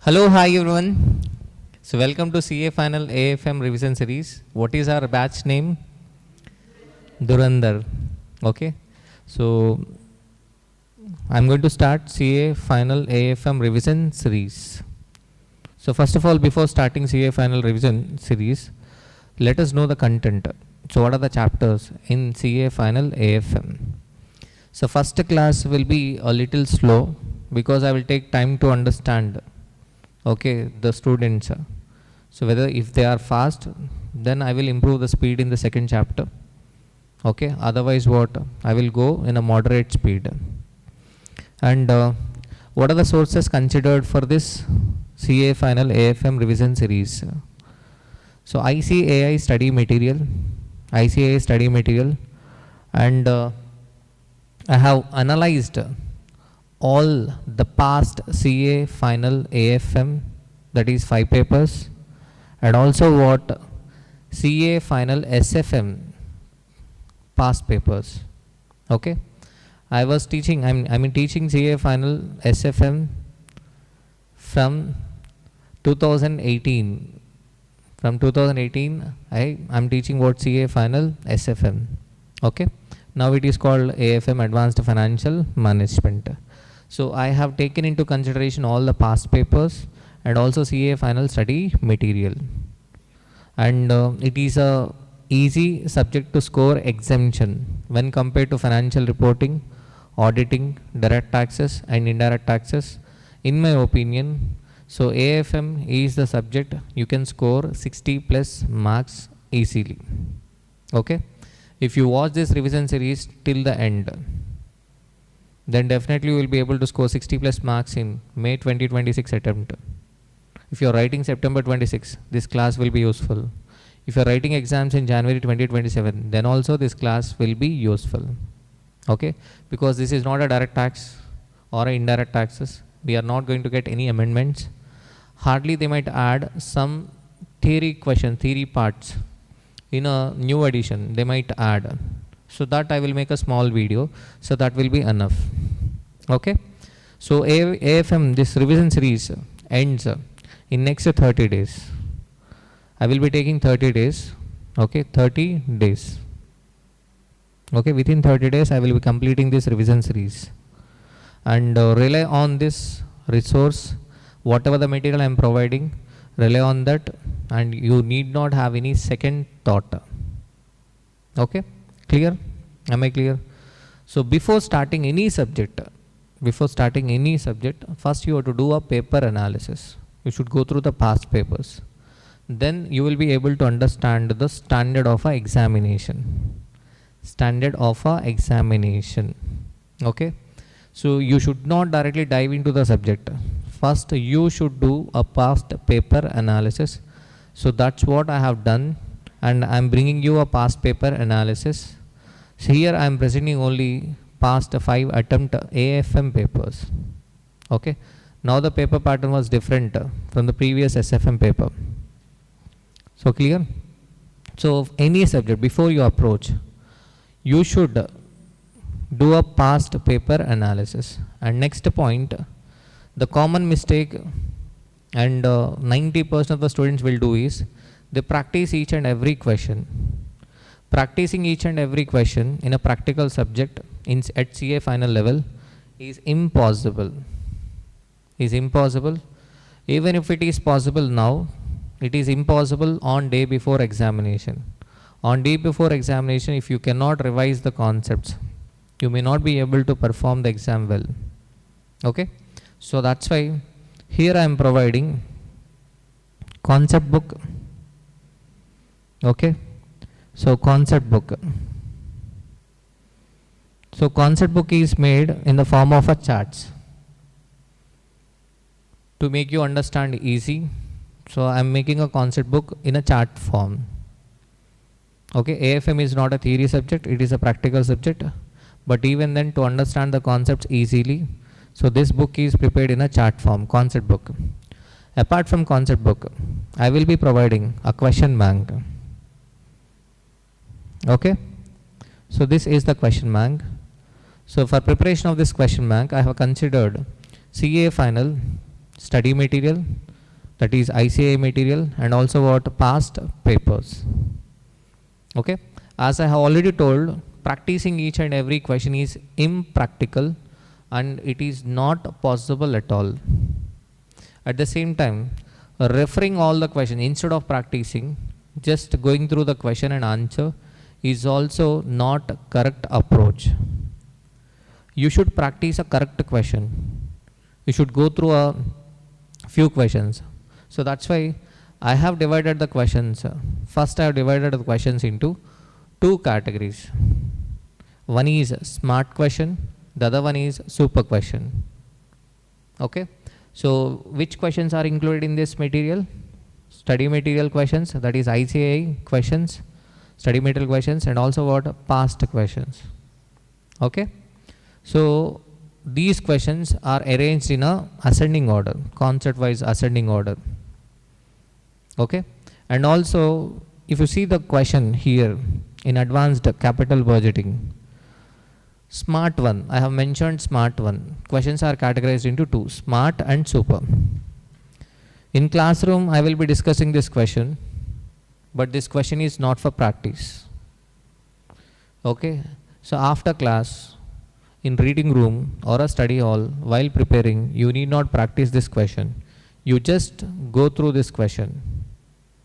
Hello, hi everyone. So welcome to CA Final AFM revision series. What is our batch name? Durandar. Okay. So I'm going to start CA Final AFM revision series. So first of all, before starting CA Final revision series, let us know the content. So what are the chapters in CA Final AFM? So first class will be a little slow because I will take time to understand the students. So whether if they are fast, then I will improve the speed in the second chapter. Otherwise what, I will go in a moderate speed. And what are the sources considered for this CA Final AFM revision series? So ICAI study material, and I have analyzed all the past CA Final AFM, that is 5 papers, and also what CA Final SFM past papers. Okay, I was teaching, I'm teaching CA Final SFM from 2018. From 2018, I'm teaching what CA Final SFM. Okay, now it is called AFM Advanced Financial Management. So I have taken into consideration all the past papers and also CA final study material. And it is a easy subject to score exemption when compared to financial reporting, auditing, direct taxes and indirect taxes. In my opinion, so AFM is the subject you can score 60 plus marks easily. Okay, if you watch this revision series till the end, then definitely you will be able to score 60 plus marks in May 2026 attempt. If you are writing September 26, this class will be useful. If you are writing exams in January 2027, then also this class will be useful. Okay, because this is not a direct tax or a indirect taxes. We are not going to get any amendments. Hardly they might add some theory questions, theory parts in a new edition. They might add. So that I will make a small video, so that will be enough. Okay, so AFM, this revision series ends in next 30 days. I will be taking 30 days. Okay, 30 days. Okay, within 30 days I will be completing this revision series, and rely on this resource. Whatever the material I am providing, rely on that, and you need not have any second thought. Okay, clear? Am I clear? So before starting any subject, first you have to do a paper analysis. You should go through the past papers. Then you will be able to understand the standard of a examination. Okay, so you should not directly dive into the subject. First you should do a past paper analysis. So that's what I have done, and I am bringing you a past paper analysis. So here I am presenting only past 5 attempt AFM papers. Okay, now the paper pattern was different from the previous SFM paper. So clear? So any subject, before you approach, you should do a past paper analysis. And next point, the common mistake and 90% of the students will do is they practice each and every question. Practicing each and every question in a practical subject at CA final level is impossible. Even if it is possible now, it is impossible on day before examination. On day before examination, if you cannot revise the concepts, you may not be able to perform the exam well. Okay, so that's why here I am providing concept book. Okay, so concept book. So concept book is made in the form of a charts to make you understand easy. So I am making a concept book in a chart form. Okay, AFM is not a theory subject, it is a practical subject. But even then, to understand the concepts easily, so this book is prepared in a chart form, concept book. Apart from concept book, I will be providing a question bank. Okay, so this is the question bank. So for preparation of this question bank, I have considered CA final study material, that is ICA material, and also what, past papers. Okay, as I have already told, practicing each and every question is impractical and it is not possible at all. At the same time, referring all the questions instead of practicing, just going through the question and answer is also not a correct approach. You should practice a correct question. You should go through a few questions. So that's why I have divided the questions. First I have divided the questions into two categories. One is smart question, the other one is super question. Okay, so which questions are included in this material? Study material questions, that is ICA questions, study material questions, and also what, past questions. Okay, so these questions are arranged in a ascending order, concept wise ascending order. Okay, and also if you see the question here in advanced capital budgeting, smart one, I have mentioned smart one. Questions are categorized into two, smart and super. In classroom, I will be discussing this question, but this question is not for practice. Okay, so after class, in reading room or a study hall, while preparing, you need not practice this question. You just go through this question.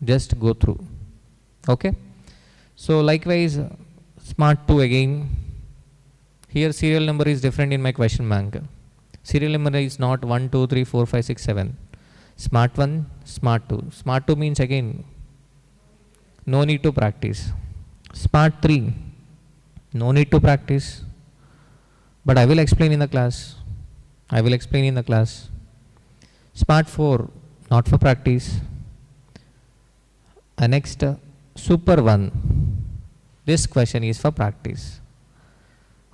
Just go through. Okay, so likewise, smart 2 again. Here serial number is different in my question bank. Serial number is not 1, 2, 3, 4, 5, 6, 7. Smart 1, smart 2. Smart 2 means again, no need to practice. Smart 3, no need to practice. But I will explain in the class. I will explain in the class. Smart 4, not for practice. Next, super 1. This question is for practice.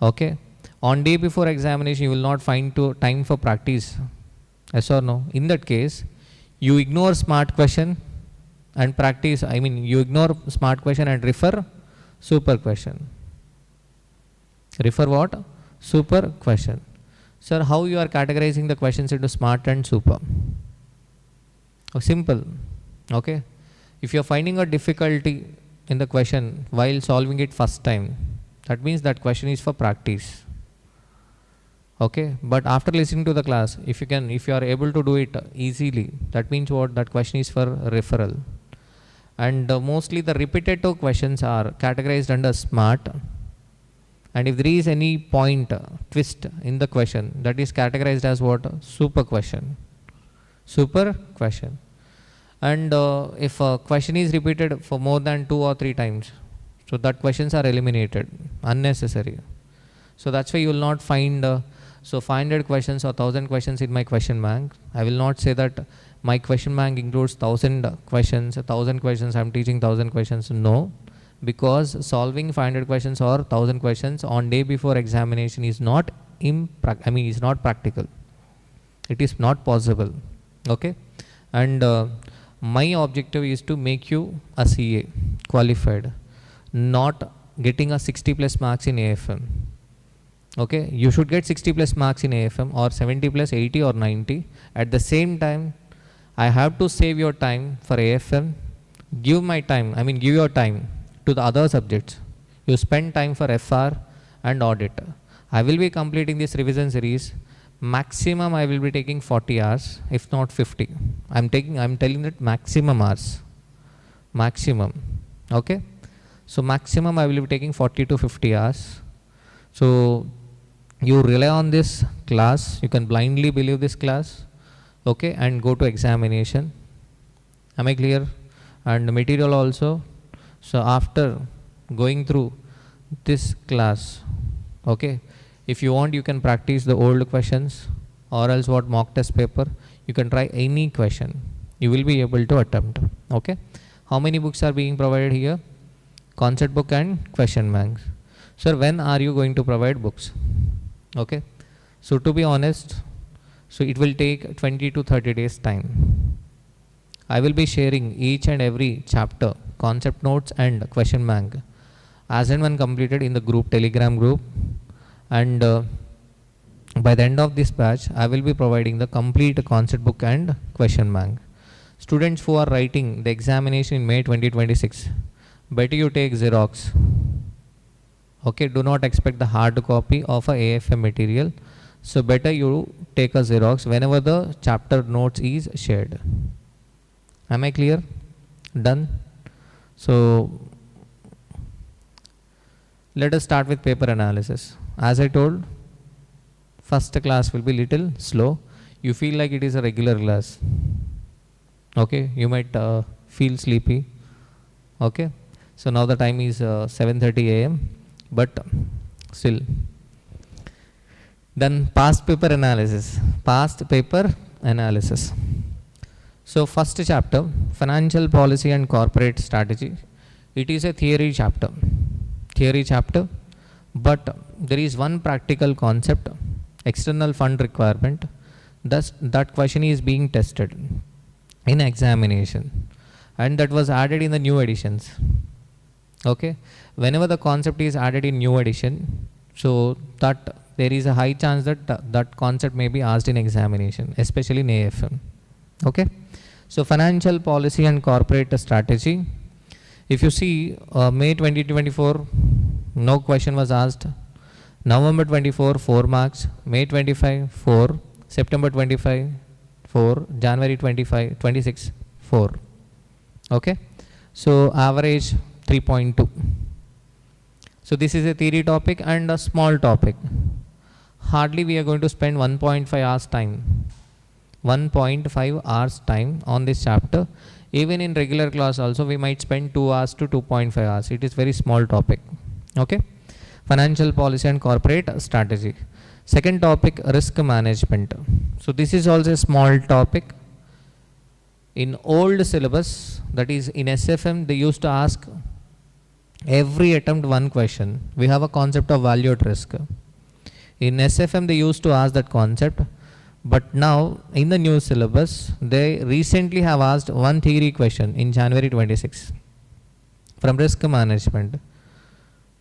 Okay. On day before examination, you will not find time for practice. Yes or no? In that case, you ignore smart question and practice. I mean, you ignore smart question and refer super question. Refer what? Super question. Sir, how you are categorizing the questions into smart and super? Oh, simple. Okay. If you are finding a difficulty in the question while solving it first time, that means that question is for practice. Okay, but after listening to the class, if you are able to do it easily, that means what? That question is for referral. And mostly the repetitive questions are categorized under smart. And if there is any point twist in the question, that is categorized as what? Super question. Super question. And if a question is repeated for more than 2 or 3 times, so that questions are eliminated, unnecessary. So that's why you will not find 500 questions or 1000 questions in my question bank. I will not say that my question bank includes 1000 questions, 1000 questions, I am teaching 1000 questions. No, because solving 500 questions or 1000 questions on day before examination is not is not practical. It is not possible. Okay, and my objective is to make you a CA qualified, not getting a 60 plus marks in AFM. Okay, you should get 60 plus marks in AFM or 70 plus 80 or 90. At the same time, I have to save your time for AFM, give your time to the other subjects. You spend time for FR and audit. I will be completing this revision series. Maximum I will be taking 40 hours, if not 50. I'm telling that maximum hours. Maximum. Okay. So maximum I will be taking 40 to 50 hours. So you rely on this class. You can blindly believe this class. Okay, and go to examination. Am I clear? And the material also. So after going through this class, okay, if you want, you can practice the old questions or else what, mock test paper. You can try any question. You will be able to attempt. Okay. How many books are being provided here? Concept book and question banks. Sir, when are you going to provide books? Okay. So to be honest, so it will take 20 to 30 days time. I will be sharing each and every chapter, concept notes and question bank as and when completed in the group, Telegram group. And By the end of this batch, I will be providing the complete concept book and question bank. Students who are writing the examination in May 2026, better you take Xerox. Okay, do not expect the hard copy of a AFM material. So better you take a Xerox whenever the chapter notes is shared. Am I clear? Done? So let us start with paper analysis. As I told, first class will be little slow. You feel like it is a regular class. Okay, you might feel sleepy. Okay, so now the time is 7:30 a.m. but still. Then past paper analysis. Past paper analysis. So first chapter, financial policy and corporate strategy. It is a theory chapter. Theory chapter, but there is one practical concept, external fund requirement. Thus, that question is being tested in examination, and that was added in the new editions. Okay, whenever the concept is added in new edition, so that there is a high chance that that concept may be asked in examination, especially in AFM. Okay, so financial policy and corporate strategy. If you see, May 2024, no question was asked. November 24, 4 marks. May 25, 4. September 25, 4. January 25, 26, 4. Okay. So average 3.2. So this is a theory topic and a small topic. Hardly we are going to spend 1.5 hours time. 1.5 hours time on this chapter. Even in regular class also we might spend 2 hours to 2.5 hours. It is very small topic. Okay. Financial policy and corporate strategy. Second topic, risk management. So this is also a small topic. In old syllabus, that is in SFM, they used to ask every attempt one question. We have a concept of value at risk. In SFM, they used to ask that concept. But now in the new syllabus, they recently have asked one theory question in January 26 from risk management.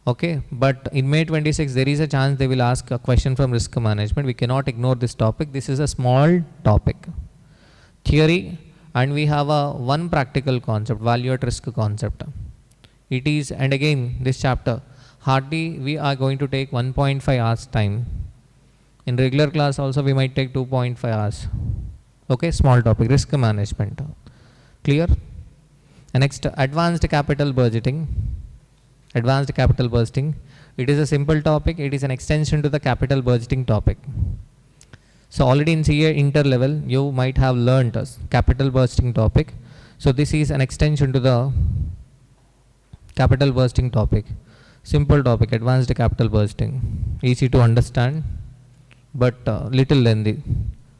Okay, but in May 26 there is a chance they will ask a question from risk management. We cannot ignore this topic. This is a small topic. Theory, and we have a one practical concept, value at risk concept. It is, and again this chapter, hardly we are going to take 1.5 hours time. In regular class also we might take 2.5 hours. Okay, small topic, risk management. Clear? And next, advanced capital budgeting. Advanced capital budgeting. It is a simple topic. It is an extension to the capital budgeting topic. So already in CA inter level you might have learnt capital budgeting topic. So this is an extension to the capital budgeting topic. Simple topic, advanced capital budgeting. Easy to understand, but little lengthy.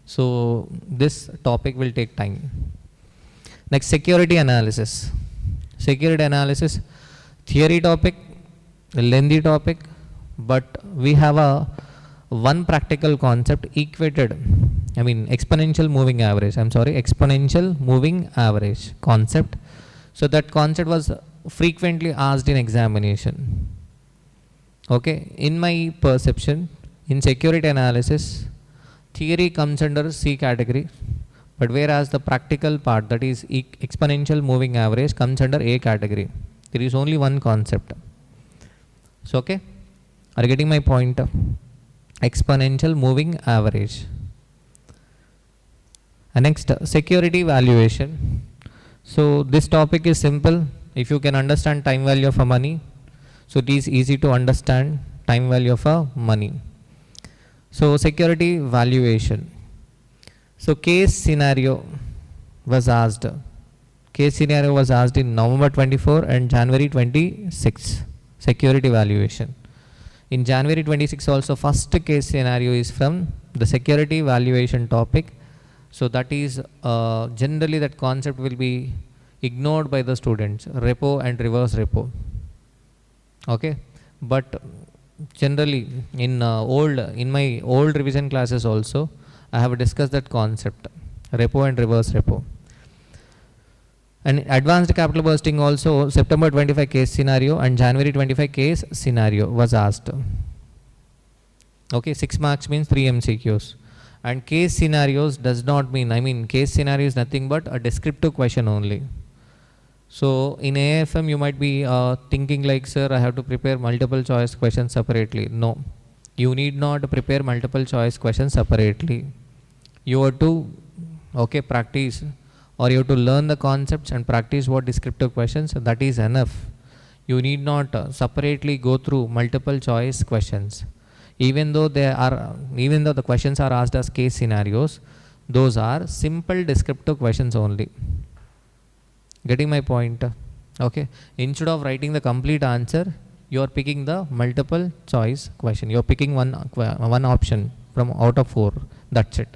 So this topic will take time. Next, security analysis. Security analysis, theory topic, a lengthy topic, but we have a one practical concept, exponential moving average. Exponential moving average concept. So that concept was frequently asked in examination. Okay, in my perception, in security analysis, theory comes under C category, but whereas the practical part, that is exponential moving average, comes under A category. There is only one concept. So okay, are you getting my point? Exponential moving average. And next, security valuation. So this topic is simple. If you can understand time value of a money, so it is easy to understand time value of a money. So security valuation. So case scenario was asked. Case scenario was asked in November 24 and January 26. Security valuation. In January 26 also, first case scenario is from the security valuation topic. So that is generally that concept will be ignored by the students, repo and reverse repo. Okay, but generally in my old revision classes also I have discussed that concept, repo and reverse repo. And advanced capital budgeting also, September 25 case scenario and January 25 case scenario was asked. Okay, 6 marks means 3 MCQs. And case scenarios does not mean, I mean, case scenario is nothing but a descriptive question only. So in AFM, you might be thinking like, sir, I have to prepare multiple choice questions separately. No, you need not prepare multiple choice questions separately. You have to, okay, practice, or you have to learn the concepts and practice what descriptive questions. That is enough. You need not separately go through multiple choice questions. Even though the questions are asked as case scenarios, those are simple descriptive questions only. Getting my point? Okay. Instead of writing the complete answer, you are picking the multiple choice question. You are picking one option from out of 4. That's it.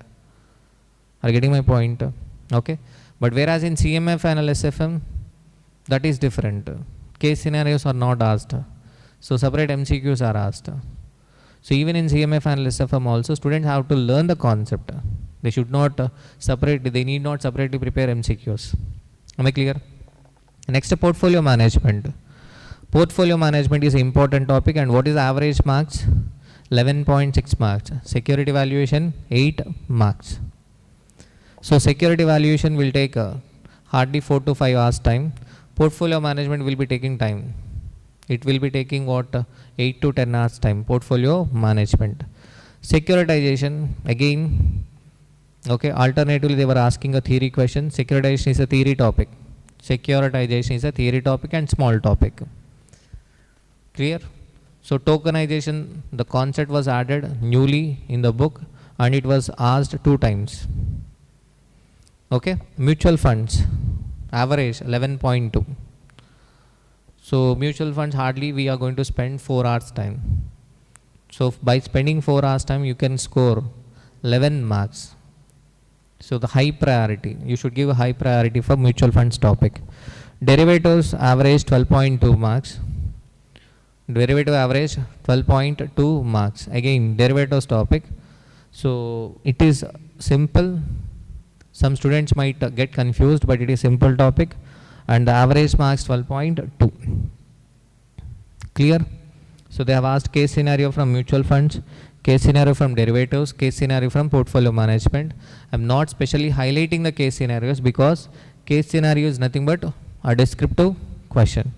Are you getting my point? Okay. But whereas in CMA final SFM, that is different. Case scenarios are not asked. So separate MCQs are asked. So even in CMA final SFM also, students have to learn the concept. They should not they need not separately prepare MCQs. Am I clear? Next, portfolio management. Portfolio management is an important topic, and what is average marks? 11.6 marks. Security valuation 8 marks. So security valuation will take hardly 4 to 5 hours time. Portfolio management will be taking time. It will be taking what 8 to 10 hours time. Portfolio management. Securitization again. Okay, alternatively they were asking a theory question. Securitization is a theory topic. Securitization is a theory topic and small topic. Clear? So tokenization, the concept was added newly in the book and it was asked 2 times. Okay, mutual funds, average 11.2. So mutual funds hardly we are going to spend 4 hours time. So by spending 4 hours time you can score 11 marks. So the high priority, you should give a high priority for mutual funds topic. Derivatives average 12.2 marks. Derivative average 12.2 marks. Again, derivatives topic. So it is simple. Some students might get confused, but it is simple topic. And the average marks 12.2. Clear? So they have asked case scenario from mutual funds, case scenario from derivatives, case scenario from portfolio management. I am not specially highlighting the case scenarios because case scenario is nothing but a descriptive question.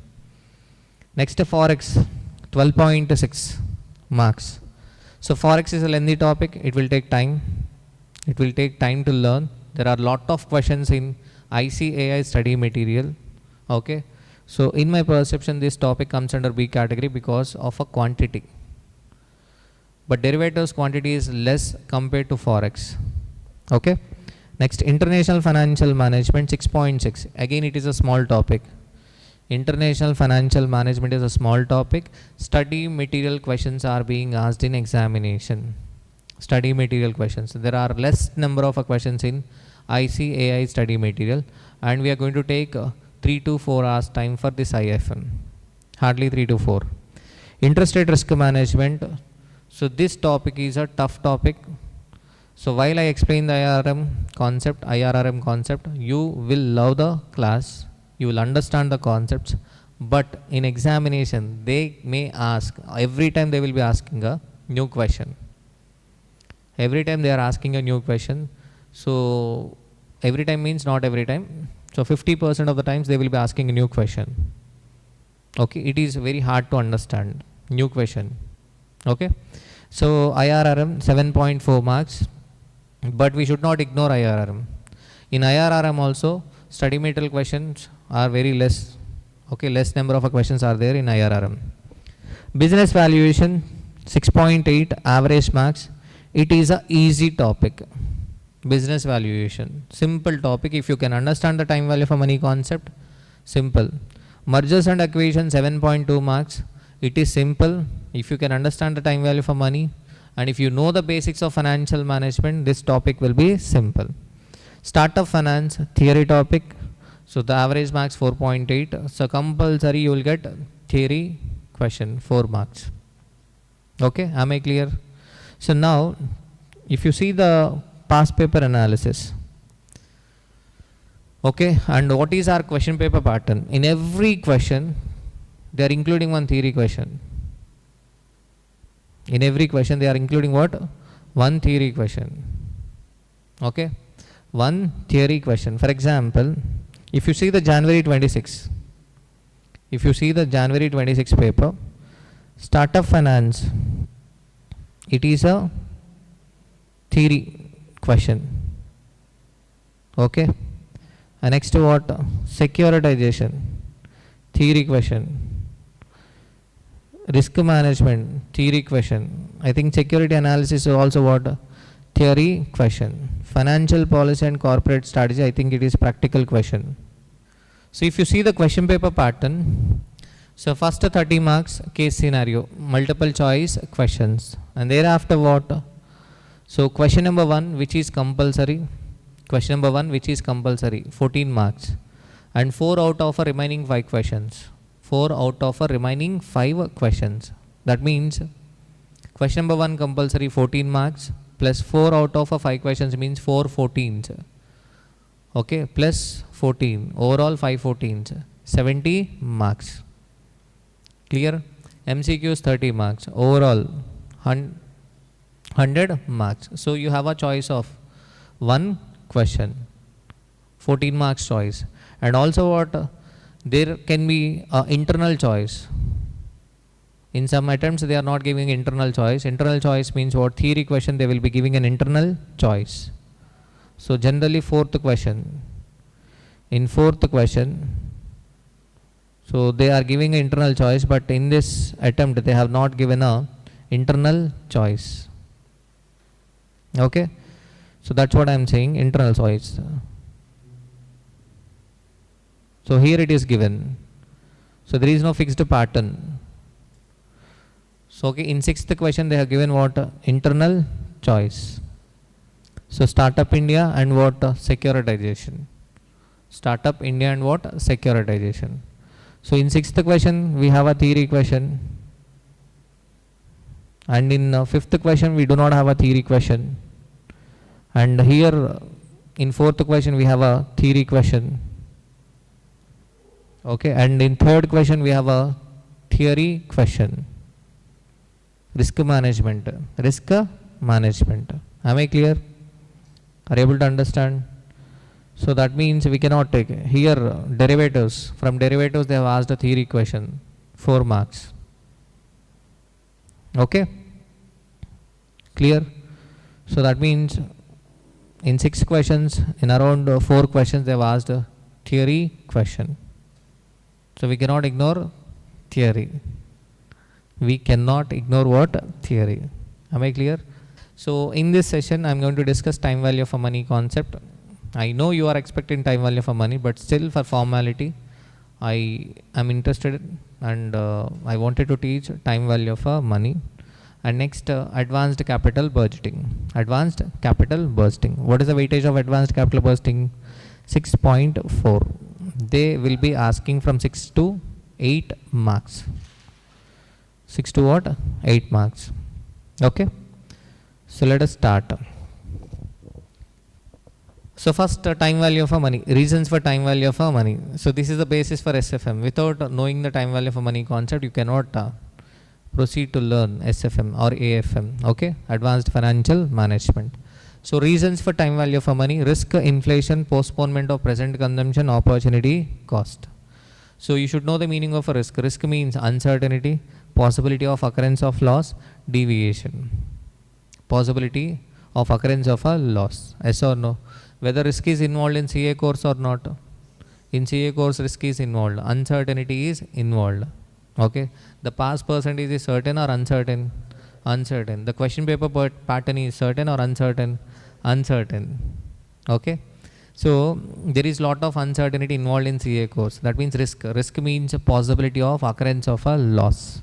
Next, Forex, 12.6 marks. So Forex is a lengthy topic. It will take time. It will take time to learn. There are a lot of questions in ICAI study material. Okay. So in my perception, this topic comes under B category because of a quantity. But derivatives quantity is less compared to Forex. Okay. Next, international financial management 6.6. Again, it is a small topic. International financial management is a small topic. Study material questions are being asked in examination. Study material questions. There are less number of questions in ICAI study material, and we are going to take 3 to 4 hours time for this IFM. Hardly 3 to 4. Interest rate risk management. So this topic is a tough topic. So while I explain the IRRM concept, you will love the class. You will understand the concepts, but in examination they may ask, every time they will be asking a new question. Every time they are asking a new question. So every time means not every time. So 50% of the times they will be asking a new question. Okay, it is very hard to understand new question. Okay, so IRRM 7.4 marks, but we should not ignore IRRM. In IRRM also study material questions are very less. Okay, less number of questions are there in IRRM. Business valuation 6.8 average marks. It is a easy topic. Business valuation, simple topic. If you can understand the time value for money concept, simple. Mergers and acquisitions 7.2 marks. It is simple. If you can understand the time value for money and if you know the basics of financial management, this topic will be simple. Startup finance theory topic. So the average marks 4.8. So compulsory you will get theory question 4 marks. Okay, am I clear? So now if you see the past paper analysis, okay, and what is our question paper pattern? In every question they are including one theory question. In every question they are including what? One theory question. Okay, one theory question. For example, if you see the January 26, if you see the January 26 paper, startup finance, it is a theory question. Okay, and next to what? Securitization, theory question. Risk management, theory question. I think security analysis is also what? Theory question. Financial policy and corporate strategy, I think it is practical question. So if you see the question paper pattern, so first 30 marks case scenario, multiple choice questions, and thereafter what? So question number 1, which is compulsory, question number 1 which is compulsory, 14 marks, and 4 out of a remaining 5 questions. 4 out of a remaining 5 questions. That means question number 1 compulsory 14 marks plus 4 out of a 5 questions means 4 14s. Okay, plus 14, overall 5 14s, 70 marks. Clear? MCQs 30 marks, overall 100 marks. So you have a choice of one question, 14 marks choice. And also what? There can be internal choice. In some attempts they are not giving internal choice. Internal choice means what? Theory question they will be giving an internal choice. So generally fourth question. In fourth question, so they are giving an internal choice, but in this attempt they have not given a internal choice. Okay, so that's what I am saying, internal choice. So here it is given. So there is no fixed pattern. So okay, in sixth question they have given what? Internal choice. So Startup India and what? Securitization. Startup India and what? Securitization. So in sixth question we have a theory question, and in fifth question we do not have a theory question, and here in fourth question we have a theory question. Okay, and in third question we have a theory question. Risk management. Risk management. Am I clear? Are you able to understand? So that means we cannot take here derivatives. From derivatives they have asked a theory question, 4 marks. Okay, clear? So that means in 6 questions, in around 4 questions they have asked a theory question. So we cannot ignore theory. We cannot ignore what? Theory. Am I clear? So in this session I am going to discuss time value for money concept. I know you are expecting time value for money, but still for formality I am interested and I wanted to teach time value for money. And next advanced capital budgeting. Advanced capital budgeting. What is the weightage of advanced capital budgeting? 6.4. They will be asking from 6 to 8 marks. 6 to what? 8 marks. Okay. So let us start. So first time value for money. Reasons for time value for money. So this is the basis for SFM. Without knowing the time value for money concept, you cannot proceed to learn SFM or AFM. Okay. Advanced Financial Management. So reasons for time value for money: risk, inflation, postponement of present consumption, opportunity cost. So you should know the meaning of a risk. Risk means uncertainty, possibility of occurrence of loss, deviation. Possibility of occurrence of a loss. Yes or no? Whether risk is involved in CA course or not. In CA course risk is involved. Uncertainty is involved. Okay. The past percentage is certain or uncertain? Uncertain. The question paper pattern is certain or uncertain? Uncertain. Okay. So there is lot of uncertainty involved in CA course. That means risk. Risk means a possibility of occurrence of a loss.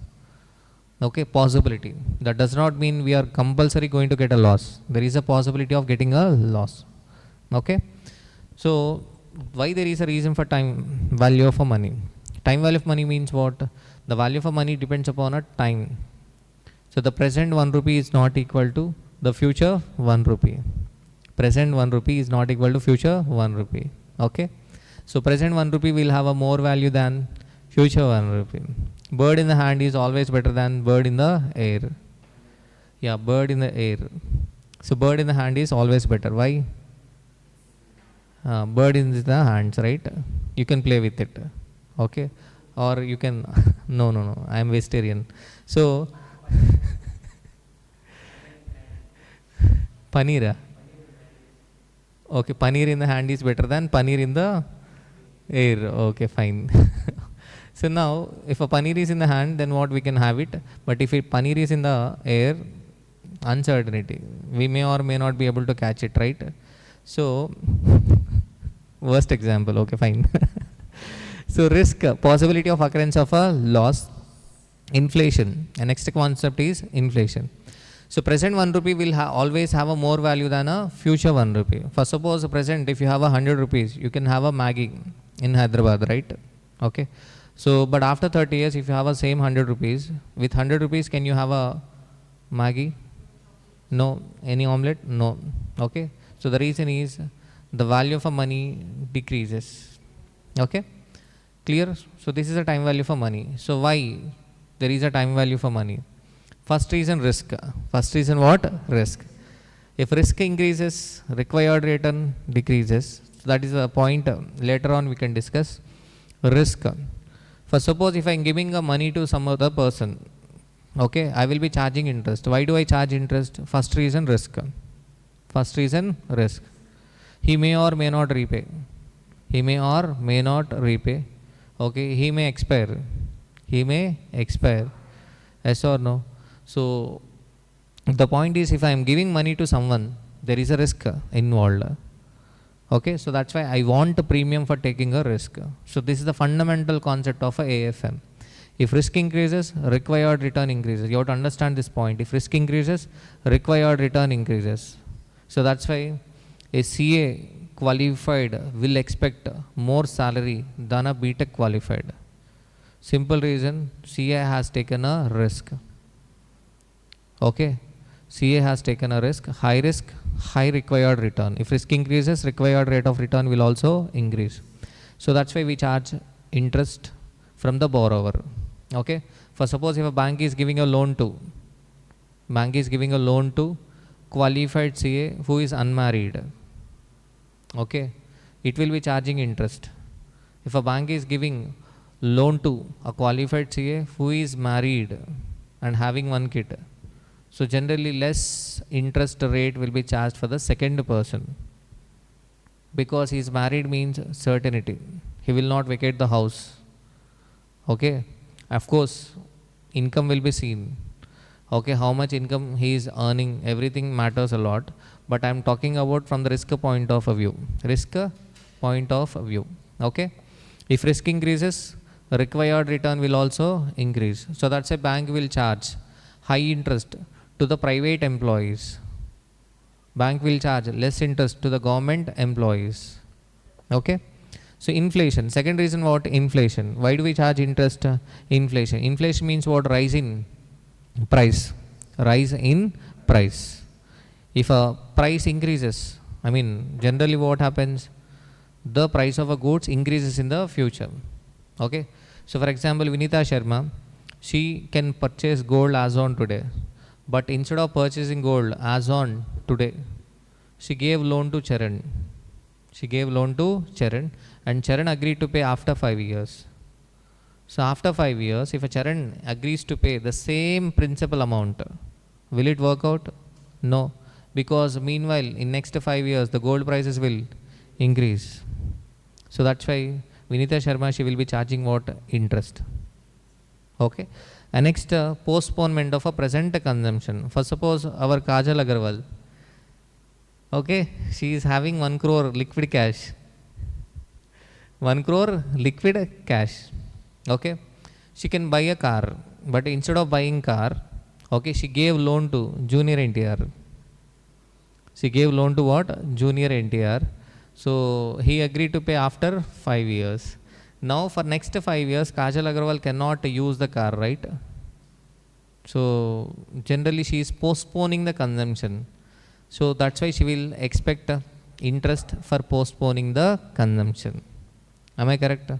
Okay, possibility. That does not mean we are compulsory going to get a loss. There is a possibility of getting a loss. Okay. So why there is a reason for time value of money? Time value of money means what? The value of money depends upon a time. So the present 1 rupee is not equal to the future 1 rupee. Present 1 rupee is not equal to future 1 rupee. Okay. So present 1 rupee will have a more value than future 1 rupee. Bird in the hand is always better than bird in the air. Yeah, bird in the air. So bird in the hand is always better. Why? Bird in the hands, right? You can play with it. Okay, or you can no, I am vegetarian. So paneer. Okay, paneer in the hand is better than paneer in the air. Okay, fine. So now, if a paneer is in the hand, then what we can have it. But if paneer is in the air, uncertainty. We may or may not be able to catch it, right? So, worst example. Okay, fine. So risk, possibility of occurrence of a loss, inflation. And next concept is inflation. So present 1 rupee will always have a more value than a future 1 rupee. For suppose present, if you have 100 rupees, you can have a Maggi in Hyderabad, right? Okay. So, but after 30 years, if you have a same 100 rupees, with 100 rupees, can you have a Maggi? No. Any omelette? No. Okay. So the reason is the value of a money decreases. Okay. Clear? So this is a time value for money. So why there is a time value for money? First reason, risk. First reason what? Risk. If risk increases, required return decreases. So that is a point later on we can discuss. Risk. For suppose if I am giving a money to some other person, okay, I will be charging interest. Why do I charge interest? First reason, risk. First reason, risk. He may or may not repay. He may or may not repay. Okay, he may expire. He may expire. Yes or no? So the point is, if I am giving money to someone, there is a risk involved. Okay, so that's why I want a premium for taking a risk. So this is the fundamental concept of a AFM. If risk increases, required return increases. You have to understand this point. If risk increases, required return increases. So that's why a CA qualified will expect more salary than a BTech qualified. Simple reason, CA has taken a risk. Okay, CA has taken a risk, high risk, high required return. If risk increases, required rate of return will also increase. So that's why we charge interest from the borrower. Okay, for suppose if a bank is giving a loan to, qualified CA who is unmarried, okay, it will be charging interest. If a bank is giving loan to a qualified CA who is married and having one kid, so generally less interest rate will be charged for the second person, because he is married means certainty. He will not vacate the house. Okay, of course income will be seen. Okay, how much income he is earning, everything matters a lot. But I am talking about from the risk point of view. Risk point of view. Okay, if risk increases, required return will also increase. So that's a bank will charge high interest to the private employees. Bank will charge less interest to the government employees. Okay. So inflation. Second reason what? Inflation. Why do we charge interest? Inflation. Inflation means what? Rise in price. Rise in price. If a price increases, I mean generally what happens? The price of a goods increases in the future. Okay. So for example, Vinita Sharma, she can purchase gold as on today. But instead of purchasing gold as on today, she gave loan to Charan. And Charan agreed to pay after 5 years. So after 5 years, if a Charan agrees to pay the same principal amount, will it work out? No, because meanwhile in next 5 years the gold prices will increase. So that's why Vinita Sharma, she will be charging what? Interest. Okay. And next, postponement of a present consumption. For suppose our Kajal Agarwal, okay, she is having 1 crore liquid cash. 1 crore liquid cash. Okay, she can buy a car, but instead of buying car, okay, she gave loan to junior NTR. She gave loan to what? Junior NTR. So he agreed to pay after 5 years. Now for next 5 years, Kajal Agarwal cannot use the car, right? So generally she is postponing the consumption. So that's why she will expect interest for postponing the consumption. Am I correct?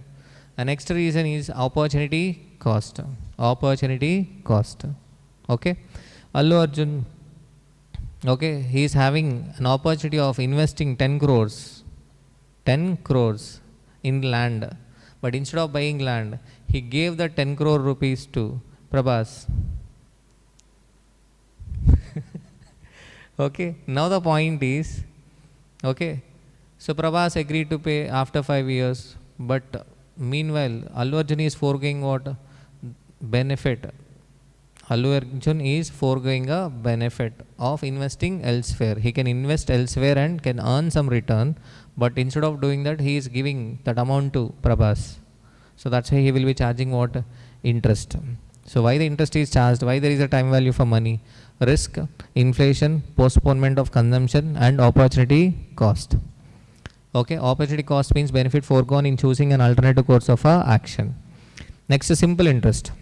The next reason is opportunity cost. Opportunity cost. Okay. Allu Arjun, Okay, he is having an opportunity of investing 10 crores in land, but instead of buying land, he gave the 10 crore rupees to Prabhas. Okay, now the point is, okay, so Prabhas agreed to pay after 5 years, but meanwhile, Allu Arjun is foregoing what? Benefit. Allu Arjun is foregoing a benefit of investing elsewhere. He can invest elsewhere and can earn some return, but instead of doing that, he is giving that amount to Prabhas. So that's why he will be charging what? Interest. So why the interest is charged? Why there is a time value for money? Risk, inflation, postponement of consumption, and opportunity cost. Okay, opportunity cost means benefit foregone in choosing an alternative course of action. Next is simple interest.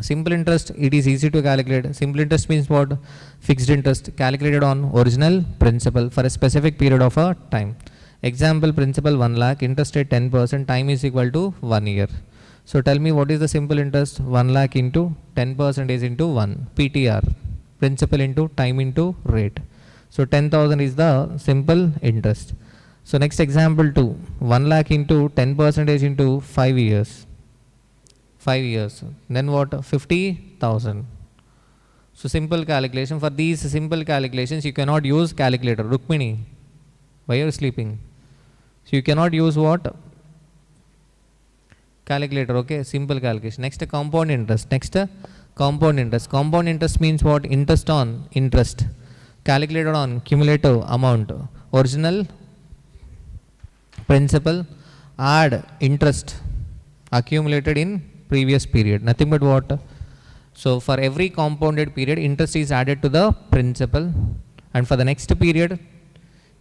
Simple interest, it is easy to calculate. Simple interest means what? Fixed interest calculated on original principal for a specific period of a time. Example, principal 1 lakh, interest rate 10%, time is equal to 1 year. So tell me what is the simple interest? 1 lakh into 10% is into 1, PTR, principal into time into rate. So 10,000 is the simple interest. So next example 2, 1 lakh into 10% into 5 years. 5 years. Then what? 50,000. So simple calculation. For these simple calculations, you cannot use calculator. Rukmini, why are you sleeping? So you cannot use what? Calculator. Okay, simple calculation. Next, compound interest. Next, compound interest. Compound interest means what? Interest on interest calculated on cumulative amount. Original principal add interest accumulated in previous period. Nothing but what? So for every compounded period, interest is added to the principal, and for the next period,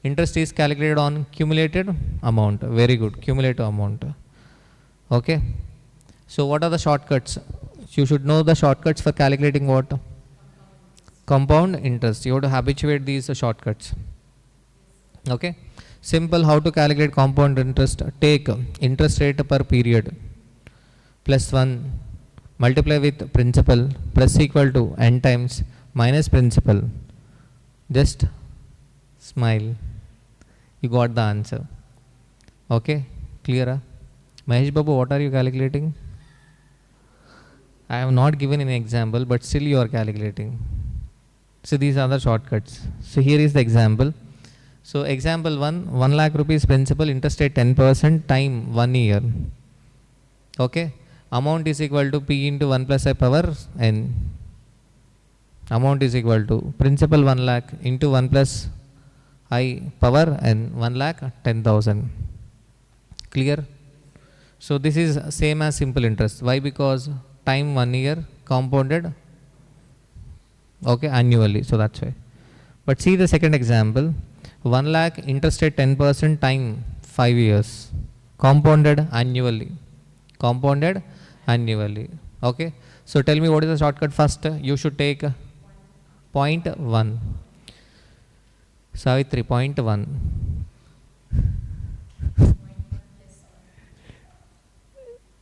interest is calculated on cumulated amount. Very good, cumulative amount. Okay. So what are the shortcuts? You should know the shortcuts for calculating what? Compound interest. You have to habituate these shortcuts. Okay. Simple, how to calculate compound interest? Take interest rate per period plus 1 multiply with principal plus equal to n times minus principal. Just smile. You got the answer. Okay, clear? Mahesh Babu, what are you calculating? I have not given an example, but still you are calculating. So these are the shortcuts. So here is the example. So example 1 lakh rupees principal, interest rate 10%, time 1 year. Okay, amount is equal to P into 1 plus I power n. Amount is equal to principal 1 lakh into 1 plus I power n, 1 lakh 10,000. Clear? So this is same as simple interest. Why? Because time 1 year, compounded, okay, annually. So that's why. But see the second example. 1 lakh interest rate 10%, time 5 years, compounded annually. Compounded annually. Okay. So tell me what is the shortcut first? You should take 0.1. Savitri, 0.1.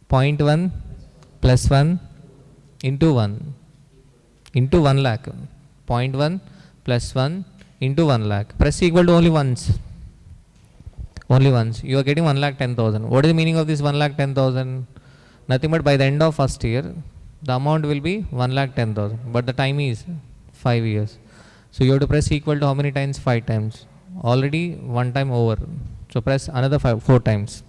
0.1 plus 1 into 1 into 1 lakh. 0.1 plus 1 into 1 lakh. Press equal to only once. Only once. You are getting 1 lakh 10,000. What is the meaning of this 1 lakh 10,000? Nothing but by the end of first year, the amount will be 1 lakh 10,000. But the time is 5 years. So you have to press equal to how many times? 5 times. Already one time over. So press another 4 times.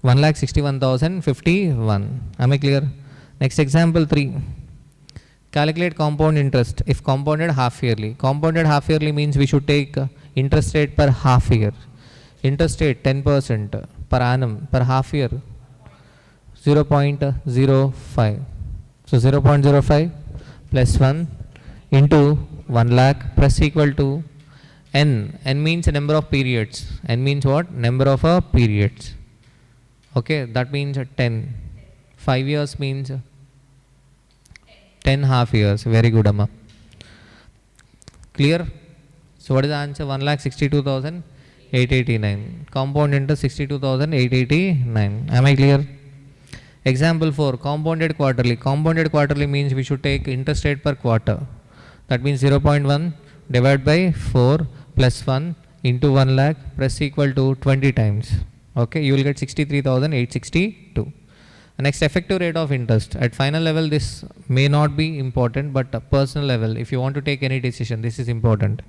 1,61,051. Am I clear? Next example 3. Calculate compound interest if compounded half yearly. Compounded half yearly means we should take interest rate per half year. Interest rate 10% per annum per half year 0.05. So 0.05 plus 1 into 1 lakh plus equal to n. N means number of periods. N means what? Number of periods. Okay, that means 10. 5 years means 10 half years. Very good, Amma. Clear? So what is the answer? 1,62,889. Compound interest 62,889. Am I clear? Example 4, compounded quarterly. Compounded quarterly means we should take interest rate per quarter. That means 0.1 divided by 4 plus 1 into 1 lakh plus equal to 20 times. Okay, you will get 63,862. Next, effective rate of interest. At final level, this may not be important, but at personal level, if you want to take any decision, this is important.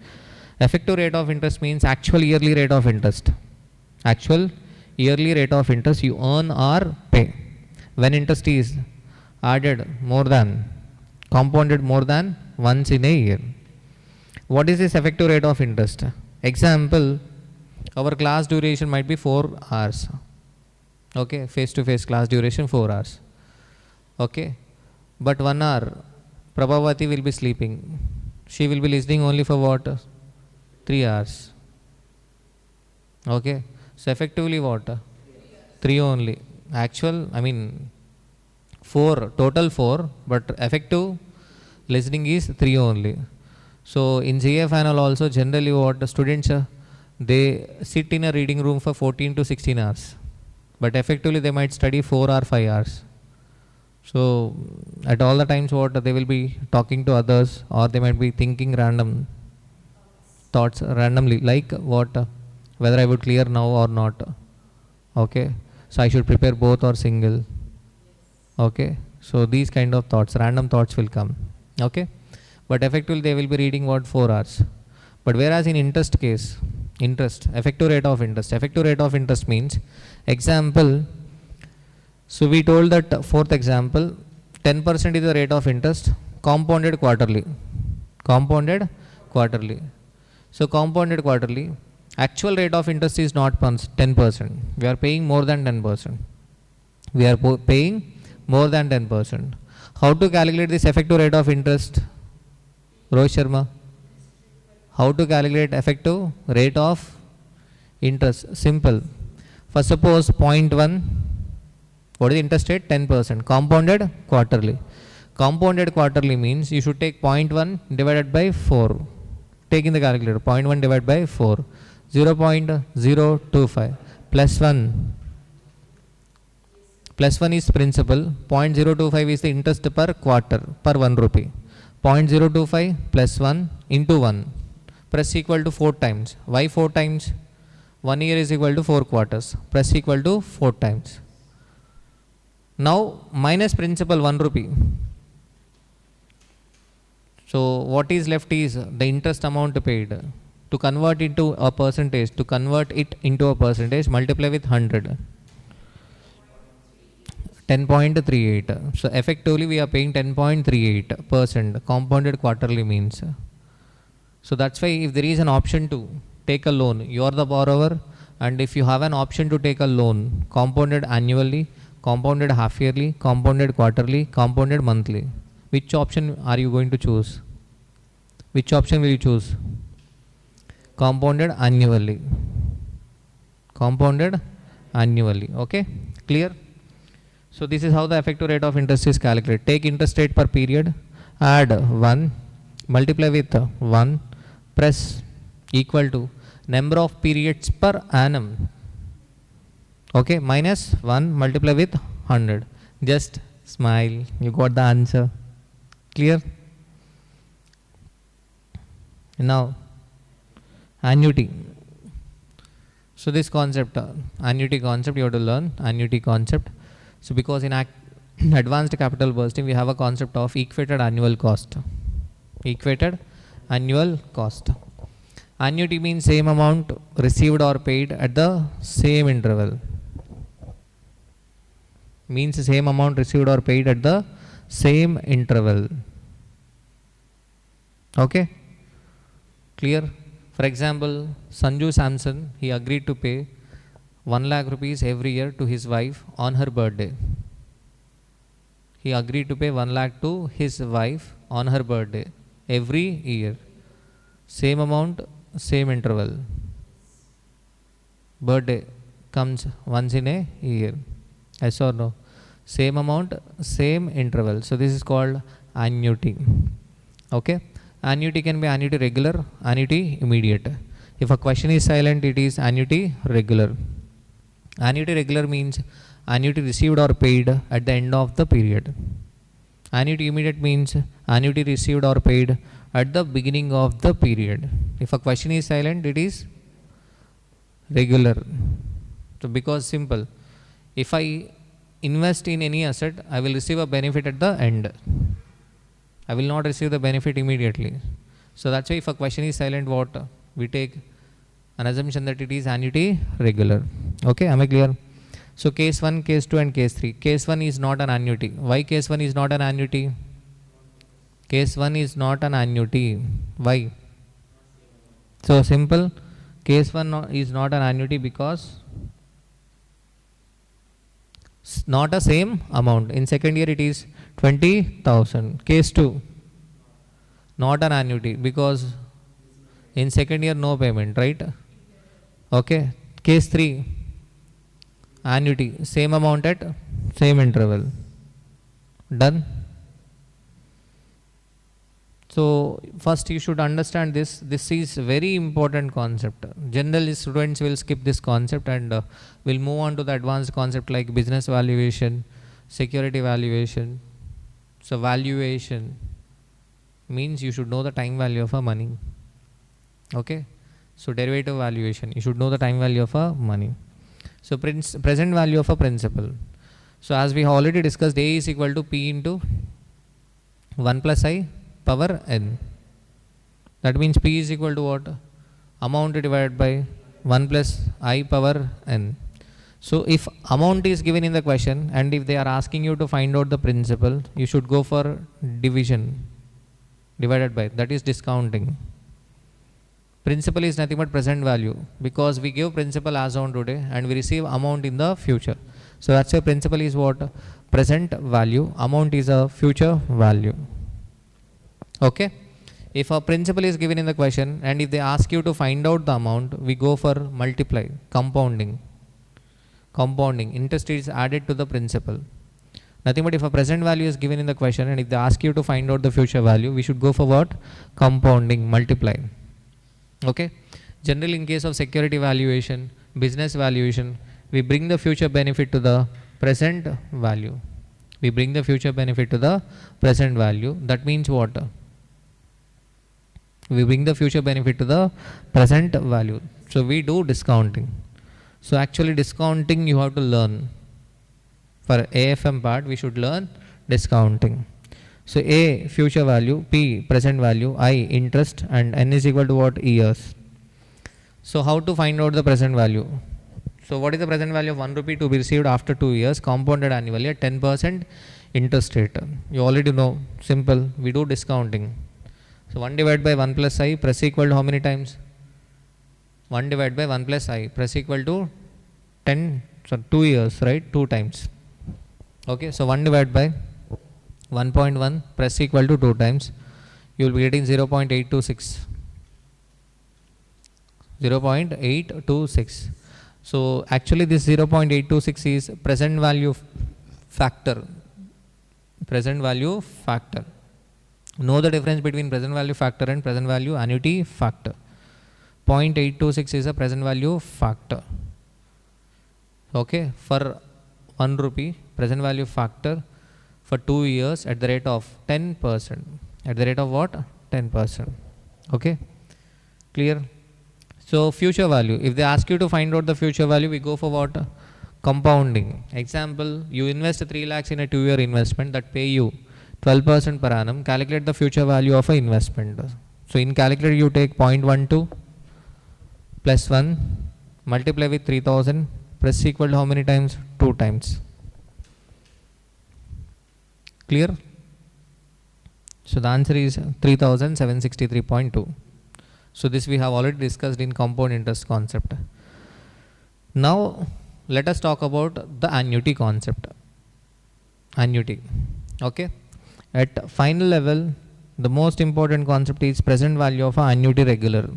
Effective rate of interest means actual yearly rate of interest. Actual yearly rate of interest you earn or pay. When interest is added more than, compounded more than once in a year. What is this effective rate of interest? Example, our class duration might be 4 hours. Okay, face-to-face class duration 4 hours. Okay, but 1 hour, Prabhavati will be sleeping. She will be listening only for what? 3 hours. Okay, so effectively what? 3 only. Actual, 4, total 4, but effective listening is 3 only. So in CA final also generally what the students, they sit in a reading room for 14 to 16 hours. But effectively they might study 4 or 5 hours. So at all the times what they will be talking to others, or they might be thinking random thoughts randomly, like what, whether I would clear now or not. Okay, so I should prepare both or single. Okay, so these kind of thoughts, random thoughts will come. Okay, but effectively they will be reading what, 4 hours. But whereas in interest case, effective rate of interest means, example, so we told that fourth example, 10% is the rate of interest, compounded quarterly. So compounded quarterly, actual rate of interest is not 10%. We are paying more than 10%. How to calculate this effective rate of interest? Rohit Sharma. How to calculate effective rate of interest? Simple. First suppose 0.1, what is the interest rate? 10%. Compounded quarterly. Compounded quarterly means you should take 0.1 divided by 4. Take in the calculator, 0.1 divided by 4. 0.025 plus 1. Plus 1 is principal. 0.025 is the interest per quarter, per 1 rupee. 0.025 plus 1 into 1. Press equal to 4 times. Why 4 times? 1 year is equal to 4 quarters. Press equal to 4 times. Now minus principal 1 rupee. So what is left is the interest amount paid. To convert it into a percentage, multiply with 100. 10.38. So effectively we are paying 10.38% compounded quarterly means. So that's why if there is an option to take a loan, you are the borrower, and if you have an option to take a loan, compounded annually, compounded half yearly, compounded quarterly, compounded monthly, which option are you going to choose? Which option will you choose? Compounded annually. Okay, clear? So this is how the effective rate of interest is calculated. Take interest rate per period, add 1, multiply with 1, press equal to number of periods per annum. Okay, minus 1, multiply with 100. Just smile, you got the answer. Clear? Now, annuity. So this concept, annuity concept, you have to learn annuity concept. So because in advanced capital budgeting, we have a concept of equated annual cost. Annuity means same amount received or paid at the same interval. Okay, clear? For example, Sanju Samson, he agreed to pay 1 lakh rupees every year to his wife on her birthday. Every year. Same amount, same interval. Birthday comes once in a year. Yes or no? Same amount, same interval. So this is called annuity. Okay? Annuity can be annuity regular, annuity immediate. If a question is silent, it is annuity regular. Annuity regular means annuity received or paid at the end of the period. Annuity immediate means annuity received or paid at the beginning of the period. If a question is silent, it is regular. So because simple, if I invest in any asset, I will receive a benefit at the end. I will not receive the benefit immediately. So that's why if a question is silent, what we take an assumption that it is annuity regular. Okay, am I clear? So case 1, case 2 and case 3. Case 1 is not an annuity. Why case 1 is not an annuity? Case 1 is not an annuity. Why? So simple, case 1 is not an annuity because not a same amount. In second year it is 20,000. Case 2, not an annuity because in second year no payment, right? Okay. Case 3, annuity, same amount at same interval. Done? So first you should understand this. This is very important concept. Generally students will skip this concept and will move on to the advanced concept like business valuation, security valuation. So valuation means you should know the time value of a money. Okay. So derivative valuation, you should know the time value of a money. So present value of a principal. So as we have already discussed, A is equal to P into 1 plus I power n. That means P is equal to what? Amount divided by 1 plus I power n. So if amount is given in the question and if they are asking you to find out the principal, you should go for division divided by, that is discounting. Principal is nothing but present value because we give principal as on today and we receive amount in the future. So that's why principal is what? Present value. Amount is a future value. Okay. If a principal is given in the question and if they ask you to find out the amount, we go for multiply, compounding. Compounding, interest is added to the principal. Nothing but if a present value is given in the question and if they ask you to find out the future value, we should go for what? Compounding, multiply. Okay. Generally in case of security valuation, business valuation, we bring the future benefit to the present value. We bring the future benefit to the present value. That means what? We bring the future benefit to the present value. So we do discounting. So actually discounting you have to learn. For AFM part we should learn discounting. So A future value, P present value, I interest and N is equal to what? Years. So how to find out the present value? So what is the present value of 1 rupee to be received after 2 years compounded annually at 10% interest rate? You already know, simple, we do discounting. So 1 divided by 1 plus I press equal to how many times? 1 divided by 1 plus I press equal to 10, so 2 years, right? 2 times. Okay, so 1 divided by 1.1 press equal to 2 times. You will be getting 0.826. 0.826. So actually this 0.826 is present value factor. Present value factor. Know the difference between present value factor and present value annuity factor. 0.826 is a present value factor. Okay, for 1 rupee present value factor for 2 years at the rate of 10%. At the rate of what? 10%. Okay, clear? So future value, if they ask you to find out the future value, we go for what? Compounding. Example, you invest 3 lakhs in a 2-year investment that pay you 12% per annum. Calculate the future value of an investment. So in calculator you take 0.12 plus 1 multiply with 3000 press equal to how many times? 2 times. Clear? So the answer is 3763.2. So this we have already discussed in compound interest concept. Now let us talk about the annuity concept. Annuity. Okay. At final level, the most important concept is present value of annuity regular.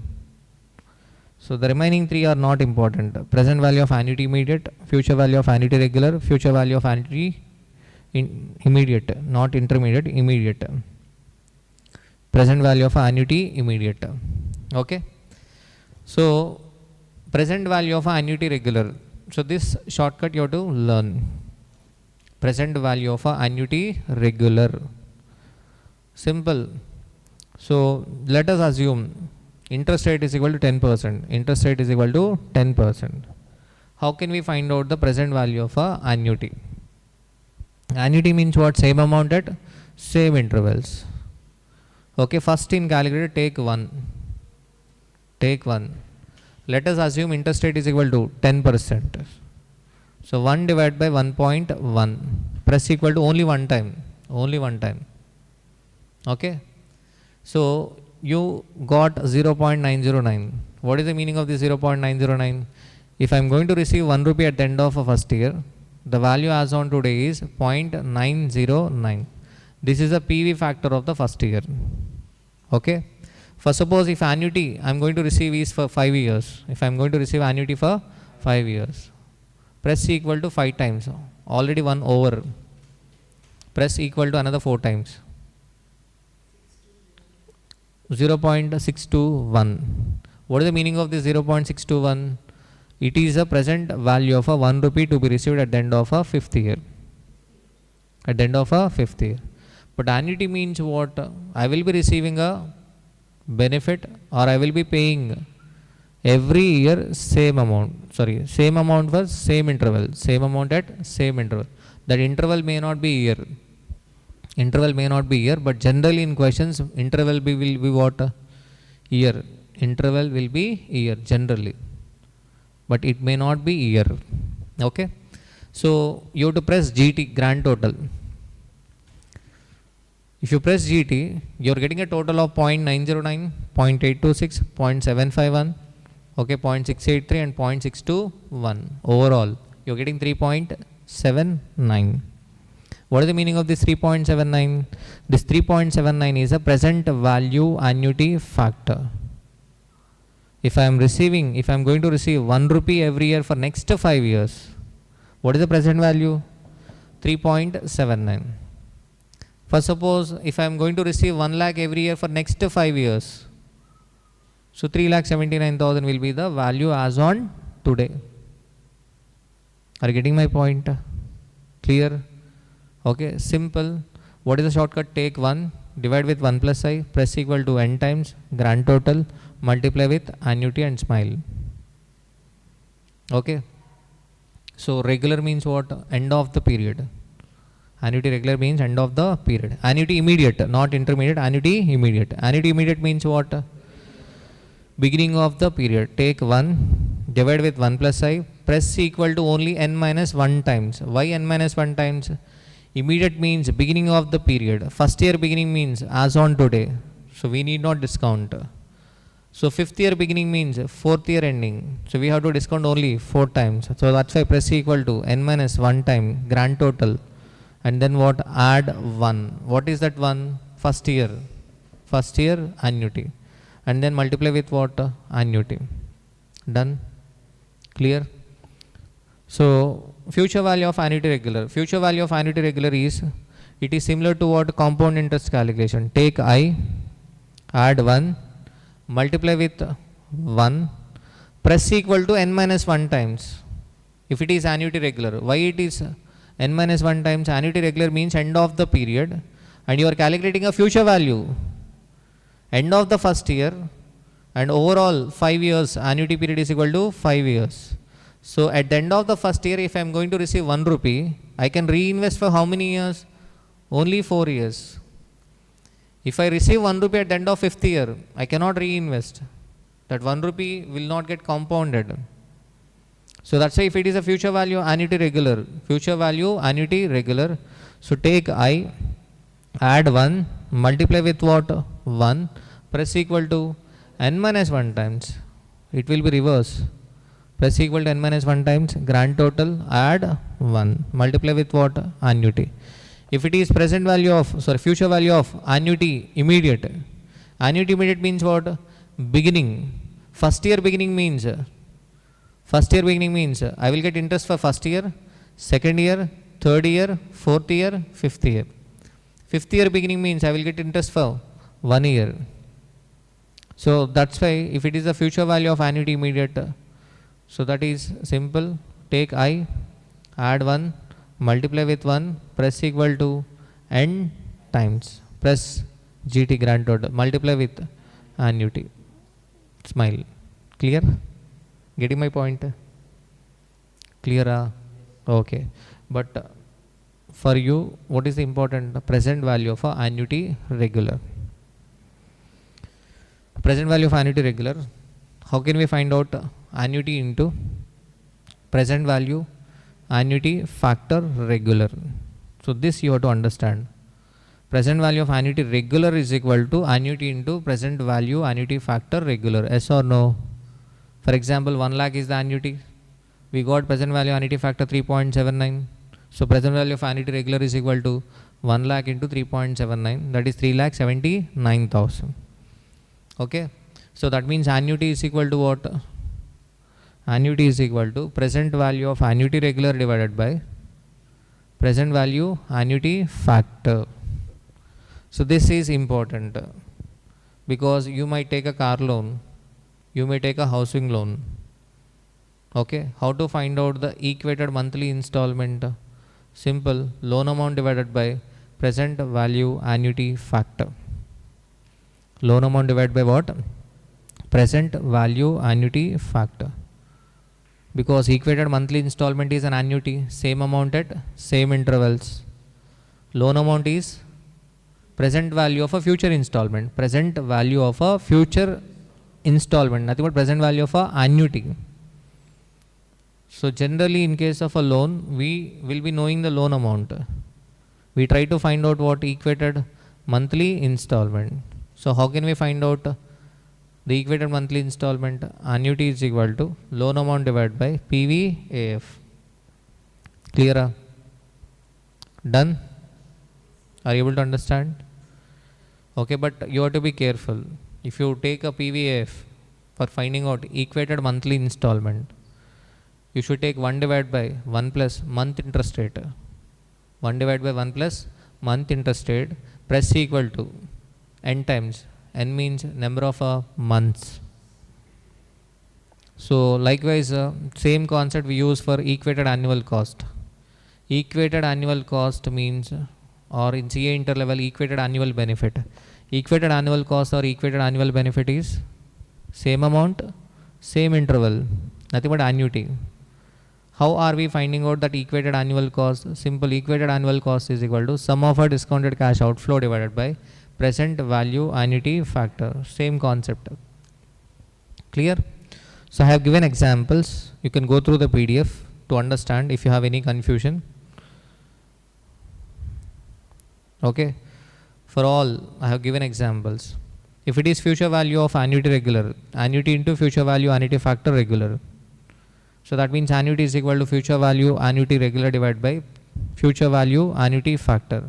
So the remaining 3 are not important. Present value of annuity immediate, future value of annuity regular, future value of annuity immediate, not intermediate, immediate. Present value of annuity immediate. Okay. So present value of annuity regular. So this shortcut you have to learn. Present value of a annuity regular. Simple. So let us assume interest rate is equal to 10%. Interest rate is equal to 10%. How can we find out the present value of a annuity? Annuity means what? Same amount at same intervals. Okay, first in calculator take 1. Take 1. Let us assume interest rate is equal to 10%. So 1 divided by 1.1. Press equal to only one time. Only one time. Okay. So you got 0.909. What is the meaning of this 0.909? If I am going to receive 1 rupee at the end of a first year, the value as on today is 0.909. This is a PV factor of the first year. Okay. For suppose if annuity I am going to receive is for 5 years. If I am going to receive annuity for 5 years, press equal to 5 times. Already 1 over. Press equal to another 4 times. 0.621. What is the meaning of this 0.621? It is a present value of a 1 rupee to be received at the end of a 5th year. At the end of a 5th year. But annuity means what? I will be receiving a benefit, or I will be paying every year same amount. Sorry, same amount for same interval. Same amount at same interval. That interval may not be year. Interval may not be year, but generally in questions interval will be what? Year. Interval will be year generally, but it may not be year. Okay. So you have to press GT, grand total. If you press GT, you are getting a total of 0.909, 0.826, 0.751, okay, 0.683 and 0.621. Overall, you are getting 3.79. What is the meaning of this 3.79? This 3.79 is a present value annuity factor. If I am going to receive 1 rupee every year for next 5 years, what is the present value? 3.79. For suppose if I am going to receive 1 lakh every year for next 5 years, so 3,79,000 will be the value as on today. Are you getting my point? Clear? Okay, simple. What is the shortcut? Take 1, divide with 1 plus I, press equal to n times, grand total, multiply with annuity and smile. Okay. So regular means what? End of the period. Annuity regular means end of the period. Annuity immediate, not intermediate, annuity immediate. Annuity immediate means what? Beginning of the period. Take 1, divide with 1 plus I, press equal to only n minus 1 times. Why n minus 1 times? Immediate means beginning of the period. First year beginning means as on today. So we need not discount. So 5th year beginning means 4th year ending. So we have to discount only 4 times. So that's why press equal to n minus 1 time, grand total. And then what? Add 1. What is that 1? First year. First year annuity. And then multiply with what? Annuity. Done? Clear? So future value of annuity regular. Future value of annuity regular is, it is similar to what? Compound interest calculation. Take I, add 1, multiply with 1, press equal to n minus 1 times. If it is annuity regular, why it is n minus 1 times? Annuity regular means end of the period, and you are calculating a future value. End of the first year, and overall 5 years, annuity period is equal to 5 years. So at the end of the first year, if I am going to receive 1 rupee, I can reinvest for how many years? Only 4 years. If I receive 1 rupee at the end of 5th year, I cannot reinvest. That 1 rupee will not get compounded. So that's why if it is a future value annuity regular, future value annuity regular. So take I, add 1, multiply with what? 1, press equal to n minus 1 times. It will be reverse. Press equal to n minus 1 times, grand total, add 1, multiply with what? Annuity. If it is present value of, future value of annuity immediate. Annuity immediate means what? Beginning. First year beginning means I will get interest for first year, second year, third year, fourth year, fifth year. Fifth year beginning means I will get interest for 1 year. So that's why if it is the future value of annuity immediate, so that is simple. take I, add 1, multiply with 1, press equal to n times, press GT grand total, multiply with annuity, smile. Clear? Getting my point? Clear? Okay. But for you, what is the important? The present value of annuity regular. Present value of annuity regular. How can we find out annuity into present value annuity factor regular? So this you have to understand. Present value of annuity regular is equal to annuity into present value annuity factor regular. Yes or no? For example, 1 lakh is the annuity. We got present value annuity factor 3.79. So present value of annuity regular is equal to 1 lakh into 3.79, that is 3,79,000. Okay. So that means annuity is equal to what? Annuity is equal to present value of annuity regular divided by present value annuity factor. So this is important because you might take a car loan, you may take a housing loan. Okay, how to find out the equated monthly installment? Simple, loan amount divided by present value annuity factor. Loan amount divided by what? Present value annuity factor. Because equated monthly installment is an annuity, same amount at same intervals. Loan amount is present value of a future installment. Present value of a future installment, nothing but present value of a annuity. So generally in case of a loan, we will be knowing the loan amount. We try to find out what equated monthly installment. So how can we find out the equated monthly installment? Annuity is equal to loan amount divided by PVAF. Clear? Done? Are you able to understand? Okay, but you have to be careful. If you take a PVAF for finding out equated monthly installment, you should take 1 divided by 1 plus month interest rate. 1 divided by 1 plus month interest rate, press equal to n times. N means number of months. So likewise, same concept we use for equated annual cost. Equated annual cost means, or in CA interlevel, equated annual benefit. Equated annual cost or equated annual benefit is same amount, same interval, nothing but annuity. How are we finding out that equated annual cost? Simple, equated annual cost is equal to sum of a discounted cash outflow divided by present value annuity factor. Same concept. Clear? So I have given examples. You can go through the PDF to understand if you have any confusion. Okay. For all, I have given examples. If it is future value of annuity regular, annuity into future value annuity factor regular. So that means annuity is equal to future value annuity regular divided by future value annuity factor.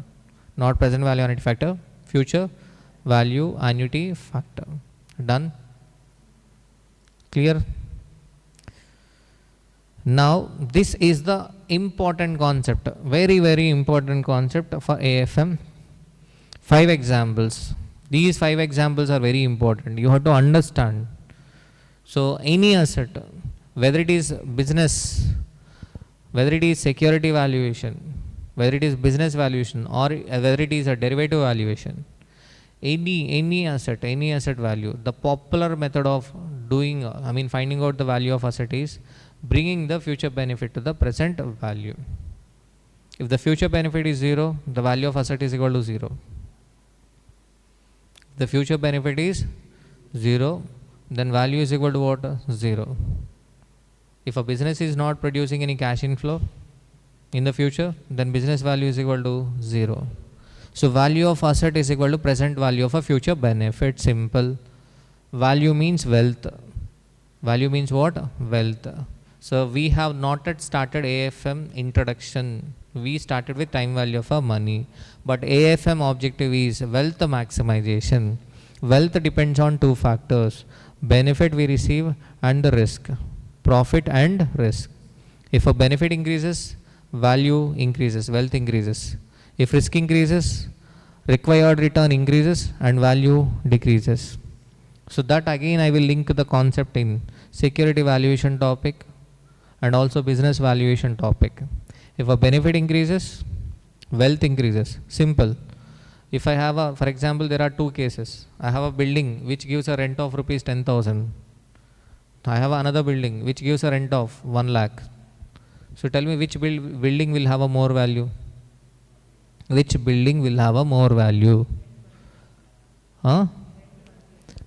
Not present value annuity factor, future value annuity factor. Done? Clear? Now this is the important concept, very very important concept for AFM. 5 examples. These 5 examples are very important. You have to understand. So any asset, whether it is business, whether it is security valuation, whether it is business valuation, or whether it is a derivative valuation, any asset value, the popular method of doing, finding out the value of asset is bringing the future benefit to the present value. If the future benefit is 0, the value of asset is equal to 0. The future benefit is 0, then value is equal to what? 0. If a business is not producing any cash inflow in the future, then business value is equal to 0. So value of asset is equal to present value of a future benefit. Simple. Value means wealth. Value means what? Wealth. So we have not yet started AFM introduction. We started with time value of our money. But AFM objective is wealth maximization. Wealth depends on 2 factors. Benefit we receive and the risk. Profit and risk. If a benefit increases, value increases, wealth increases. If risk increases, required return increases and value decreases. So that again I will link the concept in security valuation topic and also business valuation topic. If a benefit increases, wealth increases. Simple. If I have a, for example, there are two cases. I have a building which gives a rent of rupees 10,000. I have another building which gives a rent of 1 lakh. So tell me which building will have a more value? Which building will have a more value? Huh?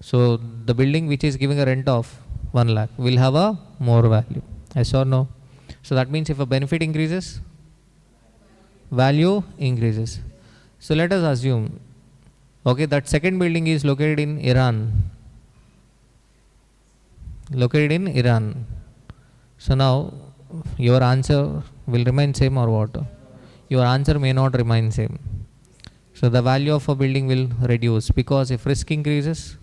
So the building which is giving a rent of 1 lakh will have a more value. Yes or no? So that means if a benefit increases, value increases. So let us assume, okay, that second building is located in Iran. Located in Iran. So now your answer will remain same or what? Your answer may not remain same. So the value of a building will reduce, because if risk increases,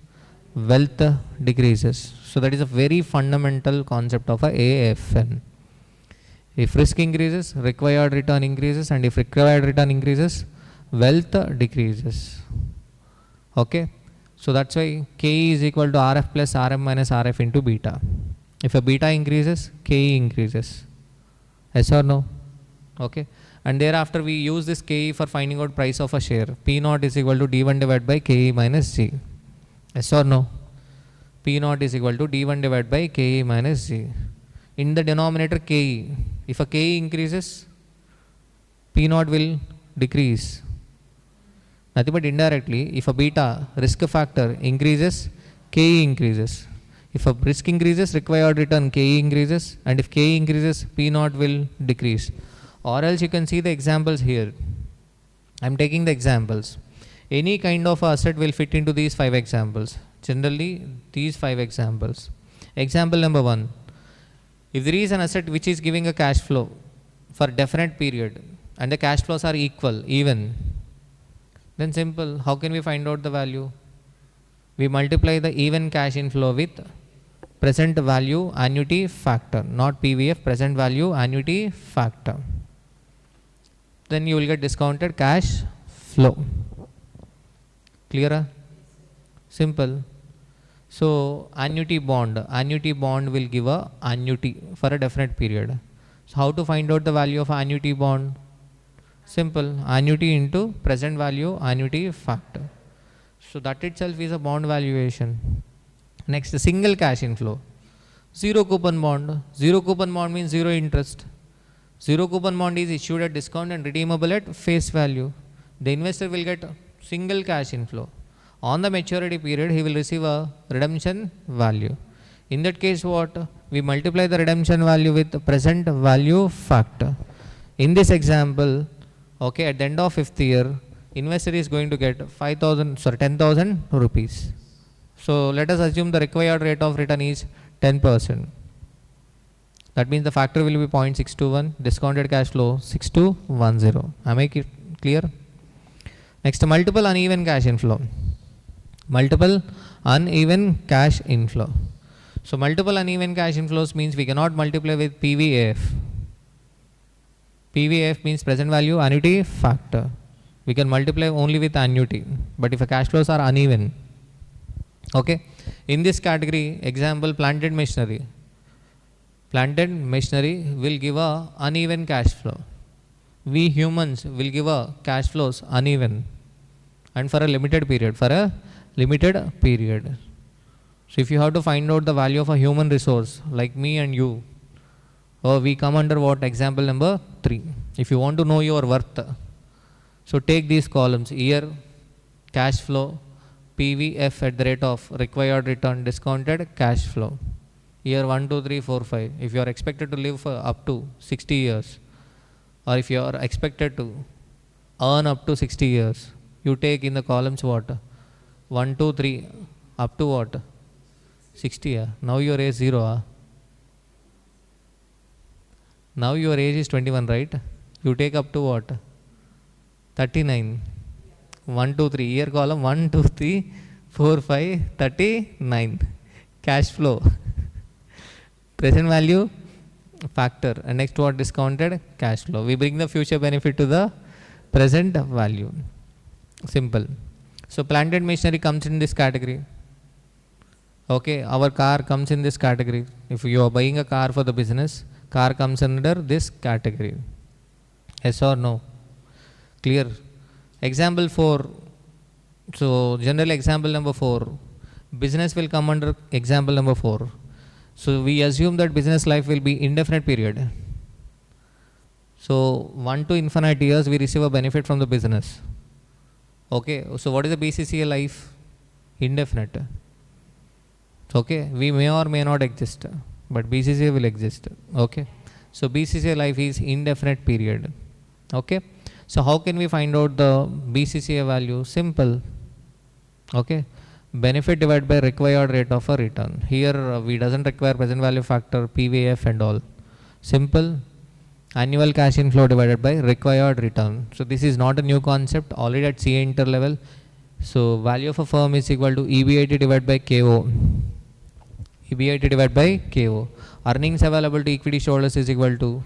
wealth decreases. So that is a very fundamental concept of a AFM. If risk increases, required return increases, and if required return increases, wealth decreases. Okay. So that's why KE is equal to RF plus RM minus RF into beta. If a beta increases, KE increases. Yes or no? Okay. And thereafter we use this KE for finding out price of a share. P naught is equal to D1 divided by KE minus G. Yes or no? P naught is equal to D1 divided by KE minus G. In the denominator KE, if a KE increases, P naught will decrease. Nothing but indirectly, if a beta risk factor increases, KE increases. If a risk increases, required return KE increases, and if KE increases, P naught will decrease. Or else you can see the examples here. I am taking the examples. Any kind of asset will fit into these 5 examples. Generally, these 5 examples. Example number 1. If there is an asset which is giving a cash flow for a definite period and the cash flows are even, then simple, how can we find out the value? We multiply the even cash inflow with present value annuity factor, not PVF, present value annuity factor. Then you will get discounted cash flow. Clearer? Simple. So annuity bond will give a annuity for a definite period. So how to find out the value of annuity bond? Simple, annuity into present value annuity factor. So that itself is a bond valuation. Next, the single cash inflow. Zero coupon bond. Zero coupon bond means zero interest. Zero coupon bond is issued at discount and redeemable at face value. The investor will get single cash inflow. On the maturity period, he will receive a redemption value. In that case, what? We multiply the redemption value with the present value factor. In this example, okay, at the end of 5th year, investor is going to get 10,000 rupees. So let us assume the required rate of return is 10%. That means the factor will be 0.621, discounted cash flow 6210. Am I clear? Next, multiple uneven cash inflow. Multiple uneven cash inflow. So multiple uneven cash inflows means we cannot multiply with PVAF. PVAF means present value annuity factor. We can multiply only with annuity. But if the cash flows are uneven, okay. In this category, example, planted machinery. Planted machinery will give a uneven cash flow. We humans will give a cash flows uneven, and for a limited period. So if you have to find out the value of a human resource like me and you, we come under what? Example number 3. If you want to know your worth, so take these columns: year, cash flow, PVF at the rate of required return, discounted cash flow. Year 1, 2, 3, 4, 5. If you are expected to live for up to 60 years, or if you are expected to earn up to 60 years, you take in the columns what? 1, 2, 3, up to what? 60. Now your age 0. Now your age is 21, right? You take up to what? 39. 1, 2, 3. Year column 1, 2, 3, 4, 5, 39. Cash flow. Present value factor. And next what? Discounted cash flow. We bring the future benefit to the present value. Simple. So planted machinery comes in this category. Okay, our car comes in this category. If you are buying a car for the business, Car comes under this category. Yes or no? Clear? Example 4. So general example number 4. Business will come under example number 4. So we assume that business life will be indefinite period. So 1 to infinite years we receive a benefit from the business. Okay, so what is the BCCA life? Indefinite. Okay, we may or may not exist, but BCCA will exist. Okay, so BCCA life is indefinite period. Okay, so how can we find out the BCCA value? Simple. Okay, benefit divided by required rate of a return. Here we doesn't require present value factor, PVF and all. Simple. Annual cash inflow divided by required return. So this is not a new concept, already at CA inter level. So value of a firm is equal to EBIT divided by KO. EBIT divided by KO. Earnings available to equity shareholders is equal to,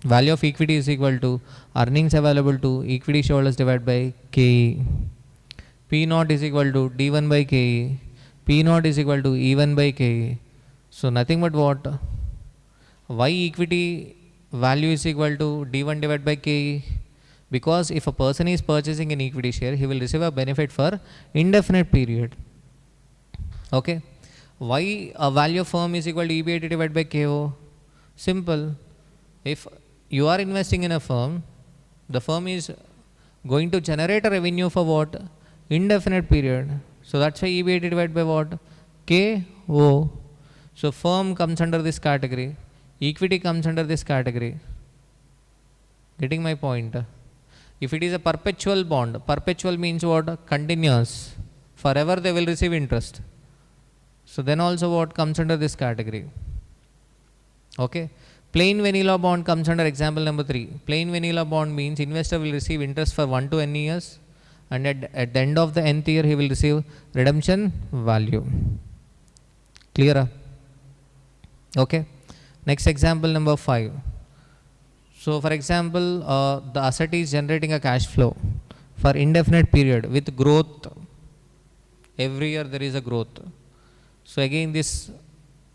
value of equity is equal to earnings available to equity shareholders divided by KE. P naught is equal to D1 by KE. P naught is equal to E1 by KE. So nothing but what? Why equity value is equal to D1 divided by KE? Because if a person is purchasing an equity share, he will receive a benefit for indefinite period. Okay. Why a value of firm is equal to EBIT divided by KO? Simple. If you are investing in a firm, the firm is going to generate a revenue for what? Indefinite period. So that's why EBIT divided by what? KO. So firm comes under this category. Equity comes under this category. Getting my point? If it is a perpetual bond, perpetual means what? Continuous. Forever they will receive interest. So then also what comes under this category? Okay. Plain vanilla bond comes under example number 3. Plain vanilla bond means investor will receive interest for 1 to n years, and at the end of the nth year he will receive redemption value. Clear? Okay. Next example number 5. So for example, the asset is generating a cash flow for indefinite period with growth. Every year there is a growth. So again this,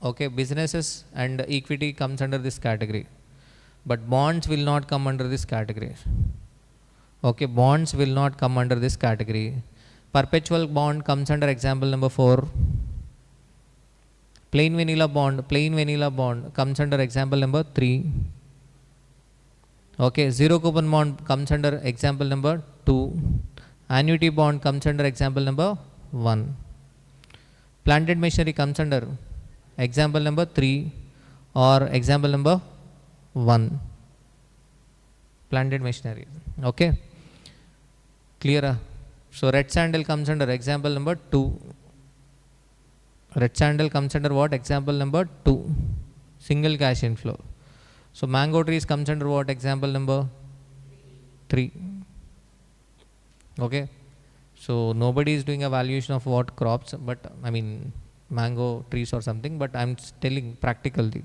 okay, businesses and equity comes under this category. But bonds will not come under this category. Okay, bonds will not come under this category. Perpetual bond comes under example number 4. Plain vanilla bond comes under example number 3. Okay, zero coupon bond comes under example number 2. Annuity bond comes under example number 1. Planted machinery comes under example number 3 or example number 1. Planted machinery. Okay. Clear? So red sandal comes under example number 2. Red sandal comes under what? Example number 2. Single cash inflow. So mango trees comes under what? Example number 3. Okay. So nobody is doing a valuation of what crops, but I mean mango trees or something, but I'm telling practically.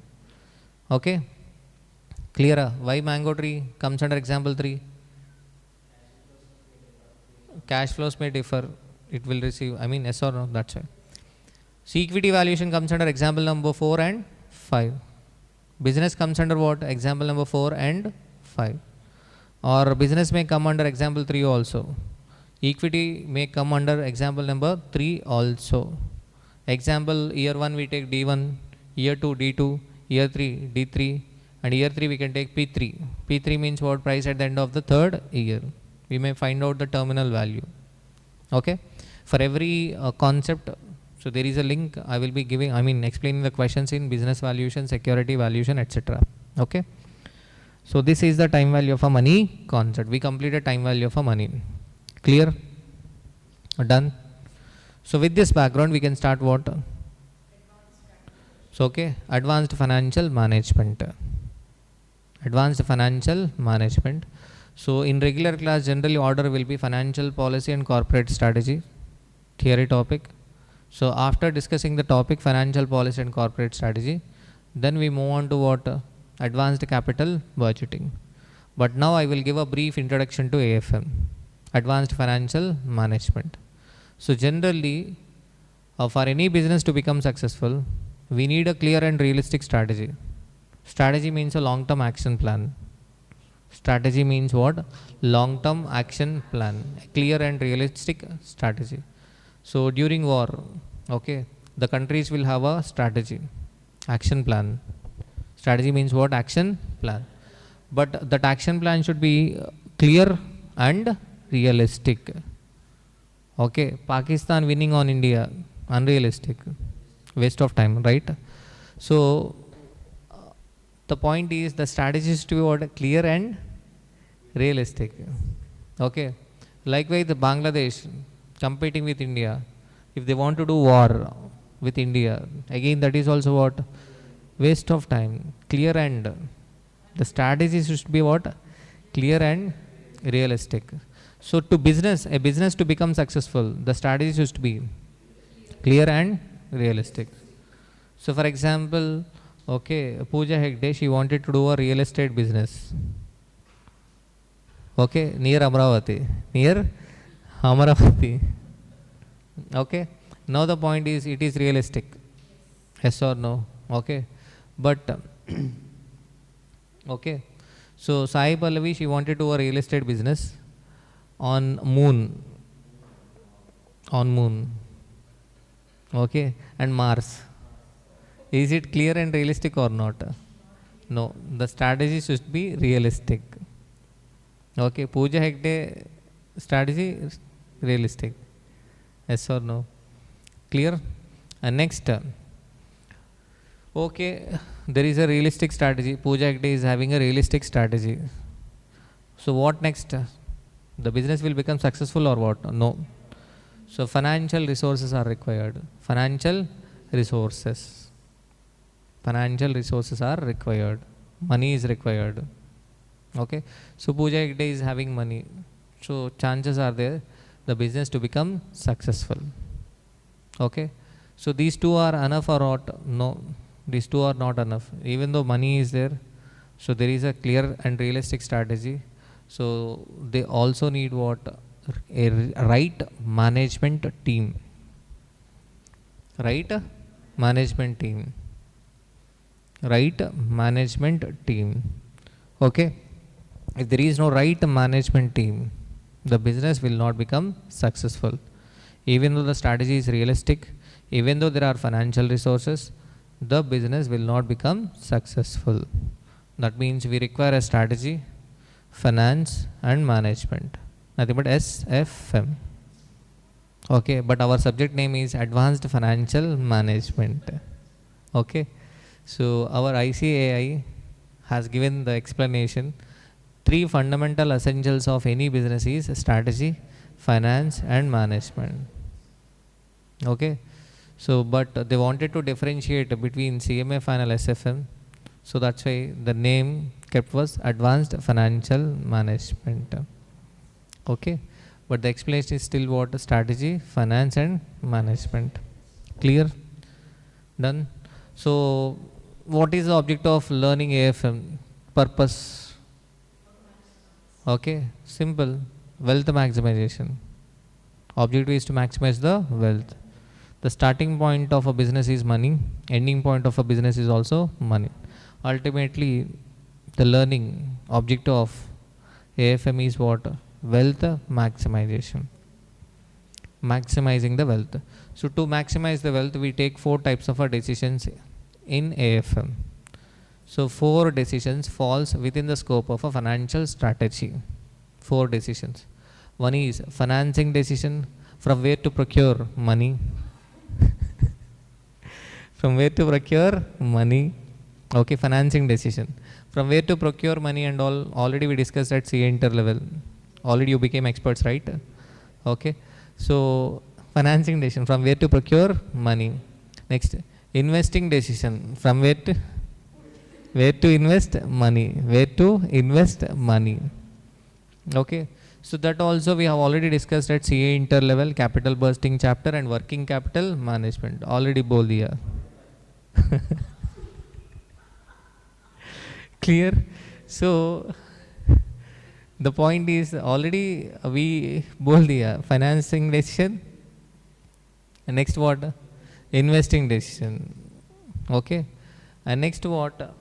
Okay. Clear? Why mango tree comes under example 3? Cash flows may differ. It will receive, I mean yes or no, that's why. So equity valuation comes under example number 4 and 5. Business comes under what? Example number 4 and 5. Or business may come under example 3 also. Equity may come under example number 3 also. Example year 1 we take D1, year 2 D2, year 3 D3, and year 3 we can take P3. P3 means what? Price at the end of the 3rd year. We may find out the terminal value. Okay. For every concept, so there is a link I will be giving, I mean explaining the questions in business valuation, security valuation, etc. Okay. So this is the time value of a money concept. We completed time value of a money. Clear? Done? So with this background we can start what? So okay, advanced financial management. Advanced financial management. So in regular class generally order will be financial policy and corporate strategy, theory topic. So after discussing the topic financial policy and corporate strategy, then we move on to what? Advanced capital budgeting. But now I will give a brief introduction to AFM, advanced financial management. So generally for any business to become successful, we need a clear and realistic strategy. Strategy means a long-term action plan. Strategy means what? Long-term action plan, a clear and realistic strategy. So during war, okay, the countries will have a strategy, action plan. Strategy means what? Action plan. But that action plan should be clear and realistic. Okay, Pakistan winning on India, unrealistic, waste of time, right? So the point is the strategy is to be what? Clear and realistic. Okay, likewise the Bangladesh competing with India, if they want to do war with India, again that is also what? Waste of time. Clear and the strategy should be what? Clear and realistic. So to business, a business to become successful, the strategy should be clear and realistic. So for example, okay, Pooja Hegde, she wanted to do a real estate business. Okay, near Amravati. Near Amravati. Okay. Now the point is, it is realistic. Yes or no? Okay. But okay. So Sai Pallavi, she wanted to do a real estate business on moon. On moon. Okay. And Mars. Is it clear and realistic or not? No. The strategy should be realistic. Okay. Pooja Hegde strategy is realistic. Yes or no? Clear? And next. Okay. There is a realistic strategy. Pooja Hegde is having a realistic strategy. So what next? The business will become successful or what? No. So financial resources are required. Financial resources. Financial resources are required. Money is required. Okay. So Pooja Hegde is having money. So chances are there the business to become successful. Okay. So these two are enough or not? No. These two are not enough. Even though money is there, so there is a clear and realistic strategy. So they also need what? A right management team. Right management team. Right management team. Okay. If there is no right management team, the business will not become successful. Even though the strategy is realistic, even though there are financial resources, the business will not become successful. That means we require a strategy, finance and management. Nothing but SFM. Okay, but our subject name is Advanced Financial Management. Okay, so our ICAI has given the explanation. 3 fundamental essentials of any business is strategy, finance and management. Okay, so but they wanted to differentiate between CMA final SFM, so that's why the name kept was Advanced Financial Management. Okay, but the explanation is still what? Strategy, finance and management. Clear? Done. So what is the object of learning AFM? Purpose? Okay, simple. Wealth maximization. Objective is to maximize the wealth. The starting point of a business is money, ending point of a business is also money. Ultimately, the learning objective of AFM is what? Wealth maximization. Maximizing the wealth. So to maximize the wealth, we take 4 types of decisions in AFM. So 4 decisions falls within the scope of a financial strategy. 4 decisions. One is financing decision, from where to procure money. From where to procure money. Okay, financing decision. From where to procure money and all, already we discussed at CA inter level. Already you became experts, right? Okay. So financing decision, from where to procure money. Next, investing decision, from where to invest money. Where to invest money. Okay. So that also we have already discussed at CA inter level, capital bursting chapter and working capital management. Already bol diya. Clear? So the point is already we bol diya. Financing decision. And next what? Investing decision. Okay. And next what?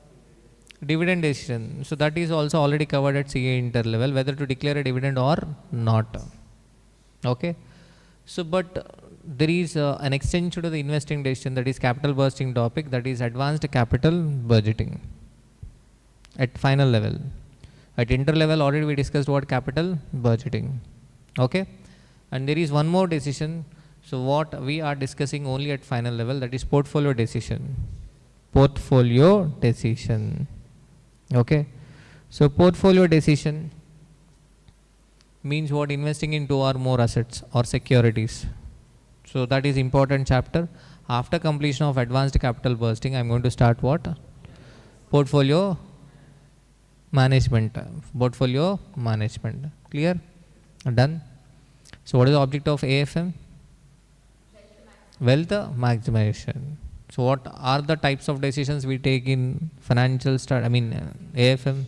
Dividend decision. So that is also already covered at CA inter level, whether to declare a dividend or not. Okay. So, but there is an extension to the investing decision, that is capital bursting topic, that is advanced capital budgeting at final level. At inter level already we discussed what capital budgeting. Okay. And there is one more decision. So what we are discussing only at final level, that is portfolio decision. Portfolio decision. Okay. So portfolio decision means what? Investing in two or more assets or securities. So that is important chapter. After completion of advanced capital bursting, I am going to start what? Portfolio management. Portfolio management. Clear? Done. So what is the object of AFM? Wealth maximization. So what are the types of decisions we take in financial AFM?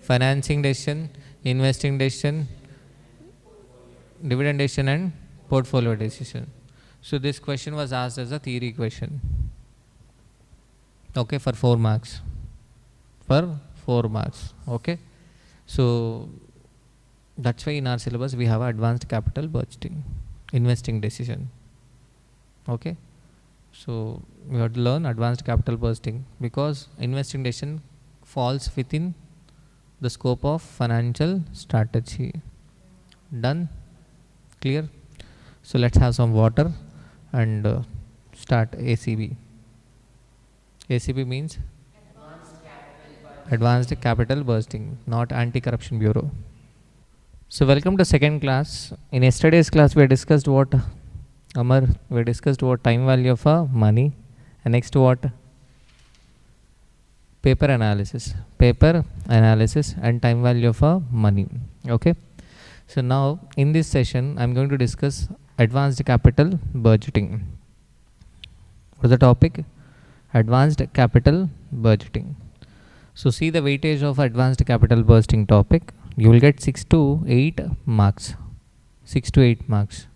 Financing decision, investing decision, dividend decision and portfolio decision. So this question was asked as a theory question. Okay, for 4 marks. For 4 marks. Okay. So that's why in our syllabus we have advanced capital budgeting, investing decision. Okay. So we have to learn advanced capital budgeting because investing decision falls within the scope of financial strategy. Done? Clear? So let's have some water and start ACB. ACB means Advanced Capital Budgeting, not Anti-Corruption Bureau. So welcome to second class. In yesterday's class we discussed what, Amar, we discussed what? Time value of money. And next what? Paper analysis and time value of money. Okay. So now in this session I am going to discuss advanced capital budgeting. What is the topic? Advanced capital budgeting. So see the weightage of advanced capital budgeting topic. You will get 6 to 8 marks. 6 to 8 marks.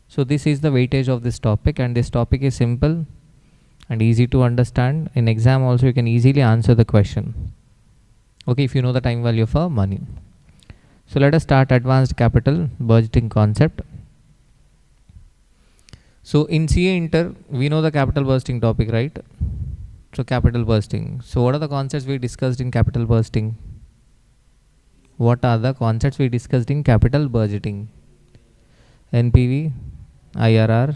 So this is the weightage of this topic, and this topic is simple and easy to understand. In exam also you can easily answer the question. Okay, if you know the time value of money. So let us start advanced capital budgeting concept. So in CA Inter we know the capital budgeting topic, right? So capital budgeting. So what are the concepts we discussed in capital budgeting? What are the concepts we discussed in capital budgeting? NPV, IRR,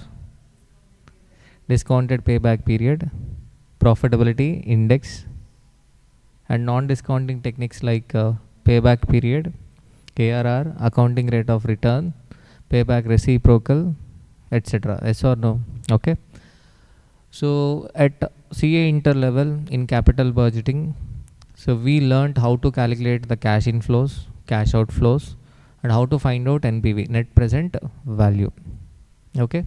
discounted payback period, profitability index, and non-discounting techniques like payback period, ARR, accounting rate of return, payback reciprocal, etc. Yes or no? Okay. So at CA inter level in capital budgeting, so we learned how to calculate the cash inflows, cash outflows, and how to find out NPV, net present value. Okay.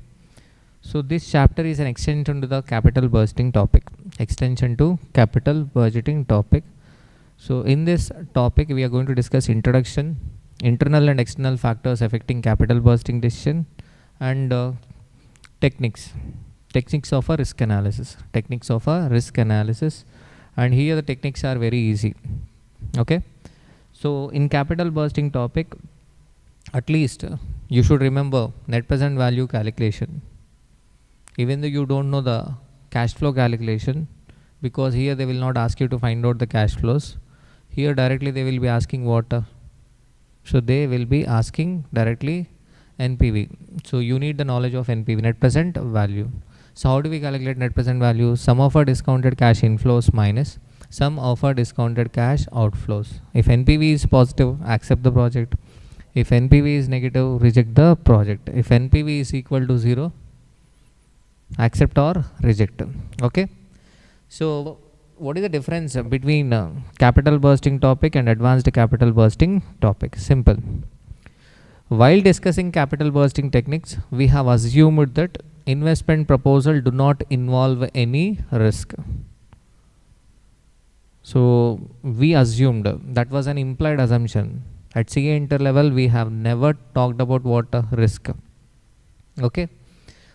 So this chapter is an extension to the capital budgeting topic. Extension to capital budgeting topic. So in this topic we are going to discuss introduction, internal and external factors affecting capital budgeting decision, and techniques of a risk analysis. And here the techniques are very easy. Okay. So in capital budgeting topic, at least you should remember net present value calculation, even though you don't know the cash flow calculation, because here they will not ask you to find out the cash flows. Here directly they will be asking what? So they will be asking directly NPV. So you need the knowledge of NPV, net present value. So how do we calculate net present value? Sum of our discounted cash inflows minus sum of our discounted cash outflows. If NPV is positive, accept the project. If NPV is negative, reject the project. If NPV is equal to 0, accept or reject. Okay. So what is the difference between capital budgeting topic and advanced capital budgeting topic? Simple. While discussing capital budgeting techniques, we have assumed that investment proposal do not involve any risk. So we assumed, that was an implied assumption. At CA inter level we have never talked about what risk. Okay.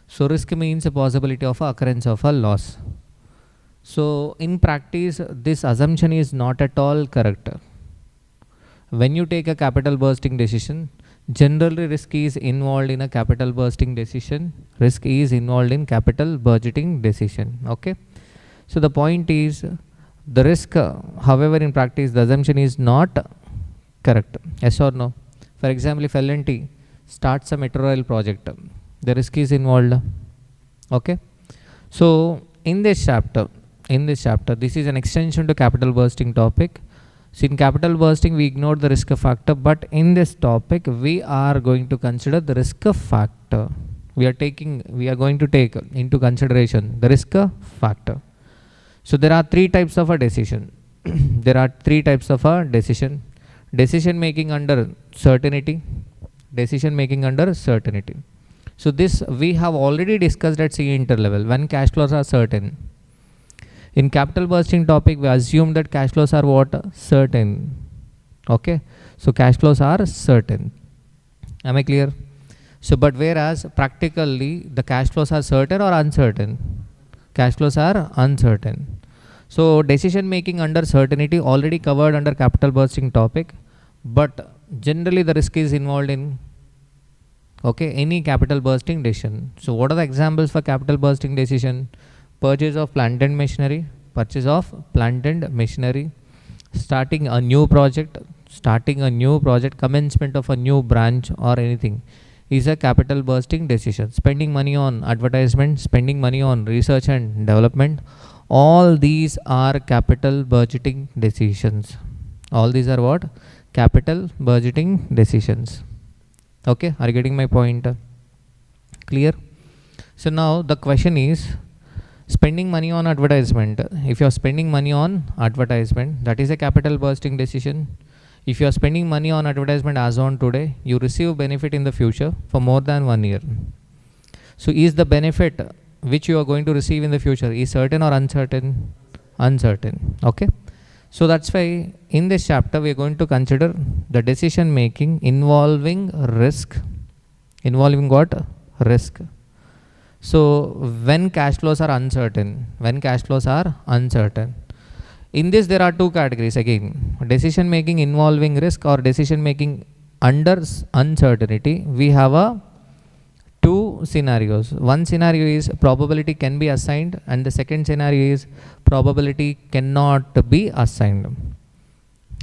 So risk means a possibility of occurrence of a loss. So in practice, this assumption is not at all correct. When you take a capital bursting decision, generally risk is involved in a capital bursting decision. Risk is involved in capital budgeting decision. Okay. So the point is the risk, however, in practice, the assumption is not correct. Yes or no? For example, if L&T starts a metro rail project, the risk is involved. Okay. So in this chapter, this is an extension to capital bursting topic. So in capital bursting, we ignored the risk factor, but in this topic, we are going to consider the risk factor. We are going to take into consideration the risk factor. So there are three types of a decision. Decision making under certainty. So this we have already discussed at CA inter level when cash flows are certain. In capital bursting topic, we assume that cash flows are what? Certain. Okay. So cash flows are certain. Am I clear? So but whereas practically the cash flows are certain or uncertain? Cash flows are uncertain. So decision making under certainty already covered under capital bursting topic, but generally the risk is involved in any capital bursting decision. So what are the examples for capital bursting decision? Purchase of plant and machinery, starting a new project, commencement of a new branch or anything is a capital bursting decision. Spending money on advertisement, spending money on research and development, all these are capital budgeting decisions. All these are what? Capital budgeting decisions. Okay, are you getting my point? Clear? So now the question is, spending money on advertisement. If you are spending money on advertisement, that is a capital bursting decision. If you are spending money on advertisement as on today, you receive benefit in the future for more than 1 year. So is the benefit which you are going to receive in the future is certain or uncertain? Uncertain. Okay. So that's why in this chapter we are going to consider the decision making involving risk. Involving what? Risk. So when cash flows are uncertain, in this there are two categories again: decision making involving risk or decision making under uncertainty. We have two scenarios. One scenario is probability can be assigned, and the second scenario is probability cannot be assigned.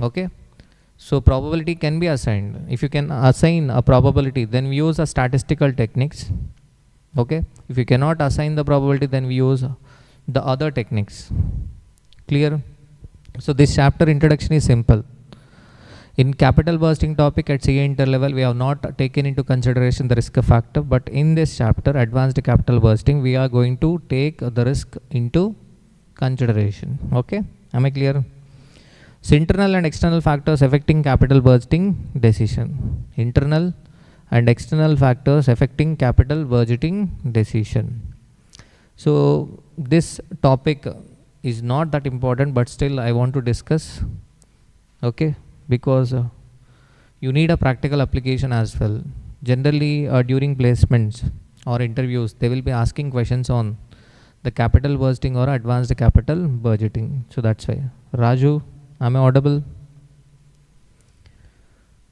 Okay. So probability can be assigned. If you can assign a probability, then we use a statistical techniques. Okay. If you cannot assign the probability, then we use the other techniques. Clear? So this chapter introduction is simple. In capital bursting topic at CA inter level, we have not taken into consideration the risk factor, but in this chapter, advanced capital bursting, we are going to take the risk into consideration. Okay. Am I clear? So internal and external factors affecting capital bursting decision. Internal and external factors affecting capital budgeting decision. So this topic is not that important, but still I want to discuss. Okay, because you need a practical application as well. Generally during placements or interviews, they will be asking questions on the capital bursting or advanced capital budgeting. So that's why. Raju, am I audible?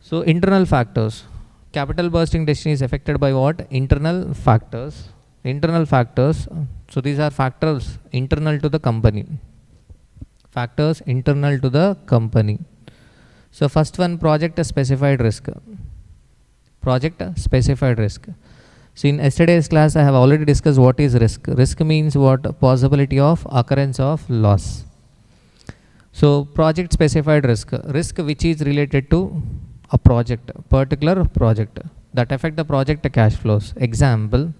So internal factors. Capital bursting decision is affected by what? Internal factors. So these are factors internal to the company. So first one, project specified risk. So in yesterday's class, I have already discussed what is risk. Risk means what? Possibility of occurrence of loss. So project specified risk which is related to a particular project that affect the project cash flows. Example,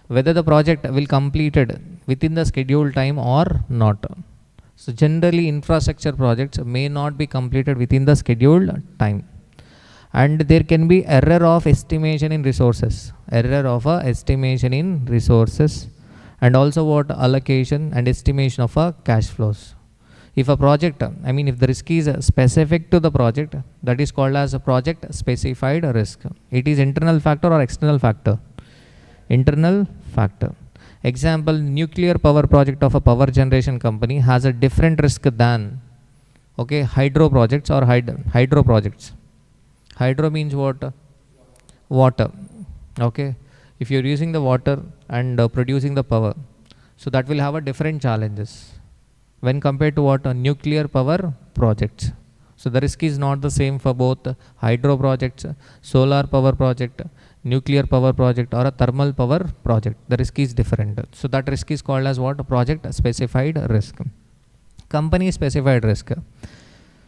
whether the project will completed within the scheduled time or not. So generally infrastructure projects may not be completed within the scheduled time, and there can be error of estimation in resources, and also what? Allocation and estimation of cash flows. If a project, if the risk is specific to the project, that is called as a project specified risk. It is internal factor or external factor? Internal factor. Example, nuclear power project of a power generation company has a different risk than, okay, hydro projects or hydro projects. Hydro means what? Water. Okay, if you're using the water and producing the power, so that will have a different challenges when compared to what? Nuclear power projects. So the risk is not the same for both hydro projects, solar power project, nuclear power project, or a thermal power project. The risk is different. So that risk is called as what? Project specified risk. Company specified risk.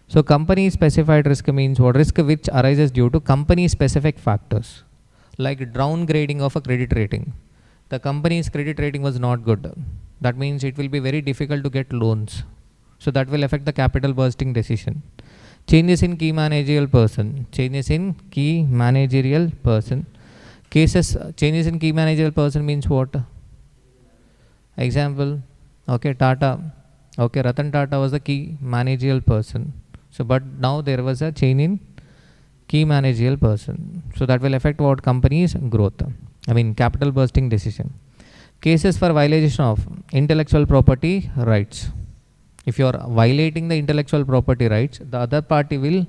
So company specified risk means what? Risk which arises due to company specific factors, like downgrading of a credit rating. The company's credit rating was not good. That means it will be very difficult to get loans. So that will affect the capital bursting decision. Changes in key managerial person. Changes in key managerial person. Cases, changes in key managerial person means what? Example, okay, Tata. Okay, Ratan Tata was the key managerial person. So, but now there was a change in key managerial person. So that will affect what? Company's growth. I mean, capital bursting decision. Cases for violation of intellectual property rights. If you are violating the intellectual property rights, the other party will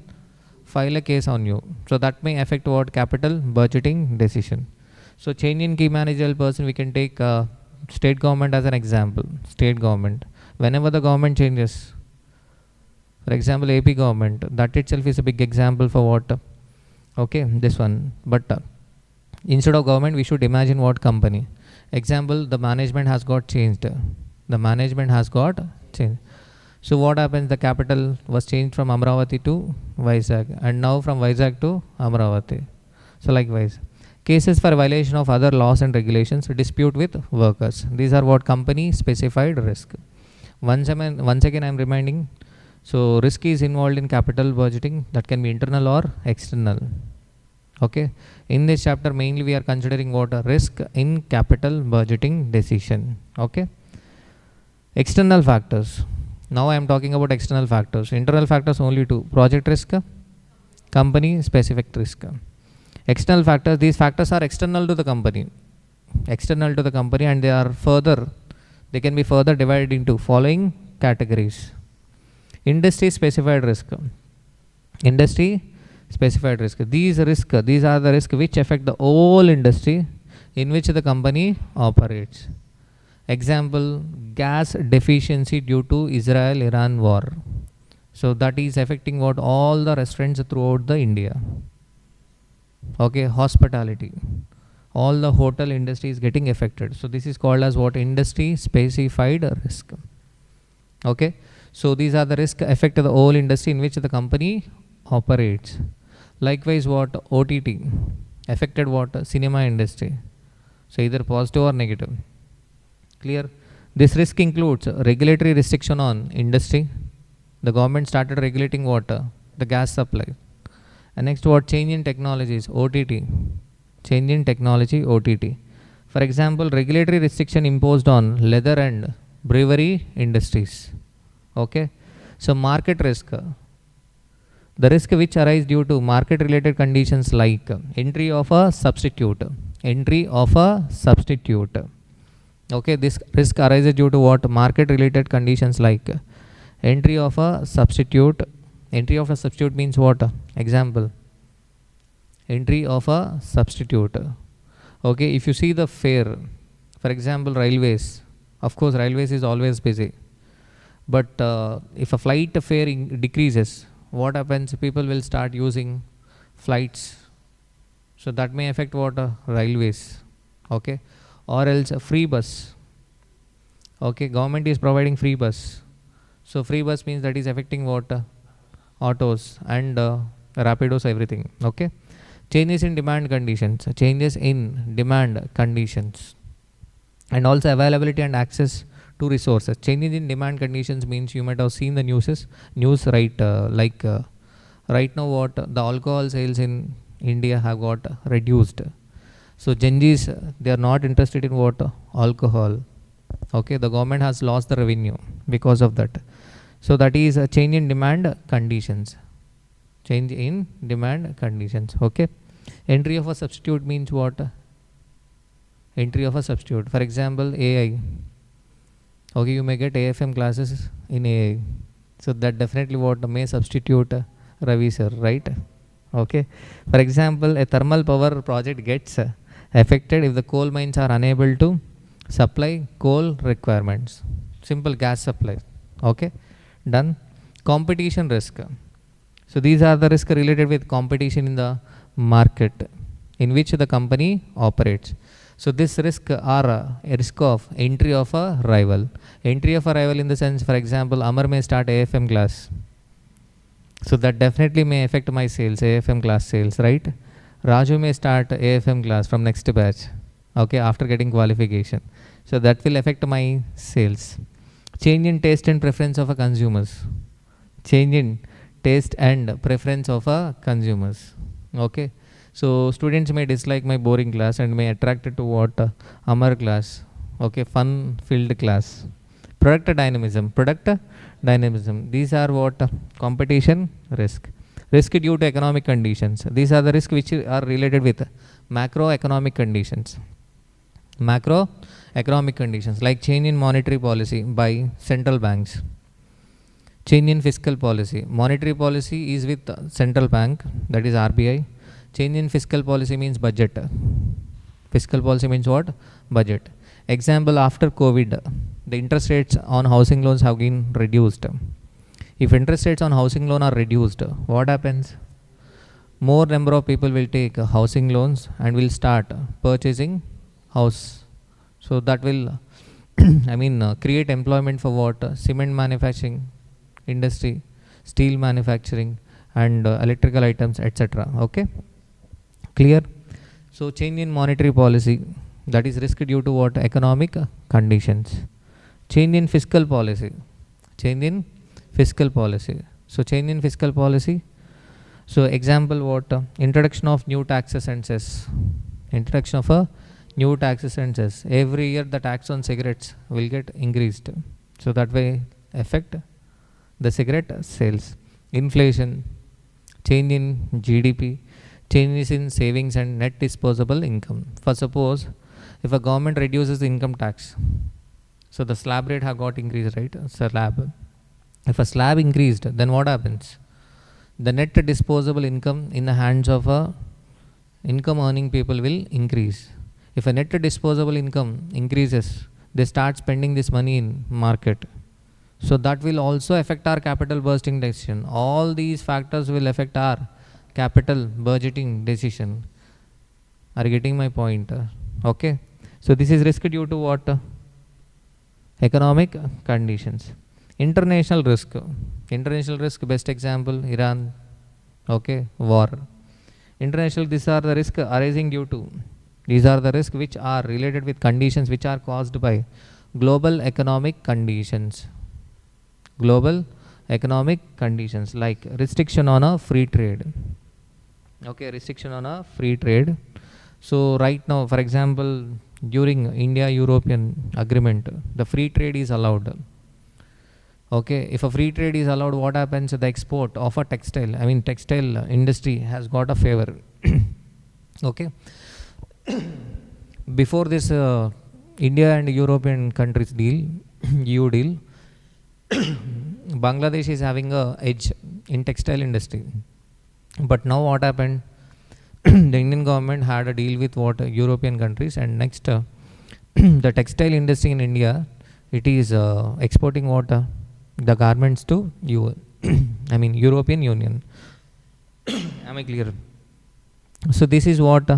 file a case on you. So that may affect what? Capital budgeting decision. So change in key managerial person, we can take state government as an example. State government. Whenever the government changes, for example, AP government, that itself is a big example for what? Okay, this one. But instead of government, we should imagine what? Company. Example, the management has got changed. The management has got changed. So what happens? The capital was changed from Amravati to Vizag, and now from Vizag to Amravati. So likewise, cases for violation of other laws and regulations, dispute with workers. These are what? Company specified risk. Once again I am reminding, so risk is involved in capital budgeting, that can be internal or external. Okay, in this chapter mainly we are considering what? A risk in capital budgeting decision. Okay, external factors. Now I am talking about external factors. Internal factors only two: project risk, company specific risk. External factors, these factors are external to the company. External to the company, and they can be further divided into following categories. Industry specified risk. Industry specified risk. These are the risks which affect the whole industry in which the company operates. Example, gas deficiency due to Israel-Iran war. So that is affecting what? All the restaurants throughout the India. Okay, hospitality. All the hotel industry is getting affected. So this is called as what? Industry specified risk. Okay, so these are the risks affect the whole industry in which the company operates. Likewise, what? OTT affected what? Cinema industry. So either positive or negative. Clear? This risk includes regulatory restriction on industry. The government started regulating what? The gas supply. And next, what? Change in technologies, OTT. Change in technology, OTT. For example, regulatory restriction imposed on leather and brewery industries. Okay, so market risk. The risk which arise due to market related conditions like entry of a substitute. Entry of a substitute. Okay, this risk arises due to what? Market related conditions like entry of a substitute. Entry of a substitute means what? Example, entry of a substitute. Okay, if you see the fare, for example, railways, of course railways is always busy, but if a flight fare decreases, what happens? People will start using flights. So that may affect what? Railways. Okay, or else a free bus. Okay, government is providing free bus. So free bus means that is affecting what? Autos and rapidos, everything. Okay, changes in demand conditions. Changes in demand conditions, and also availability and access to resources. Changes in demand conditions means you might have seen the news right, right now what? The alcohol sales in India have got reduced. So Gen Zs, they are not interested in what? Alcohol. Okay, the government has lost the revenue because of that. So that is a change in demand conditions. Change in demand conditions. Okay, entry of a substitute means what? entry of a substitute. For example, AI. Okay, you may get AFM classes in AI. So that definitely what may substitute Ravi sir, right? Okay. For example, a thermal power project gets affected if the coal mines are unable to supply coal requirements. Simple gas supply. Okay. Done. Competition risk. So these are the risks related with competition in the market in which the company operates. So this risk are a risk of entry of a rival. Entry of a rival in the sense, for example, Amar may start AFM class. So that definitely may affect my sales, AFM class sales, right? Raju may start AFM class from next batch, okay, after getting qualification. So that will affect my sales. Change in taste and preference of a consumers. Change in taste and preference of a consumers. Okay. So students may dislike my boring class and may attracted to what Amar class. Okay, fun filled class. Product dynamism. These are what competition risk. Risk due to economic conditions. These are the risks which are related with macroeconomic conditions. Macroeconomic conditions like change in monetary policy by central banks. Change in fiscal policy. Monetary policy is with central bank, that is RBI. Change in fiscal policy means budget. Fiscal policy means what? Budget. Example, after COVID, the interest rates on housing loans have been reduced. If interest rates on housing loan are reduced, what happens? More number of people will take housing loans and will start purchasing house. So that will, create employment for what? Cement manufacturing industry, steel manufacturing, and electrical items, etc. Okay, clear? So change in monetary policy, that is risk due to what? Economic conditions. Change in fiscal policy. Change in fiscal policy. So change in fiscal policy. So example, what? Introduction of new taxes and cess. Introduction of a new taxes and cess. Every year the tax on cigarettes will get increased. So that way affect the cigarette sales. Inflation. Change in GDP. Changes in savings and net disposable income. For suppose if a government reduces the income tax, so the slab rate have got increased, right? Slab. If a slab increased, then what happens? The net disposable income in the hands of a income earning people will increase. If a net disposable income increases, they start spending this money in market. So that will also affect our capital budgeting decision. All these factors will affect our capital budgeting decision. Are you getting my point? Okay. So this is risk due to what? Economic conditions. International risk. International risk, best example, Iran. Okay, war. International, these are the risks arising due to. These are the risks which are related with conditions which are caused by global economic conditions. Global economic conditions like restriction on a free trade. Okay, restriction on a free trade. So right now, for example, during India-European agreement, the free trade is allowed. Okay, if a free trade is allowed, what happens? The export of a textile industry has got a favor. Okay. Before this India and European countries deal, EU deal, Bangladesh is having a edge in textile industry. But now what happened? The Indian government had a deal with what? European countries, and next the textile industry in India, it is exporting what? The garments to European Union. Am I clear? So this is what?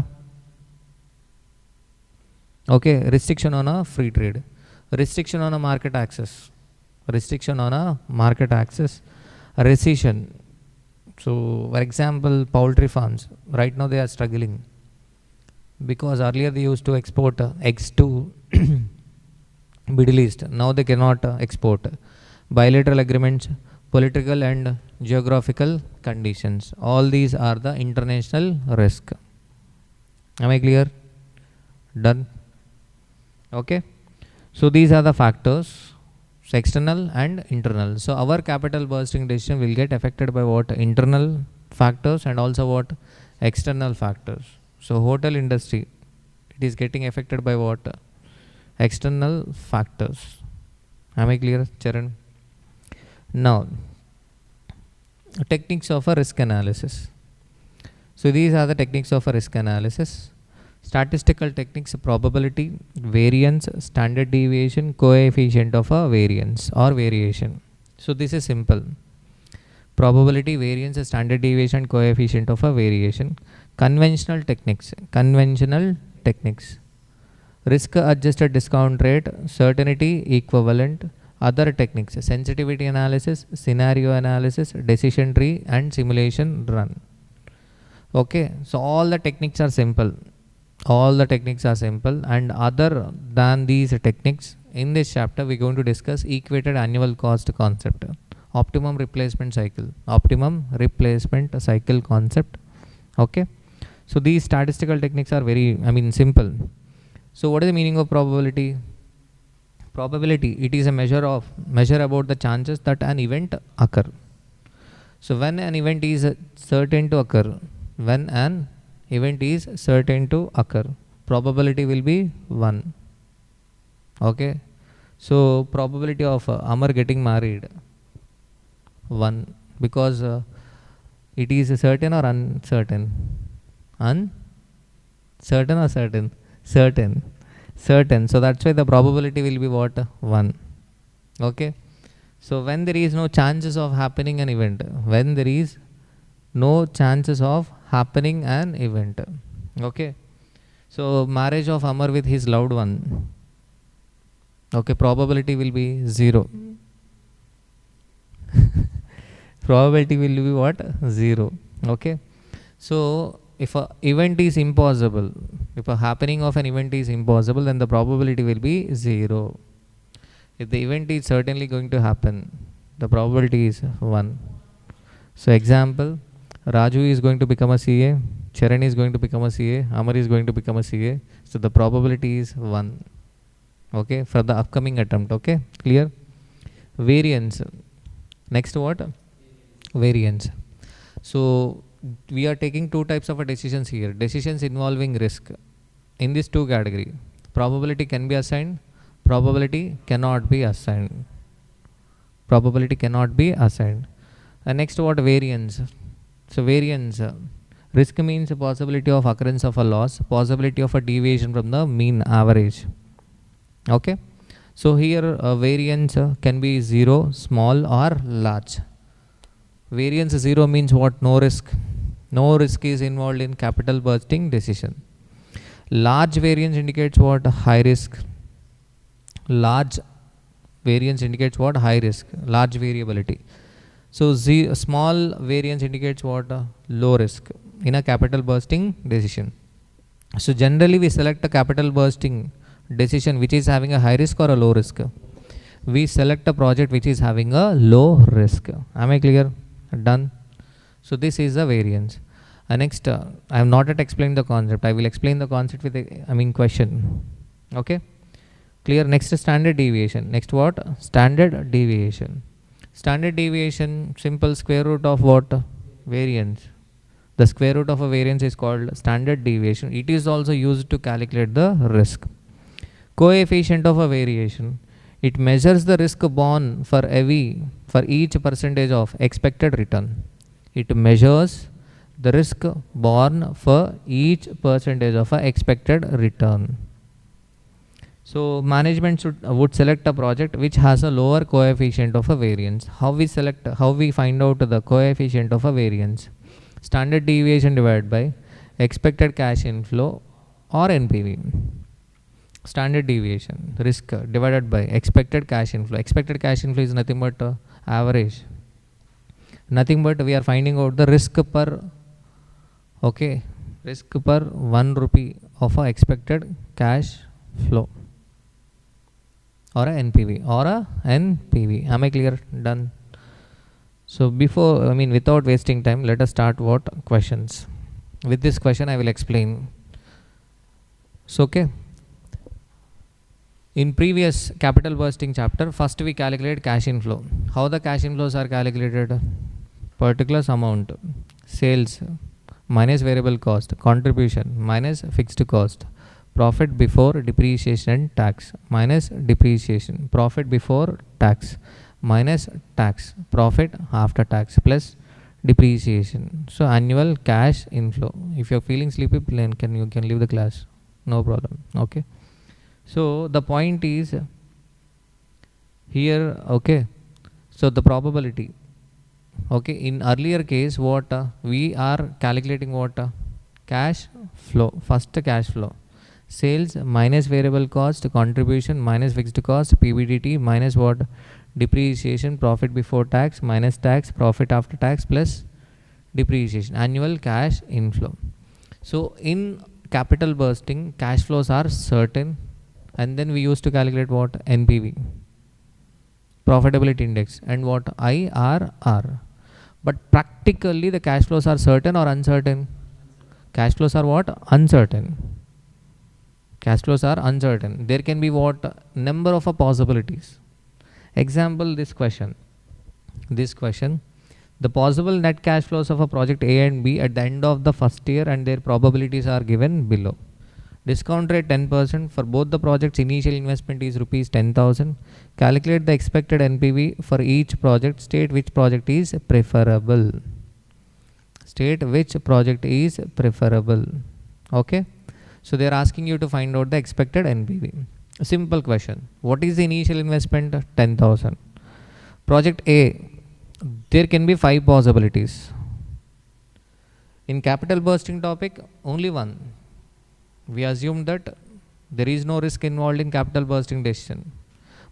Okay, restriction on a free trade. Restriction on a market access. Restriction on a market access. Recession. So, for example, poultry farms, right now they are struggling because earlier they used to export eggs to Middle East. Now they cannot export. Bilateral agreements, political and geographical conditions. All these are the international risk. Am I clear? Done? Okay. So these are the factors. So external and internal. So our capital budgeting decision will get affected by what? Internal factors and also what? External factors. So hotel industry, It is getting affected by what? External factors. Am I clear, Charan? Now, techniques of a risk analysis. So these are the techniques of a risk analysis. Statistical techniques: probability, variance, standard deviation, coefficient of a variance or variation. So this is simple. Probability, variance, standard deviation, coefficient of a variation. Conventional techniques. Risk adjusted discount rate, certainty equivalent. Other techniques: sensitivity analysis, scenario analysis, decision tree, and simulation run. Okay, so all the techniques are simple. And other than these techniques, in this chapter we're going to discuss equated annual cost concept, optimum replacement cycle concept. Okay, so these statistical techniques are very simple. So what is the meaning of probability? Probability, it is a measure about the chances that an event occur. So when an event is certain to occur, probability will be 1. Okay, so probability of Amar getting married 1, because it is certain or uncertain? Certain or certain? Certain. So that's why the probability will be what? 1. Okay, so when there is no chances of happening an event, okay, so marriage of Amar with his loved one, okay, probability will be 0. Probability will be what? 0. Okay, so if a event is impossible, if a happening of an event is impossible, then the probability will be 0. If the event is certainly going to happen, the probability is 1. So example, Raju is going to become a CA, Charan is going to become a CA, Amar is going to become a CA. So the probability is 1. Okay, for the upcoming attempt. Okay, clear? Variance. Next what? Variance. So we are taking 2 types of decisions here. Decisions involving risk. In these 2 categories, probability can be assigned, probability cannot be assigned. Next what? Variance. So variance, risk means possibility of occurrence of a loss, possibility of a deviation from the mean average. Okay, so here variance can be 0, small or large. Variance 0 means what? No risk is involved in capital budgeting decision. Large variance indicates what? High risk. Large variability. So small variance indicates what? Low risk in a capital bursting decision. So generally we select a capital bursting decision which is having a high risk or a low risk. We select a project which is having a low risk. Am I clear? Done. So this is the variance. Next, I have not yet explained the concept. I will explain the concept with a question. Okay, clear? Next, standard deviation. Next what? Standard deviation. Standard deviation, simple square root of what? Variance. The square root of a variance is called standard deviation. It is also used to calculate the risk. Coefficient of a variation, it measures the risk borne for each percentage of expected return. It measures the risk borne for each percentage of a expected return. So management would select a project which has a lower coefficient of a variance. How we find out the coefficient of a variance? Standard deviation divided by expected cash inflow or NPV. Standard deviation, risk divided by expected cash inflow. Expected cash inflow is nothing but average. Nothing but we are finding out the risk per, okay, risk per 1 rupee of a expected cash flow, or a NPV, Am I clear? Done. So without wasting time, let us start what? Questions. With this question I will explain. So okay, in previous capital bursting chapter, first we calculate cash inflow. How the cash inflows are calculated? Particular amount, sales minus variable cost, contribution minus fixed cost, profit before depreciation and tax minus depreciation, profit before tax minus tax, profit after tax plus depreciation. So annual cash inflow. If you're feeling sleepy, you can leave the class, no problem. Okay, so the point is here. Okay, so the probability. Okay, in earlier case what we are calculating, what cash flow, first cash flow, sales minus variable cost, contribution minus fixed cost, PBDT minus what, depreciation, profit before tax minus tax, profit after tax plus depreciation, annual cash inflow. So in capital bursting, cash flows are certain, and then we used to calculate what, NPV, profitability index, and what, IRR. But practically the cash flows are certain or uncertain? Cash flows are what? Uncertain. Cash flows are uncertain. There can be what, number of possibilities. Example, this question, the possible net cash flows of a project A and B at the end of the first year and their probabilities are given below. Discount rate 10%. For both the projects, initial investment is rupees 10,000. Calculate the expected NPV for each project. State which project is preferable. State which project is preferable. Okay, so they are asking you to find out the expected NPV. A simple question. What is the initial investment? 10,000. Project A, there can be 5 possibilities. In capital bursting topic, only one. We assume that there is no risk involved in capital bursting decision.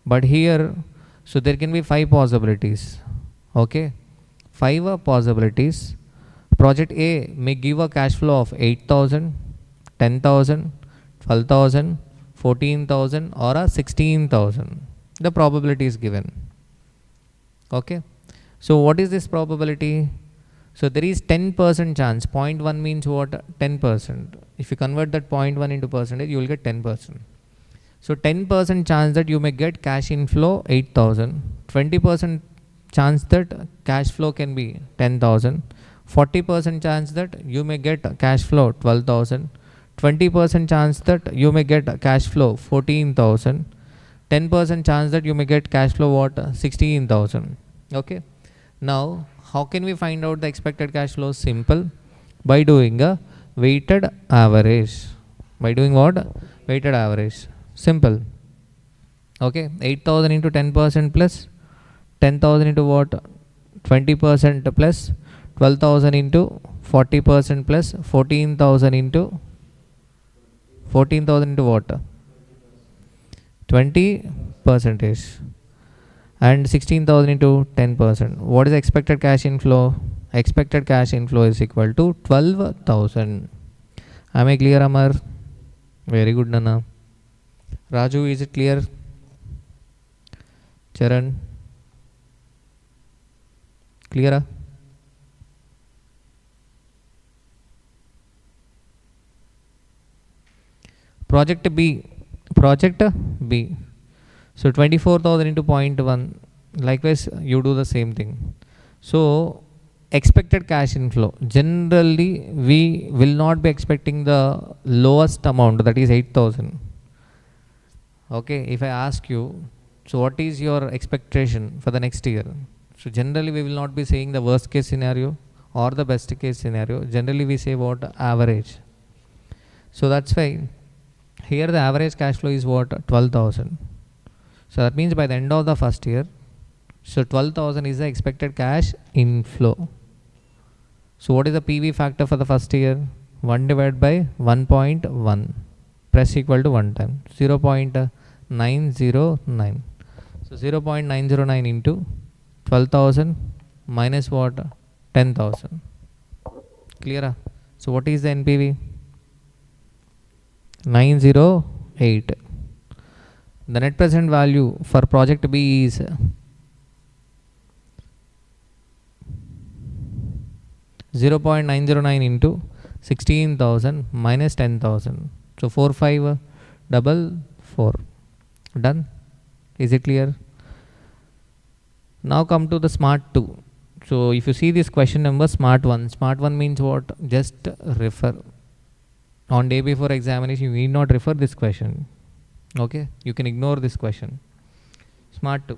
But here, so there can be 5 possibilities. Okay, 5 possibilities. Project A may give a cash flow of 8,000, 10,000, 12,000, 14,000 or a 16,000. The probability is given. Okay, so what is this probability? So there is 10% chance. 0.1 means what? 10%. If you convert that 0.1 into percentage, you will get 10%. So 10% chance that you may get cash inflow 8,000. 20% chance that cash flow can be 10,000. 40% chance that you may get cash flow 12,000. 20% chance that you may get cash flow 14,000. 10% chance that you may get cash flow what? 16,000. Okay. Now, how can we find out the expected cash flow? Simple. By doing a weighted average. By doing what? Weighted average. Simple. Okay. 8,000 into 10% plus 10,000 into what? 20% plus 12,000 into 40% plus 14,000 into what? 20 percentage. And 16,000 into 10%. What is the expected cash inflow? Expected cash inflow is equal to 12,000. Am I clear, Amar? Very good, Nana. Raju, is it clear? Charan? Clear? Project B. So 24,000 into 0.1. Likewise, you do the same thing. So expected cash inflow. Generally, we will not be expecting the lowest amount, that is 8,000. Okay, if I ask you, so what is your expectation for the next year? So generally, we will not be saying the worst case scenario or the best case scenario. Generally, we say what? Average. So that's why here the average cash flow is what? 12,000. So that means by the end of the first year, so 12,000 is the expected cash inflow. So what is the PV factor for the first year? 1 divided by 1.1. Press equal to 1 time. 0.909. So 0.909 into 12,000 minus what? 10,000. Clear? So what is the NPV? 908. The net present value for project B is 0.909 into 16,000 minus 10,000. So 4544. Done? Is it clear? Now come to the smart 2. So if you see this question number, smart 1. Smart 1 means what? Just refer. On day before examination, you need not refer this question. Okay, you can ignore this question. Smart 2.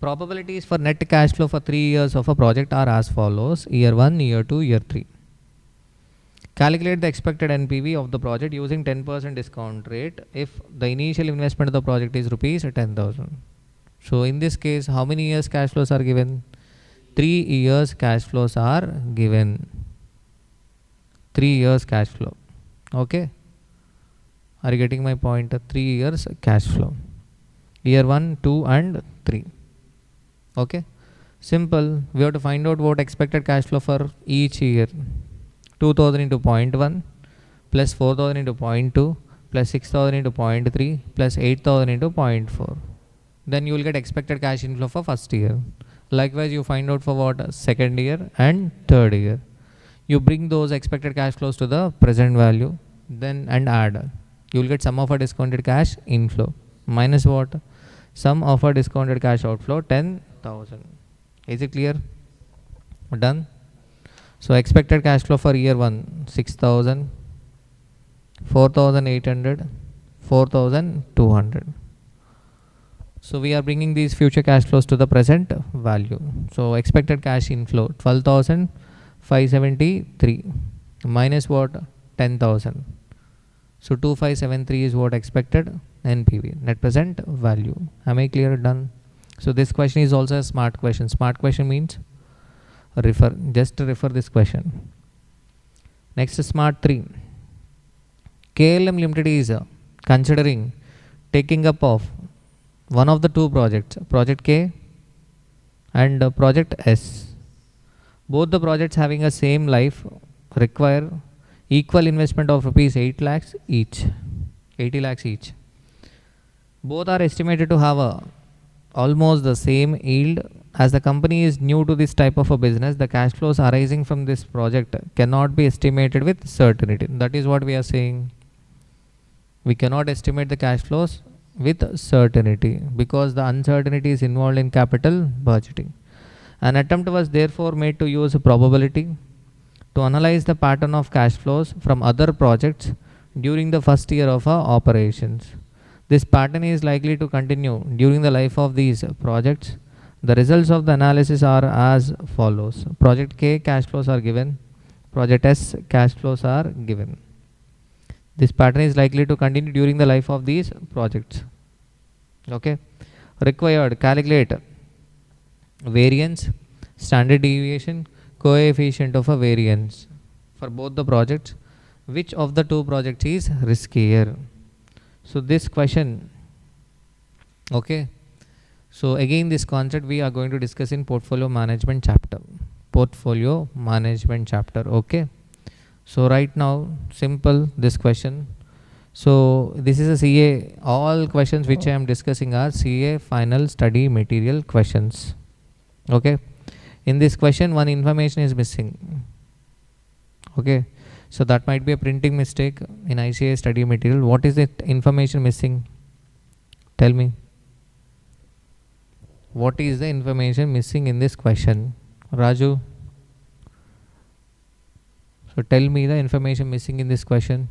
Probabilities for net cash flow for 3 years of a project are as follows: year 1, year 2, year 3. Calculate the expected NPV of the project using 10% discount rate if the initial investment of the project is rupees 10,000. So in this case, how many years cash flows are given? 3 years cash flows are given. 3 years cash flow. Okay. Are you getting my point? 3 years cash flow. Year 1, 2 and 3. Okay. Simple. We have to find out what expected cash flow for each year. 2000 into 0.1 plus 4000 into 0.2 plus 6000 into 0.3 plus 8000 into 0.4. Then you will get expected cash inflow for first year. Likewise, you find out for what? Second year and third year. You bring those expected cash flows to the present value, then and add. You will get sum of a discounted cash inflow minus what? Sum of a discounted cash outflow 10,000. Is it clear? Done. So expected cash flow for year 1 6,000, 4,800, 4,200. So we are bringing these future cash flows to the present value. So expected cash inflow 12,573 minus what? 10,000. So 2573 is what expected NPV, net present value. Am I clear? Done. So this question is also a smart question. Smart question means refer, just refer this question. Next is smart 3. KLM Limited is considering taking up of one of the two projects, project K and project S. Both the projects having a same life require equal investment of rupees 8 lakhs each, 80 lakhs each. Both are estimated to have almost the same yield. As the company is new to this type of a business, the cash flows arising from this project cannot be estimated with certainty. That is what we are saying. We cannot estimate the cash flows with certainty because the uncertainty is involved in capital budgeting. An attempt was therefore made to use probability to analyze the pattern of cash flows from other projects during the first year of our operations. This pattern is likely to continue during the life of these projects. The results of the analysis are as follows. Project K cash flows are given. Project S cash flows are given. This pattern is likely to continue during the life of these projects. Okay. Required: calculate variance, standard deviation, coefficient of a variance for both the projects. Which of the two projects is riskier? So this question, okay. So again, this concept we are going to discuss in portfolio management chapter. Portfolio management chapter. Okay. So right now, simple this question. So this is a CA. All questions which I am discussing are CA final study material questions. Okay. In this question, one information is missing. Okay. So that might be a printing mistake in ICA study material. What is it information missing? Tell me. What is the information missing in this question? Raju. So tell me the information missing in this question.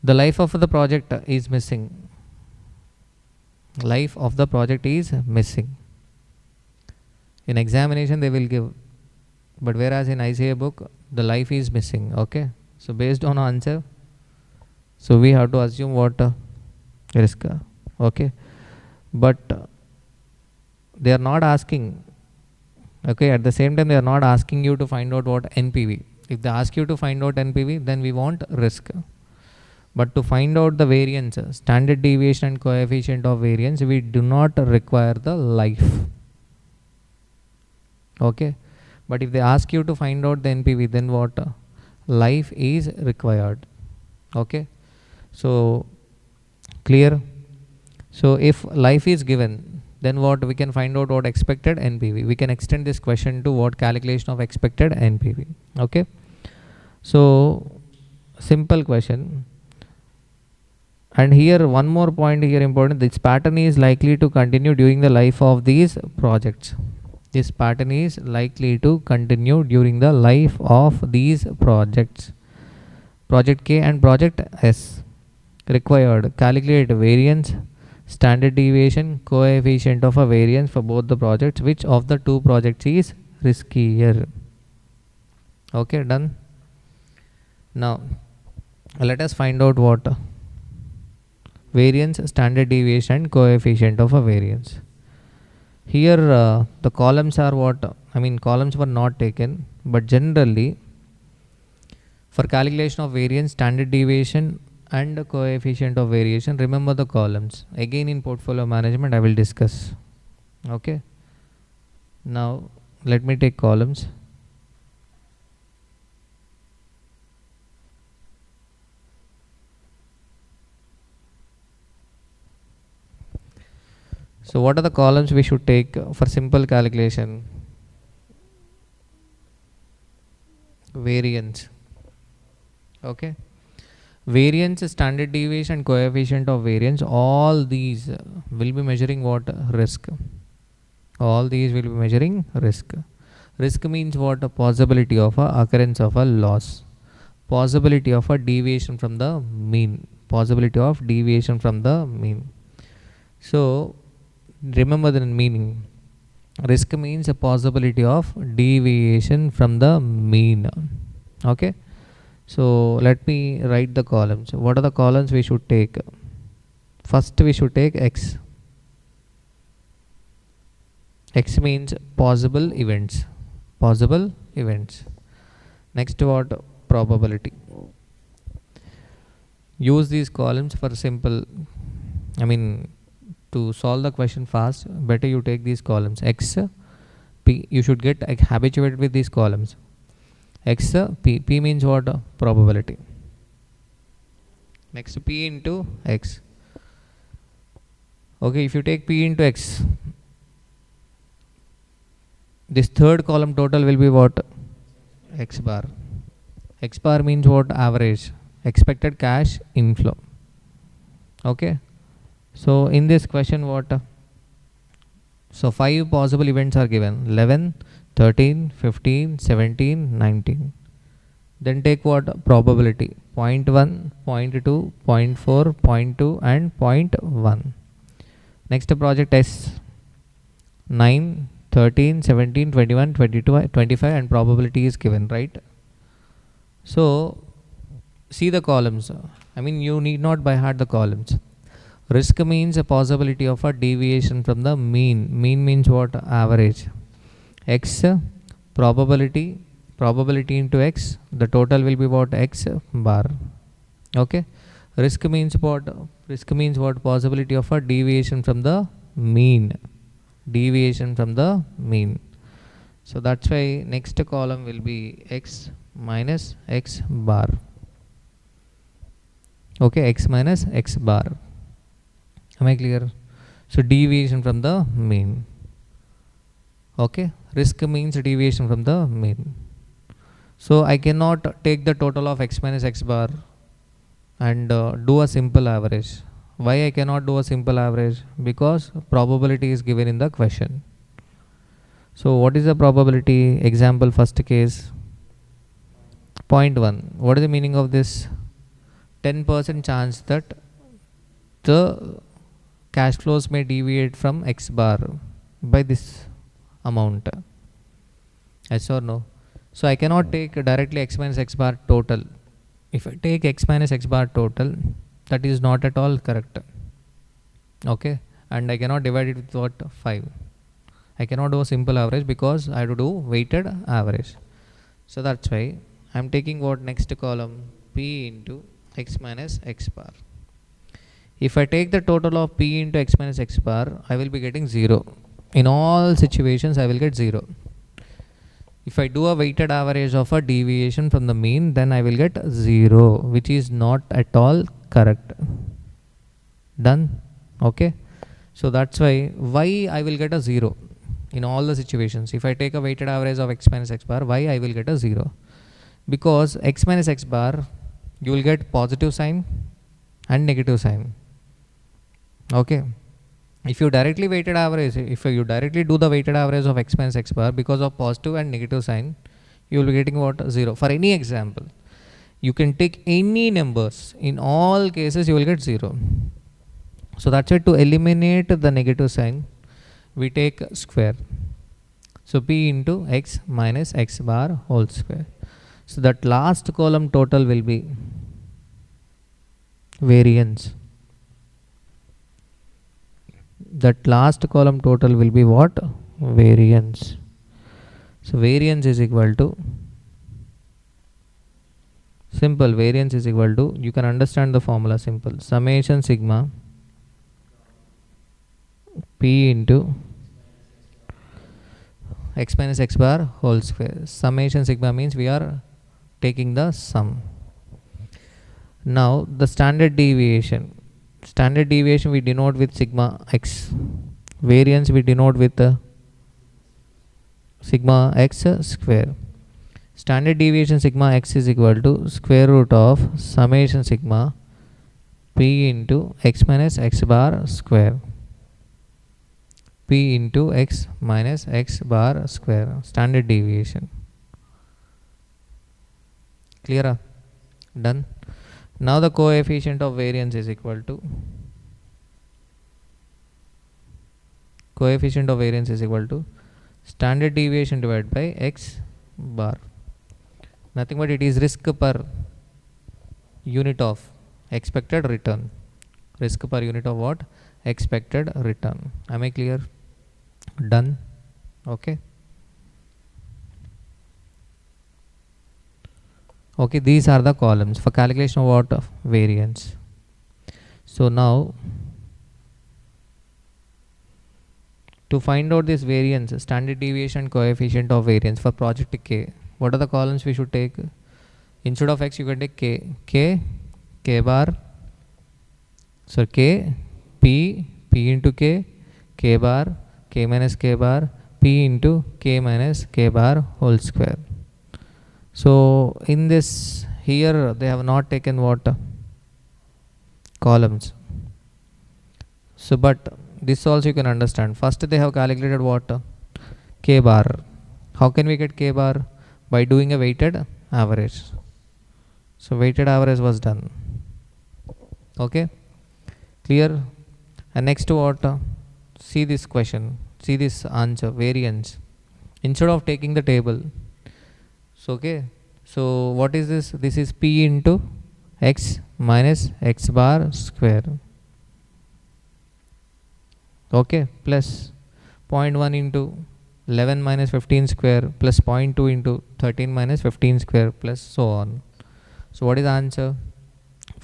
The life of the project is missing. Life of the project is missing. In examination they will give, but whereas in ICA book the life is missing. Okay. So based on answer, so we have to assume what risk. Okay. But they are not asking. Okay. At the same time, they are not asking you to find out what NPV. If they ask you to find out NPV, then we want risk. But to find out the variance, standard deviation and coefficient of variance, we do not require the life. Okay. But if they ask you to find out the NPV, then what? Life is required. Okay. So clear. So if life is given, then what? We can find out what expected NPV. We can extend this question to what? Calculation of expected NPV. Okay. So simple question. And here one more point here important, this pattern is likely to continue during the life of these projects. This pattern is likely to continue during the life of these projects. Project K and Project S. Required, calculate variance, standard deviation, coefficient of a variance for both the projects. Which of the two projects is riskier? Okay, done. Now let us find out what variance, standard deviation, coefficient of a variance. Here the columns are what, columns were not taken, but generally for calculation of variance, standard deviation and coefficient of variation, remember the columns. Again in portfolio management I will discuss. Okay, now let me take columns. So what are the columns we should take for simple calculation? Variance. Okay, variance, standard deviation, coefficient of variance, all these will be measuring what? Risk. All these will be measuring risk. Risk means what? A possibility of a occurrence of a loss, possibility of a deviation from the mean, possibility of deviation from the mean. So remember the meaning. Risk means a possibility of deviation from the mean. Okay, so let me write the columns. What are the columns we should take? First we should take X. X means possible events. Possible events. Next what? Probability. Use these columns for simple, to solve the question fast, better you take these columns. X, P, you should get habituated with these columns. X, P, P means what? Probability. Next P into X. Okay, if you take P into X, this third column total will be what? X bar. X bar means what? Average, expected cash inflow. Okay, so in this question what? So 5 possible events are given: 11, 13, 15, 17, 19. Then take what? Probability: 0.1, 0.2, 0.4, 0.2 and 0.1. Next project S, 9, 13, 17, 21, 22, 25 and probability is given, right? So see the columns. You need not by heart the columns. Risk means a possibility of a deviation from the mean. Mean means what? Average. X, probability, probability into X, the total will be what? X bar. Okay, risk means what? Risk means what? Possibility of a deviation from the mean. Deviation from the mean. So that's why next column will be X minus X bar. Okay, X minus X bar. Am I clear? So deviation from the mean. Okay, risk means deviation from the mean. So I cannot take the total of X minus X bar and do a simple average. Why I cannot do a simple average? Because probability is given in the question. So what is the probability? Example first case, 0.1. What is the meaning of this? 10% chance that the cash flows may deviate from X bar by this amount. Yes or no? So I cannot take directly X minus X bar total. If I take X minus X bar total, that is not at all correct. Okay, and I cannot divide it with what? 5. I cannot do a simple average because I have to do weighted average. So that's why I am taking what? Next column, P into X minus X bar. If I take the total of P into X minus X bar, I will be getting 0. In all situations I will get 0. If I do a weighted average of a deviation from the mean, then I will get 0, which is not at all correct. Done? Okay, so that's why I will get a 0 in all the situations. If I take a weighted average of X minus X bar, why I will get a 0? Because X minus X bar, you will get positive sign and negative sign. Okay. If you directly weighted average, if you directly do the weighted average of x minus x bar, because of positive and negative sign, you will be getting what? 0. For any example, you can take any numbers. In all cases, you will get 0. So that's it. To eliminate the negative sign, we take square. So p into x minus x bar whole square. So that last column total will be variance. That last column total will be what? Variance. So variance is equal to, simple, variance is equal to, you can understand the formula, simple, summation sigma p into x minus x bar whole square. Summation sigma means we are taking the sum. Now the standard deviation. Standard deviation we denote with sigma x. Variance we denote with sigma x square. Standard deviation sigma x is equal to square root of summation sigma p into x minus x bar square. P into x minus x bar square. Standard deviation. Clear? Done. Now the coefficient of variance is equal to, coefficient of variance is equal to standard deviation divided by x bar. Nothing but it is risk per unit of expected return. Risk per unit of what? Expected return. Am I clear? Done. Okay. Okay, these are the columns for calculation of what? Of variance. So now to find out this variance, standard deviation, coefficient of variance for project K, what are the columns we should take? Instead of x, you can take K bar, so K, P into K bar, K minus K bar, P into K minus K bar whole square. So in this, here they have not taken what? Columns. So but this also you can understand. First they have calculated what? K bar. How can we get K bar? By doing a weighted average. So weighted average was done. Okay. Clear? And next what? See this question. See this answer. Variance. Instead of taking the table. So okay. So what is this? This is P into x minus x bar square. Okay. Plus 0.1 into 11 minus 15 square plus 0.2 into 13 minus 15 square plus so on. So what is the answer?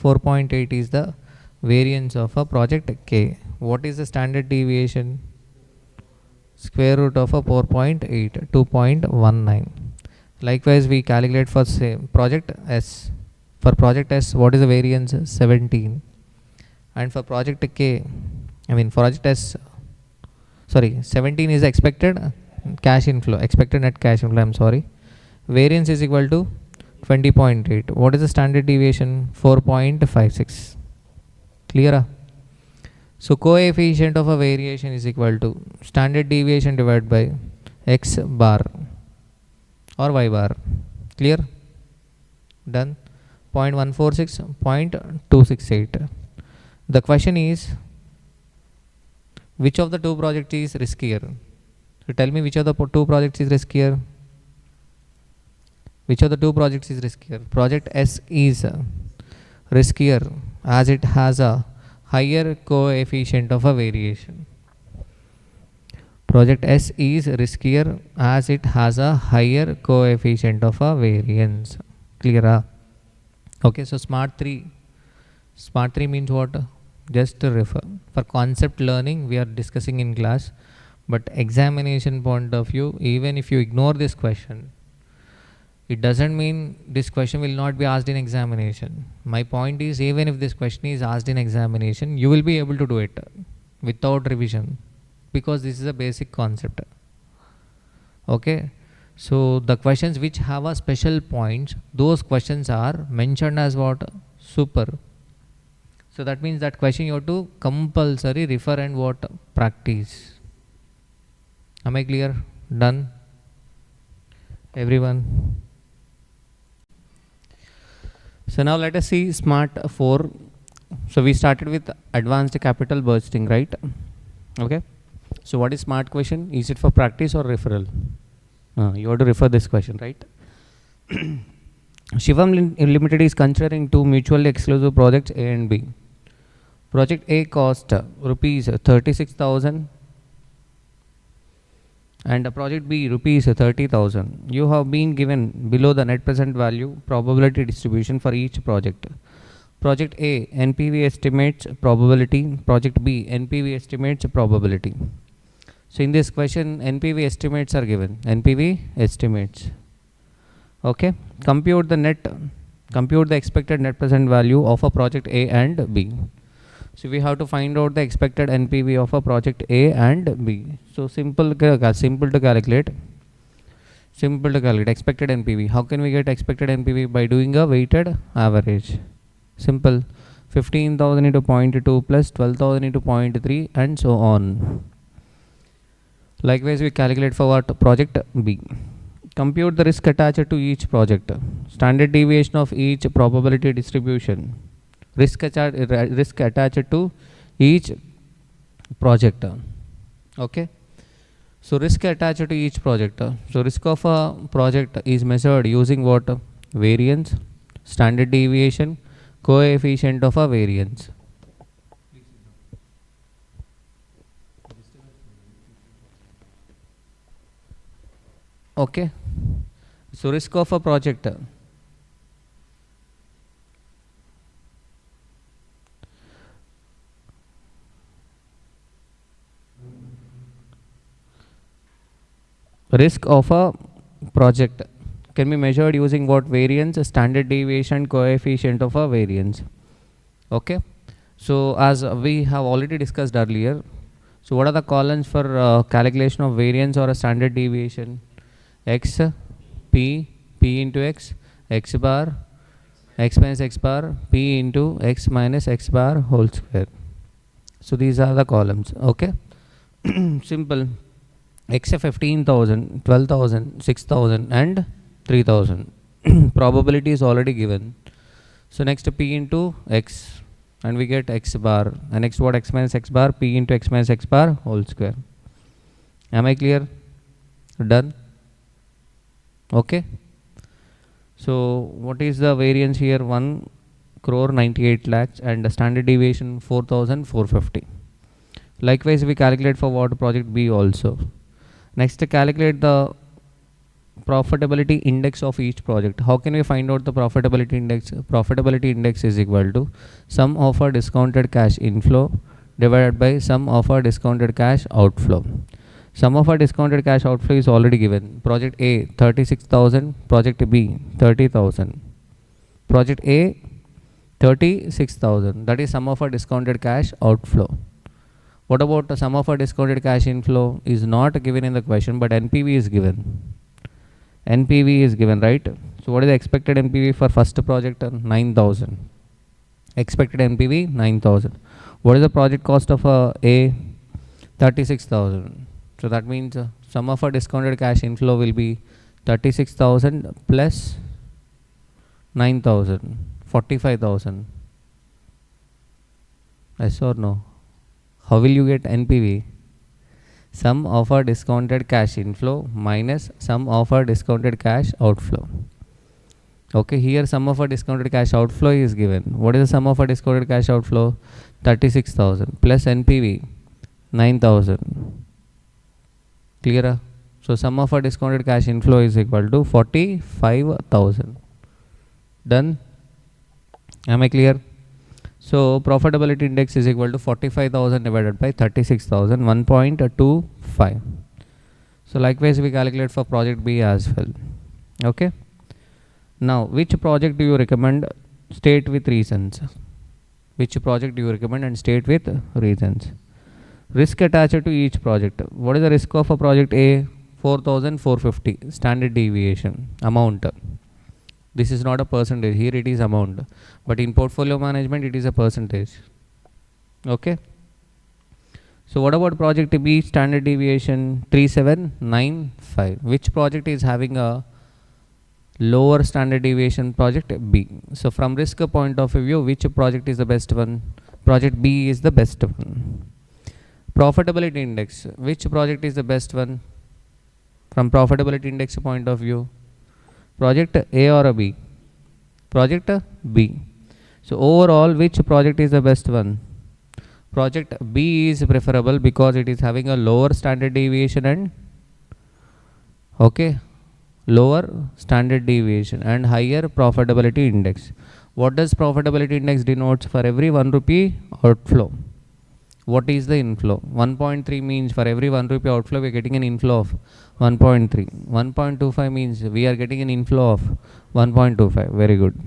4.8 is the variance of a project K. What is the standard deviation? Square root of a 4.8, 2.19. Likewise, we calculate for same project S. For project S, what is the variance? 17. And for project K, project S, 17 is expected cash inflow, expected net cash inflow, Variance is equal to 20.8. What is the standard deviation? 4.56. Clear? So coefficient of a variation is equal to standard deviation divided by x bar or y bar. Clear? Done. 0.146, 0.268. The question is, which of the two projects is riskier? So tell me which of the two projects is riskier. Which of the two projects is riskier? Project S is riskier as it has a higher coefficient of a variation. Project S is riskier as it has a higher coefficient of a variance. Clear? Okay, so smart 3. Smart 3 means what? Just to refer. For concept learning, we are discussing in class, but examination point of view, even if you ignore this question, it doesn't mean this question will not be asked in examination. My point is, even if this question is asked in examination, you will be able to do it without revision, because this is a basic concept. Okay, so the questions which have a special points, those questions are mentioned as what? Super. So that means that question you have to compulsory refer and what practice. Am I clear? Done? Everyone? So now let us see SMART 4. So we started with advanced capital budgeting, right? Okay. So what is SMART question? Is it for practice or referral? You have to refer this question, right? Shivam Limited is considering two mutually exclusive projects A and B. Project A cost rupees 36,000 and project B rupees 30,000. You have been given below the net present value probability distribution for each project. Project A NPV estimates probability, project B NPV estimates probability. So in this question NPV estimates are given, NPV estimates. Okay, compute the expected net present value of a project A and B. So we have to find out the expected NPV of a project A and B. So simple to calculate. Expected NPV. How can we get expected NPV? By doing a weighted average. Simple. 15,000 into 0.2 plus 12,000 into 0.3 and so on. Likewise, we calculate for what? Project B. Compute the risk attached to each project. Standard deviation of each probability distribution. Risk attached to each project. Okay. So risk attached to each project. So risk of a project is measured using what? Variance, standard deviation, coefficient of a variance. Okay. So risk of a project. Risk of a project can be measured using what? Variance, standard deviation, coefficient of a variance. Okay. So as we have already discussed earlier, so what are the columns for calculation of variance or a standard deviation? X, P into X, X bar, X minus X bar, P into X minus X bar whole square. So these are the columns. Okay. Simple. X 15,000, 12,000, 6,000 and 3,000. Probability is already given. So next P into X and we get X bar, and next what? X minus X bar, P into X minus X bar whole square. Am I clear? Done? Okay. So what is the variance here? 1 crore 98 lakhs and the standard deviation 4,450. Likewise we calculate for what? Project B also. Next calculate the profitability index of each project. How can we find out the profitability index? Profitability index is equal to sum of a discounted cash inflow divided by sum of a discounted cash outflow. Sum of a discounted cash outflow is already given. Project A 36,000, project B 30,000. Project A 36,000, that is sum of a discounted cash outflow. What about the sum of a discounted cash inflow? Is not given in the question, but NPV is given. NPV is given, right? So what is the expected NPV for first project? 9,000. Expected NPV 9,000. What is the project cost of A? 36,000. So that means sum of a discounted cash inflow will be 36,000 plus 9,000, 45,000. Yes or no? How will you get NPV? Sum of a discounted cash inflow minus sum of a discounted cash outflow. Okay, here sum of a discounted cash outflow is given. What is the sum of a discounted cash outflow? 36,000 plus NPV 9,000. Clear? So sum of a discounted cash inflow is equal to 45,000. Done? Am I clear? So profitability index is equal to 45,000 divided by 36,000, 1.25. So likewise we calculate for project B as well. Okay. Now which project do you recommend? State with reasons. Which project do you recommend and state with reasons? Risk attached to each project. What is the risk of a project A? 4,450 standard deviation amount. This is not a percentage. Here it is amount. But in portfolio management, it is a percentage. Okay. So what about project B, standard deviation 3795? Which project is having a lower standard deviation? Project B. So from risk point of view, which project is the best one? Project B is the best one. Profitability index, which project is the best one? From profitability index point of view, project A or a B? Project B. So overall, which project is the best one? Project B is preferable because it is having a lower standard deviation and lower standard deviation and higher profitability index. What does profitability index denotes? For every 1 rupee outflow, what is the inflow? 1.3 means for every 1 rupee outflow we are getting an inflow of 1.3. 1.25 means we are getting an inflow of 1.25. Very good.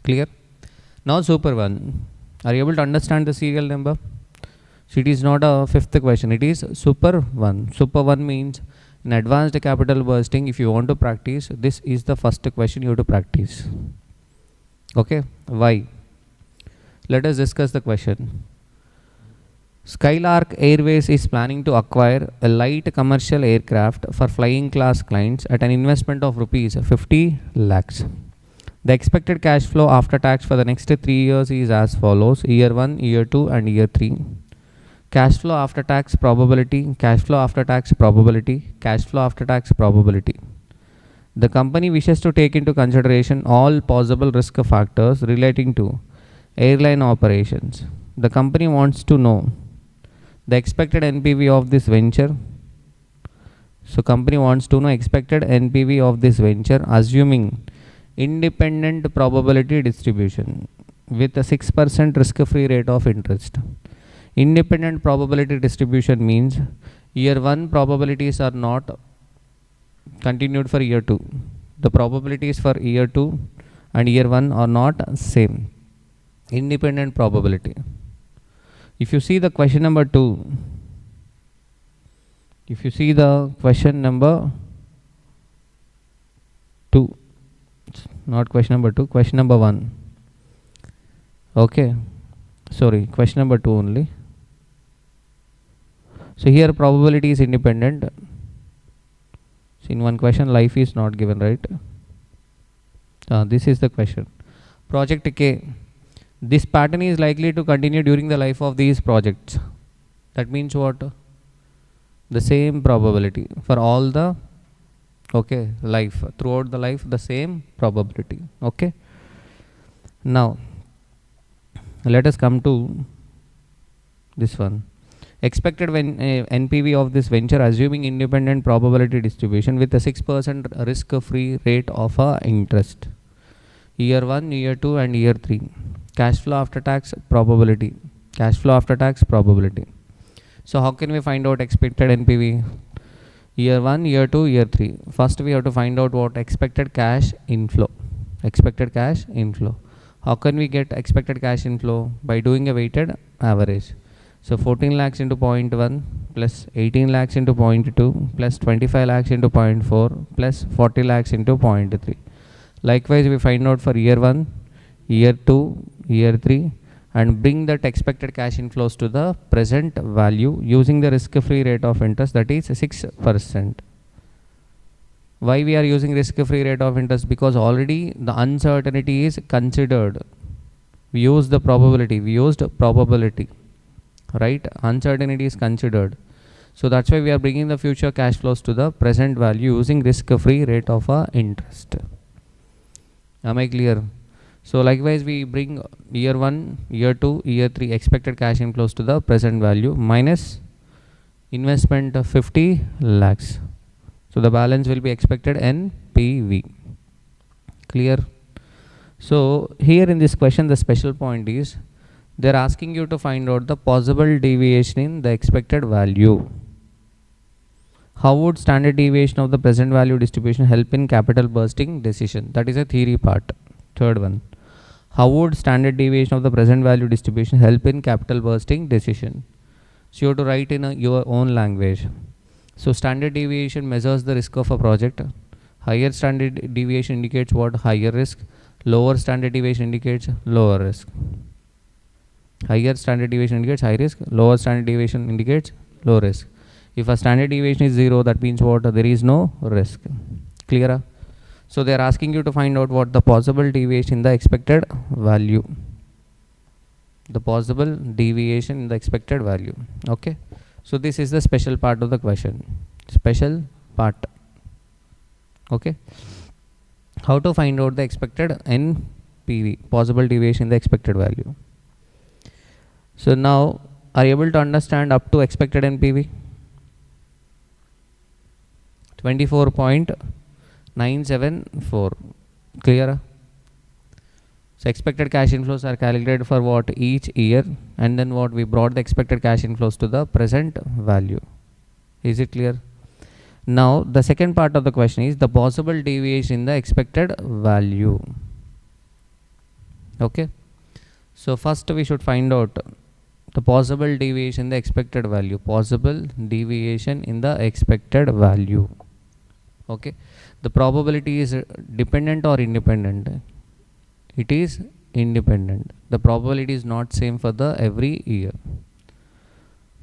Clear? Now super one. Are you able to understand the serial number? So it is not a fifth question. It is super one. Super one means in advanced capital bursting, if you want to practice, this is the first question you have to practice. Okay? Why? Let us discuss the question. Skylark Airways is planning to acquire a light commercial aircraft for flying class clients at an investment of rupees 50 lakhs. The expected cash flow after tax for the next 3 years is as follows: year 1, year 2 and year 3. Cash flow after tax probability, cash flow after tax probability, cash flow after tax probability. The company wishes to take into consideration all possible risk factors relating to airline operations. The company wants to know the expected NPV of this venture. So company wants to know expected NPV of this venture assuming independent probability distribution with a 6% risk-free rate of interest. Independent probability distribution means year 1 probabilities are not continued for year 2. The probabilities for year 2 and year 1 are not same. Independent probability. If you see the question number 2, not question number 2, question number 1. Okay, sorry, question number 2 only. So here probability is independent. So in one question life is not given, right? This is the question. Project K. This pattern is likely to continue during the life of these projects. That means what? The same probability for all the life, throughout the life, the same probability. Okay. Now let us come to this one. Expected NPV of this venture assuming independent probability distribution with a 6% risk-free rate of interest. Year 1, year 2 and year 3. Cash flow after tax probability. Cash flow after tax probability. So how can we find out expected NPV? Year 1, year 2, year 3. First we have to find out what expected cash inflow. Expected cash inflow. How can we get expected cash inflow? By doing a weighted average. So 14 lakhs into 0.1 plus 18 lakhs into 0.2 plus 25 lakhs into 0.4 plus 40 lakhs into 0.3. Likewise we find out for year 1, year 2, year 3 and bring that expected cash inflows to the present value using the risk-free rate of interest, that is 6%. Why we are using risk-free rate of interest? Because already the uncertainty is considered. We used the probability, right? Uncertainty is considered. So that's why we are bringing the future cash flows to the present value using risk-free rate of interest. Am I clear? So likewise we bring year 1, year 2, year 3 expected cash inflows to the present value minus investment of 50 lakhs. So the balance will be expected NPV. Clear? So here in this question the special point is they are asking you to find out the possible deviation in the expected value. How would standard deviation of the present value distribution help in capital bursting decision? That is a theory part. Third one. How would standard deviation of the present value distribution help in capital bursting decision? So you have to write in your own language. So standard deviation measures the risk of a project. Higher standard deviation indicates what? Higher risk. Lower standard deviation indicates lower risk. Higher standard deviation indicates high risk. Lower standard deviation indicates low risk. If a standard deviation is 0, that means what? There is no risk. Clear? So they are asking you to find out what the possible deviation in the expected value. The possible deviation in the expected value. Okay. So this is the special part of the question. Special part. Okay. How to find out the expected NPV, possible deviation in the expected value. So now, are you able to understand up to expected NPV? 24.974. Clear? So expected cash inflows are calculated for what? Each year, and then what? We brought the expected cash inflows to the present value. Is it clear? Now the second part of the question is the possible deviation in the expected value. Okay. So first we should find out the possible deviation in the expected value. Possible deviation in the expected value. Okay. The probability is dependent or independent? It is independent. The probability is not same for the every year.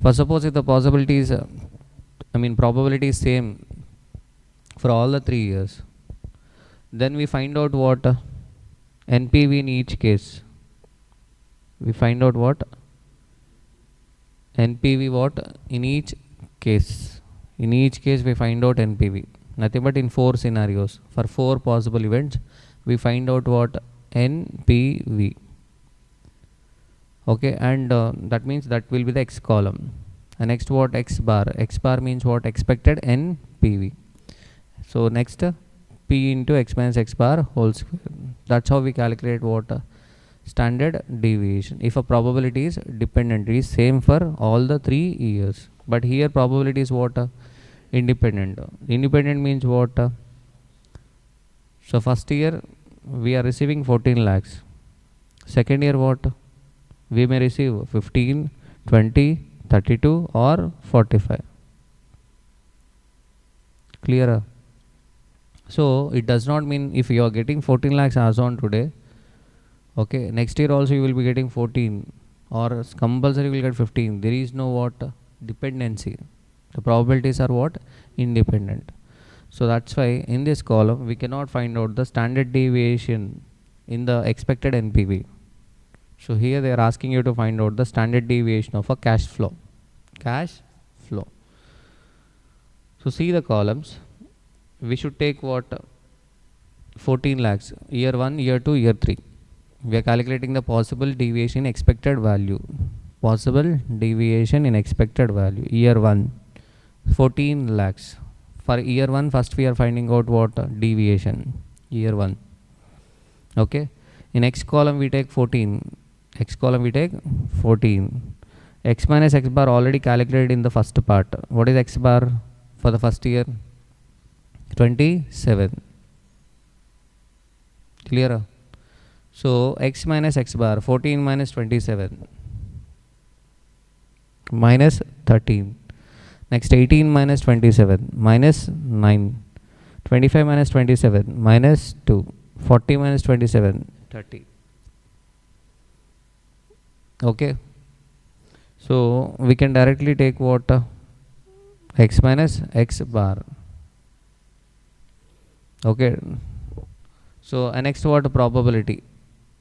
For suppose if the possibility is probability is same for all the 3 years, then we find out what? NPV in each case. We find out what? NPV what? In each case. In each case we find out NPV. Nothing but in 4 scenarios. For 4 possible events, we find out what? NPV. Okay, and that means that will be the X column. And next what? X bar. X bar means what? Expected NPV. So next P into X minus X bar whole square. That's how we calculate what? Standard deviation. If a probability is dependent, it is same for all the 3 years. But here probability is what? Independent. Independent means what? So first year we are receiving 14 lakhs. Second year what? We may receive 15, 20, 32 or 45. Clear? So it does not mean if you are getting 14 lakhs as on today, okay, next year also you will be getting 14 or compulsory will get 15. There is no what? Dependency. The probabilities are what? Independent. So that's why in this column we cannot find out the standard deviation in the expected NPV. So here they are asking you to find out the standard deviation of a cash flow. Cash flow. So see the columns. We should take what? 14 lakhs. Year 1, year 2, year 3. We are calculating the possible deviation in expected value. Possible deviation in expected value. Year 1, 14 lakhs. For year 1, first we are finding out what? Deviation. Year 1. Okay. In X column we take 14. X column we take 14. X minus X bar already calculated in the first part. What is X bar for the first year? 27. Clear? So X minus X bar, 14 minus 27 minus 13. Next 18 minus 27 minus 9. 25 minus 27 minus 2. 40 minus 27, 30. Okay. So we can directly take what? X minus X bar. Okay. So next what? Probability.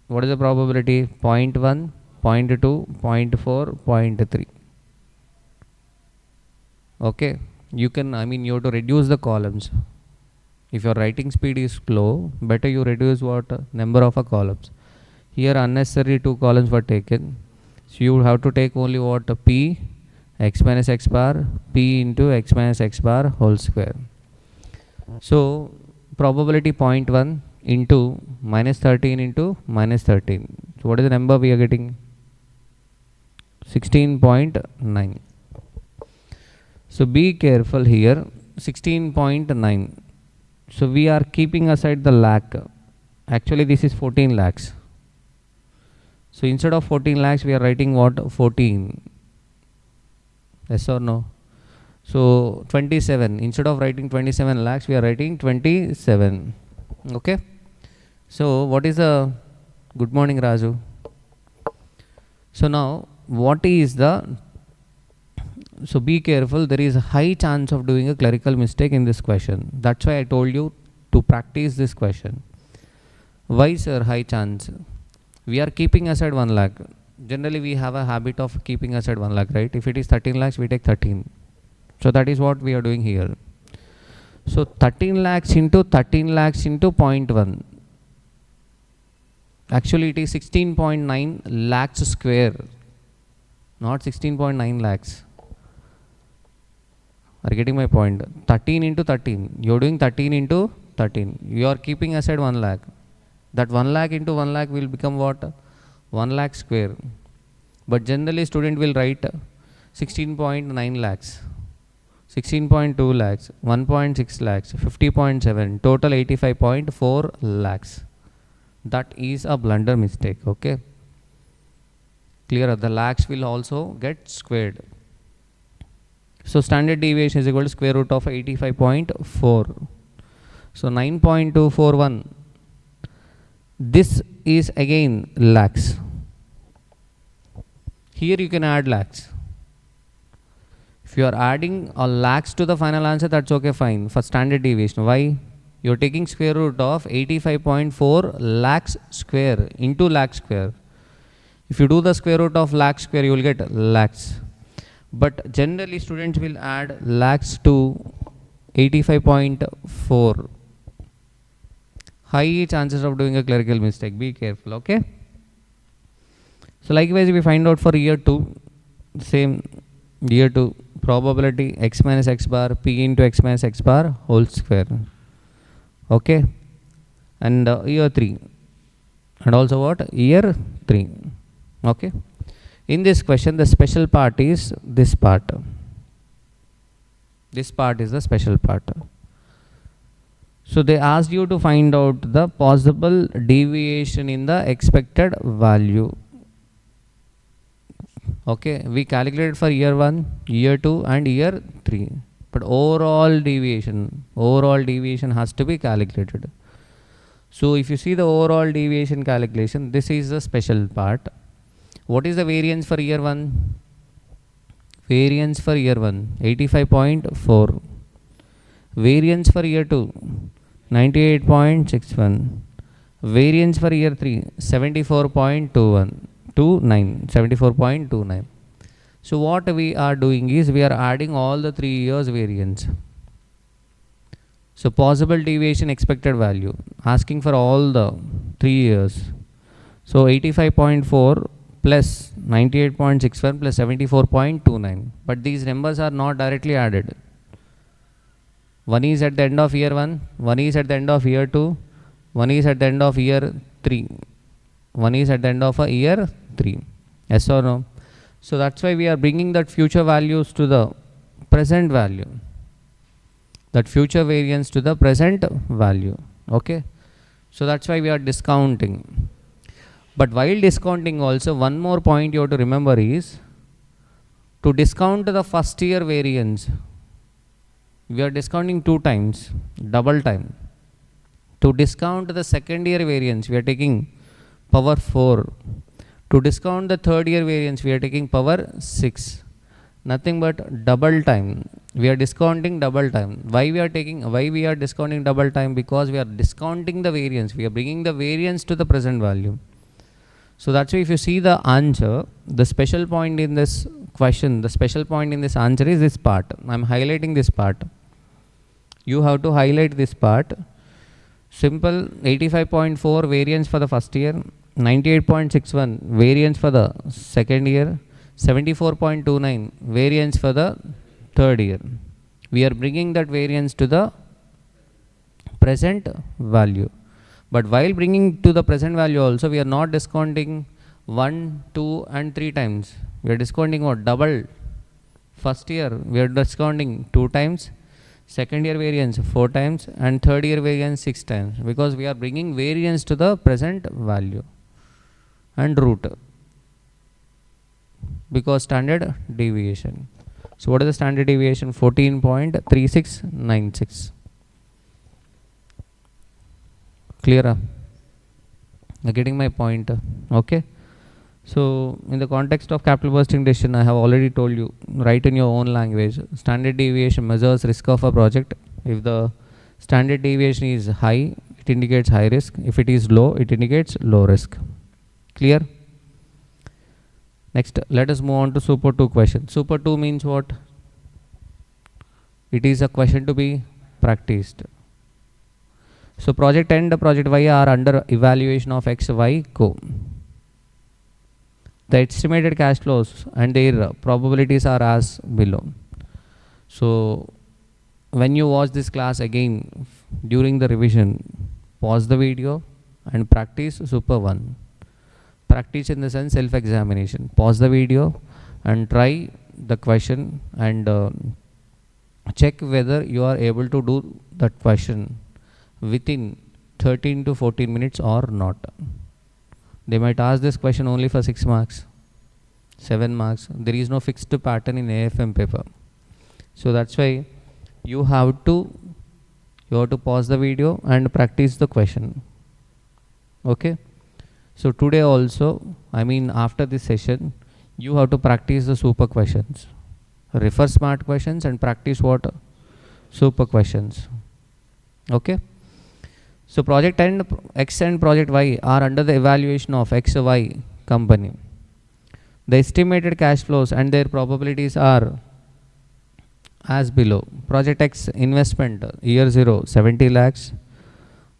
What is the probability? 0.1, 0.2, 0.4, 0.3. Okay. You can, you have to reduce the columns. If your writing speed is slow, better you reduce what? Number of columns. Here unnecessary 2 columns were taken. So you have to take only what? P, X minus X bar, P into X minus X bar whole square. So probability 0.1 into minus 13 into minus 13. So what is the number we are getting? 16.9. So be careful here. 16.9. So we are keeping aside the lakh. Actually this is 14 lakhs. So instead of 14 lakhs we are writing what? 14. Yes or no? So 27, instead of writing 27 lakhs, we are writing 27. Okay. So what is the, good morning Raju. So now what is the, so be careful, there is a high chance of doing a clerical mistake in this question. That's why I told you to practice this question. Why sir high chance? We are keeping aside 1 lakh. Generally we have a habit of keeping aside 1 lakh, right? If it is 13 lakhs, we take 13. So that is what we are doing here. So 13 lakhs into 0.1. Actually it is 16.9 lakhs square, not 16.9 lakhs. Are you getting my point? 13 into 13. You are doing 13 into 13. You are keeping aside 1 lakh. That 1 lakh into 1 lakh will become what? 1 lakh square. But generally student will write 16.9 lakhs, 16.2 lakhs, 1.6 lakhs, 50.7, total 85.4 lakhs. That is a blunder mistake. Okay. Clear? The lakhs will also get squared. So standard deviation is equal to square root of 85.4. So 9.241. This is again lakhs. Here you can add lakhs. If you are adding a lakhs to the final answer, that's okay, fine. For standard deviation, why? You are taking square root of 85.4 lakhs square into lakh square. If you do the square root of lakh square, you will get lakhs. But generally students will add lakhs to 85.4. High chances of doing a clerical mistake. Be careful, okay? So likewise we find out for year 2, same year 2, probability x minus x bar p into x minus x bar whole square. Okay? And year 3. And also what? Year 3. Okay? In this question, the special part is this part. This part is the special part. So they asked you to find out the possible deviation in the expected value. Okay, we calculated for year 1, year 2 and year 3. But overall deviation has to be calculated. So if you see the overall deviation calculation, this is the special part. What is the variance for year 1? Variance for year 1, 85.4. Variance for year 2, 98.61. Variance for year 3, 74.29. So what we are doing is we are adding all the 3 years variance. So possible deviation expected value, asking for all the 3 years. So 85.4 plus 98.61 plus 74.29. But these numbers are not directly added. One is at the end of year 1, one is at the end of year 2, one is at the end of year 3, one is at the end of a year 3. Yes or no? So that's why we are bringing that future values to the present value. That future variance to the present value. Okay? So that's why we are discounting. But while discounting also, one more point you have to remember is to discount the first year variance. We are discounting 2 times, double time. To discount the second year variance, we are taking power 4. To discount the third year variance, we are taking power 6. Nothing but double time. We are discounting double time. Why we are discounting double time? Because we are discounting the variance. We are bringing the variance to the present value. So that's why if you see the answer, the special point in this question, the special point in this answer is this part. I am highlighting this part. You have to highlight this part. Simple 85.4 variance for the first year, 98.61 variance for the second year, 74.29 variance for the third year. We are bringing that variance to the present value. But while bringing to the present value also, we are not discounting 1, 2 and 3 times. We are discounting what? Double. First year we are discounting 2 times, second year variance 4 times and third year variance 6 times, because we are bringing variance to the present value. And root, because standard deviation. So what is the standard deviation? 14.3696. Clear? You're getting my point? Okay. So in the context of capital bursting decision, I have already told you, write in your own language. Standard deviation measures risk of a project. If the standard deviation is high, it indicates high risk. If it is low, it indicates low risk. Clear? Next, let us move on to Super 2 question. Super 2 means what? It is a question to be practiced. So project and project Y are under evaluation of X, Y, Co. The estimated cash flows and their probabilities are as below. So when you watch this class again during the revision, pause the video and practice Super 1. Practice in the sense self-examination. Pause the video and try the question and check whether you are able to do that question within 13 to 14 minutes or not. They might ask this question only for 6 marks, 7 marks. There is no fixed pattern in AFM paper. So that's why you have to pause the video and practice the question. Okay. So today also, after this session, you have to practice the super questions. Refer smart questions and practice what? Super questions. Okay. So project X and project Y are under the evaluation of XY company. The estimated cash flows and their probabilities are as below. Project X investment year 0 70 lakhs.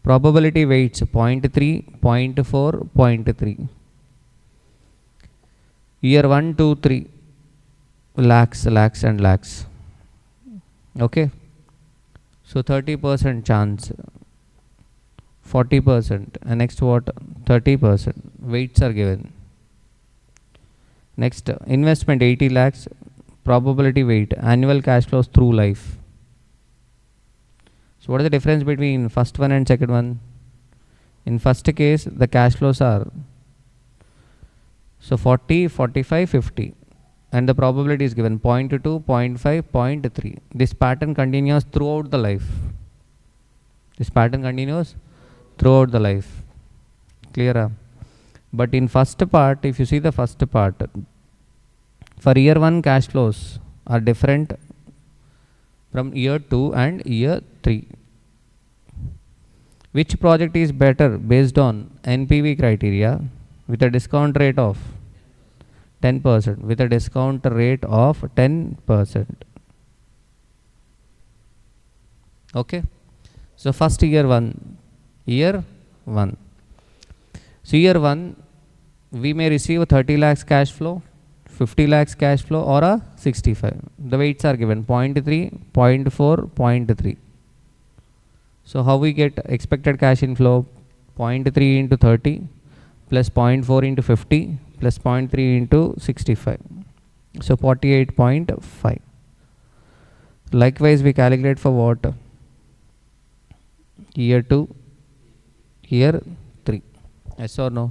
Probability weights 0.3, 0.4, 0.3. Year 1, 2, 3 lakhs and lakhs. Okay. So 30% chance. 40%, and next what? 30%. Weights are given. Next, investment 80 lakhs, probability weight, annual cash flows through life. So what is the difference between first one and second one? In first case, the cash flows are 40, 45, 50, and the probability is given 0.2, 0.5, 0.3. This pattern continues throughout the life. Throughout the life. Clear? But in first part, if you see the first part, for year 1 cash flows are different from year 2 and year 3. Which project is better based on NPV criteria with a discount rate of 10%? With a discount rate of 10%. Okay. So first year 1. So year 1, we may receive a 30 lakhs cash flow, 50 lakhs cash flow, or a 65. The weights are given 0.3, 0.4, 0.3. So how we get expected cash inflow? 0.3 into 30 plus 0.4 into 50 plus 0.3 into 65. So 48.5. Likewise, we calculate for what? Year 2, year 3. Yes or no?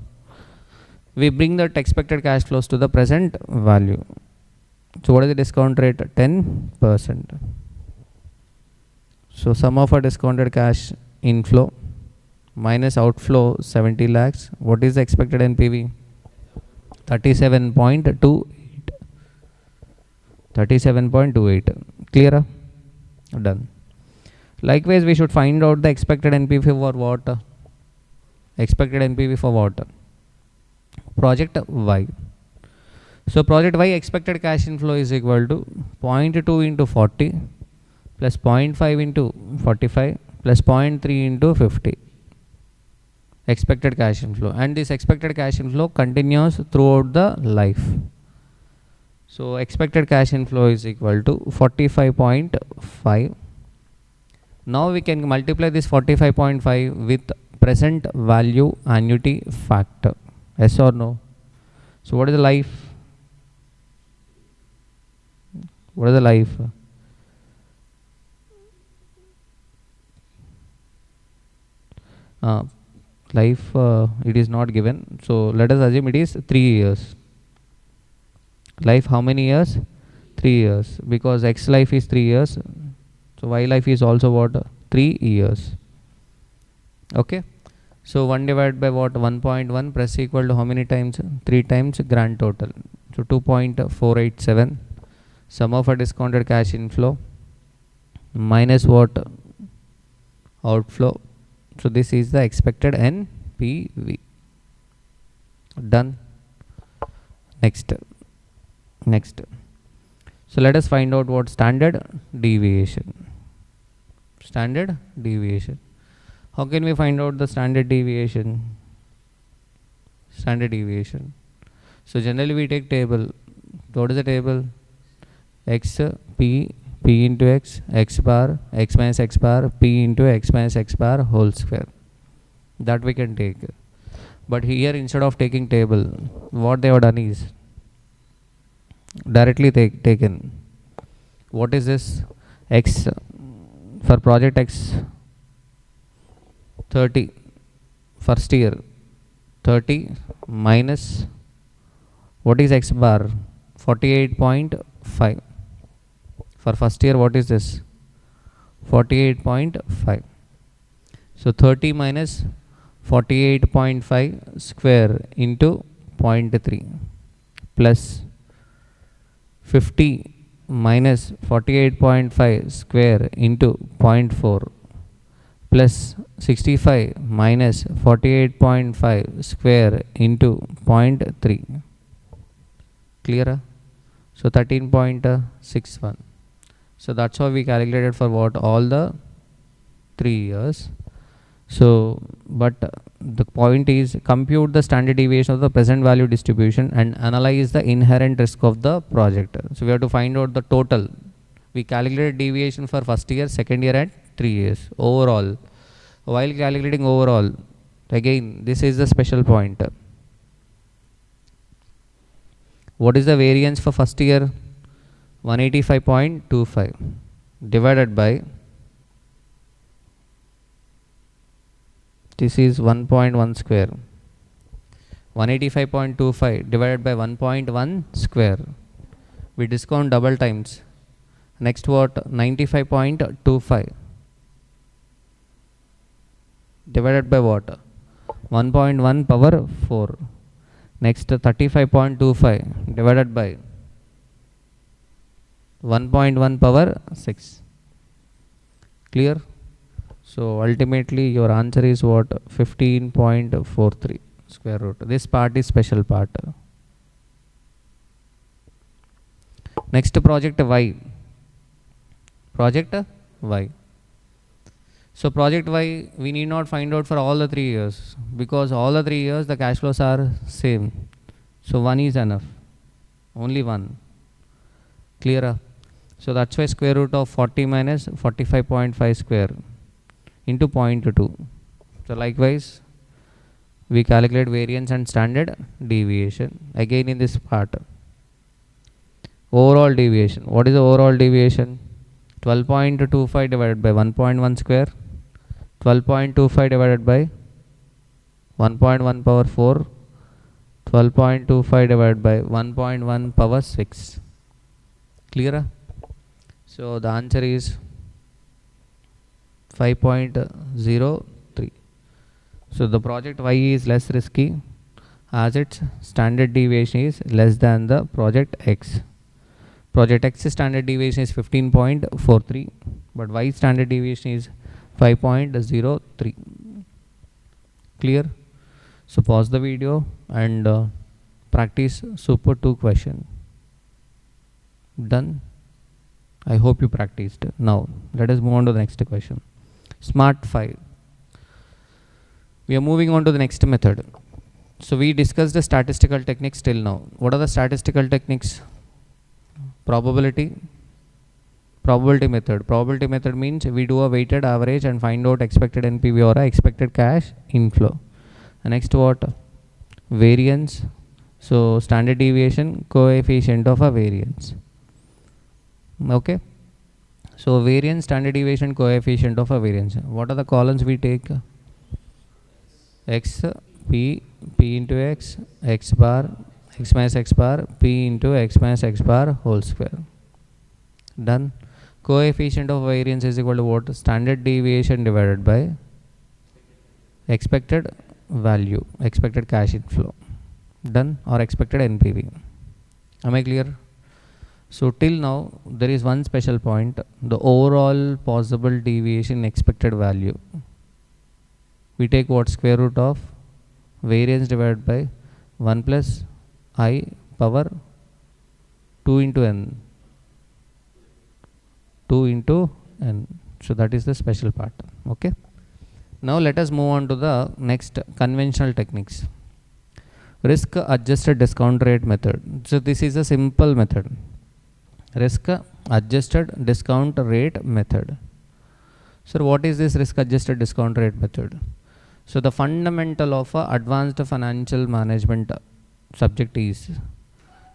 We bring that expected cash flows to the present value. So what is the discount rate? 10%. So sum of a discounted cash inflow minus outflow 70 lakhs. What is the expected NPV? 37.28. 37.28. Clear? Done. Likewise, we should find out the expected NPV for what? Expected NPV for what? Project Y. So project Y expected cash inflow is equal to 0.2 into 40 plus 0.5 into 45 plus 0.3 into 50. Expected cash inflow, and this expected cash inflow continues throughout the life. So expected cash inflow is equal to 45.5. Now we can multiply this 45.5 with present value annuity factor. Yes or no? So what is the life? What is the life? It is not given. So let us assume it is 3 years. Life how many years? 3 years, because X life is 3 years. So Y life is also what? 3 years. Okay. So 1 divided by what? 1.1 plus equal to how many times? 3 times grand total. So 2.487. Sum of a discounted cash inflow minus what? Outflow. So this is the expected NPV. Done. Next. So let us find out what standard deviation. Standard deviation. How can we find out the standard deviation? Standard deviation. So generally we take table. What is the table? X P into X, X bar, X minus X bar, P into X minus X bar whole square. That we can take. But here instead of taking table, what they have done is directly taken. What is this? X for project X 30 first year, 30 minus what is X bar? 48.5. For first year, what is this? 48.5. So 30 minus 48.5 square into 0.3 plus 50 minus 48.5 square into 0.4 plus 65 minus 48.5 square into 0.3. Clear? So 13.61. So that's how we calculated for what? All the 3 years. So, but the point is, compute the standard deviation of the present value distribution and analyze the inherent risk of the project. So we have to find out the total. We calculated deviation for first year, second year and 3 years overall. While calculating overall, again this is the special point. What is the variance for first year? 185.25 divided by, this is 1.1 square. 185.25 divided by 1.1 square. We discount double times. Next what? 95.25 divided by what? 1.1 power 4. Next 35.25 divided by 1.1 power 6. Clear? So ultimately your answer is what? 15.43 square root. This part is special part. Next project Y. Project Y. So project Y we need not find out for all the 3 years, because all the 3 years the cash flows are same. So 1 is enough. Only 1. Clear? So that's why square root of 40 minus 45.5 square into 0.2. So likewise we calculate variance and standard deviation. Again in this part, overall deviation. What is the overall deviation? 12.25 divided by 1.1 square, 12.25 divided by 1.1 power 4, 12.25 divided by 1.1 power 6. Clear? So the answer is 5.03. So the project Y is less risky as its standard deviation is less than the project X. Project X standard deviation is 15.43, but Y standard deviation is 5.03. Clear? So pause the video and practice super 2 question. Done? I hope you practiced. Now let us move on to the next question. Smart 5. We are moving on to the next method. So we discussed the statistical techniques till now. What are the statistical techniques? Probability method. Probability method means we do a weighted average and find out expected NPV or expected cash inflow. And next what? Variance. So standard deviation, coefficient of a variance. Okay. So variance, standard deviation, coefficient of a variance. What are the columns we take? X, P into X, X bar, X minus X bar, P into X minus X bar whole square. Done. Coefficient of variance is equal to what? Standard deviation divided by expected value, expected cash inflow. Done. Or expected NPV. Am I clear? So till now there is one special point, the overall possible deviation expected value. We take what? Square root of variance divided by 1 plus I power 2 into n. 2 into n. So that is the special part. Okay. Now let us move on to the next conventional techniques. Risk adjusted discount rate method. So this is a simple method. Risk adjusted discount rate method. So what is this risk adjusted discount rate method? So the fundamental of advanced financial management subject is,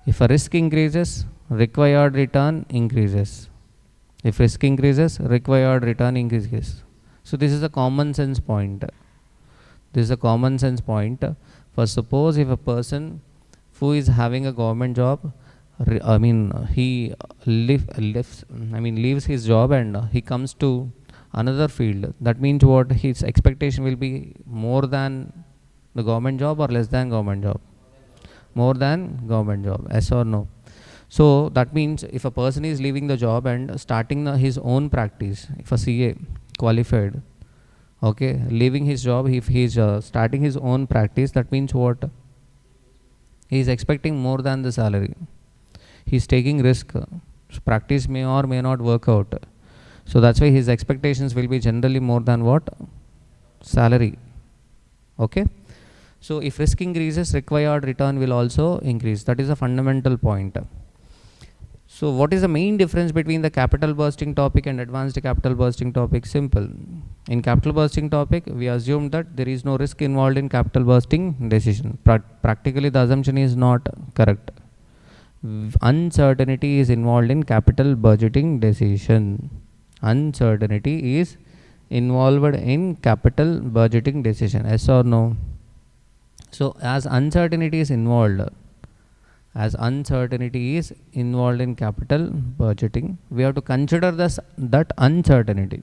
if a risk increases, required return increases. If risk increases, required return increases. So this is a common sense point. This is a common sense point. For suppose if a person who is having a government job, he leaves his job and he comes to another field. That means what? His expectation will be more than the government job or less than government job? More than government job. Yes or no? So that means if a person is leaving the job and starting his own practice, if a CA qualified, okay, leaving his job, if he is starting his own practice, that means what? He is expecting more than the salary. He is taking risk. Practice may or may not work out. So that's why his expectations will be generally more than what? Salary. Okay. So if risk increases, required return will also increase. That is a fundamental point. So what is the main difference between the capital bursting topic and advanced capital bursting topic? Simple. In capital bursting topic, we assume that there is no risk involved in capital bursting decision. Practically the assumption is not correct. Uncertainty is involved in capital budgeting decision. Uncertainty is involved in capital budgeting decision. Yes or no? So as uncertainty is involved in capital budgeting, we have to consider that uncertainty.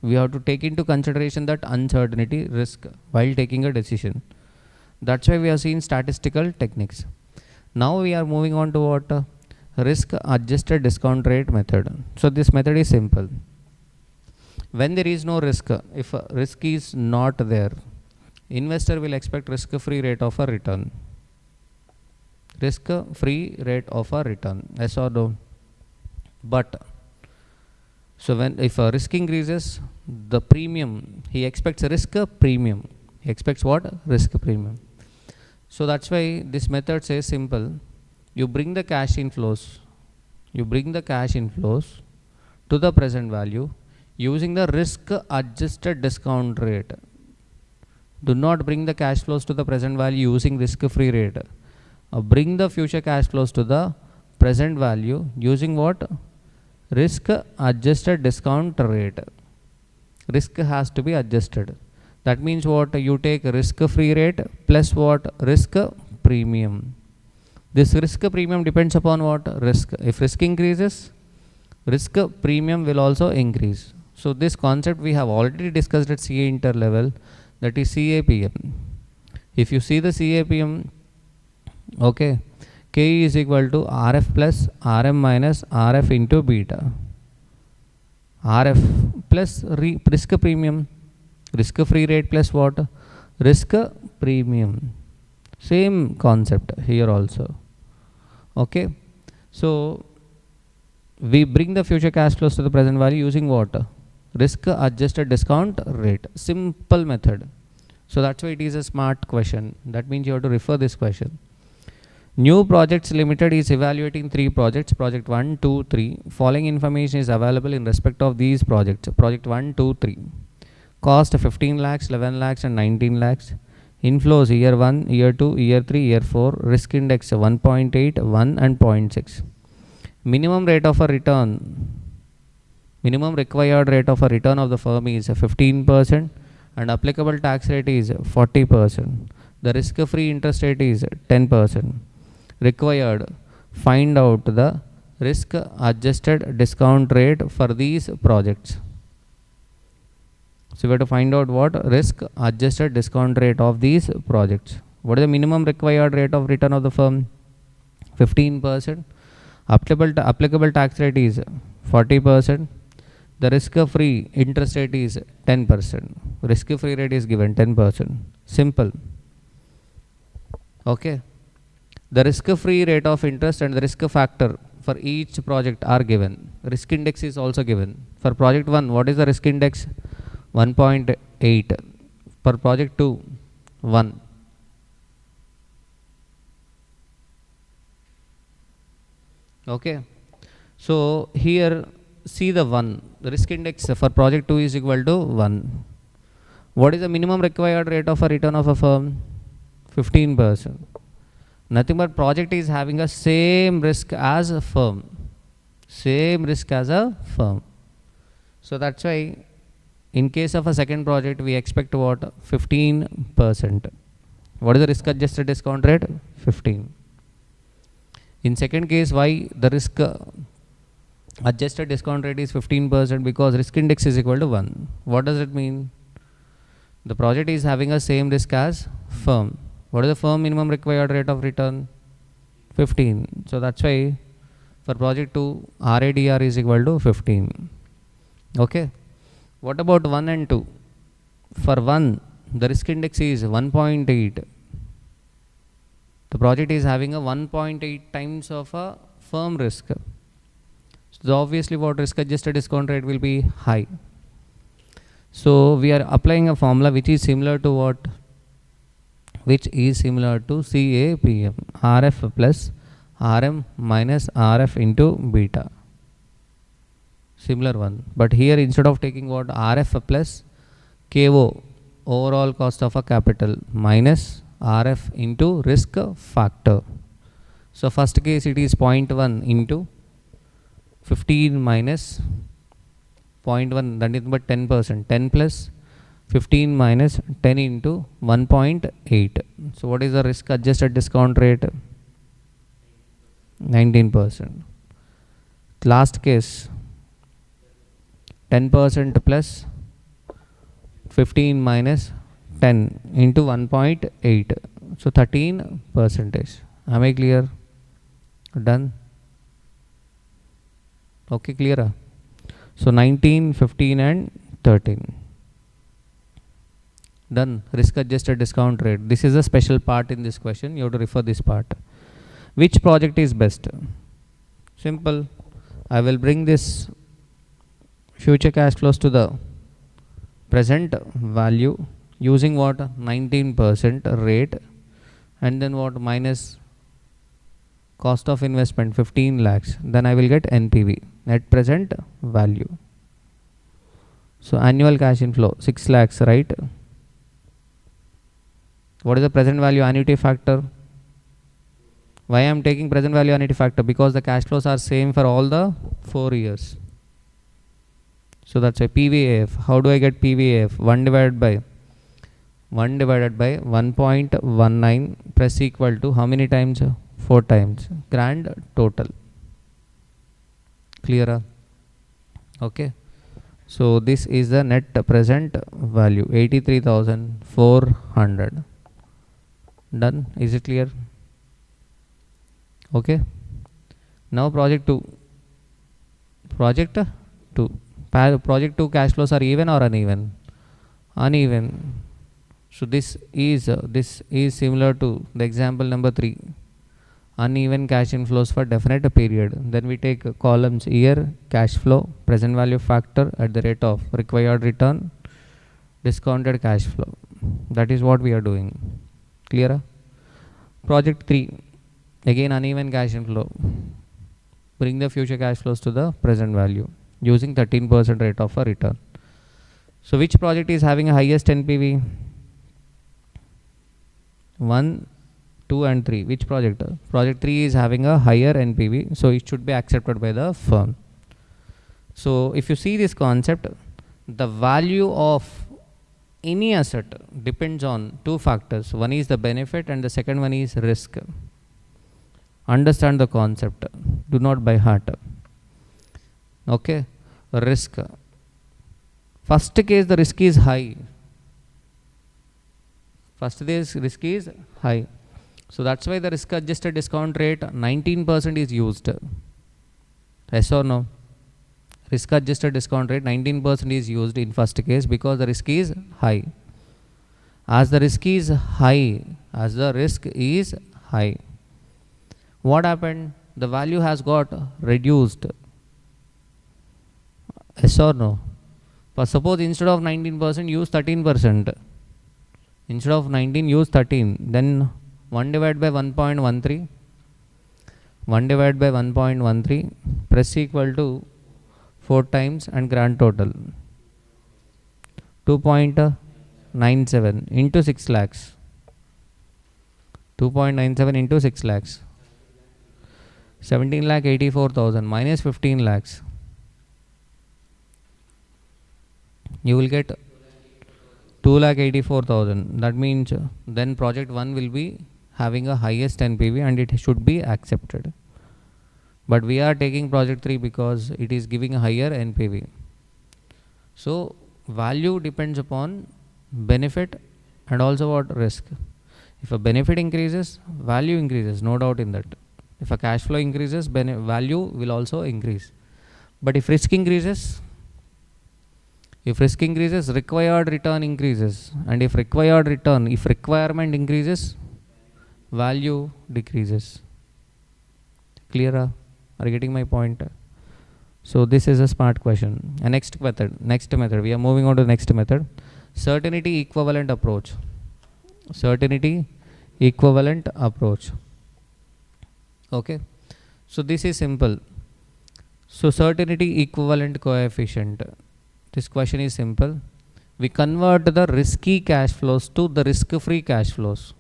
We have to take into consideration that uncertainty risk while taking a decision. That's why we have seen statistical techniques. Now we are moving on to what? Risk adjusted discount rate method. So this method is simple. When there is no risk, if risk is not there, investor will expect risk-free rate of a return. Risk-free rate of a return. Yes or no? But so if a risk increases, the premium, he expects a risk premium. He expects what? Risk premium. So that's why this method says simple. You bring the cash inflows to the present value using the risk adjusted discount rate. Do not bring the cash flows to the present value using risk-free rate. Bring the future cash flows to the present value using what? Risk adjusted discount rate. Risk has to be adjusted. That means what? You take risk-free rate plus what? Risk premium. This risk premium depends upon what? Risk. If risk increases, risk premium will also increase. So this concept we have already discussed at CA inter level, that is CAPM. If you see the CAPM, okay, K is equal to RF plus RM minus RF into beta. RF plus risk premium, risk-free rate plus what? Risk premium. Same concept here also. Okay. So we bring the future cash flows to the present value using what? Risk adjusted discount rate. Simple method. So that's why it is a smart question. That means you have to refer this question. New Projects Limited is evaluating 3 projects, project 1, 2, 3. Following information is available in respect of these projects. Project 1, 2, 3. Cost 15 lakhs, 11 lakhs and 19 lakhs. Inflows year 1, year 2, year 3, year 4. Risk index 1.8, 1 and 0.6. Minimum rate of a return. Minimum required rate of a return of the firm is 15% and applicable tax rate is 40%. The risk-free interest rate is 10%. Required, find out the risk adjusted discount rate for these projects. So we have to find out what risk adjusted discount rate of these projects. What is the minimum required rate of return of the firm? 15%. Applicable tax rate is 40%. The risk-free interest rate is 10%. Risk-free rate is given 10%. Simple. Okay. The risk-free rate of interest and the risk factor for each project are given. Risk index is also given. For project 1, what is the risk index? 1.8. For project 2, 1. Okay. So here see the 1. The risk index for project 2 is equal to 1. What is the minimum required rate of a return of a firm? 15%. Nothing but project is having a same risk as a firm. Same risk as a firm. So that's why in case of a second project we expect what? 15%. What is the risk adjusted discount rate? 15. In second case, why the risk adjusted discount rate is 15%? Because risk index is equal to 1. What does it mean? The project is having a same risk as firm. What is the firm minimum required rate of return? 15. So that's why for project 2, RADR is equal to 15. Okay. What about 1 and 2? For 1, the risk index is 1.8. The project is having a 1.8 times of a firm risk. So obviously what risk adjusted discount rate will be high. So we are applying a formula which is similar to what? Which is similar to CAPM. RF plus RM minus RF into beta. Similar one. But here instead of taking what? RF plus KO, overall cost of a capital, minus RF into risk factor. So first case it is 0.1 into 15 minus 0.1, that is but 10%. 10 plus 15 minus 10 into 1.8. So what is the risk adjusted discount rate? 19%. Last case 10% plus 15 minus 10 into 1.8. So 13%. Am I clear? Done? Okay, clear? So 19, 15 and 13. Done. Risk adjusted discount rate. This is a special part in this question. You have to refer this part. Which project is best? Simple. I will bring this future cash flows to the present value using what? 19% rate, and then what? Minus cost of investment 15 lakhs. Then I will get NPV, net present value. So annual cash inflow 6 lakhs, right? What is the present value annuity factor? Why I am taking present value annuity factor? Because the cash flows are same for all the 4 years. So that's a PVAF. How do I get PVAF? 1 divided by 1.19 plus equal to how many times? 4 times. Grand total. Clear? Okay. So this is the net present value, 83,400. Done. Is it clear? Okay. Now project 2. Project 2. Project 2 cash flows are even or uneven? Uneven. So this is similar to the example number 3. Uneven cash inflows for definite period. Then we take columns year, cash flow, present value factor at the rate of required return, discounted cash flow. That is what we are doing. Clear? Project 3. Again uneven cash inflow. Bring the future cash flows to the present value using 13% rate of a return. So which project is having a highest NPV? 1, 2 and 3. Which project? Project 3 is having a higher NPV, so it should be accepted by the firm. So if you see this concept, the value of any asset depends on 2 factors. One is the benefit and the second one is risk. Understand the concept. Do not by heart. Okay. Risk. First case, the risk is high. First case, risk is high. So that's why the risk adjusted discount rate 19% is used. Yes or no? Risk adjusted discount rate 19% is used in first case because the risk is high. As the risk is high, what happened? The value has got reduced. Yes or no? But suppose instead of 19% use 13%. Instead of 19 use 13. Then 1 divided by 1.13. 1 divided by 1.13 press equal to 4 times and grand total 2.97 into 6 lakhs. 2.97 into 6 lakhs. 17 lakh 84,000 minus 15 lakhs. You will get 2 lakh 84,000. That means then project 1 will be having a highest NPV and it should be accepted. But we are taking project 3 because it is giving a higher NPV. So value depends upon benefit and also what risk. If a benefit increases, value increases, no doubt in that. If a cash flow increases, value will also increase. But if risk increases, required return increases. And if requirement increases, value decreases. Clear? Are you getting my point? So this is a smart question. Next method. We are moving on to the next method. Certainty equivalent approach. Okay. So this is simple. So certainty equivalent coefficient. This question is simple. We convert the risky cash flows to the risk-free cash flows.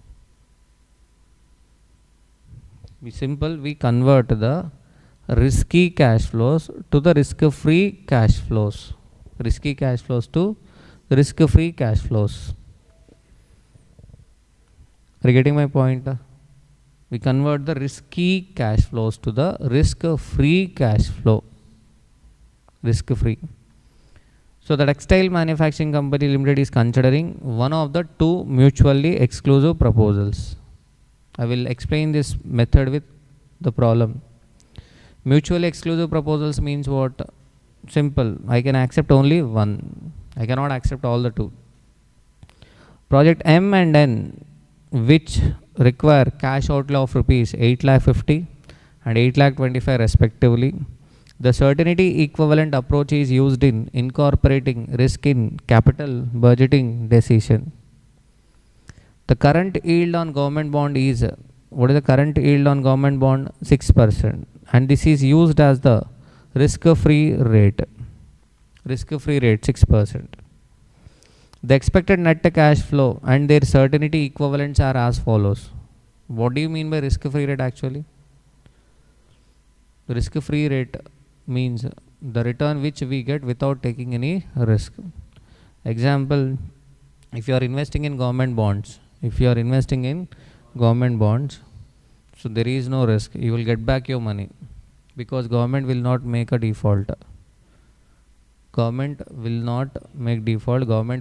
We convert the risky cash flows to the risk-free cash flows. Risky cash flows to risk-free cash flows. Are you getting my point? We convert the risky cash flows to the risk-free cash flow. Risk-free. So the textile manufacturing company limited is considering one of the two mutually exclusive proposals. I will explain this method with the problem. Mutually exclusive proposals means what? Simple. I can accept only one. I cannot accept all the two. Project M and N, which require cash outlay of rupees 8,50,000 and 8,25,000 respectively. The certainty equivalent approach is used in incorporating risk in capital budgeting decision. The current yield on government bond is, what is the current yield on government bond? 6%. And this is used as the risk-free rate. Risk-free rate 6%. The expected net cash flow and their certainty equivalents are as follows. What do you mean by risk-free rate actually? The risk-free rate means the return which we get without taking any risk. Example, if you are investing in government bonds, so there is no risk. You will get back your money because government will not make a default. Government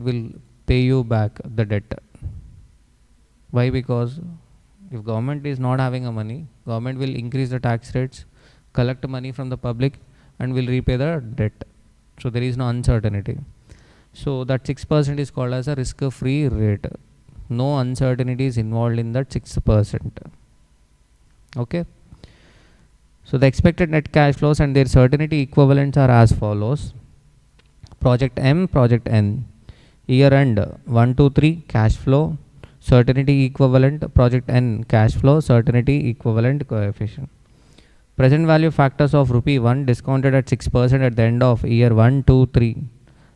will pay you back the debt. Why? Because if government is not having a money, government will increase the tax rates, collect money from the public and will repay the debt. So there is no uncertainty. So that 6% is called as a risk-free rate. No uncertainty is involved in that 6%. Okay. So the expected net cash flows and their certainty equivalents are as follows. Project M, Project N. Year end 1, 2, 3 cash flow, certainty equivalent. Project N cash flow, certainty equivalent coefficient. Present value factors of rupee 1 discounted at 6% at the end of year 1, 2, 3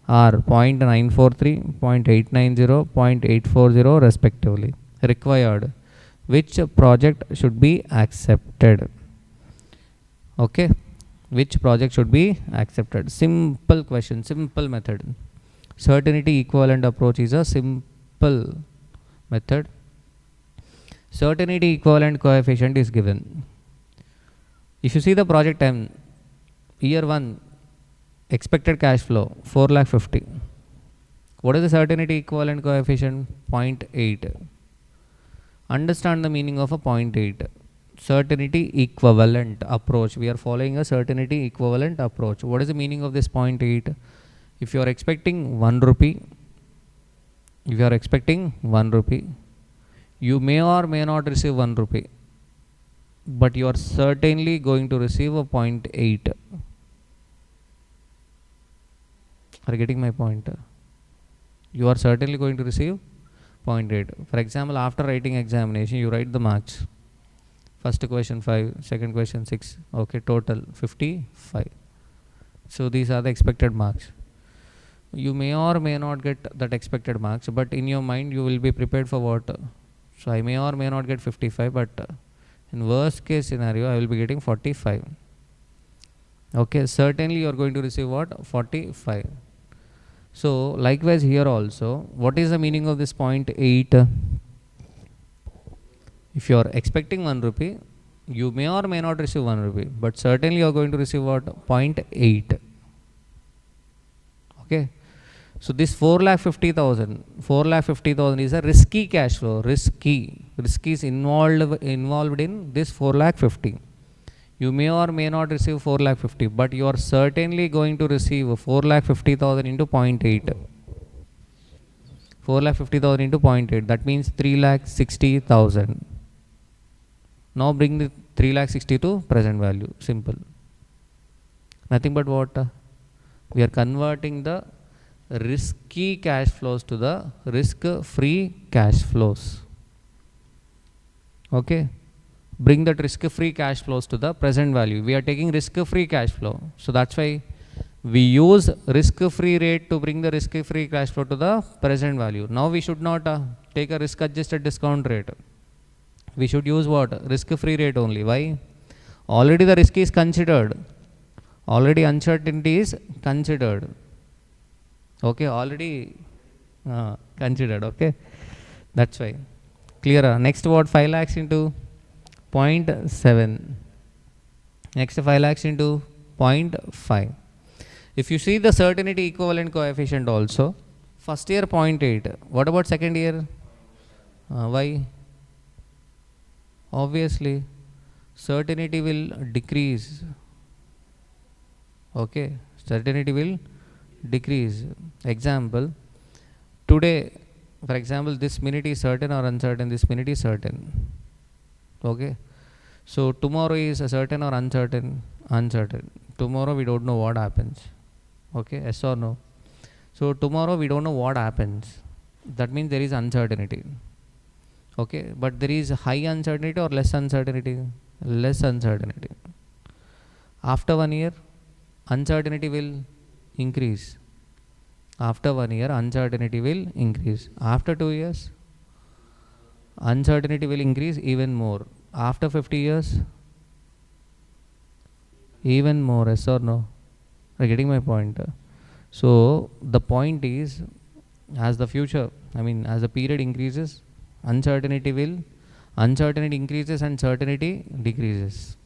are 0.943, 0.890, 0.840 respectively. Required. Which project should be accepted? Okay. Which project should be accepted? Simple question, simple method. Certainty equivalent approach is a simple method. Certainty equivalent coefficient is given. If you see the project time, year 1, expected cash flow 4,50,000. What is the certainty equivalent coefficient? 0.8. Understand the meaning of a 0.8. Certainty equivalent approach. We are following a certainty equivalent approach. What is the meaning of this 0.8? If you are expecting 1 rupee, you may or may not receive 1 rupee, but you are certainly going to receive a 0.8. Are you getting my point? You are certainly going to receive 0.8. For example, after writing examination, you write the marks. First question 5, second question 6. Okay, total 55. So these are the expected marks. You may or may not get that expected marks, but in your mind you will be prepared for what? So I may or may not get 55, but in worst case scenario I will be getting 45. Okay, certainly you are going to receive what? 45. So likewise here also, what is the meaning of this 0.8? If you are expecting 1 rupee, you may or may not receive 1 rupee, but certainly you are going to receive what? 0.8. Okay. So this 4,50,000 is a risky cash flow. Risky is involved in this 4,50,000. You may or may not receive 4,50,000, but you are certainly going to receive 4,50,000 into 0.8. 4,50,000 into 0.8. That means 3,60,000. Now bring the 3,60,000 to present value. Simple. Nothing but what? We are converting the risky cash flows to the risk-free cash flows. Okay. Bring that risk-free cash flows to the present value. We are taking risk-free cash flow. So that's why we use risk-free rate to bring the risk-free cash flow to the present value. Now we should not take a risk-adjusted discount rate. We should use what? Risk-free rate only. Why? Already the risk is considered. Already uncertainty is considered. Okay, already considered. Okay, that's why. Clearer. Next what? 5 lakhs into 0.7. Next 5 lakhs into 0.5. If you see the certainty equivalent coefficient also, first year 0.8. What about second year? Why? Obviously, certainty will decrease. Okay, certainty will decrease. Example, today, for example, this minute is certain or uncertain, this minute is certain. Okay, so tomorrow is certain or uncertain? Uncertain. Tomorrow we don't know what happens. Okay, yes or no? So tomorrow we don't know what happens. That means there is uncertainty. Okay, but there is high uncertainty or less uncertainty? Less uncertainty. After 1 year, uncertainty will increase. After 1 year, uncertainty will increase. After 2 years, uncertainty will increase even more. After 50 years, even more. Yes or no? Are you getting my point? So the point is, as the future, as the period increases, uncertainty increases and certainty decreases.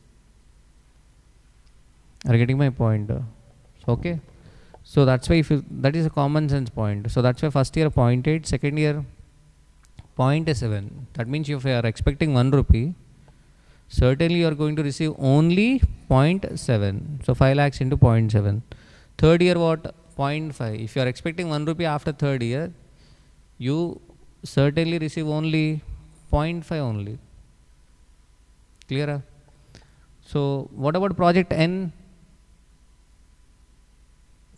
Are you getting my point? Okay. So that's why that is a common sense point. So that's why first year 0.8, second year 0.7. That means if you are expecting 1 rupee, certainly you are going to receive only 0.7. So 5 lakhs into 0.7. Third year what? 0.5. If you are expecting 1 rupee after third year, you certainly receive only 0.5 only. Clearer? So what about project N?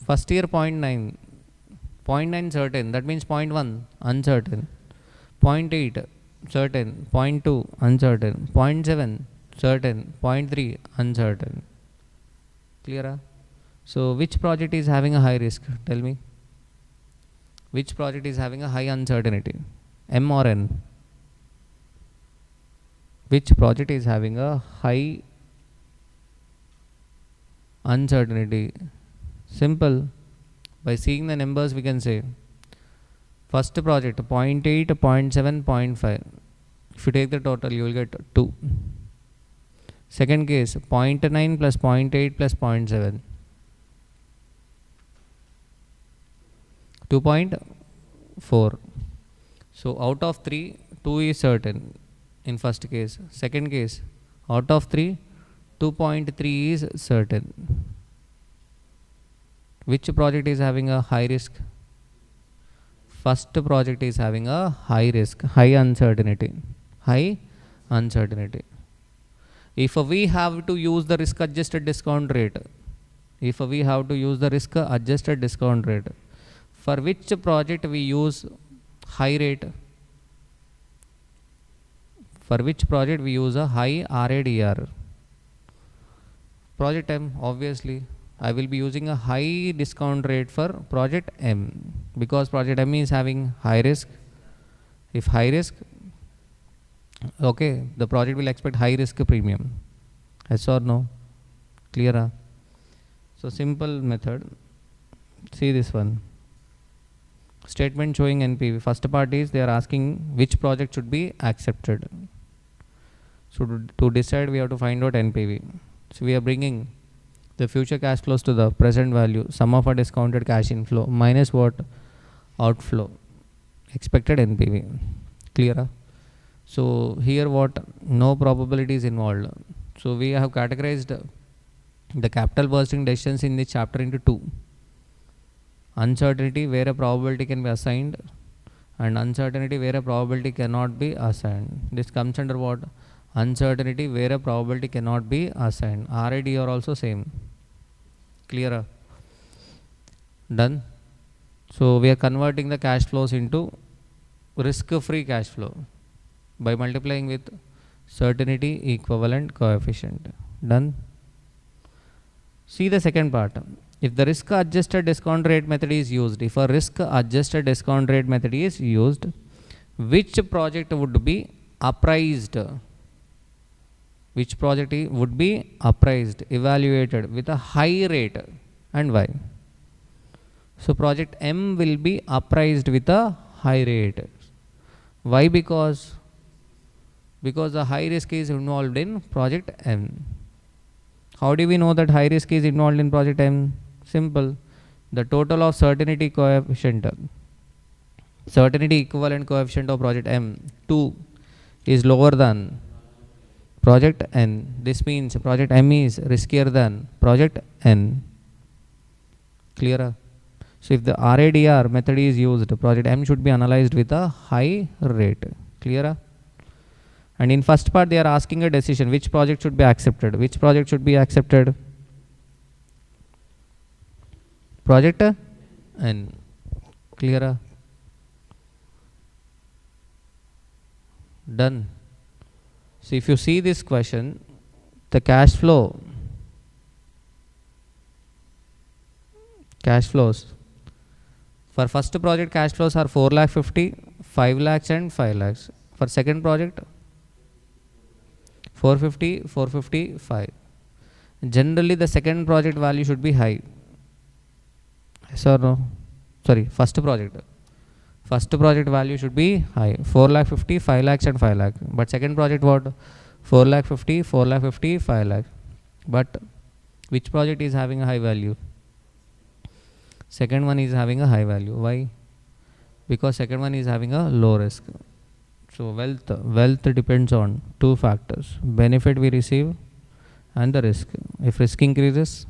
First year 0.9. 0.9 certain. That means 0.1 uncertain. 0.8 certain. 0.2 uncertain. 0.7 certain. 0.3 uncertain. Clearer? So which project is having a high risk? Tell me. Which project is having a high uncertainty? M or N? Which project is having a high uncertainty? Simple. By seeing the numbers we can say. First project 0.8, 0.7, 0.5. If you take the total you will get 2. Second case, 0.9 plus 0.8 plus 0.7. 2.4. So out of 3, 2 is certain in first case. Second case, out of 3, 2.3 is certain. Which project is having a high risk? First project is having a high risk, high uncertainty. High uncertainty. If we have to use the risk adjusted discount rate, for which project we use high rate? For which project we use a high RADR? Project M, obviously. I will be using a high discount rate for project M because project M is having high risk. If high risk, okay, the project will expect high risk premium. Yes or no? Clear? So simple method. See this one. Statement showing NPV. First part is they are asking which project should be accepted. So to decide, we have to find out NPV. So we are bringing the future cash flows to the present value, sum of a discounted cash inflow minus what? Outflow, expected NPV. Clear? So here what? No probability is involved. So we have categorized the capital bursting decisions in this chapter into two. Uncertainty where a probability can be assigned and uncertainty where a probability cannot be assigned. This comes under what? Uncertainty where a probability cannot be assigned. RADR also same. Clear? Done? So we are converting the cash flows into risk-free cash flow by multiplying with certainty equivalent coefficient. Done? See the second part. If the risk adjusted discount rate method is used, which project would be appraised? Which project would be appraised, evaluated with a high rate, and why? So project M will be appraised with a high rate. Why? Because the high risk is involved in project M. How do we know that high risk is involved in project M? Simple. The total of certainty coefficient, certainty equivalent coefficient of project M, 2, is lower than project N. This means project M is riskier than project N. Clear? So if the RADR method is used, project M should be analyzed with a high rate. Clear? And in first part they are asking a decision which project should be accepted. Which project should be accepted? Project N. Clear? Done. So if you see this question, the cash flows for first project, cash flows are 4,50,000, 5 lakhs and 5 lakhs. For second project, 450, 455. Generally the second project value should be high. Yes or no? Sorry, first project value should be high. 4,50,000, 5 lakhs and 5 lakhs. But second project what? 4,50,000, 4,50,000, 5 lakhs. But which project is having a high value? Second one is having a high value. Why? Because second one is having a low risk. So wealth depends on two factors: benefit we receive and the risk. If risk increases,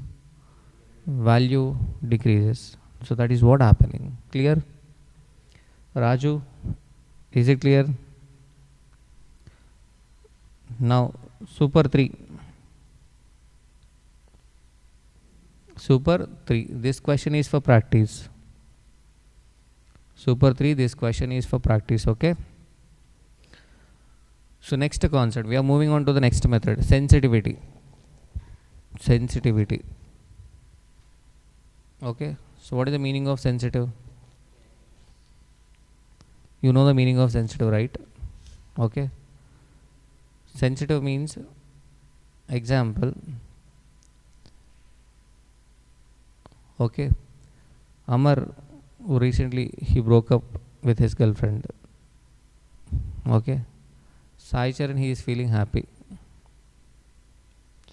value decreases. So that is what happening. Clear? Raju, is it clear? Now Super 3. Super 3. This question is for practice. Super 3. This question is for practice. Okay. So next concept. We are moving on to the next method. Sensitivity. Okay. So what is the meaning of sensitive? You know the meaning of sensitive, right? Okay. Sensitive means, example, okay, Amar, who recently he broke up with his girlfriend. Okay. Sai Charan, he is feeling happy.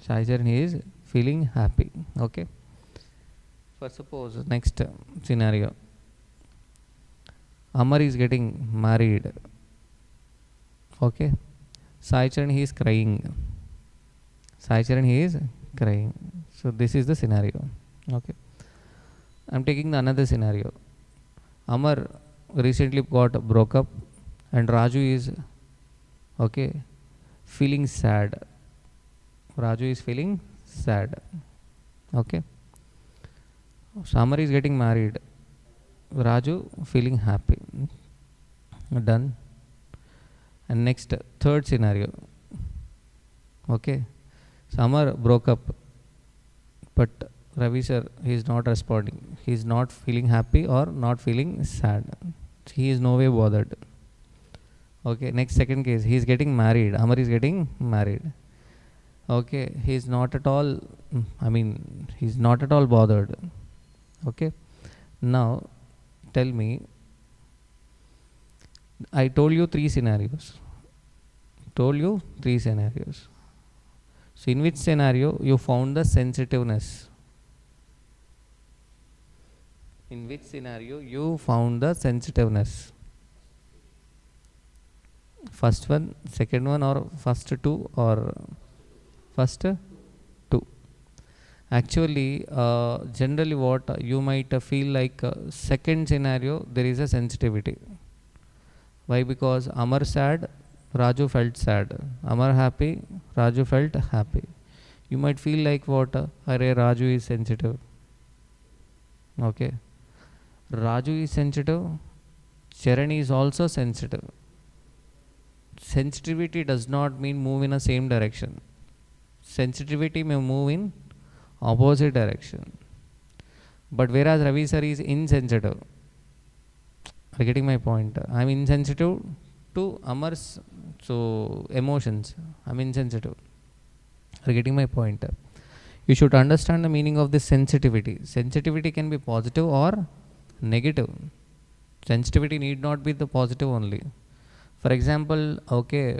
Sai Charan is feeling happy. Okay. For suppose next scenario, Amar is getting married. Okay. Sai Charan he is crying. Sai Charan he is crying. So this is the scenario. Okay. I'm taking another scenario. Amar recently got broke up and Raju is okay feeling sad. Raju is feeling sad. Okay. So Amar is getting married. Raju feeling happy. Done. And next third scenario. Okay. So Amar broke up, but Ravi sir he is not responding. He is not feeling happy or not feeling sad. He is no way bothered. Okay. Next second case, he is getting married. Amar is getting married. Okay. He is not at all. He is not at all bothered. Okay. Now, tell me. I told you three scenarios. So, in which scenario you found the sensitiveness? In which scenario you found the sensitiveness? First one, second one, or first two, or first two? Actually, generally what you might feel like second scenario there is a sensitivity. Why? Because Amar sad, Raju felt sad. Amar happy, Raju felt happy. You might feel like what? Arey, Raju is sensitive. Okay. Raju is sensitive. Charan is also sensitive. Sensitivity does not mean move in the same direction. Sensitivity may move in opposite direction. But whereas Ravi sir is insensitive. Are you getting my point? I am insensitive to Amar's emotions. I am insensitive. Are you getting my point? You should understand the meaning of this sensitivity. Sensitivity can be positive or negative. Sensitivity need not be the positive only. For example, okay,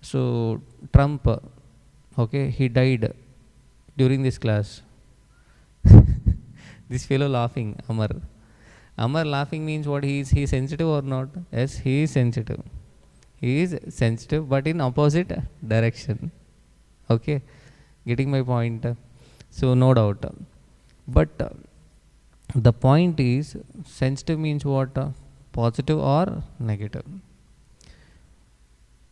so Trump, okay, he died during this class. This fellow laughing, Amar. Amar laughing means what? He is sensitive or not? Yes, he is sensitive. He is sensitive, but in opposite direction. Okay, getting my point? So no doubt. But the point is, sensitive means what? Positive or negative.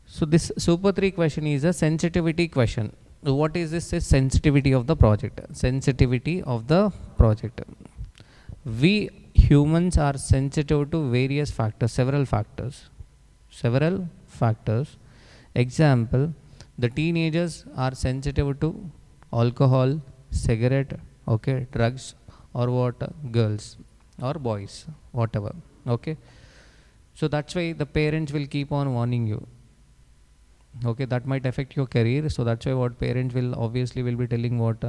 So this Super 3 question is a sensitivity question. What is this sensitivity of the project? Sensitivity of the project. We humans are sensitive to various factors, several factors. Example, the teenagers are sensitive to alcohol, cigarette, okay, drugs, or what? Girls or boys, whatever. Okay. So that's why the parents will keep on warning you. Okay, that might affect your career. So that's why what parents will obviously will be telling what?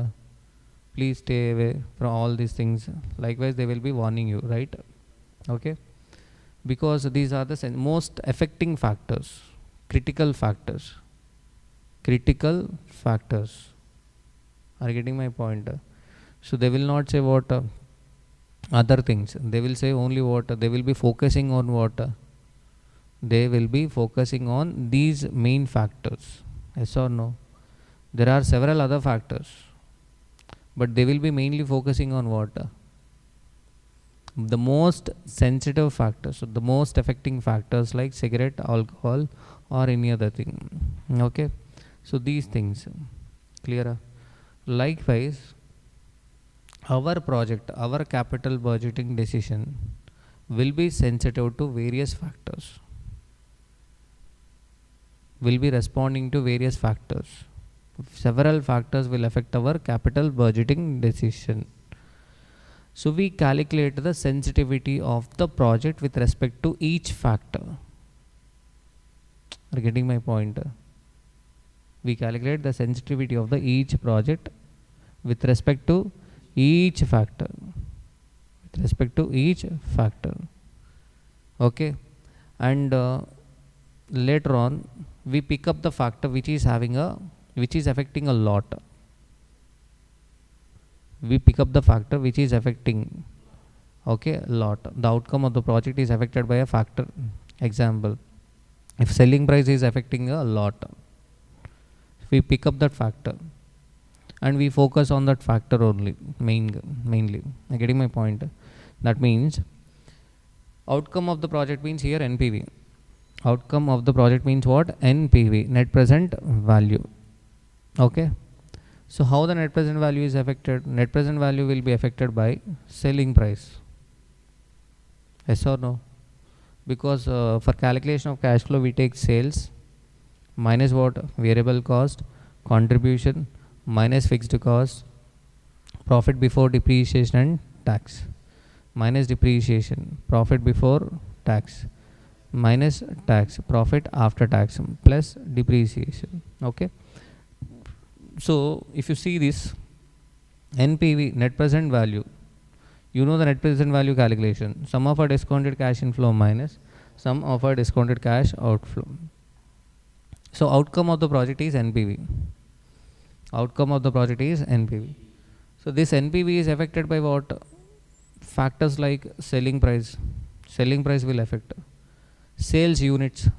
Please stay away from all these things. Likewise, they will be warning you, right? Okay. Because these are the most affecting factors, critical factors. Are you getting my point? So they will not say what? Other things. They will say only what? They will be focusing on what? They will be focusing on these main factors. Yes or no? There are several other factors, but they will be mainly focusing on what? The most sensitive factors, so the most affecting factors like cigarette, alcohol, or any other thing. Okay, so these things clearer. Likewise, our project, our capital budgeting decision will be sensitive to various factors. Will be responding to various factors. Several factors will affect our capital budgeting decision. So we calculate the sensitivity of the project with respect to each factor. Are you getting my point? We calculate the sensitivity of the each project with respect to each factor. Okay, and later on we pick up the factor which is affecting a lot. we pick up the factor which is affecting, okay, lot. The outcome of the project is affected by a factor. Example, if selling price is affecting a lot, we pick up that factor and we focus on that factor only, mainly. Are getting my point? That means outcome of the project means here NPV. Outcome of the project means what? NPV, net present value. Okay. So how the net present value is affected? Net present value will be affected by selling price. Yes or no? Because for calculation of cash flow we take sales minus what? Variable cost, contribution minus fixed cost, profit before depreciation and tax, minus depreciation, profit before tax, minus tax, profit after tax, plus depreciation. Okay. So if you see this NPV, net present value, you know the net present value calculation, sum of our discounted cash inflow minus sum of our discounted cash outflow. So outcome of the project is NPV. Outcome of the project is NPV. So this NPV is affected by what? Factors like selling price. Selling price will affect sales units.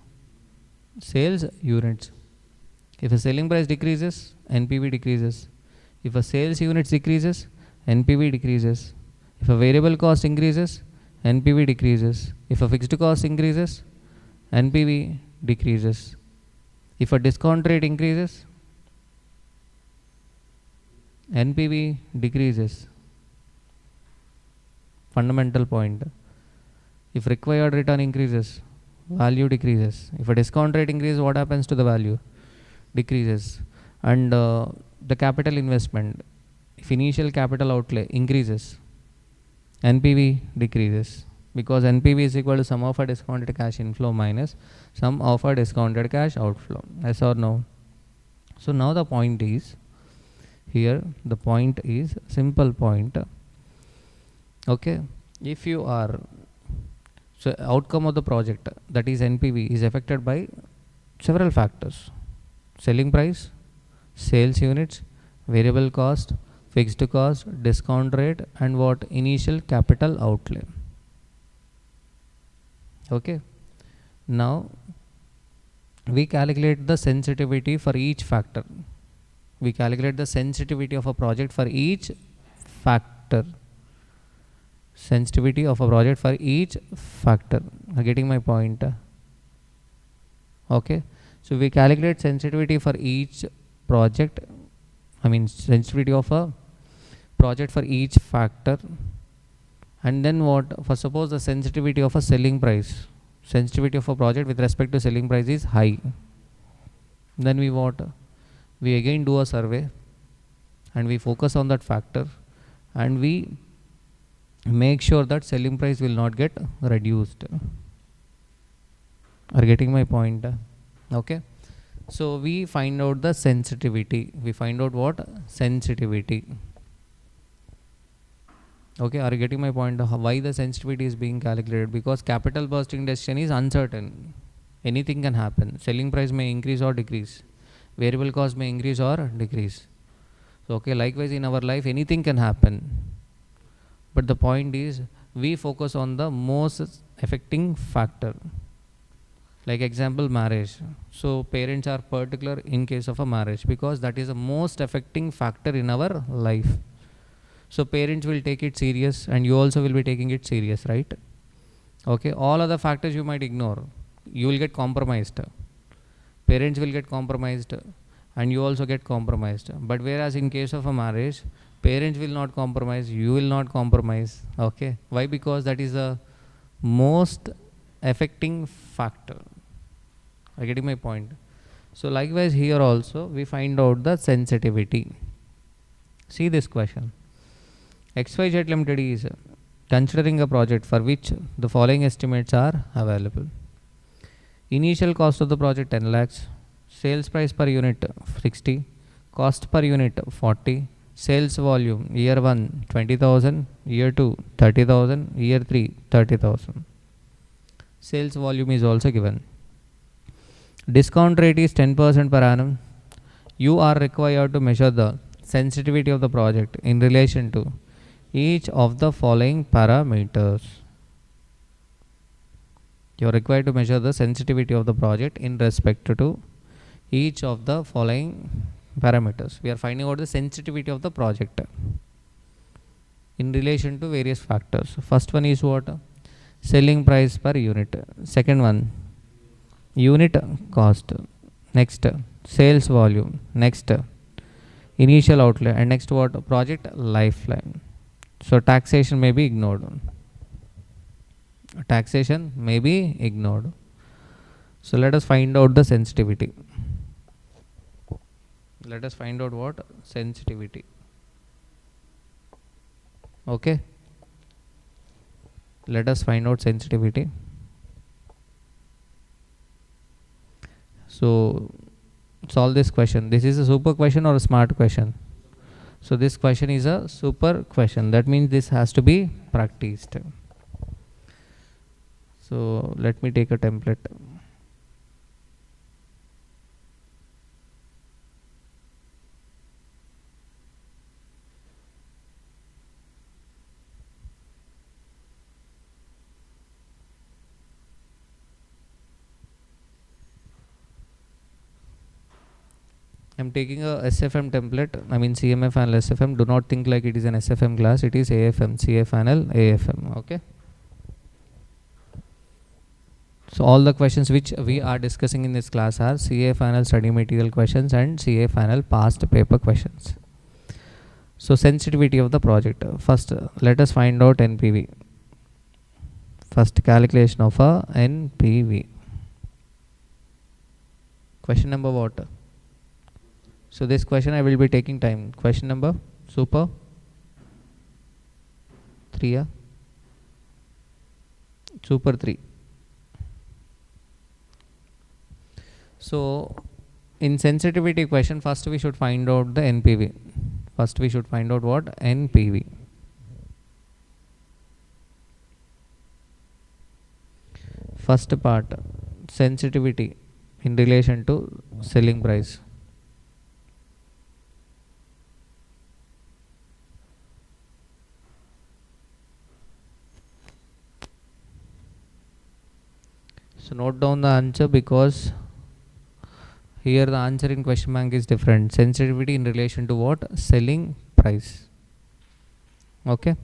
Sales units. If a selling price decreases, NPV decreases. If a sales units decreases, NPV decreases. If a variable cost increases, NPV decreases. If a fixed cost increases, NPV decreases. If a discount rate increases, NPV decreases. Fundamental point. If required return increases, value decreases. If a discount rate increases, what happens to the value? Decreases. And the capital investment, if initial capital outlay increases, NPV decreases, because NPV is equal to sum of a discounted cash inflow minus sum of a discounted cash outflow. Yes or no? So now the point is, here the point is simple point. Okay, if you are, so outcome of the project, that is NPV, is affected by several factors: selling price, sales units, variable cost, fixed cost, discount rate, and what? Initial capital outlay. Okay, now we calculate the sensitivity for each factor. We calculate the sensitivity of a project for each factor. Sensitivity of a project for each factor. Are getting my point? Okay, so we calculate sensitivity for each project, sensitivity of a project for each factor. And then what? For suppose the sensitivity of a selling price, sensitivity of a project with respect to selling price is high, then we what? We again do a survey and we focus on that factor and we make sure that selling price will not get reduced. Are getting my point? Okay, so we find out the sensitivity. We find out what? Sensitivity. Okay, are you getting my point? Why the sensitivity is being calculated? Because capital bursting decision is uncertain. Anything can happen. Selling price may increase or decrease. Variable cost may increase or decrease. So okay, likewise in our life anything can happen. But the point is we focus on the most affecting factor. Like example, marriage. So parents are particular in case of a marriage because that is the most affecting factor in our life. So parents will take it serious and you also will be taking it serious, right? Okay, all other factors you might ignore. You will get compromised. Parents will get compromised and you also get compromised. But whereas in case of a marriage, parents will not compromise, you will not compromise. Okay, why? Because that is the most affecting factor. Are you getting my point? So likewise here also we find out the sensitivity. See this question. XYZ Limited is considering a project for which the following estimates are available. Initial cost of the project 10 lakhs, sales price per unit 60, cost per unit 40, sales volume year 1 20,000, year 2 30,000, year 3 30,000. Sales volume is also given. Discount rate is 10% per annum. You are required to measure the sensitivity of the project in relation to each of the following parameters. You are required to measure the sensitivity of the project in respect to each of the following parameters. We are finding out the sensitivity of the project in relation to various factors. First one is what? Selling price per unit. Second one, unit cost. Next, sales volume. Next, initial outlay. And next what? Project lifeline. So taxation may be ignored. Taxation may be ignored. So let us find out the sensitivity. Let us find out what? Sensitivity. Okay. Let us find out sensitivity. So solve this question. This is a super question or a smart question? So this question is a super question. That means this has to be practiced. So let me take a template. I'm taking a SFM template, I mean CMA final SFM. Do not think like it is an SFM class, it is AFM, CA final AFM. Okay. So all the questions which we are discussing in this class are CA final study material questions and CA final past paper questions. So sensitivity of the project. First, let us find out NPV. First, calculation of a NPV. Question number what? So this question I will be taking time. Question number super 3. Super 3. So in sensitivity question, first we should find out the NPV. First we should find out what? NPV. First part, sensitivity in relation to selling price. So note down the answer, because here the answer in question bank is different. Sensitivity in relation to what? Selling price. Okay.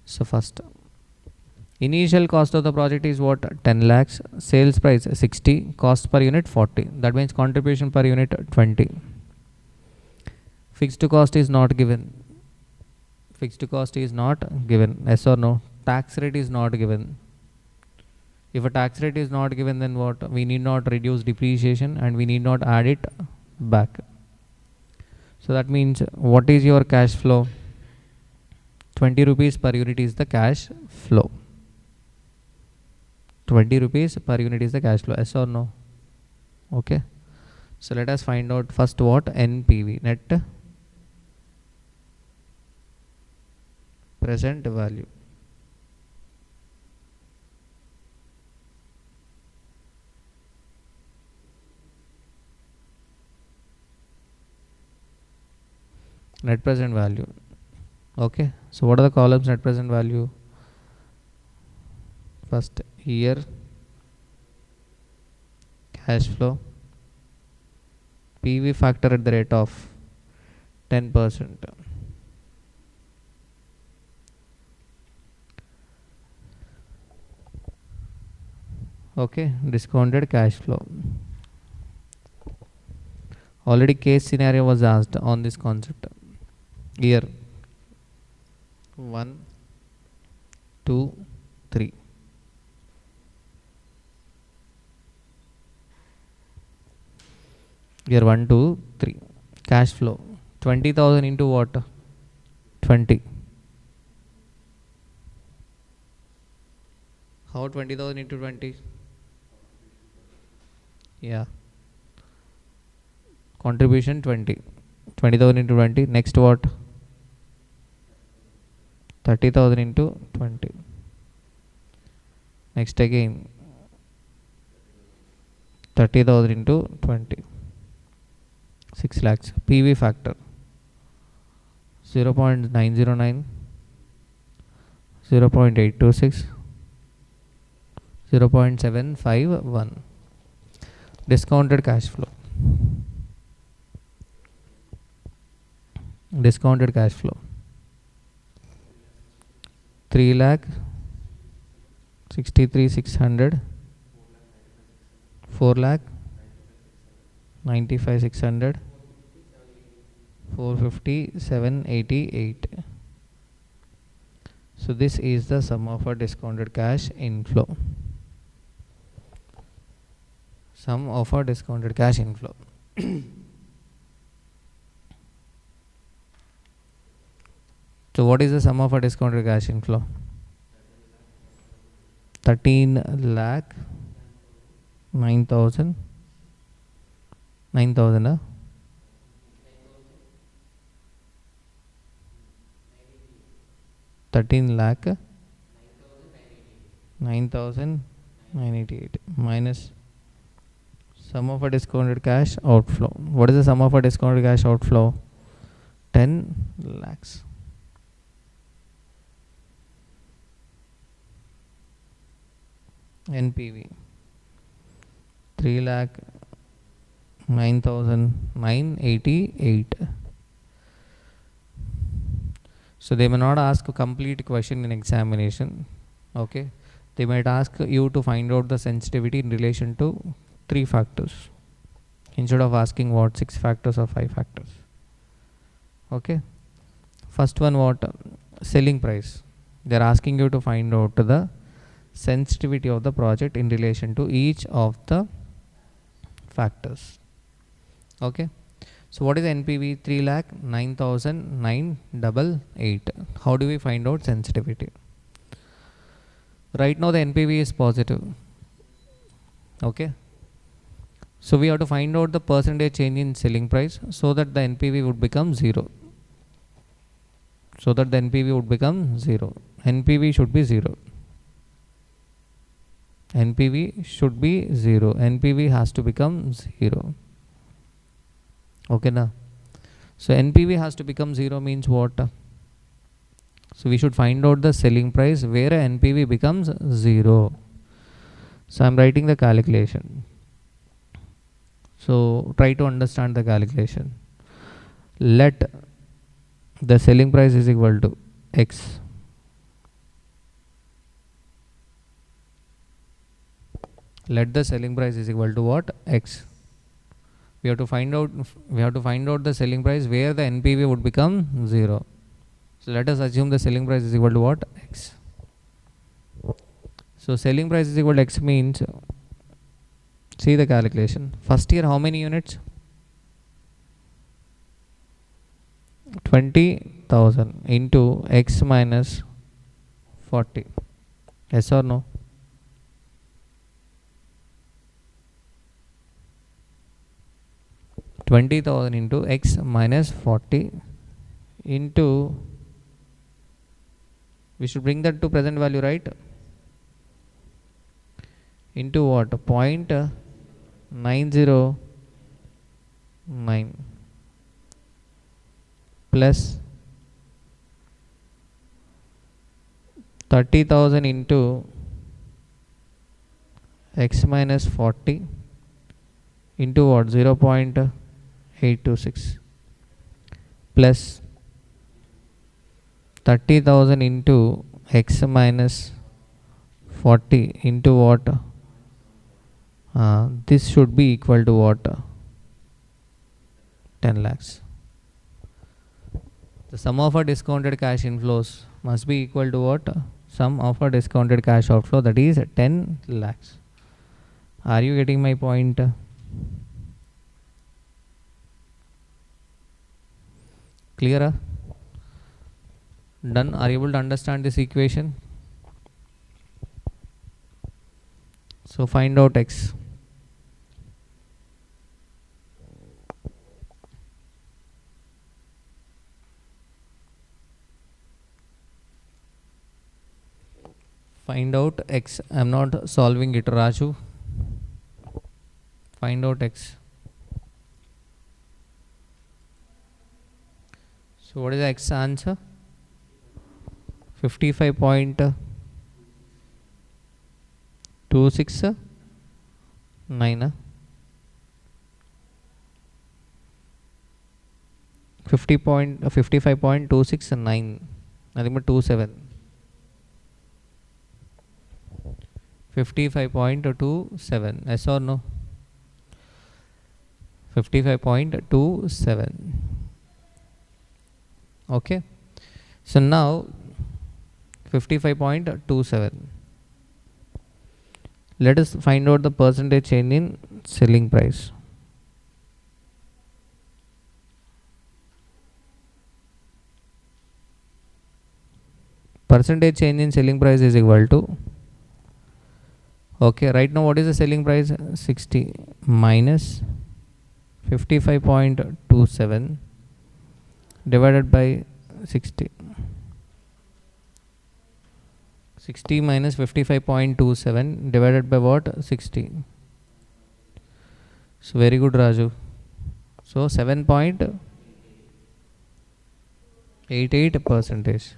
So first, initial cost of the project is what? 10 lakhs. Sales price 60. Cost per unit 40. That means contribution per unit 20. Fixed cost is not given. Fixed cost is not given. Yes or no? Tax rate is not given. If a tax rate is not given, then what? We need not reduce depreciation and we need not add it back. So that means what is your cash flow? 20 rupees per unit is the cash flow. 20 rupees per unit is the cash flow. Yes or no? Okay. So let us find out first what? NPV, net present value. Net present value. Okay. So what are the columns? Net present value. First, year, cash flow, PV factor at the rate of 10%. Okay, discounted cash flow. Already case scenario was asked on this concept. Year 1, 2, 3. Year 1, 2, 3. Cash flow 20,000 into what? 20. How 20,000 into 20? Yeah. Contribution 20. 20,000 into 20. Next what? 30,000 into 20. Next again 30,000 into 20. 6 lakhs. PV factor. 0.909, 0.826, 0.751. Discounted cash flow. Discounted cash flow 3 lakh 63,600, 4 lakh 95,600, 457,88. So this is the sum of our discounted cash inflow. Sum of our discounted cash inflow. So what is the sum of our discounted cash inflow? 13 lakh 9,000 13 lakh 9,988 minus sum of a discounted cash outflow. What is the sum of a discounted cash outflow? 10 lakhs. NPV 3 lakh 9,988. So they may not ask a complete question in examination. Okay, they might ask you to find out the sensitivity in relation to 3 factors instead of asking what 6 factors or 5 factors. Okay, first one, what? Selling price. They are asking you to find out the sensitivity of the project in relation to each of the factors. Okay, so what is NPV? 3,09,988. How do we find out sensitivity? Right now the NPV is positive. Okay, so we have to find out the percentage change in selling price so that the NPV would become 0. NPV should be 0. NPV should be 0. NPV has to become 0. Okay, na? So NPV has to become 0 means what? So we should find out the selling price where NPV becomes 0. So I'm writing the calculation. So try to understand the calculation. Let the selling price is equal to X. Let the selling price is equal to what? X. We have to find out the selling price where the NPV would become 0. So let us assume the selling price is equal to what? X. So selling price is equal to X means, see the calculation. First year how many units? 20,000 into X minus 40. Yes or no? 20,000 into X minus 40 into, we should bring that to present value, right? Into what? 0.909 plus 30,000 into X minus 40 into what? 0.826 plus 30,000 into X minus 40 into what? This should be equal to what? 10 lakhs. The sum of our discounted cash inflows must be equal to what? Sum of our discounted cash outflow, that is 10 lakhs. Are you getting my point? Clear? Done? Are you able to understand this equation? So find out X. Find out X. I am not solving it, Raju. Find out X. So what is the X answer? 55.269. 55.269. Nothing but 27. 55.27. Yes or no? 55.27. Okay. So now 55.27. Let us find out the percentage change in selling price. Percentage change in selling price is equal to, okay, right now what is the selling price? 60 minus 55.27 divided by 60. 60 minus 55.27 divided by what? 60. So very good, Raju. So 7.88 percentage.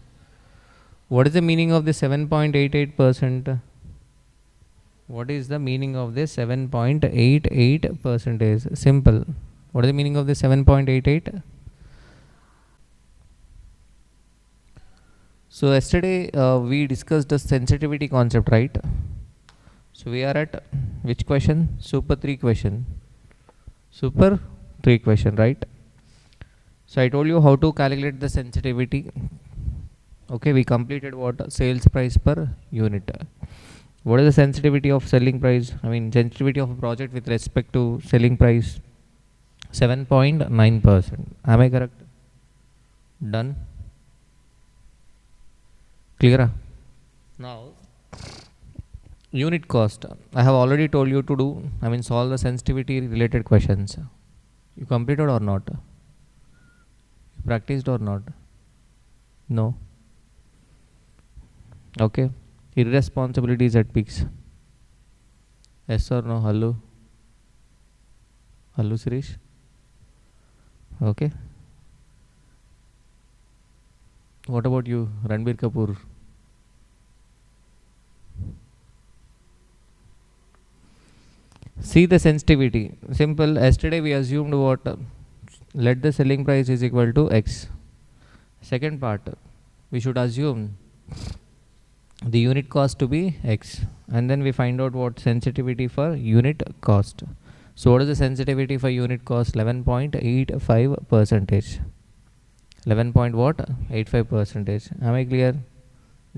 What is the meaning of the 7.88%? What is the meaning of this 7.88 percentage? Simple. What is the meaning of the 7.88? So yesterday we discussed the sensitivity concept, right? So we are at which question? Super 3 question. Super 3 question, right? So I told you how to calculate the sensitivity. Okay, we completed what? Sales price per unit. What is the sensitivity of selling price? I mean, sensitivity of a project with respect to selling price? 7.9%. Am I correct? Done. Clear? Now, unit cost. I have already told you to do, I mean, solve the sensitivity related questions. You completed or not? You practiced or not? No. Okay. Irresponsibilities at peaks. Yes or no? Hello? Hello, Sirish? Okay. What about you, Ranbir Kapoor? See the sensitivity. Simple. Yesterday we assumed what? Let the selling price is equal to X. Second part, we should assume the unit cost to be X, and then we find out what sensitivity for unit cost. So what is the sensitivity for unit cost? 11.85 percentage. 11 point what? 85 percentage. Am I clear?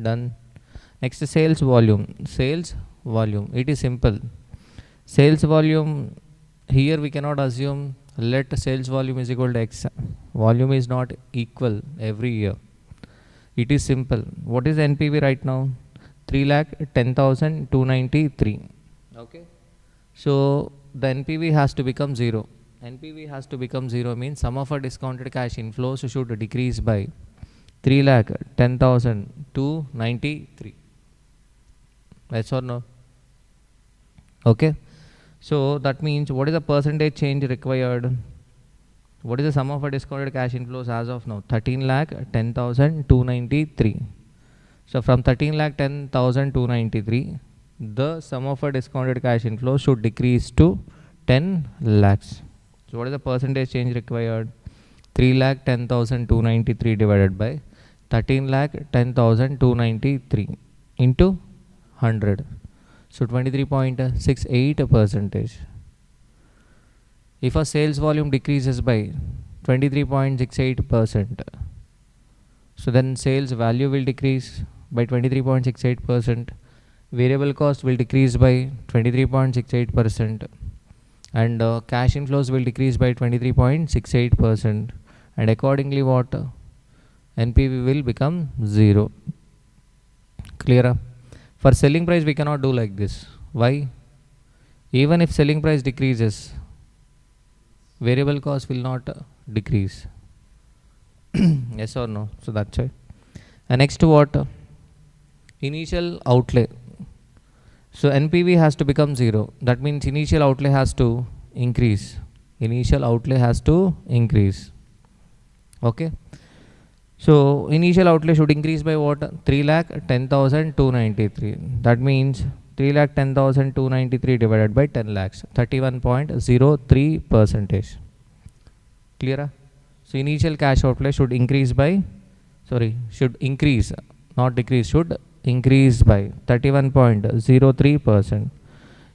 Done. Next, sales volume. Sales volume. It is simple. Sales volume, here we cannot assume let sales volume is equal to X. Volume is not equal every year. It is simple. What is NPV right now? 3,10,293. Okay. So the NPV has to become 0. NPV has to become 0 means sum of our discounted cash inflows should decrease by 3,10,293. Yes or no? Okay. So that means what is the percentage change required? What is the sum of our discounted cash inflows as of now? 13,10,293. So from 13,10,293, the sum of our discounted cash inflows should decrease to 10 lakhs. So what is the percentage change required? 3,10,293 divided by 13,10,293 into 100. So 23.68 percentage. If our sales volume decreases by 23.68%, so then sales value will decrease by 23.68%, variable cost will decrease by 23.68%, and cash inflows will decrease by 23.68%, and accordingly what? NPV will become 0. Clear? For selling price we cannot do like this. Why? Even if selling price decreases, variable cost will not decrease. Yes or no? So that's why. And next what? Initial outlay. So NPV has to become 0. That means initial outlay has to increase. Initial outlay has to increase. Okay. So initial outlay should increase by what? 3,10,293. That means 3,10,293 divided by 10 lakhs, 31.03 percentage. Clear? So initial cash outlay should increase by, should increase, not decrease, should increase by 31.03%.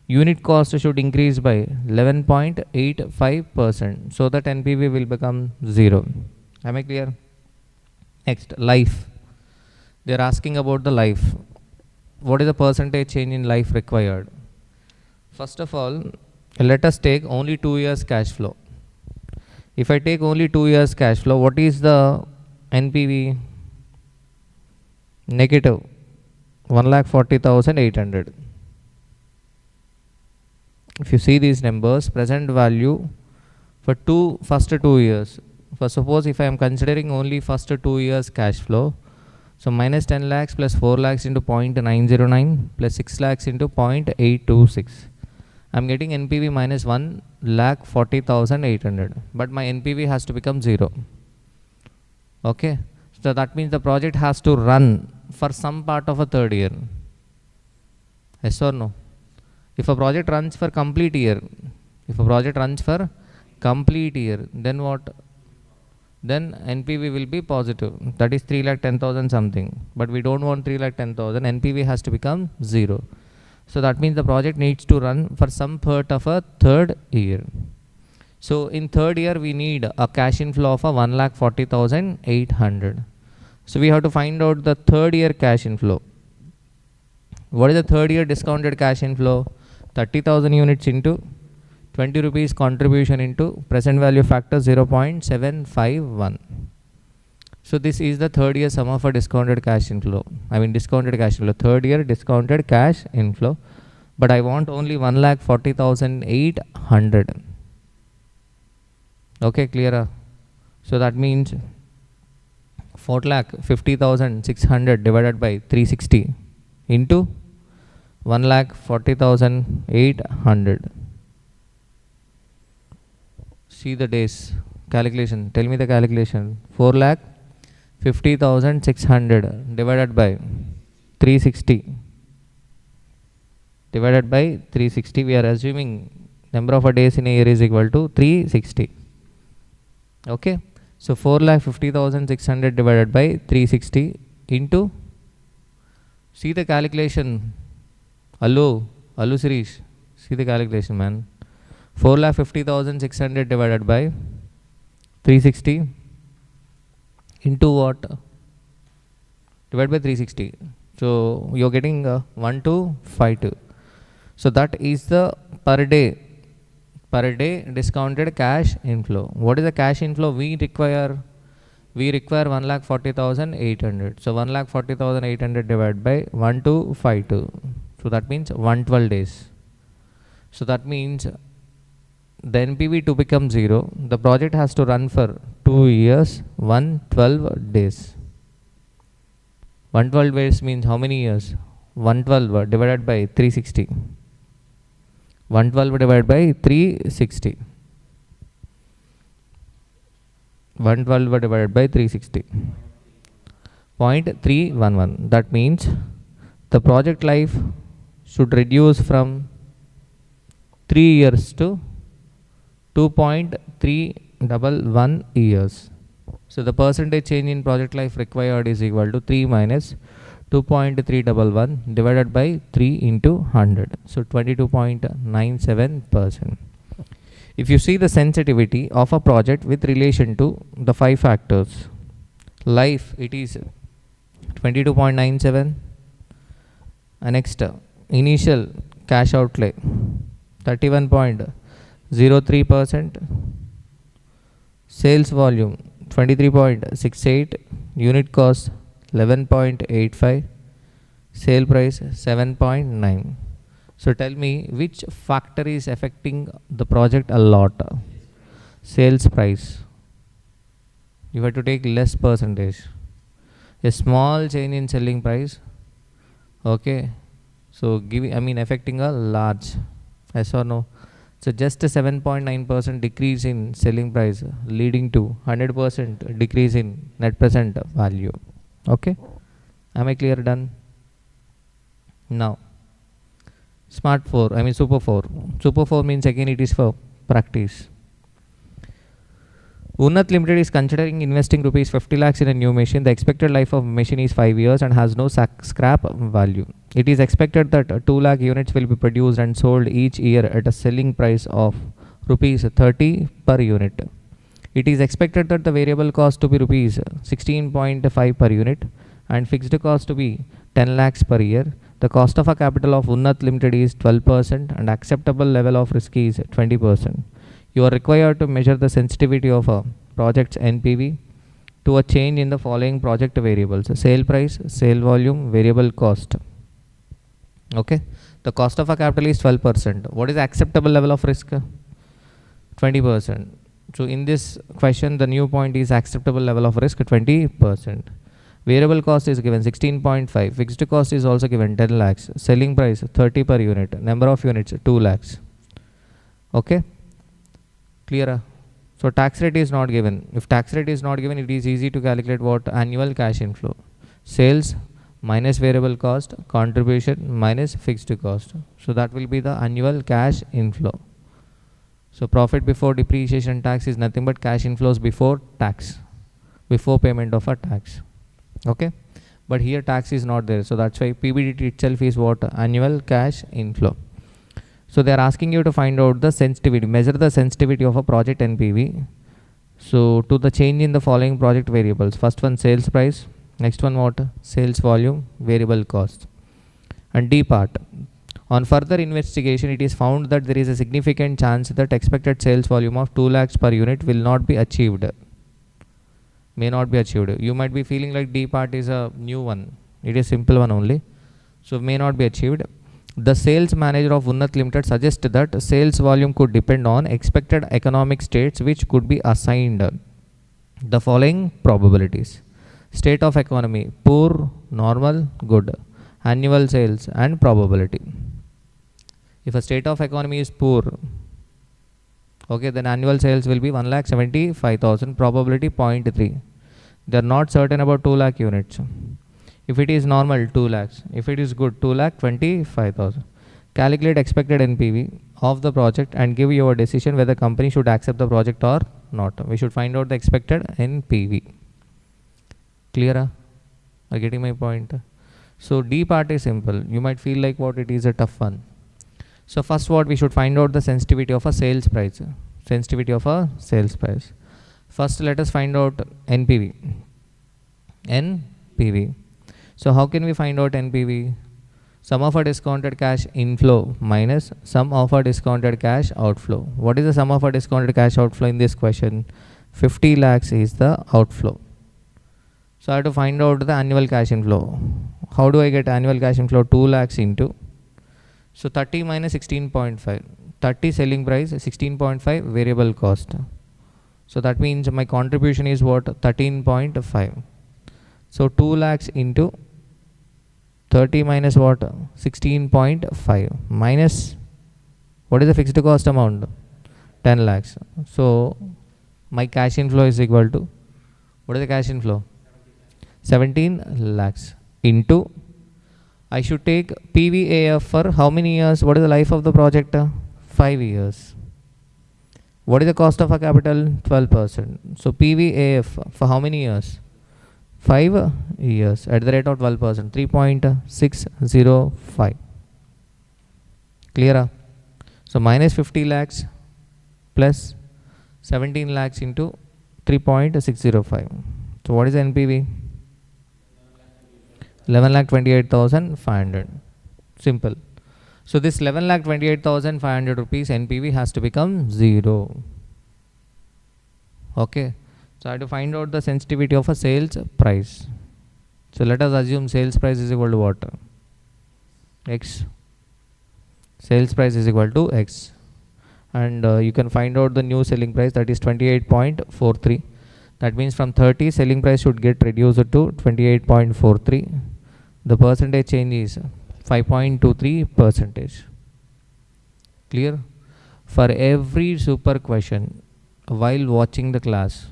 Unit cost should increase by 11.85%, so that NPV will become 0. Am I clear? Next, life. They are asking about the life. What is the percentage change in life required? First of all, let us take only 2 years cash flow. If I take only 2 years cash flow, what is the NPV? Negative 1,40,800. If you see these numbers, present value for first 2 years. For suppose if I am considering only first 2 years cash flow, so minus 10 lakhs plus 4 lakhs into 0.909 plus 6 lakhs into 0.826. I am getting NPV minus 1,40,800. But my NPV has to become 0. Okay. So that means the project has to run for some part of a third year. Yes or no? If a project runs for complete year, then what? Then NPV will be positive. That is 3,10,000 something. But we don't want 3,10,000. NPV has to become 0. So that means the project needs to run for some part of a third year. So in third year we need a cash inflow of a 1,40,800. So we have to find out the third year cash inflow. What is the third year discounted cash inflow? 30,000 units into 20 rupees contribution into present value factor 0.751. So this is the third year sum of a discounted cash inflow. Third year discounted cash inflow. But I want only 1,40,800. Okay, clear? So that means 4,50,600 divided by 360 into 1,40,800. See the days. Calculation. Tell me the calculation. 4,50,600 divided by 360. Divided by 360. We are assuming number of days in a year is equal to 360. Okay. So 4,50,600 divided by 360 into, see the calculation. Hello Sirish, see the calculation, man. 4,50,600 divided by 360 into what? Divided by 360. So you're getting 1,252. So that is the per day discounted cash inflow. What is the cash inflow we require? We require 1,40,800. So 1,40,800 divided by 1,252. So that means 112 days. So that means the NPV to become 0, the project has to run for 2 years, 112 days. 112 days means how many years? 112 divided by 360. 112 divided by 360. 112 divided by 360. 0.311. That means the project life should reduce from 3 years to 2.311 years. So the percentage change in project life required is equal to 3 minus 2.311 divided by 3 into 100. So 22.97%. If you see the sensitivity of a project with relation to the 5 factors, life, it is 22.97. Next, initial cash outlay 31.03%. Sales volume 23.68. Unit cost 11.85. Sale price 7.9. So tell me which factor is affecting the project a lot? Sales price. You have to take less percentage. A small change in selling price. Okay. So affecting a large. Yes or no? So just a 7.9% decrease in selling price leading to 100% decrease in net present value. Okay, am I clear? Done. Now Smart 4, I mean Super 4. Super 4 means again it is for practice. Unnat Limited is considering investing rupees 50 lakhs in a new machine. The expected life of machine is 5 years and has no scrap value. It is expected that 2 lakh units will be produced and sold each year at a selling price of rupees 30 per unit. It is expected that the variable cost to be rupees 16.5 per unit and fixed cost to be 10 lakhs per year. The cost of a capital of Unnat Limited is 12% and acceptable level of risk is 20%. You are required to measure the sensitivity of a project's NPV to a change in the following project variables: sale price, sale volume, variable cost. Okay, the cost of a capital is 12%. What is the acceptable level of risk? 20%. So in this question, the new point is acceptable level of risk 20%. Variable cost is given 16.5. Fixed cost is also given 10 lakhs. Selling price 30 per unit. Number of units 2 lakhs. Okay. Clear? So tax rate is not given. If tax rate is not given, it is easy to calculate what annual cash inflow. Sales minus variable cost, contribution minus fixed cost. So that will be the annual cash inflow. So profit before depreciation and tax is nothing but cash inflows before tax, before payment of a tax. Okay, but here tax is not there. So that's why PBDT itself is what? Annual cash inflow. So they are asking you to find out the sensitivity, measure the sensitivity of a project NPV. So to the change in the following project variables. First one sales price, next one what? Sales volume, variable cost. And D part. On further investigation, it is found that there is a significant chance that expected sales volume of 2 lakhs per unit will not be achieved. May not be achieved. You might be feeling like D part is a new one. It is simple one only. So may not be achieved. The sales manager of Unnat Limited suggests that sales volume could depend on expected economic states which could be assigned the following probabilities: state of economy, poor, normal, good, annual sales, and probability. If a state of economy is poor, okay, then annual sales will be 1,75,000, probability 0.3. They are not certain about 2 lakh units. If it is normal, 2 lakhs. If it is good, 2,25,000. Calculate expected NPV of the project and give your decision whether company should accept the project or not. We should find out the expected NPV. Clear? Are you getting my point? So D part is simple. You might feel like what it is a tough one. So first what we should find out the sensitivity of a sales price. Sensitivity of a sales price. First let us find out NPV. NPV. So how can we find out NPV? Sum of a discounted cash inflow minus sum of a discounted cash outflow. What is the sum of a discounted cash outflow in this question? 50 lakhs is the outflow. So I have to find out the annual cash inflow. How do I get annual cash inflow? 2 lakhs into, so 30 minus 16.5. 30 selling price, 16.5 variable cost. So that means my contribution is what? 13.5. So 2 lakhs into 30 minus what? 16.5 minus, what is the fixed cost amount? 10 lakhs. So my cash inflow is equal to, what is the cash inflow? 17 lakhs into, I should take PVAF for how many years? What is the life of the project? 5 years. What is the cost of a capital? 12%. So PVAF for how many years? 5 years at the rate of 12%, 3.605. Clear? So minus 50 lakhs plus 17 lakhs into 3.605. So what is the NPV? 11,28,500. Simple. So this 11,28,500 rupees NPV has to become 0. Okay. So I have to find out the sensitivity of a sales price. So let us assume sales price is equal to what? X. Sales price is equal to X. And you can find out the new selling price, that is 28.43. That means from 30 selling price should get reduced to 28.43. The percentage change is 5.23%. Clear? For every super question, while watching the class,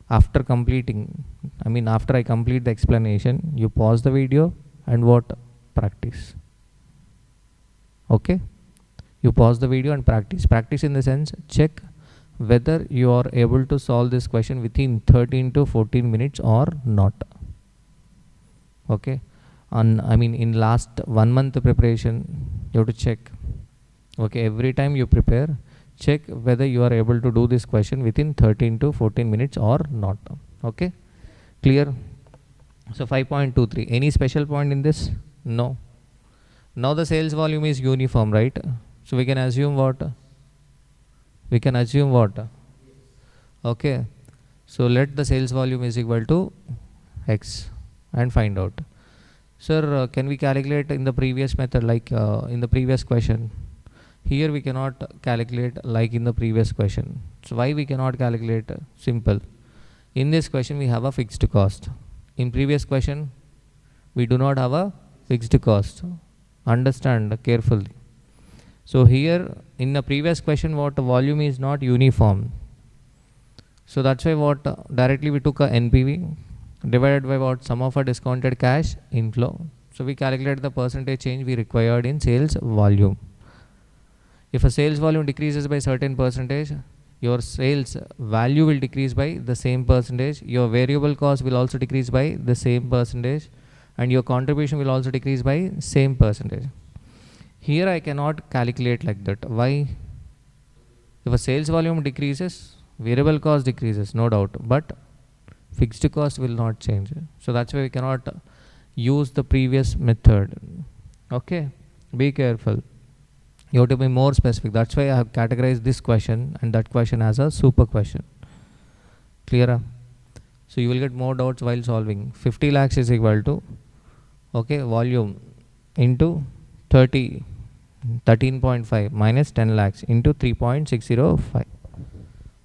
after completing, after I complete the explanation, you pause the video and what? Practice. Okay, you pause the video and practice in the sense, check whether you are able to solve this question within 13 to 14 minutes or not. Okay, in last 1 month preparation, you have to check. Okay, every time you prepare, check whether you are able to do this question within 13 to 14 minutes or not. Okay, clear? So 5.23, any special point in this? No. Now the sales volume is uniform, right? So we can assume what? Okay, so let the sales volume is equal to X and find out. Sir, can we calculate in the previous method, like in the previous question? Here we cannot calculate like in the previous question. So why we cannot calculate? Simple. In this question we have a fixed cost. In previous question we do not have a fixed cost. Understand carefully. So here in the previous question, what? Volume is not uniform. So that's why what? Directly we took a NPV divided by what? Sum of a discounted cash inflow. So we calculate the percentage change we required in sales volume. If a sales volume decreases by certain percentage, your sales value will decrease by the same percentage, your variable cost will also decrease by the same percentage, and your contribution will also decrease by same percentage. Here I cannot calculate like that. Why? If a sales volume decreases, variable cost decreases, no doubt, but fixed cost will not change. So that's why we cannot use the previous method. Okay, be careful. You have to be more specific. That's why I have categorized this question and that question as a super question. Clear? So you will get more doubts while solving. 50 lakhs is equal to, okay, volume into 13.5 minus 10 lakhs into 3.605.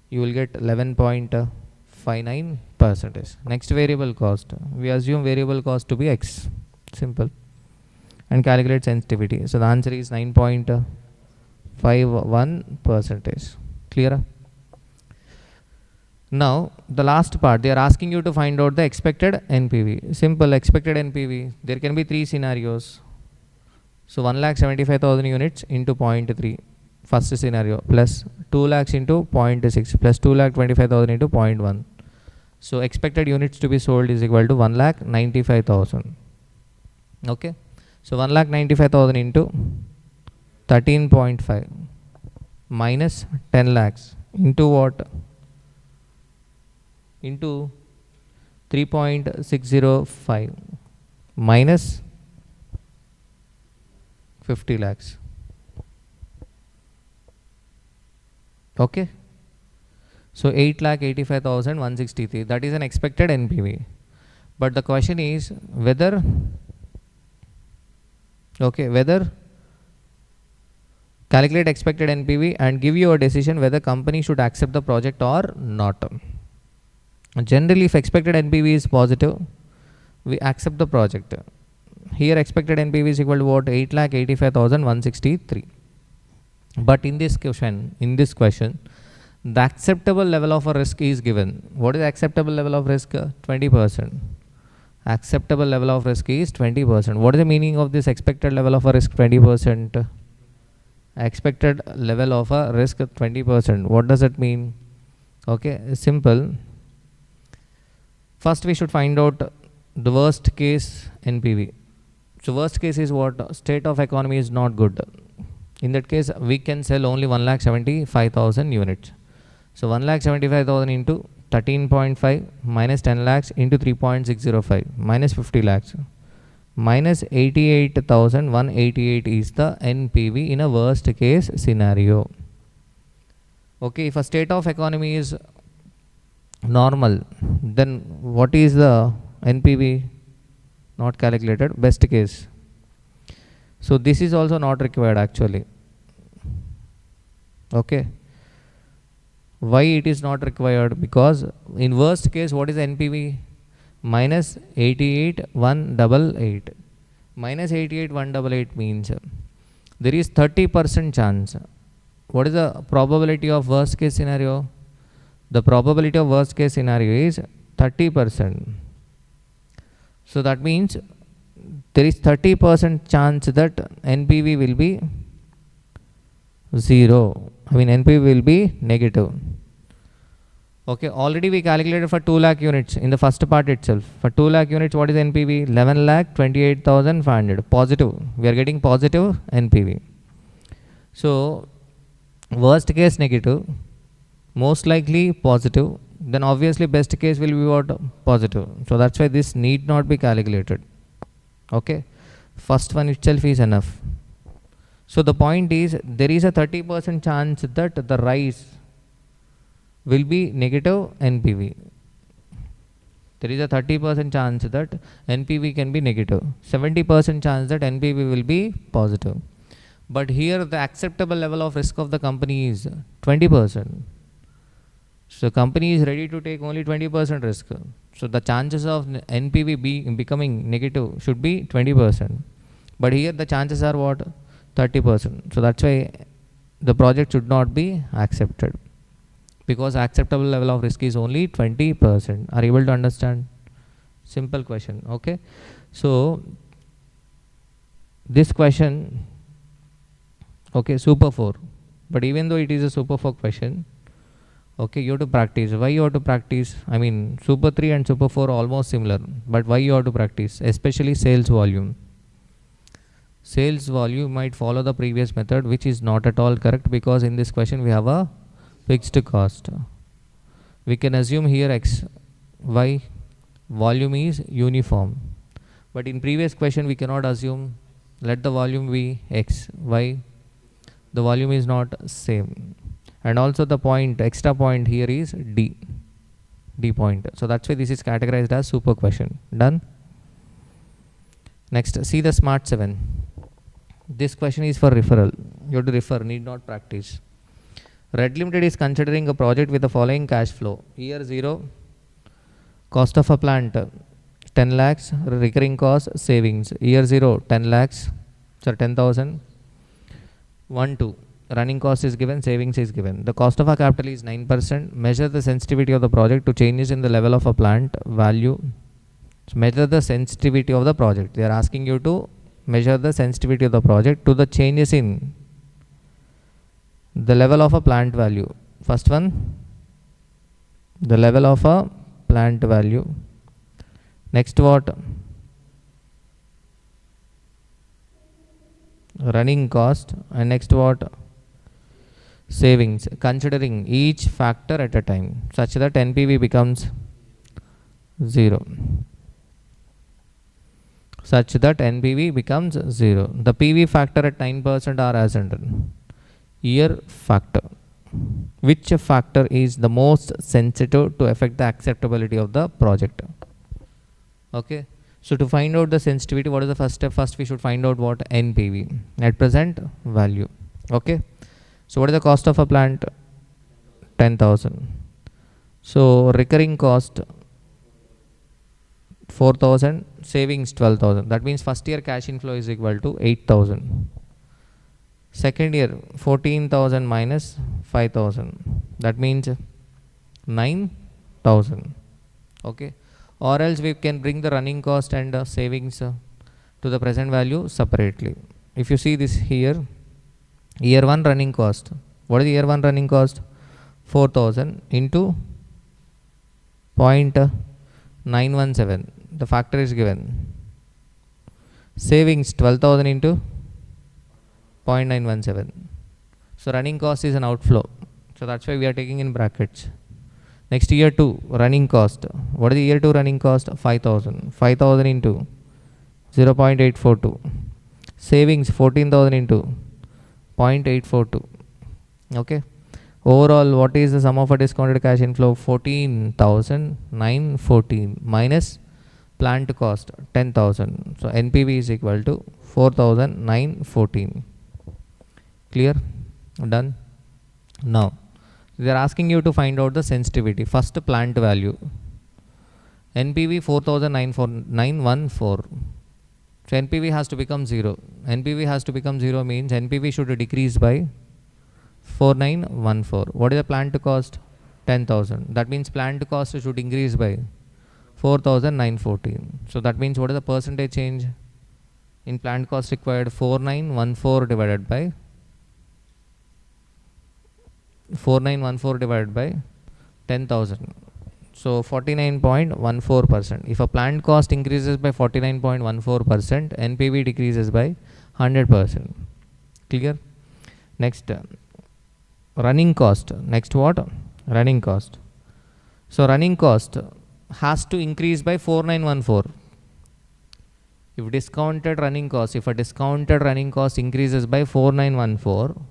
You will get 11.59%. Next, variable cost. We assume variable cost to be X. Simple. And calculate sensitivity. So the answer is 9.51%. Clear? Now the last part, they are asking you to find out the expected NPV. Simple, expected NPV. There can be three scenarios. So 1,75,000 units into 0.3, first scenario, plus 2 lakhs into 0.6 plus 2,25,000 into 0.1. So expected units to be sold is equal to 1,95,000. Okay. So 1,95,000 into 13.5 minus 10 lakhs into what? Into 3.605 minus 50 lakhs. Okay. So 8,85,163. That is an expected NPV. But the question is whether calculate expected NPV and give you a decision whether company should accept the project or not. Generally, if expected NPV is positive, we accept the project. Here expected NPV is equal to what? 8,85,163. But in this question, the acceptable level of a risk is given. What is acceptable level of risk? 20%. Acceptable level of risk is 20%. What is the meaning of this expected level of a risk 20%? Expected level of a risk 20%. What does it mean? Okay, simple. First we should find out the worst case NPV. So worst case is what? State of economy is not good. In that case we can sell only 1,75,000 units. So 1,75,000 into 13.5 minus 10 lakhs into 3.605 minus 50 lakhs minus 88,188 is the NPV in a worst case scenario. Okay, if a state of economy is normal, then what is the NPV? Not calculated. Best case. So this is also not required actually. Okay. Why it is not required? Because in worst case, what is NPV? Minus 88,188. Minus 88,188 means there is 30% chance. What is the probability of worst case scenario? The probability of worst case scenario is 30%. So that means there is 30% chance that NPV will be 0. I mean NPV will be negative. Okay, already we calculated for 2 lakh units in the first part itself. For 2 lakh units, what is NPV? 11 lakh 28,500. Positive. We are getting positive NPV. So worst case negative, most likely positive, then obviously best case will be what? Positive. So that's why this need not be calculated. Okay, first one itself is enough. So the point is there is a 30% chance that the rise will be negative NPV. There is a 30% chance that NPV can be negative. 70% chance that NPV will be positive. But here the acceptable level of risk of the company is 20%. So company is ready to take only 20% risk. So the chances of NPV becoming negative should be 20%. But here the chances are what? 30%. So that's why the project should not be accepted, because acceptable level of risk is only 20%. Are you able to understand? Simple question. Okay. So this question, okay, super 4. But even though it is a super 4 question, okay, you have to practice. Why you have to practice? I mean, super 3 and super 4 are almost similar, but why you have to practice? Especially sales volume. Sales volume might follow the previous method, which is not at all correct, because in this question we have a fixed cost. We can assume here x, y, volume is uniform. But in previous question we cannot assume. Let the volume be x, y, the volume is not same. And also the point, extra point here is D point. So that's why this is categorized as super question. Done? Next, see the smart 7. This question is for referral. You have to refer, need not practice. Red Limited is considering a project with the following cash flow. Year 0, cost of a plant 10 lakhs, recurring cost savings. Year 0, 10 lakhs, so 10,000. 1, 2. Running cost is given, savings is given. The cost of a capital is 9%. Measure the sensitivity of the project to changes in the level of a plant value. So measure the sensitivity of the project. They are asking you to measure the sensitivity of the project to the changes in the level of a plant value. First one, the level of a plant value. Next what? Running cost. And next what? Savings. Considering each factor at a time such that NPV becomes 0. Such that NPV becomes 0. The PV factor at 9% are as under. Year factor. Which factor is the most sensitive to affect the acceptability of the project? Okay. So to find out the sensitivity, what is the first step? First we should find out what? NPV, net present value. Okay. So what is the cost of a plant? 10,000. So recurring cost 4,000, savings 12,000. That means first year cash inflow is equal to 8,000. Second year 14,000 minus 5,000. That means 9,000. Okay. Or else we can bring the running cost and savings to the present value separately. If you see this here, year 1 running cost. What is the year 1 running cost? 4,000 into 0.917. The factor is given. Savings 12,000 into 0.917. So running cost is an outflow. So that's why we are taking in brackets. Next, year 2 running cost. What is the year 2 running cost? 5,000. 5,000 into 0.842. Savings 14,000 into 0.842. Okay. Overall, what is the sum of a discounted cash inflow? 14,914 minus plant cost 10,000. So NPV is equal to 4,914. Clear? Done? Now they are asking you to find out the sensitivity. First, plant value. NPV 4,914. So NPV has to become 0. NPV has to become 0 means NPV should decrease by 4914. What is the plant cost? 10,000. That means plant cost should increase by 4,914. So that means what is the percentage change in plant cost required? 4914 divided by 10,000. So 49.14%. If a plant cost increases by 49.14%, NPV decreases by 100%. Clear? Next, running cost. Next what? Running cost. So running cost has to increase by 4914. If a discounted running cost increases by 4914,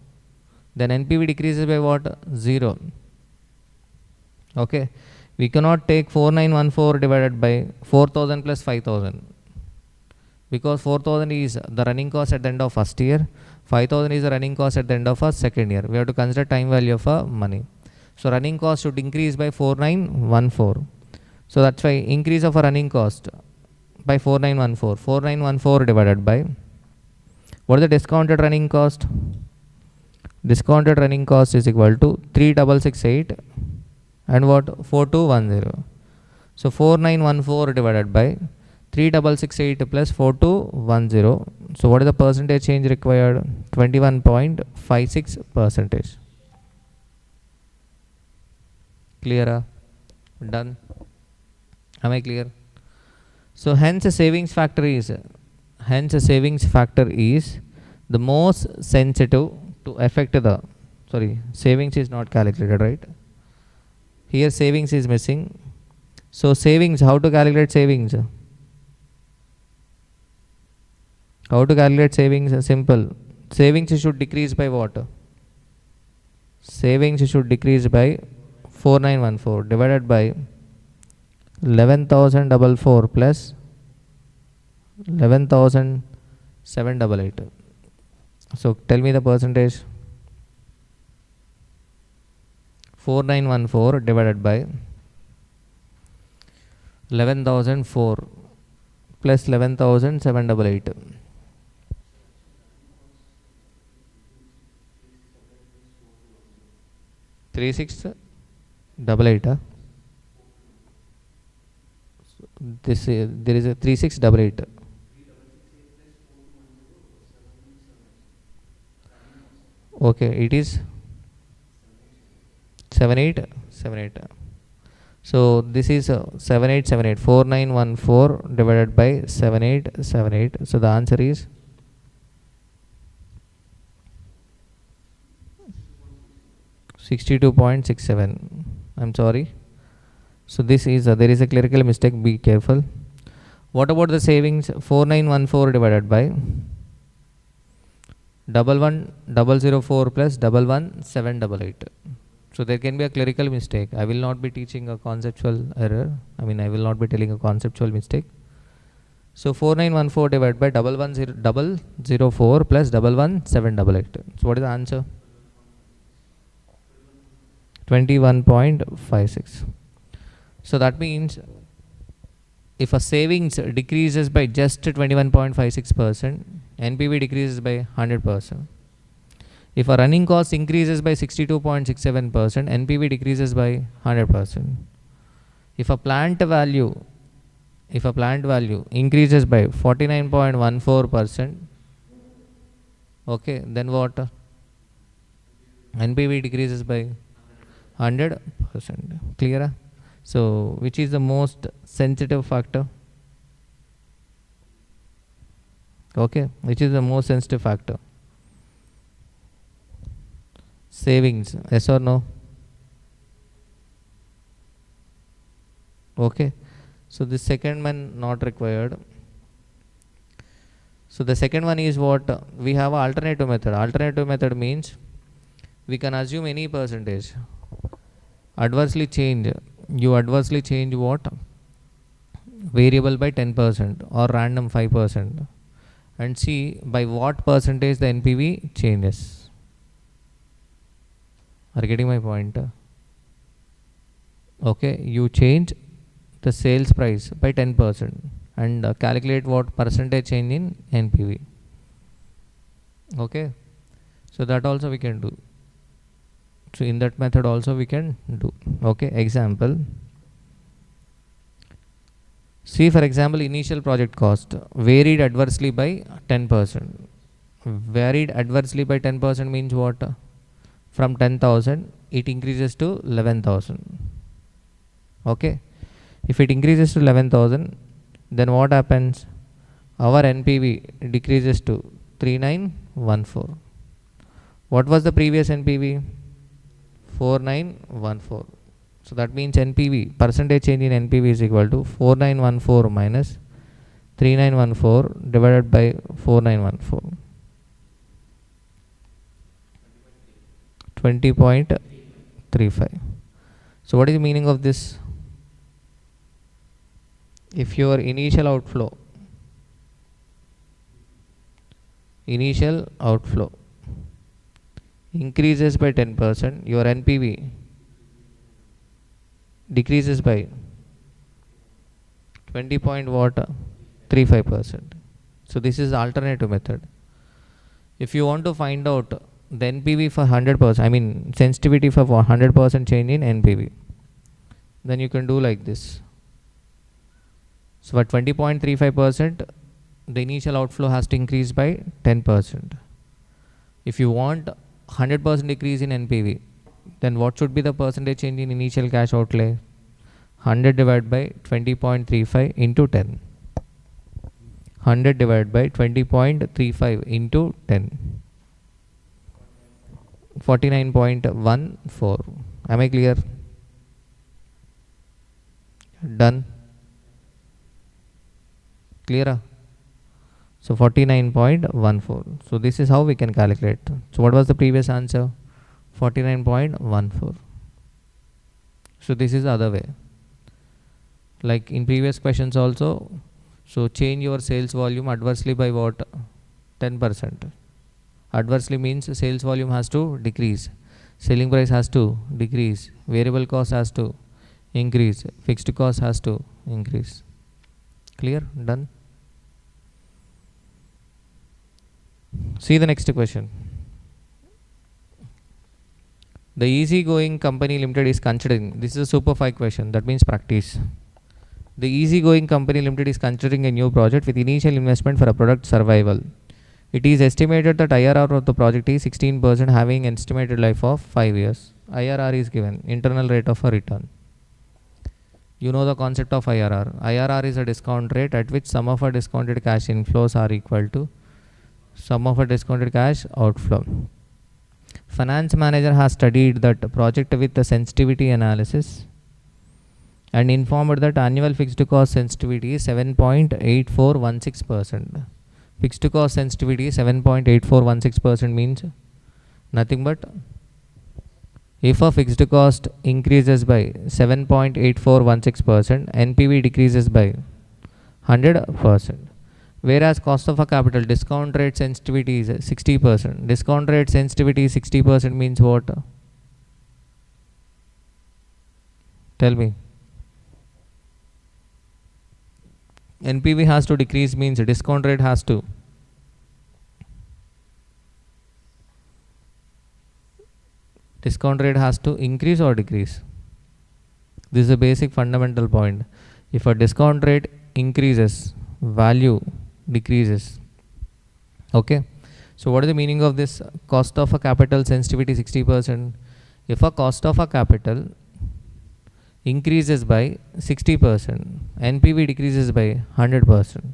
then NPV decreases by what? 0. Okay. We cannot take 4914 divided by 4000 plus 5000, because 4000 is the running cost at the end of first year, 5000 is the running cost at the end of our second year. We have to consider time value of money. So running cost should increase by 4914. So that's why increase of a running cost by 4914. 4914 divided by, what is the discounted running cost? Discounted running cost is equal to 3668 and what? 4210. So 4914 divided by 3668 plus 4210. So what is the percentage change required? 21.56%. Clear? Done? Am I clear? So hence a savings factor is the most sensitive to affect the, savings is not calculated, right? Here savings is missing. So savings, how to calculate savings? How to calculate savings? Simple. Savings should decrease by what? Savings should decrease by 4914 divided by 11,044 plus 11,788. So tell me the percentage. 4914 divided by 11,004 plus 11,788. 3688. There is a 3688. Okay, it is 7878. So this is 7878. 4914 divided by 7878. So the answer is 62.67. I'm sorry. So this is there is a clerical mistake. Be careful. What about the savings? 4914 divided by 11004 plus 11788. So there can be a clerical mistake. I will not be teaching a conceptual error. I will not be telling a conceptual mistake. So 4914 divided by 11004 plus 11788. So what is the answer? 21.56. So that means if a savings decreases by just 21.56%, NPV decreases by 100%. If a running cost increases by 62.67%, NPV decreases by 100%. If a plant value increases by 49.14%, okay, then what? NPV decreases by 100%. Clear? So which is the most sensitive factor? Okay, which is the most sensitive factor? Savings, yes or no? Okay, so the second one not required. So the second one is what? We have an alternative method. Alternative method means we can assume any percentage. You adversely change what? Variable by 10% or random 5%, and see by what percentage the NPV changes. Are you getting my point? Okay, you change the sales price by 10% and calculate what percentage change in NPV. Okay, so that also we can do. So in that method also we can do. Okay, example. See, for example, initial project cost varied adversely by 10%. Varied adversely by 10% means what? From 10,000 it increases to 11,000. Okay, if it increases to 11,000, then what happens? Our NPV decreases to 3914. What was the previous NPV? 4914. So that means NPV, percentage change in NPV is equal to 4914 minus 3914 divided by 4914. 20.35. So what is the meaning of this? If your initial outflow increases by 10%, your NPV decreases by 20.35%. So this is the alternative method. If you want to find out the NPV for 100%, I mean sensitivity for 100% change in NPV, then you can do like this. So for 20.35%, the initial outflow has to increase by 10%. If you want 100% decrease in NPV, then what should be the percentage change in initial cash outlay? 100 divided by 20.35 into 10. 100 divided by 20.35 into 10. 49.14. Am I clear? Done. Clear? So 49.14. So this is how we can calculate. So what was the previous answer? 49.14. So this is the other way. Like in previous questions also. So change your sales volume adversely by what? 10%. Adversely means sales volume has to decrease. Selling price has to decrease. Variable cost has to increase. Fixed cost has to increase. Clear? Done. See the next question. The easygoing company limited is considering, this is a super 5 question, that means practice. The easygoing company limited is considering a new project with initial investment for a product survival. It is estimated that IRR of the project is 16%, having an estimated life of 5 years. IRR is given, internal rate of a return. You know the concept of IRR. IRR is a discount rate at which sum of our discounted cash inflows are equal to sum of a discounted cash outflow. Finance manager has studied that project with the sensitivity analysis and informed that annual fixed cost sensitivity is 7.8416%. Fixed cost sensitivity 7.8416% means nothing but if a fixed cost increases by 7.8416%, NPV decreases by 100%. Whereas cost of a capital discount rate sensitivity is 60%. Discount rate sensitivity 60% means what? Tell me. NPV has to decrease means discount rate has to increase or decrease. This is a basic fundamental point. If a discount rate increases, value decreases. Okay. So what is the meaning of this cost of a capital sensitivity 60%? If a cost of a capital increases by 60%, NPV decreases by 100%.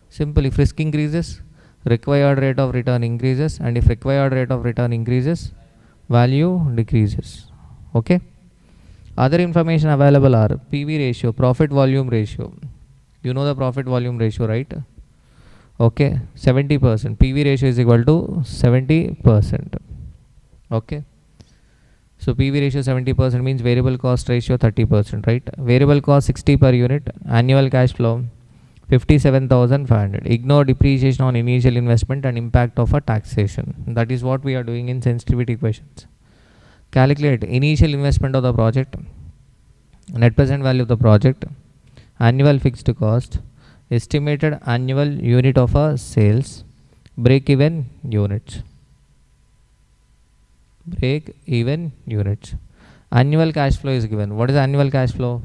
Simple. If risk increases, required rate of return increases, and if required rate of return increases, value decreases. Okay. Other information available are PV ratio, profit volume ratio. You know the profit volume ratio, right? Okay, 70%. PV ratio is equal to 70%. Okay. So PV ratio 70% means variable cost ratio 30%, right? Variable cost 60 per unit, annual cash flow 57,500. Ignore depreciation on initial investment and impact of a taxation. That is what we are doing in sensitivity questions. Calculate initial investment of the project, net present value of the project, annual fixed cost, estimated annual unit of a sales, break even units. break even units. Annual cash flow is given. What is annual cash flow?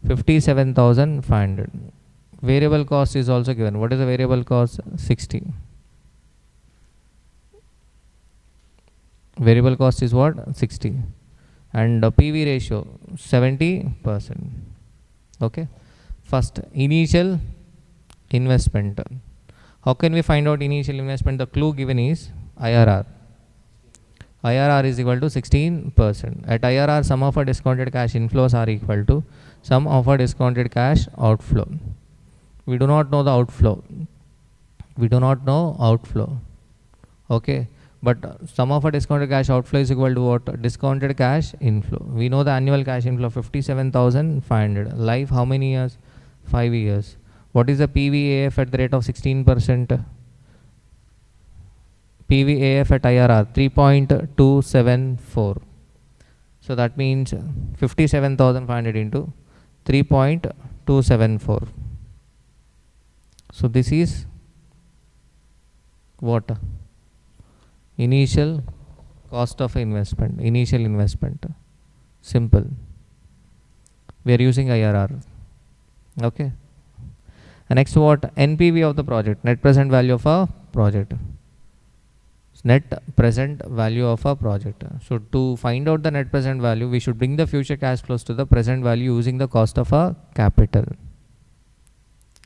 57,500. Variable cost is also given. What is the variable cost? 60. Variable cost is what? 60. And PV ratio 70%. Okay. First, initial investment. How can we find out initial investment? The clue given is IRR. IRR is equal to 16%. At IRR, sum of our discounted cash inflows are equal to sum of our discounted cash outflow. We do not know the outflow. We do not know outflow. Okay. But sum of our discounted cash outflow is equal to what? Discounted cash inflow. We know the annual cash inflow 57,500. Life how many years? 5 years. What is the PVAF at the rate of 16%? PVAF at IRR 3.274. So that means 57,500 into 3.274. So this is what? Initial cost of investment. Initial investment. Simple. We are using IRR. Okay. And next what? NPV of the project. Net present value of a project. Net present value of a project. So to find out the net present value, we should bring the future cash flows to the present value using the cost of a capital.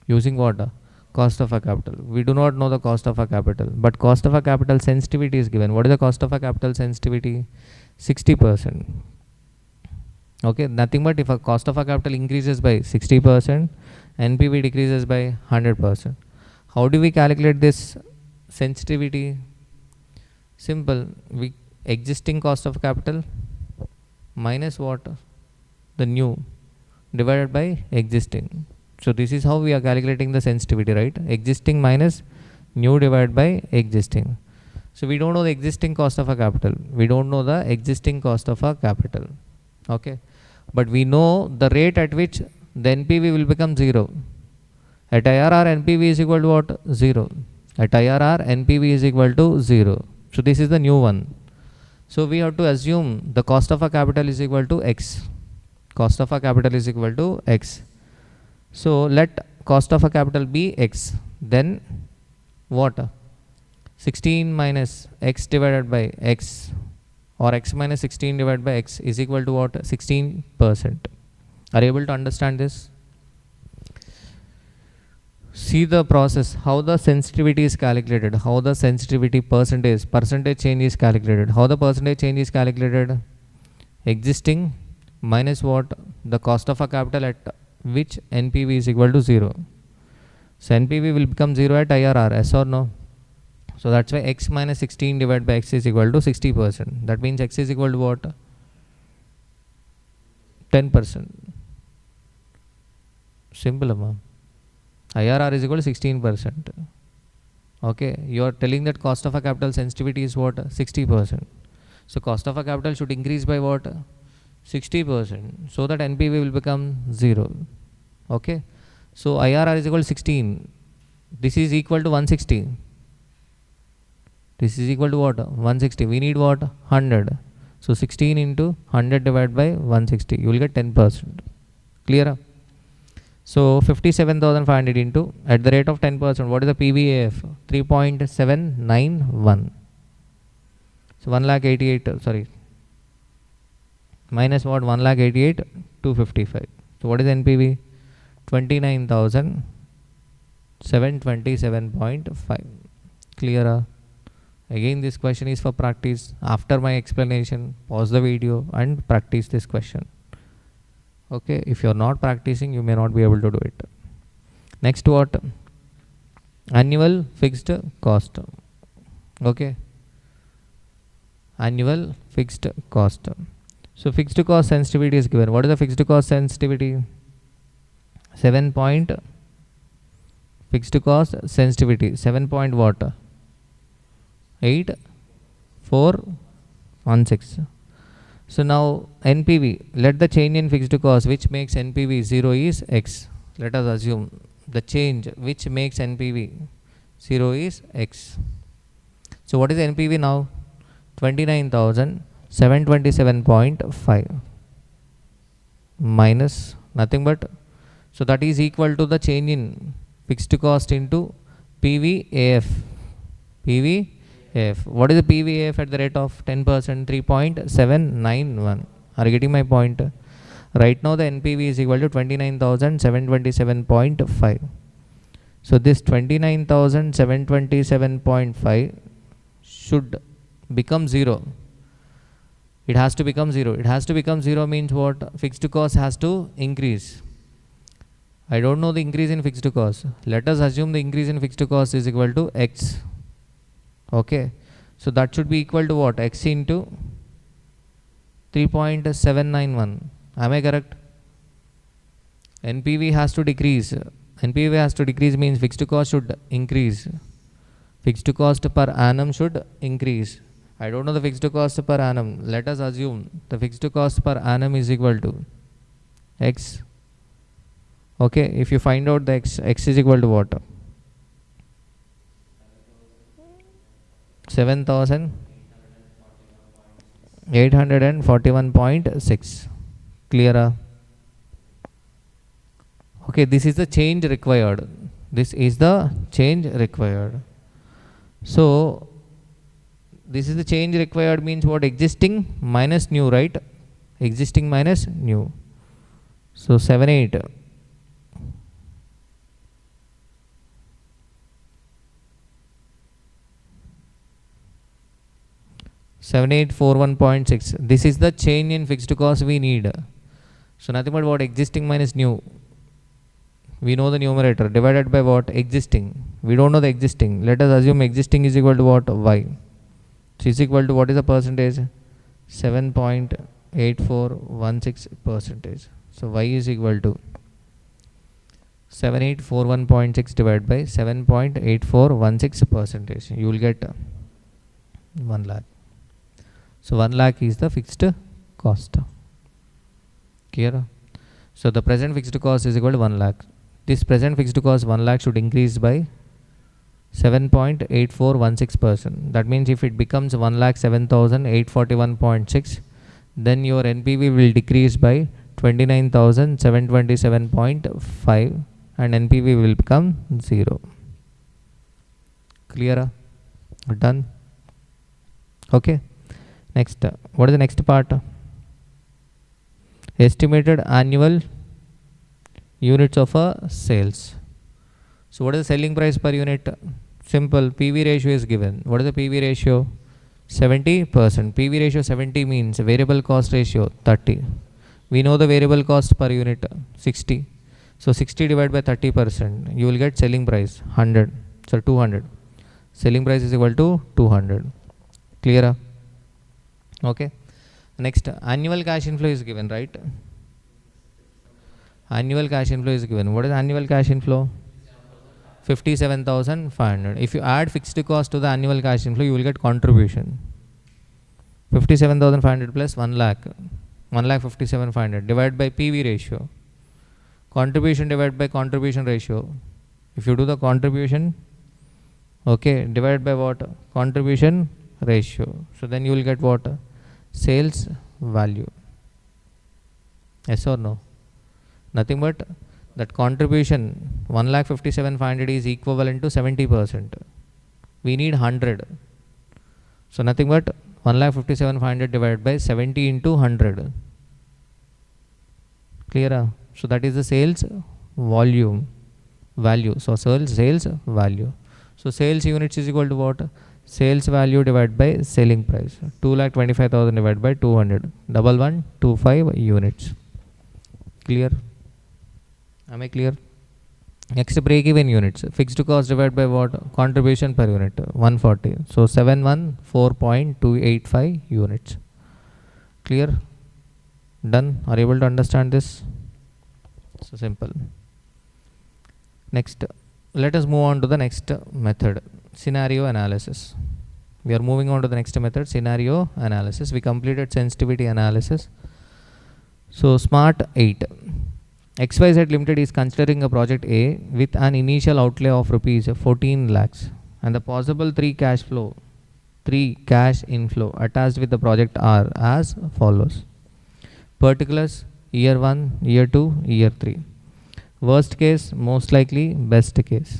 Using what? Cost of a capital. We do not know the cost of a capital, but cost of a capital sensitivity is given. What is the cost of a capital sensitivity? 60%. Okay, nothing but if a cost of a capital increases by 60%, NPV decreases by 100%. How do we calculate this sensitivity? Simple. We existing cost of capital minus what? The new divided by existing. So this is how we are calculating the sensitivity, right? Existing minus new divided by existing. So we don't know the existing cost of a capital. We don't know the existing cost of a capital. Okay. But we know the rate at which the NPV will become 0. At IRR, NPV is equal to what? 0. At IRR, NPV is equal to 0. So this is the new one. So we have to assume the cost of a capital is equal to X. Cost of a capital is equal to X. So let cost of a capital be X. Then what? 16 minus X divided by X, or X minus 16 divided by X is equal to what? 16%. Are you able to understand this? See the process, how the sensitivity is calculated, how the sensitivity percentage change is calculated. How the percentage change is calculated? Existing minus what? The cost of a capital at which NPV is equal to 0. So NPV will become 0 at IRR, yes or no? So that's why X minus 16 divided by X is equal to 60%. That means X is equal to what? 10%. Simple, amma. IRR is equal to 16%. Okay, you are telling that cost of a capital sensitivity is what? 60%. So cost of a capital should increase by what? 60%. So that NPV will become 0. Okay, so IRR is equal to 16. This is equal to 160. This is equal to what? 160. We need what? 100. So 16 into 100 divided by 160. You will get 10%. Clear? So 57,500 into, at the rate of 10%, what is the PVAF? 3.791. So 1,88,000, sorry. Minus what? 1,88,255. So what is NPV? 29,727.5. Clear? Again, this question is for practice. After my explanation, pause the video and practice this question. Okay, if you are not practicing, you may not be able to do it. Next, what? Annual fixed cost. Okay, annual fixed cost. So fixed cost sensitivity is given. What is the fixed cost sensitivity? 7 point fixed cost sensitivity. 7 point what? 8416. So now NPV, let the change in fixed cost which makes NPV 0 is X. Let us assume the change which makes NPV 0 is X. So what is NPV now? 29,000 727.5 minus nothing but, so that is equal to the change in fixed cost into PVAF. PVAF. What is the PVAF at the rate of 10%? 3.791. Are you getting my point? Right now the NPV is equal to 29,727.5. So this 29,727.5 should become 0. It has to become 0. It has to become 0 means what? Fixed cost has to increase. I don't know the increase in fixed cost. Let us assume the increase in fixed cost is equal to X. Okay. So that should be equal to what? X into 3.791. Am I correct? NPV has to decrease. NPV has to decrease means fixed cost should increase. Fixed cost per annum should increase. I don't know the fixed cost per annum. Let us assume the fixed cost per annum is equal to X. Okay, if you find out the X is equal to what? 7,841.6. Clear? Okay, this is the change required. This is the change required. So this is the change required means what? Existing minus new, right? Existing minus new. So 7841.6. This is the change in fixed cost we need. So nothing but what? Existing minus new. We know the numerator divided by what? Existing. We don't know the existing. Let us assume existing is equal to what? Y. So is equal to what is the percentage? 7.8416%. So y is equal to 7841.6 divided by 7.8416%. You will get 1 lakh. So 1 lakh is the fixed cost. Clear? So the present fixed cost is equal to 1 lakh. This present fixed cost 1 lakh should increase by 7.8416%. That means if it becomes 1,07,841.6, then your NPV will decrease by 29,727.5 and NPV will become 0. Clear? Done? Okay. Next, what is the next part? Estimated annual units of sales. So what is the selling price per unit? Simple, PV ratio is given. What is the PV ratio? 70%. PV ratio 70 means variable cost ratio 30. We know the variable cost per unit 60. So 60 divided by 30%, you will get selling price 100. So 200. Selling price is equal to 200. Clear? Okay. Next, annual cash inflow is given, right? Annual cash inflow is given. What is annual cash inflow? 57,500. If you add fixed cost to the annual cash inflow, you will get contribution. 57,500 plus 1 lakh. 1,57,500 divided by PV ratio. Contribution divided by contribution ratio. If you do the contribution, okay, divided by what? Contribution ratio. So then you will get what? Sales value. Yes or no? Nothing but that contribution 1,57,500 is equivalent to 70%. We need 100. So nothing but 1,57,500 divided by 70 into 100. Clear? So that is the sales volume value. So sales value. So sales units is equal to what? Sales value divided by selling price. 2,25,000 divided by 200. 1125 units. Clear? Am I clear? Next, break-even units. Fixed cost divided by what? Contribution per unit. 140. So 714.285 units. Clear? Done? Are you able to understand this? So simple. Next, let us move on to the next method. Scenario analysis. We are moving on to the next method, scenario analysis. We completed sensitivity analysis. So SMART 8. XYZ Limited is considering a project A with an initial outlay of rupees 14 lakhs and the possible free cash flow 3 cash inflow attached with the project are as follows. Particulars: year 1, year 2, year 3. Worst case, most likely, best case.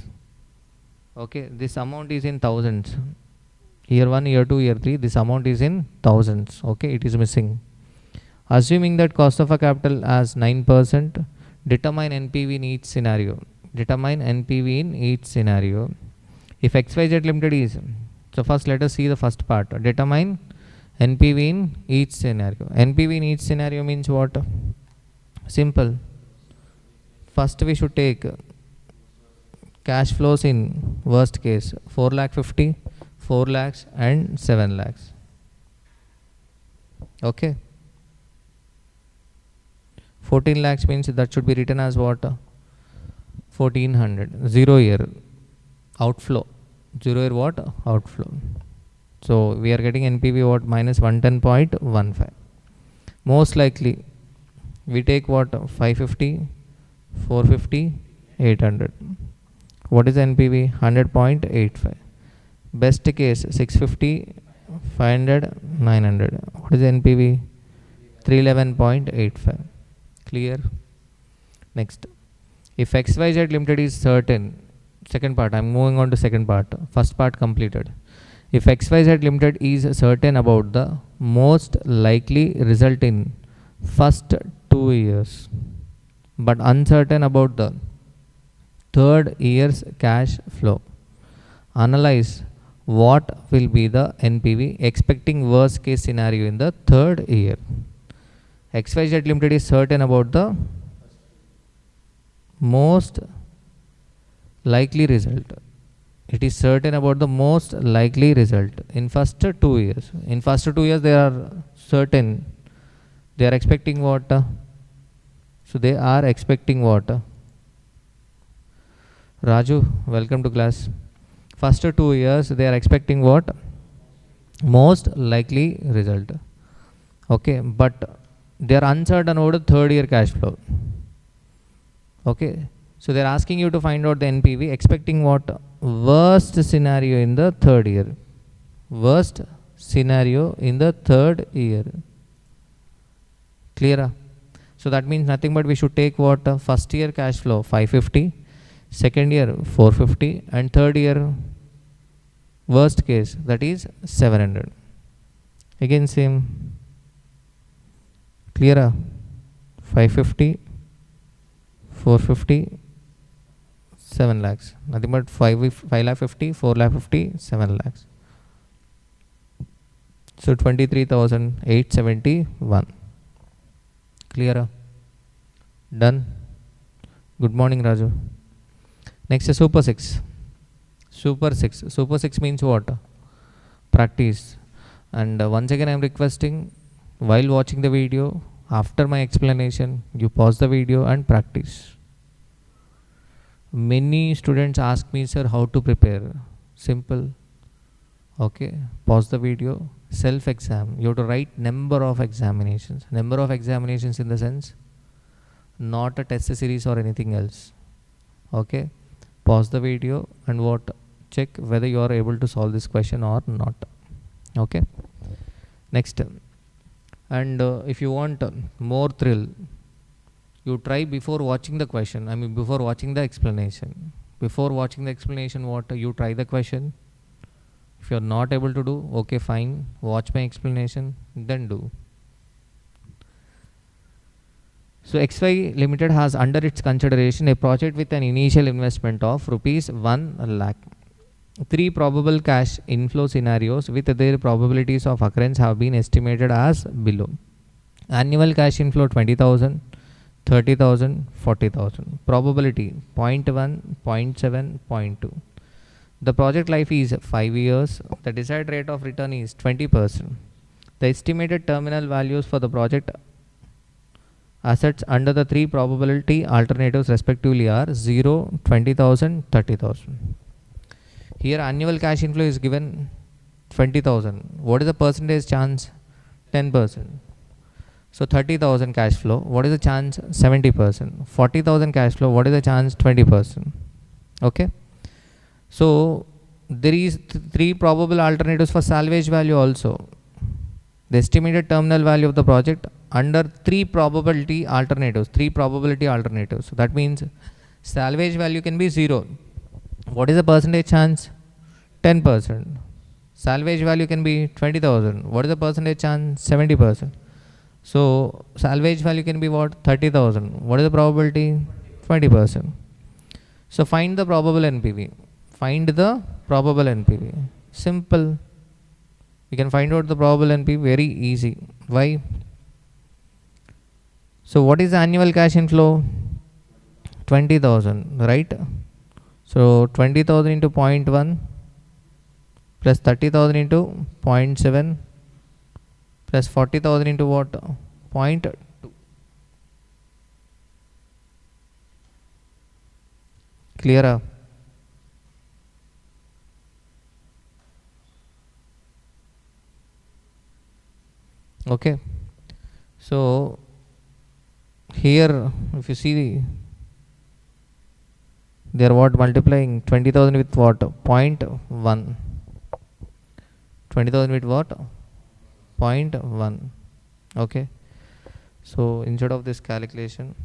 Okay, this amount is in thousands. Year 1, year 2, year 3, this amount is in thousands. Okay, it is missing. Assuming that cost of a capital as 9%, determine NPV in each scenario. Determine NPV in each scenario. If XYZ Limited is, so first let us see the first part. Determine NPV in each scenario. NPV in each scenario means what? Simple. First we should take cash flows in worst case 4 lakh 50, 4 lakhs and 7 lakhs. Okay. 14 lakhs means that should be written as what? 1400. 0 year outflow. 0 year what? Outflow. So we are getting NPV what? Minus 110.15. Most likely we take what? 550, 450, 800. What is NPV? 100.85. Best case 650, 500, 900. What is NPV? 311.85. Clear? Next, if XYZ Limited is certain, second part, I am moving on to second part, first part completed. If XYZ Limited is certain about the most likely result in first 2 years, but uncertain about the third year's cash flow, analyze what will be the NPV expecting worst case scenario in the third year. XYZ Limited is certain about the most likely result. It is certain about the most likely result in first 2 years. In first 2 years they are certain. They are expecting what? So they are expecting what? Raju, welcome to class. First 2 years they are expecting what? Most likely result. Okay, but they are uncertain about the third year cash flow. Okay, so they are asking you to find out the NPV expecting what? Worst scenario in the third year. Worst scenario in the third year. Clear? So that means nothing but we should take what? First year cash flow 550, second year 450 and third year worst case that is 700. Again same. Clear? 550, 450, 7 lakhs. Nothing but 5 lakh 50, 4 lakh 50, 7 lakhs. So 23,871. Clear? Done. Good morning, Raju. Next is Super 6. Super 6. Super 6 means what? Practice. And once again I am requesting, while watching the video, after my explanation, you pause the video and practice. Many students ask me, sir, how to prepare? Simple. Okay, pause the video, self-exam. You have to write number of examinations. Number of examinations in the sense, not a test series or anything else. Okay, pause the video and what? Check whether you are able to solve this question or not. Okay, next. And if you want more thrill, you try before watching the question. I mean before watching the explanation. Before watching the explanation, what? You try the question. If you are not able to do, okay, fine, watch my explanation, then do. So XY Limited has under its consideration a project with an initial investment of rupees 1 lakh. 3 probable cash inflow scenarios with their probabilities of occurrence have been estimated as below. Annual cash inflow 20,000, 30,000, 40,000. Probability 0.1, 0.7, 0.2. The project life is 5 years. The desired rate of return is 20%. The estimated terminal values for the project assets under the 3 probability alternatives respectively are 0, 20,000, 30,000. Here annual cash inflow is given 20,000. What is the percentage chance? 10%. So 30,000 cash flow, what is the chance? 70%. 40,000 cash flow, what is the chance? 20%. Okay. So there is three probable alternatives for salvage value also. The estimated terminal value of the project under three probability alternatives. So that means salvage value can be 0. What is the percentage chance? 10%. Salvage value can be 20,000. What is the percentage chance? 70%. So salvage value can be what? 30,000. What is the probability? 20%. So find the probable NPV. Simple. You can find out the probable NPV very easy. Why? So what is the annual cash inflow? 20,000, right? So 20,000 into 0.1 plus 30,000 into 0.7 plus 40,000 into what? 0.2. Clear? Okay. So here if you see, they are what? Multiplying 20,000 with what? 0.1. 20,000 with what? 0.1. Okay. So instead of this calculation,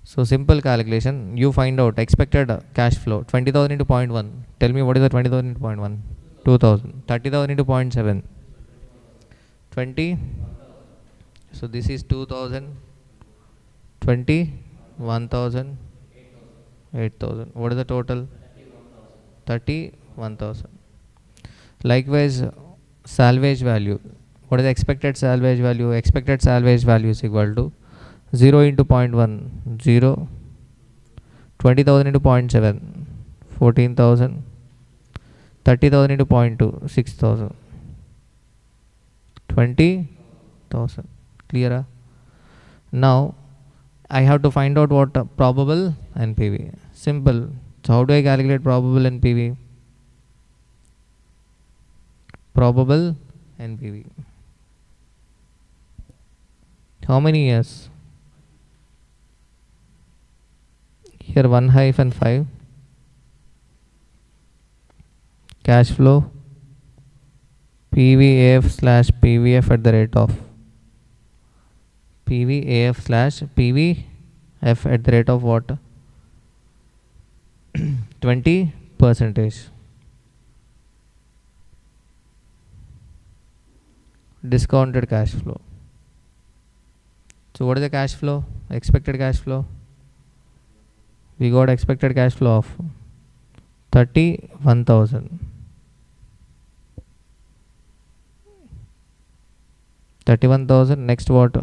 so simple calculation, you find out expected cash flow 20,000 into 0.1. Tell me what is the 20,000 into 0.1? 2,000. 30,000 into 0.7. 20. So this is 2,000. 20. 1,000. 8,000. What is the total? 31,000. Likewise, salvage value. What is the expected salvage value? Expected salvage value is equal to 0 into 0.1, 0. 20,000 into 0.7, 14,000. 30,000 into 0.2, 6,000. 20,000. Clear? Now I have to find out what probable NPV. Simple. So how do I calculate probable NPV? Probable NPV. How many years? Here 1-5. Cash flow PVAF slash PVF at the rate of PVAF slash PVF at the rate of what? 20%. Discounted cash flow. So what is the cash flow? Expected cash flow. We got expected cash flow of 31,000. 31,000. Next what?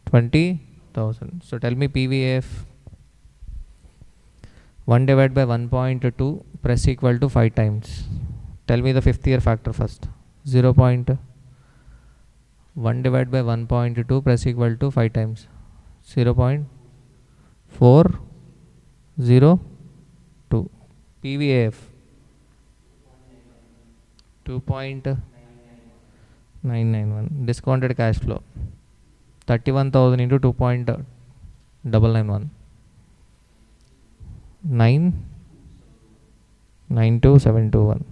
20,000. So tell me PVF. 1 divided by 1.2 press equal to 5 times. Tell me the fifth year factor first. 0.1 divided by 1.2 press equal to 5 times. 0.402. PVAF 2.991. Discounted cash flow 31,000 into 2.991. 992,721.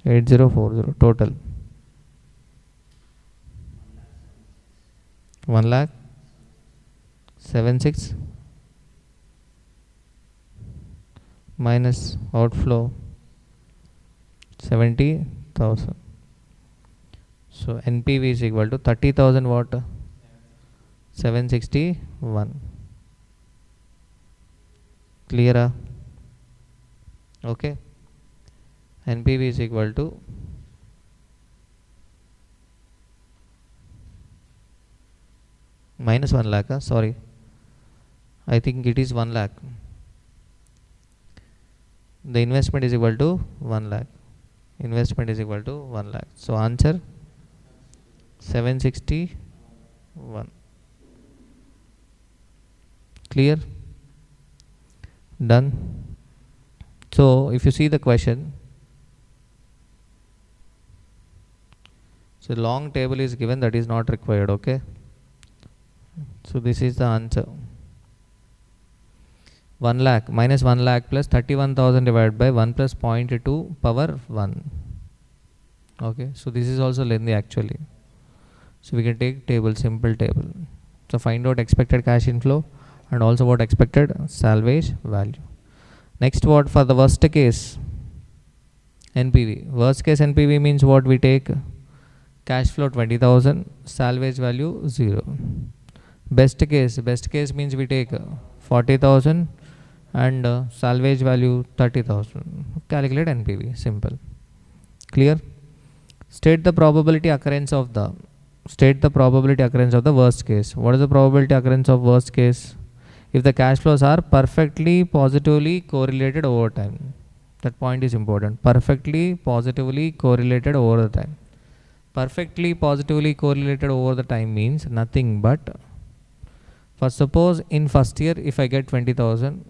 8040 total 1,76,000 minus outflow 70,000. So NPV is equal to 30,000 what? 761. Clear? Okay. NPV is equal to minus 1 lakh. Sorry, I think it is 1 lakh. The investment is equal to 1 lakh. Investment is equal to 1 lakh. So answer 761. Clear? Done. So if you see the question, so long table is given, that is not required. Okay, so this is the answer. 1 lakh minus 1 lakh plus 31,000 divided by 1 plus 0.2 power 1. Okay, so this is also lengthy actually. So we can take table, simple table. So find out expected cash inflow and also what expected salvage value. Next, what for the worst case NPV. Worst case NPV means what we take cash flow 20,000, salvage value 0. Best case means we take 40,000 and salvage value 30,000. Calculate NPV, simple. Clear? State the probability occurrence of the worst case. What is the probability occurrence of worst case? If the cash flows are perfectly positively correlated over time. That point is important. Perfectly positively correlated over the time. Perfectly positively correlated over the time means nothing but, for suppose in first year if I get 20,000,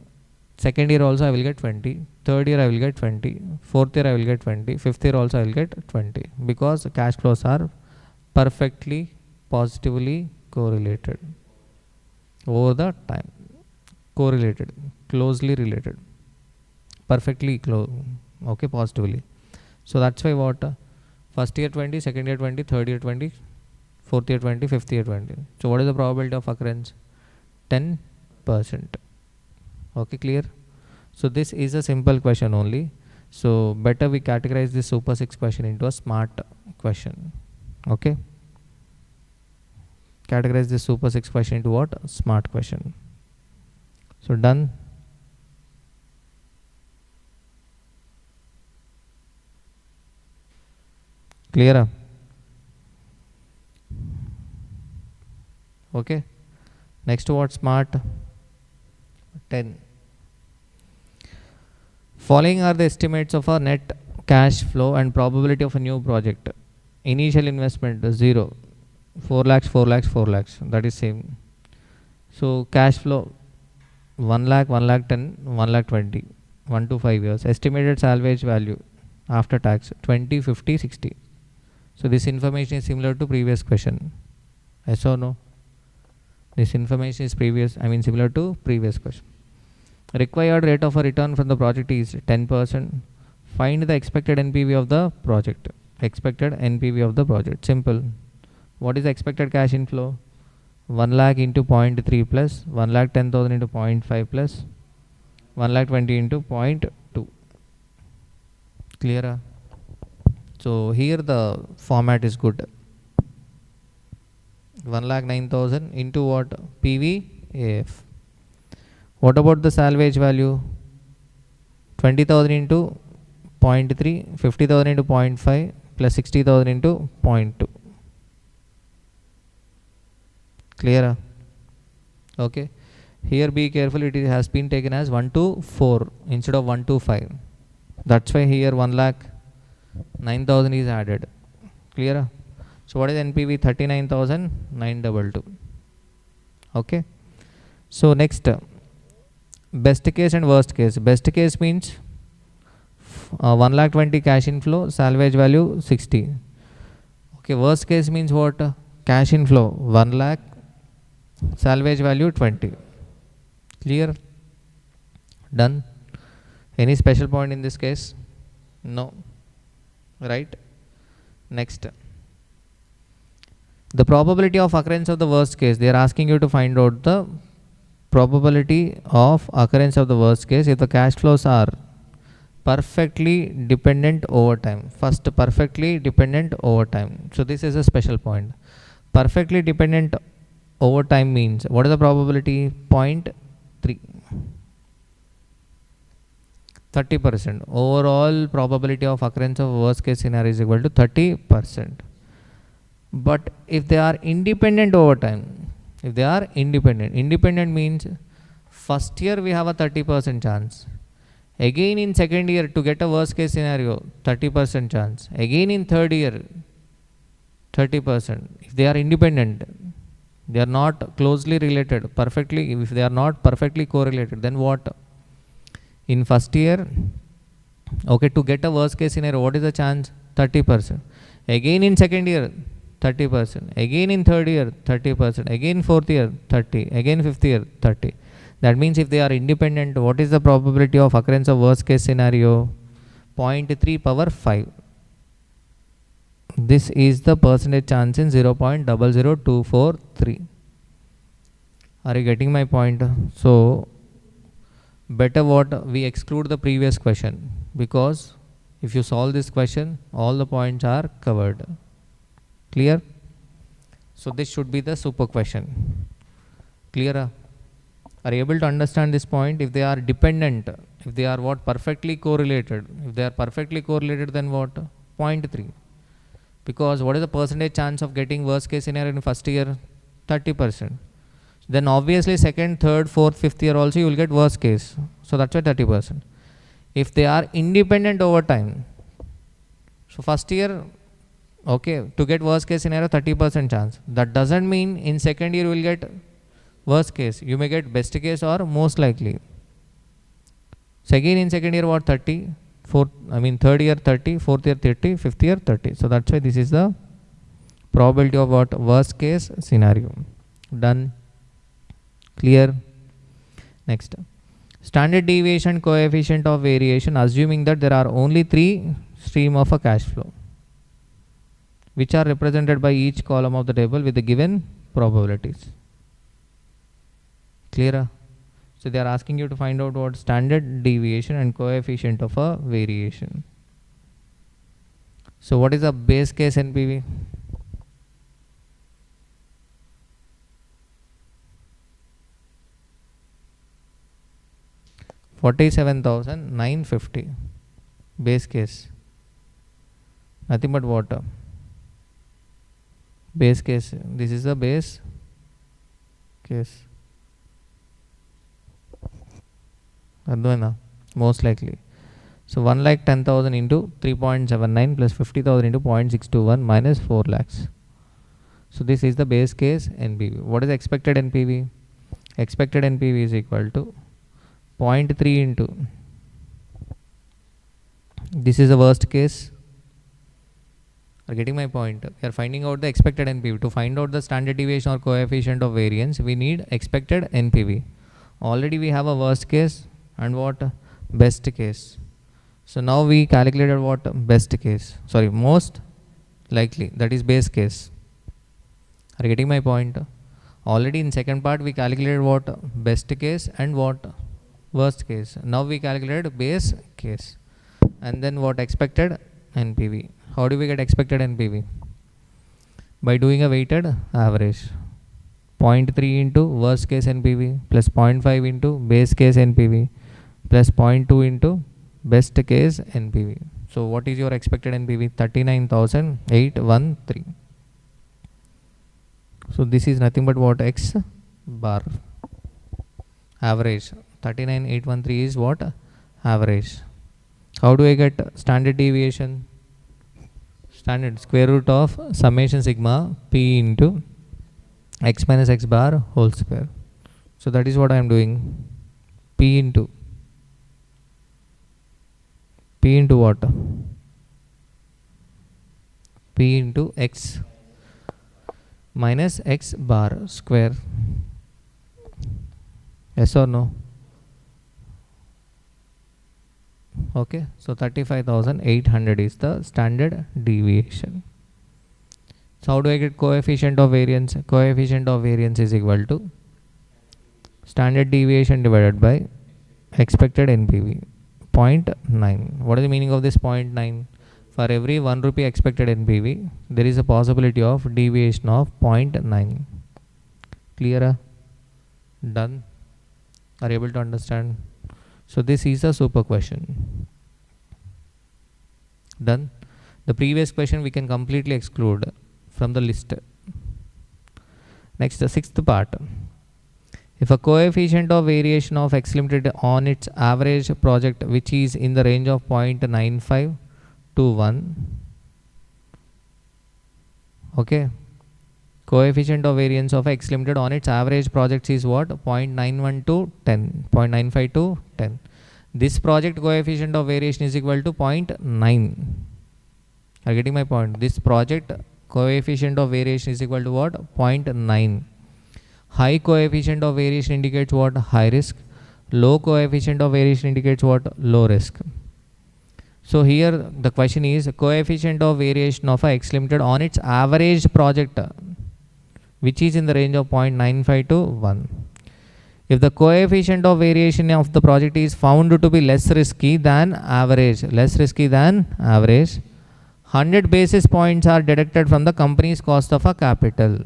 second year also I will get 20, third year I will get 20, fourth year I will get 20, fifth year also I will get 20, because cash flows are perfectly positively correlated over the time. Correlated, closely related, perfectly close, okay, positively. So that's why what first year 20, second year 20, third year 20, fourth year 20, fifth year 20. So what is the probability of occurrence? 10%. Okay, clear? So this is a simple question only. So better we categorize this Super 6 question into a smart question. Okay, categorize this Super 6 question into what? Smart question. So done. Clear? Okay. Next, what? Smart 10. Following are the estimates of our net cash flow and probability of a new project. Initial investment 0, 4 lakhs, 4 lakhs, 4 lakhs, that is same. So cash flow 1 lakh, 1 lakh 10, 1 lakh 20, 1 to 5 years. Estimated salvage value after tax 20, 50, 60. So this information is similar to previous question. Yes or no? This information is similar to previous question. Required rate of a return from the project is 10%. Find the expected NPV of the project. Expected NPV of the project. Simple. What is the expected cash inflow? 1 lakh into 0.3 plus 1 lakh 10,000 into 0.5 plus 1 lakh 20 into 0.2. Clear? So here the format is good. 1 lakh 9,000 into what? PV AF. What about the salvage value? 20,000 into 0.3, 50,000 into 0.5 plus 60,000 into 0.2. Clear? Okay. Here be careful, it has been taken as 1 to 4 instead of 1 to 5. That's why here 1 lakh 9,000 is added. Clear? So what is NPV? 39,922. Okay. So next, best case and worst case. Best case means 1 lakh 20 cash inflow, salvage value 60. Okay. Worst case means what? Cash inflow 1 lakh, salvage value 20. Clear? Done. Any special point in this case? No. Right? Next, the probability of occurrence of the worst case. They are asking you to find out the probability of occurrence of the worst case if the cash flows are perfectly dependent over time. First, perfectly dependent over time. So this is a special point. Perfectly dependent over time means what is the probability? 0.3. 30%. Overall probability of occurrence of worst case scenario is equal to 30%. But if they are independent over time, if they are independent means first year we have a 30% chance. Again in second year to get a worst case scenario, 30% chance. Again in third year, 30%. If they are independent, they are not closely related, perfectly, if they are not perfectly correlated, then what? In first year, okay, to get a worst case scenario, what is the chance? 30%. Again in second year, 30%. Again in third year, 30%. Again fourth year, 30. Again fifth year, 30. That means if they are independent, what is the probability of occurrence of worst case scenario? 0.3 power 5. This is the percentage chance in 0.00243. Are you getting my point? So better what we exclude the previous question, because if you solve this question, all the points are covered. Clear? So this should be the super question. Clear? Are you able to understand this point? If they are dependent, if they are what? Perfectly correlated. If they are perfectly correlated, then what? 0.3. Because what is the percentage chance of getting worst case scenario in first year? 30%. Then obviously second, third, fourth, fifth year also you will get worst case. So that's why 30%. If they are independent over time, so first year, okay, to get worst case scenario 30% chance. That doesn't mean in second year you will get worst case. You may get best case or most likely. So again in second year what? 30. Third year 30, fourth year 30, fifth year 30. So that's why this is the probability of what? Worst case scenario. Done. Clear? Next. Standard deviation coefficient of variation, assuming that there are only 3 streams of a cash flow, which are represented by each column of the table with the given probabilities. Clear? So they are asking you to find out what standard deviation and coefficient of a variation. So what is the base case NPV? $47,950 base case. Nothing but water. Base case. This is the base case. Most likely. So 1,10,000 into 3.79 plus 50,000 into 0.621 minus 4 lakhs. So this is the base case NPV. What is expected NPV? Expected NPV is equal to 0.3 into, this is the worst case. Are getting my point? We are finding out the expected NPV. To find out the standard deviation or coefficient of variance, we need expected NPV. Already we have a worst case and what? Best case. So now we calculated what? Best case. Sorry, most likely. That is base case. Are you getting my point? Already in second part we calculated what? Best case and what? Worst case. Now we calculated base case. And then what? Expected NPV. How do we get expected NPV? By doing a weighted average. 0.3 into worst case NPV plus 0.5 into base case NPV plus 0.2 into best case NPV. So what is your expected NPV? 39,813. So this is nothing but what? X bar. Average. 39,813 is what? Average. How do I get standard deviation? Standard square root of summation sigma p into x minus x bar whole square. So that is what I am doing. P into what? P into x minus x bar square. Yes or no? Okay, so 35,800 is the standard deviation. So how do I get coefficient of variance? Coefficient of variance is equal to standard deviation divided by expected NPV, 0.9. What is the meaning of this 0.9? For every 1 rupee expected NPV, there is a possibility of deviation of 0.9. Clear? Done? Are you able to understand? So this is a super question. Done? The previous question we can completely exclude from the list. Next, the sixth part. If a coefficient of variation of X limited on its average project, which is in the range of 0.95 to 1, okay, coefficient of variance of X limited on its average projects is what? 0.91 to 10, 0.95 to 10. This project coefficient of variation is equal to 0.9. Are you getting my point? This project coefficient of variation is equal to what? 0.9. High coefficient of variation indicates what? High risk. Low coefficient of variation indicates what? Low risk. So here the question is coefficient of variation of a X Limited on its average project, which is in the range of 0.95 to 1. If the coefficient of variation of the project is found to be less risky than average, 100 basis points are deducted from the company's cost of a capital.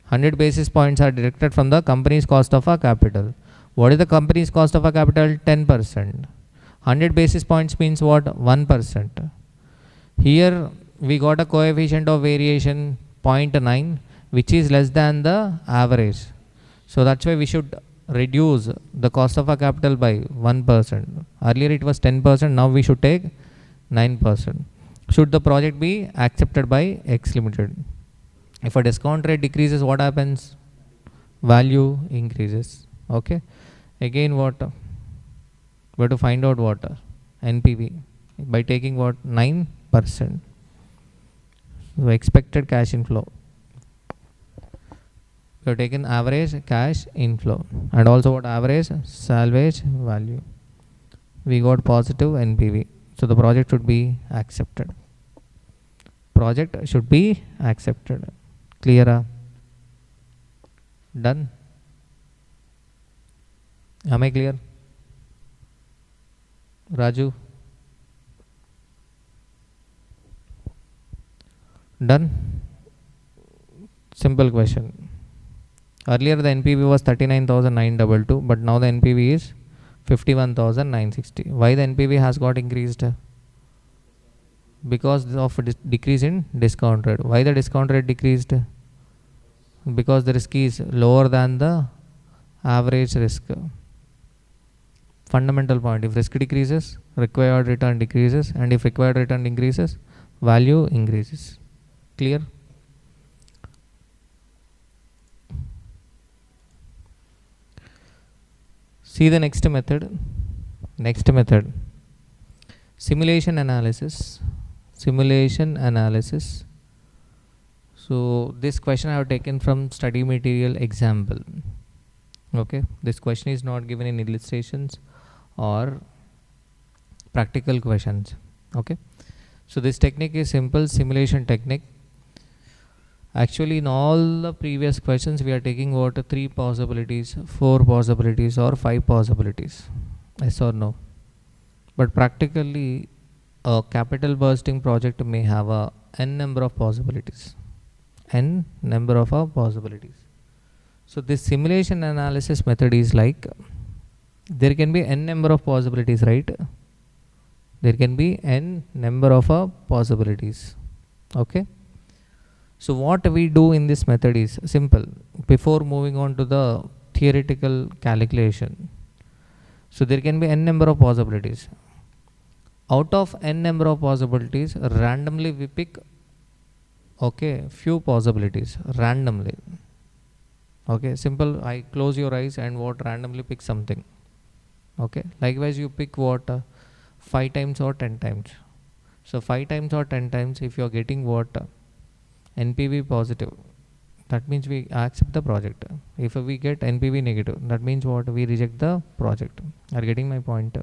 100 basis points are deducted from the company's cost of a capital. What is the company's cost of a capital? 10%. 100 basis points means what? 1%. Here we got a coefficient of variation 0.9, which is less than the average. So that's why we should reduce the cost of a capital by 1%. Earlier it was 10%, now we should take 9%. Should the project be accepted by X Limited? If a discount rate decreases, what happens? Value increases. Okay. Again, what? We have to find out what? NPV by taking what? 9%. So expected cash inflow. We have taken average cash inflow and also what? Average salvage value. We got positive NPV. So the project should be accepted. Project should be accepted. Clear? Done? Am I clear? Raju? Done? Simple question. Earlier the NPV was 39,922, but now the NPV is 51,960. Why the NPV has got increased? Because of decrease in discount rate. Why the discount rate decreased? Because the risk is lower than the average risk. Fundamental point. If risk decreases, required return decreases, and if required return increases, value increases. Clear? See the next method. Simulation analysis. So this question I have taken from study material example. Okay, this question is not given in illustrations or practical questions. Okay, so this technique is simple simulation technique. Actually, in all the previous questions, we are taking what? 3 possibilities, 4 possibilities, or 5 possibilities. Yes or no? But practically, a capital bursting project may have a n number of possibilities. So this simulation analysis method is like, there can be n number of possibilities, right? There can be n number of possibilities. Okay. So what we do in this method is simple. Before moving on to the theoretical calculation, so there can be n number of possibilities. Out of n number of possibilities, randomly we pick, okay, few possibilities randomly. Okay, simple. I close your eyes and what? Randomly pick something. Okay, likewise you pick what? 5 times or 10 times. So 5 times or 10 times, if you are getting what? NPV positive, that means we accept the project. If we get NPV negative, that means what? We reject the project. Are you getting my point?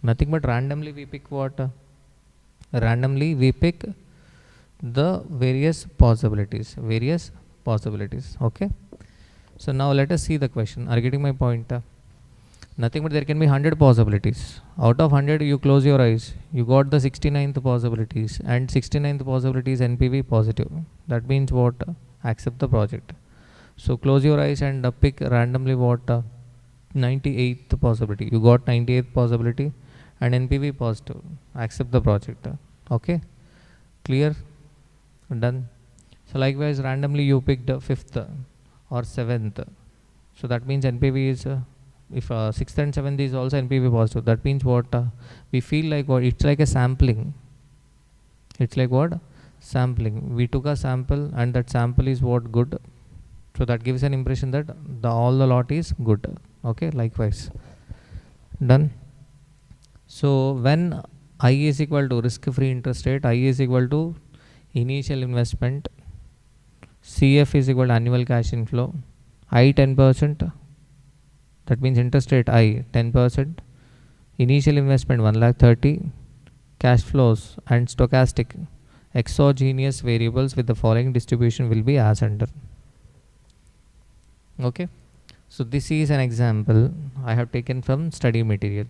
Nothing but randomly we pick what? Randomly we pick the various possibilities. Okay. So now let us see the question. Are you getting my point? Nothing but there can be 100 possibilities. Out of 100, you close your eyes, you got the 69th possibilities, and 69th possibility is NPV positive. That means what? Accept the project. So close your eyes and pick randomly what? 98th possibility. You got 98th possibility and NPV positive. Accept the project. Okay. Clear? Done. So likewise randomly you picked 5th or 7th. So that means NPV is if 6th and 7th is also NPV positive, that means what? We feel like what? It's like a sampling. It's like what? Sampling. We took a sample and that sample is what? Good. So that gives an impression that all the lot is good. Okay, likewise. Done. So when I is equal to risk-free interest rate, I is equal to initial investment, CF is equal to annual cash inflow. I 10%. That means interest rate I 10%. Initial investment 1,30,000. Cash flows and stochastic exogenous variables with the following distribution will be as under. Okay. So this is an example I have taken from study material.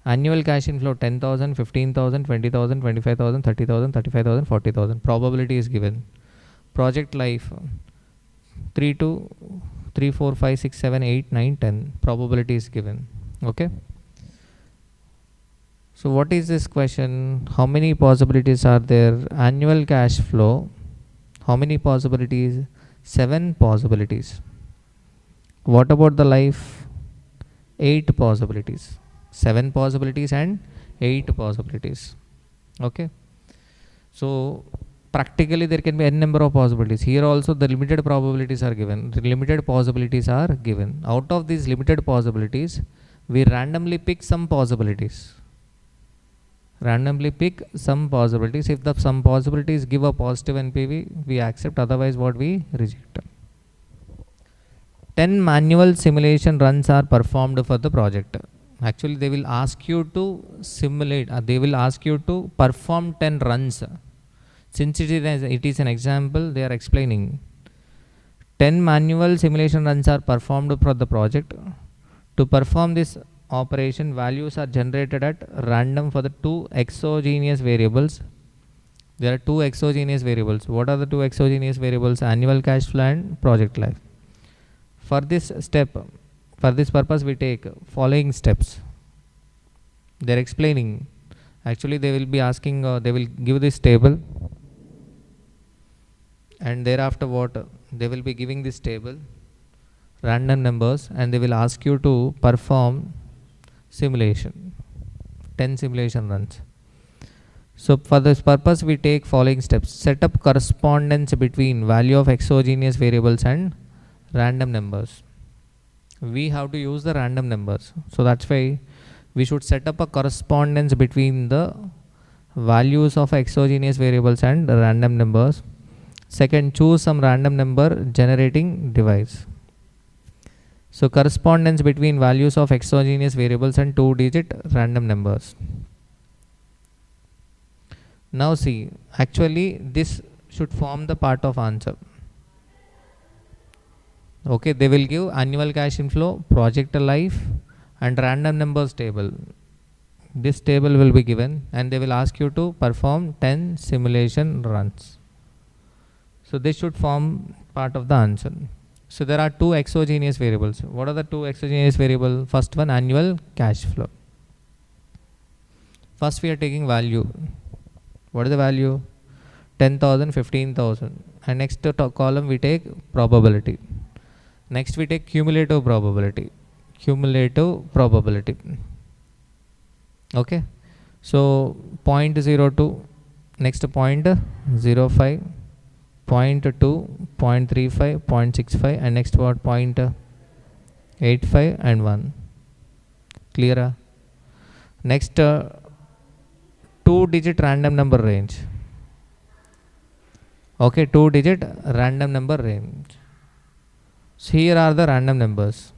Annual cash inflow 10,000, 15,000, 20,000, 25,000, 30,000, 35,000, 40,000. Probability is given. Project life 3 to 3, 4, 5, 6, 7, 8, 9, 10. Probability is given. Okay. So what is this question? How many possibilities are there? Annual cash flow. How many possibilities? 7 possibilities. What about the life? 8 possibilities. 7 possibilities and 8 possibilities. Okay. So practically there can be n number of possibilities. Here also the limited probabilities are given. The limited possibilities are given. Out of these limited possibilities, we randomly pick some possibilities. Randomly pick some possibilities. If the some possibilities give a positive NPV, we accept. Otherwise, what we reject. 10 manual simulation runs are performed for the project. Actually, they will ask you to simulate. They will ask you to perform 10 runs. Since it is an example, they are explaining. 10 manual simulation runs are performed for the project. To perform this operation, values are generated at random for the 2 exogenous variables. There are 2 exogenous variables. What are the 2 exogenous variables? Annual cash flow and project life. For this step, for this purpose, we take following steps. They are explaining. Actually, they will be asking, they will give this table, and thereafter what? They will be giving this table, random numbers, and they will ask you to perform simulation, 10 simulation runs. So for this purpose, we take following steps. Set up correspondence between value of exogenous variables and random numbers. We have to use the random numbers. So that's why we should set up a correspondence between the values of exogenous variables and random numbers. Second, choose some random number generating device. So correspondence between values of exogenous variables and 2-digit random numbers. Now see, actually this should form the part of answer. Okay, they will give annual cash inflow, project life and random numbers table. This table will be given and they will ask you to perform 10 simulation runs. So this should form part of the answer. So there are 2 exogenous variables. What are the 2 exogenous variables? First one, annual cash flow. First we are taking value. What is the value? 10,000, 15,000. And next column we take probability. Next we take cumulative probability. Cumulative probability. Okay. So 0.02. Next 0.05. 0.2, 0.35, 0.65 and next what? 0.85 and 1. Clear? Next 2-digit random number range. Okay, 2-digit random number range. So here are the random numbers.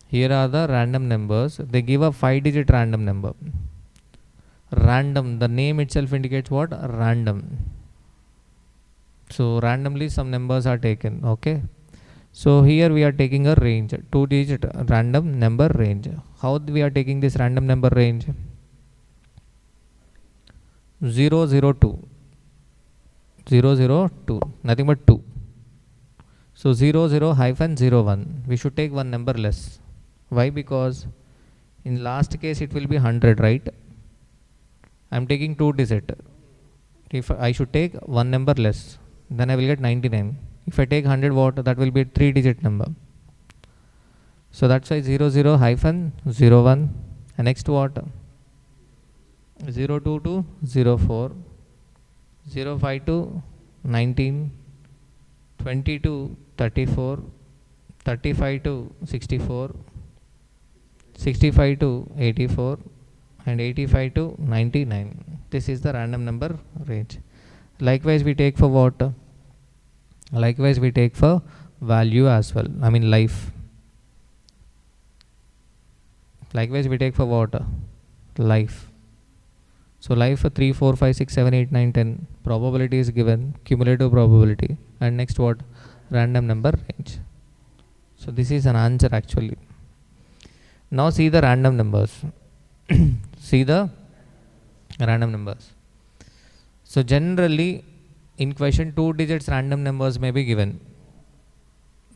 Here are the random numbers. They give a 5-digit random number. Random, the name itself indicates what? Random. So randomly some numbers are taken. Okay. So here we are taking a range, 2-digit random number range. How we are taking this random number range? 002. 002. Nothing but 2. So 00-01. We should take one number less. Why? Because in last case it will be 100, right? I am taking 2-digit. If I should take one number less, then I will get 99. If I take 100 what, that will be a 3-digit number. So that's why 00-01. And next what? 02 to 04, 05 to 19, 20 to 34, 35 to 64, 65 to 84 and 85 to 99. This is the random number range. Likewise we take for what? Likewise, we take for value as well. I mean life. Likewise, we take for what? Life. So life for 3, 4, 5, 6, 7, 8, 9, 10. Probability is given, cumulative probability. And next what? Random number range. So this is an answer actually. Now see the random numbers. See the random numbers. So generally in question 2 digits random numbers may be given.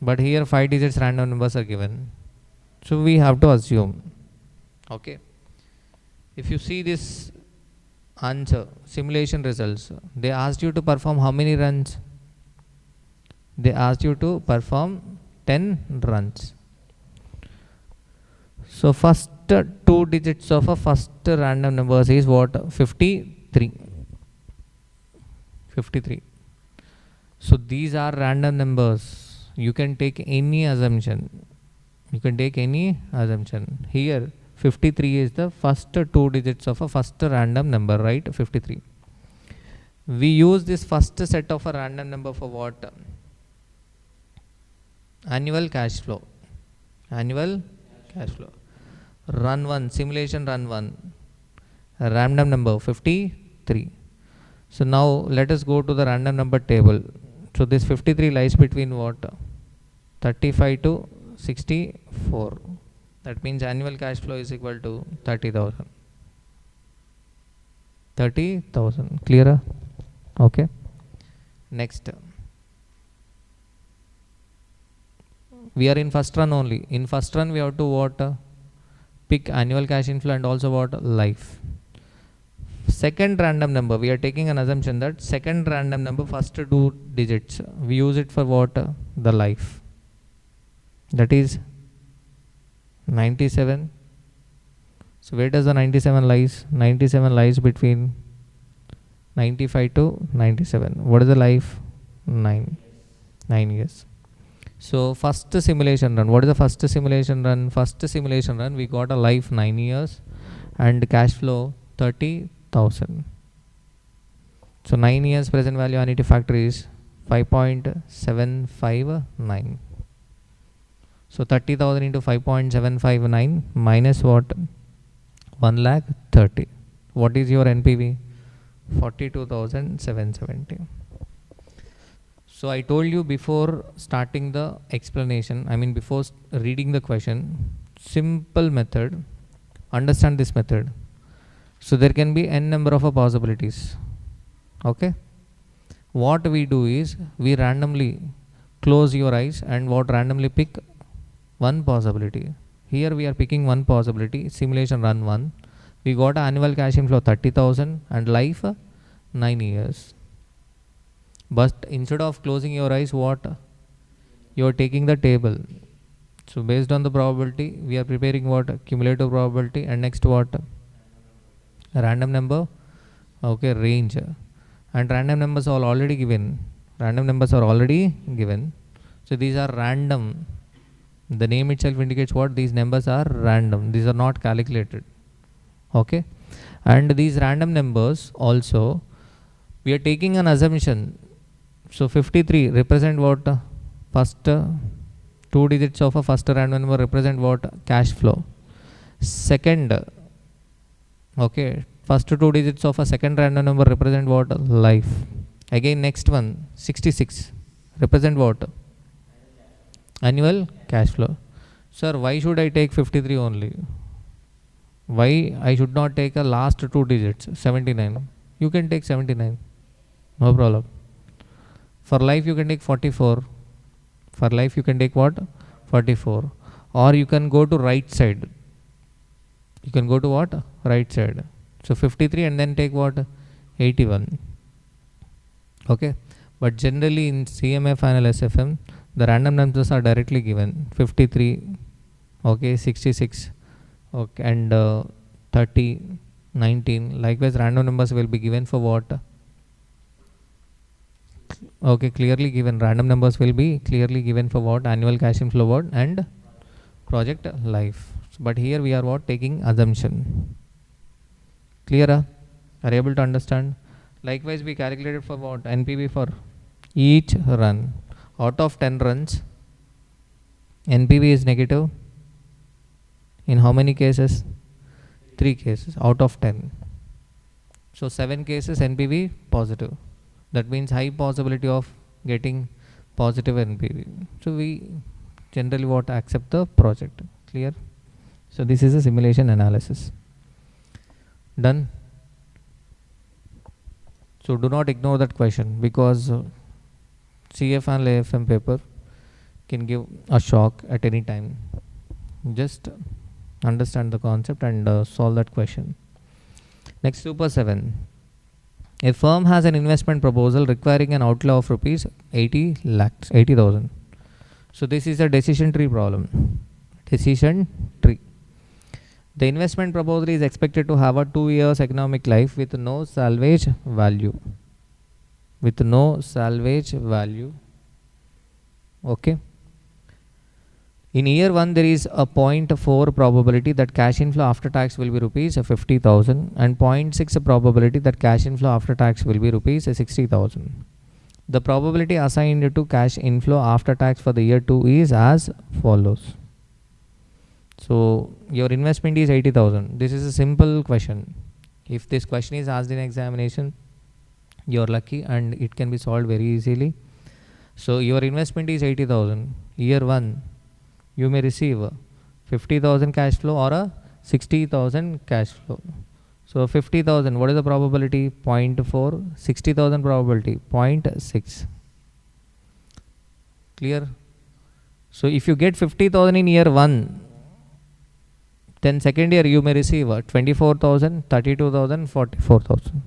But here 5 digits random numbers are given. So we have to assume. Okay. If you see this answer, simulation results, they asked you to perform how many runs? They asked you to perform 10 runs. So first 2 digits of a first random numbers is what? 53. 53. So these are random numbers. You can take any assumption. You can take any assumption. Here 53 is the first 2 digits of a first random number, right? 53. We use this first set of a random number for what? Annual cash flow. Annual cash flow. Run 1, simulation run 1. Random number 53. So now let us go to the random number table. So this 53 lies between what? 35 to 64. That means annual cash flow is equal to 30,000. 30,000. Clearer? Okay. Next. We are in first run only. In first run we have to what? Pick annual cash inflow and also what? Life. Second random number, we are taking an assumption that second random number first 2 digits, we use it for what? The life. That is 97. So where does the 97 lies? 97 lies between 95 to 97. What is the life? 9 years. So first simulation run. What is the first simulation run? First simulation run we got a life 9 years and cash flow 30,000. So 9 years present value annuity factor is 5.759. So 30,000 into 5.759 minus what? 1,30,000. What is your NPV? 42,770. So I told you before starting the explanation, I mean before reading the question, simple method, understand this method. So there can be n number of possibilities. Okay. What we do is we randomly close your eyes and what randomly pick one possibility. Here we are picking one possibility, simulation run 1. We got annual cash inflow 30,000 and life 9 years. But instead of closing your eyes, what? You are taking the table. So based on the probability, we are preparing what? Cumulative probability and next what? Random number. Okay, range. And random numbers are already given. Random numbers are already given. So these are random. The name itself indicates what? These numbers are random. These are not calculated. Okay. And these random numbers also, we are taking an assumption. So 53 represent what? First 2 digits of a first random number represent what? Cash flow. Second, okay, first 2 digits of a second random number represent what? Life. Again next one, 66 represent what? Annual cash flow. Sir, why should I take 53 only? Why I should not take a last 2 digits? 79. You can take 79. No problem. For life you can take 44. For life you can take what? 44. Or you can go to right side. You can go to what? Right side. So 53 and then take what? 81. Okay. But generally in CMA final SFM, the random numbers are directly given. 53, okay, 66, okay, and 30, 19. Likewise, random numbers will be given for what? Okay, clearly given. Random numbers will be clearly given for what? Annual cash inflow what? And project life. But here we are what? Taking assumption. Clear? Are you able to understand? Likewise, we calculated for what? NPV for each run. Out of 10 runs, NPV is negative. In how many cases? 3 cases out of 10. So 7 cases NPV positive. That means high possibility of getting positive NPV. So we generally what accept the project. Clear? So this is a simulation analysis. Done. So do not ignore that question, because CF and AFM paper can give a shock at any time. Just understand the concept and solve that question. Next, Super 7. A firm has an investment proposal requiring an outlay of rupees 80,000. So this is a decision tree problem. Decision tree. The investment proposal is expected to have a 2 years economic life with no salvage value. With no salvage value. Okay. In year 1, there is a 0.4 probability that cash inflow after tax will be rupees 50,000 and 0.6 probability that cash inflow after tax will be rupees 60,000. The probability assigned to cash inflow after tax for the year 2 is as follows. So your investment is 80,000. This is a simple question. If this question is asked in examination, you are lucky and it can be solved very easily. So your investment is 80,000. Year 1, you may receive 50,000 cash flow or a 60,000 cash flow. So 50,000, what is the probability? 0.4. 60,000 probability 0.6. Clear? So if you get 50,000 in year 1, then second year you may receive 24,000, 32,000, 44,000.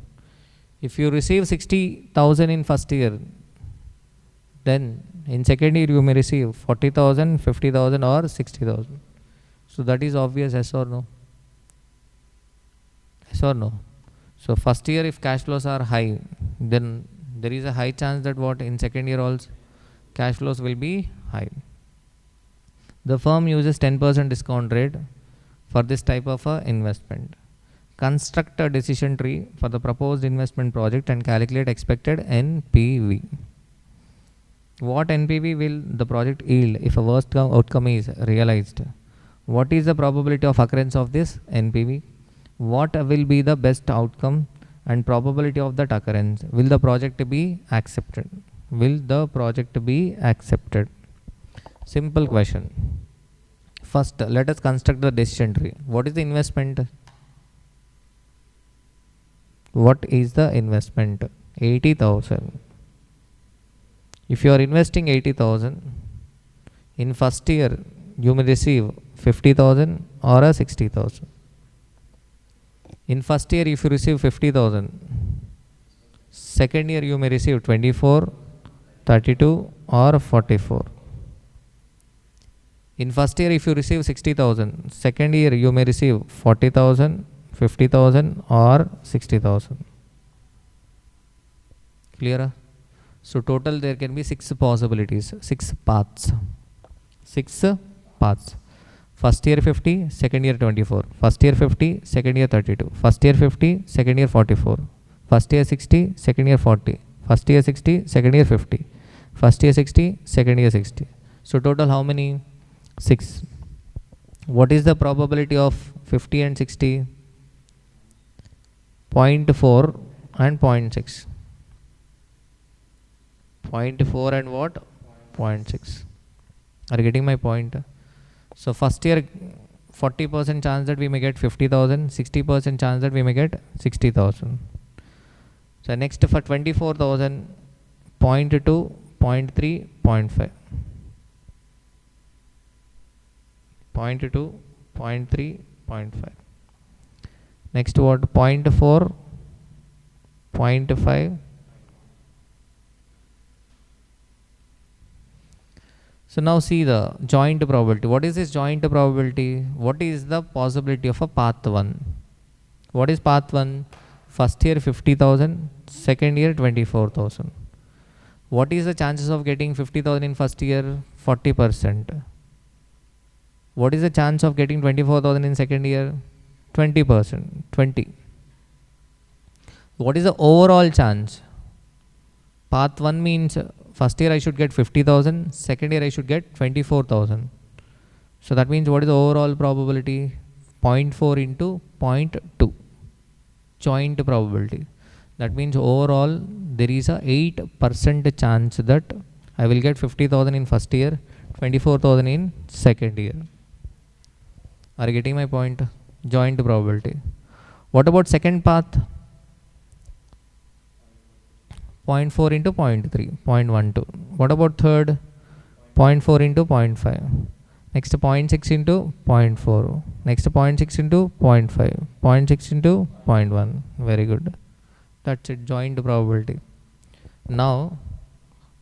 If you receive 60,000 in first year, then in second year you may receive 40,000, 50,000 or 60,000. So that is obvious, yes or no? Yes or no? So first year if cash flows are high, then there is a high chance that what in second year also cash flows will be high. The firm uses 10% discount rate for this type of investment. Construct a decision tree for the proposed investment project and calculate expected NPV. What NPV will the project yield if a worst outcome is realized? What is the probability of occurrence of this NPV? What will be the best outcome and probability of that occurrence? Will the project be accepted? Will the project be accepted? Simple question. First, let us construct the decision tree. What is the investment? What is the investment? 80,000. If you are investing 80,000, in first year you may receive 50,000 or a 60,000. In first year if you receive 50,000, second year you may receive 24, 32 or 44. In first year if you receive 60,000, second year you may receive 40,000, 50,000 or 60,000. Clear? So total there can be 6 possibilities, 6 paths. 6 paths. First year 50, second year 24. First year 50, second year 32. First year 50, second year 44. First year 60, second year 40. First year 60, second year 50. First year 60, second year 60. So total how many? 6. What is the probability of 50 and 60? 0.4 and 0.6. 0.4 and what? 0.6. Are you getting my point? So first year 40% chance that we may get 50,000, 60% chance that we may get 60,000. So next for 24,000, 0.2, 0.3, 0.5. 0.2, 0.3, 0.5. Next what? 0.4, 0.5. So now see the joint probability. What is this joint probability? What is the possibility of a path 1? What is path 1? First year 50,000, second year 24,000. What is the chances of getting 50,000 in first year? 40%. What is the chance of getting 24,000 in second year? 20%. 20. What is the overall chance? Path 1 means first year I should get 50,000, second year I should get 24,000. So that means what is the overall probability? 0.4 into 0.2 joint probability. That means overall there is a 8% chance that I will get 50,000 in first year, 24,000 in second year. Are you getting my point? Joint probability. What about second path? 0.4 into 0.3, 0.12. What about third? 0.4 into 0.5. Next 0.6 into 0.4. Next 0.6 into 0.5. 0.6 into 0.1. Very good. That's it, joint probability. Now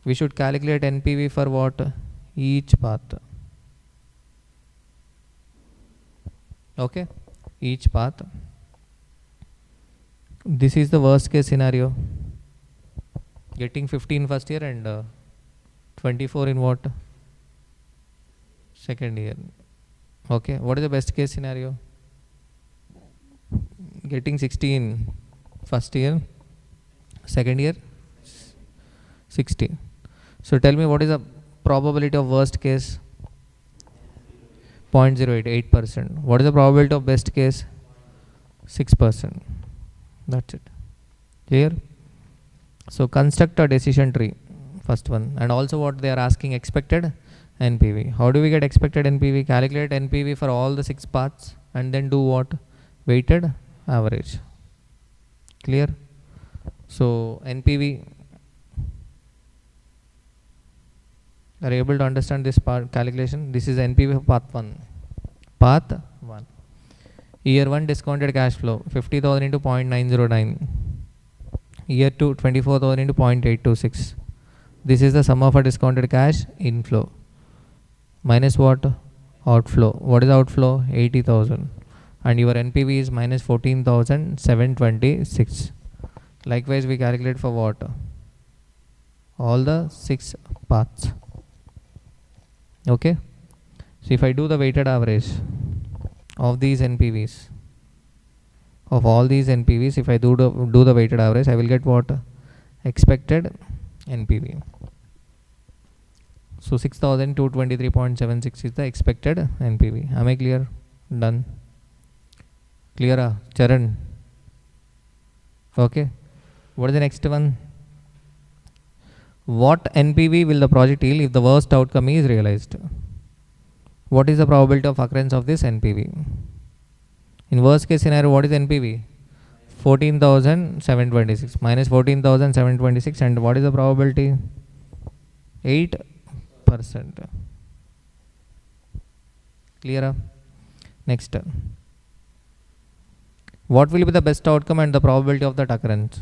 we should calculate NPV for what? Each path. Okay, each path. This is the worst case scenario. Getting 15 first year and 24 in what? Second year. Okay, what is the best case scenario? Getting 16 first year, second year 60. So tell me, what is the probability of worst case? 0.08, 8%. What is the probability of best case? 6%. That's it. Clear? So construct a decision tree, first one, and also what they are asking, expected NPV. How do we get expected NPV? Calculate NPV for all the 6 paths and then do what? Weighted average. Clear? So NPV, are you able to understand this part calculation? This is NPV for path 1. Path 1. Year 1 discounted cash flow 50,000 into 0.909. Year 2 24,000 into 0.826. This is the sum of a discounted cash inflow minus what? Outflow. What is outflow? 80,000. And your NPV is minus 14,726. Likewise we calculate for what? All the 6 paths. Okay. So if I do the weighted average of these NPVs, of all these NPVs, if I do the weighted average, I will get what? Expected NPV. So 6,223.76 is the expected NPV. Am I clear? Done. Clear? Charan? Okay. What is the next one? What NPV will the project yield if the worst outcome is realized? What is the probability of occurrence of this NPV? In worst case scenario, what is NPV? 14,726 minus 14,726, and what is the probability? 8%. Clear? Next. What will be the best outcome and the probability of that occurrence?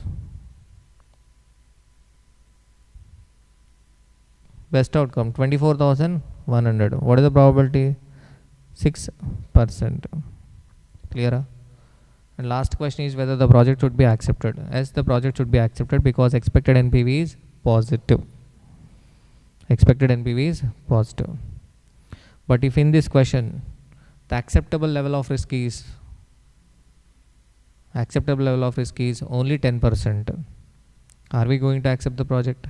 Best outcome 24,100. What is the probability? 6%. Clear? And last question is whether the project should be accepted. Yes, the project should be accepted because expected NPV is positive. Expected NPV is positive. But if in this question the acceptable level of risk is only 10%, are we going to accept the project?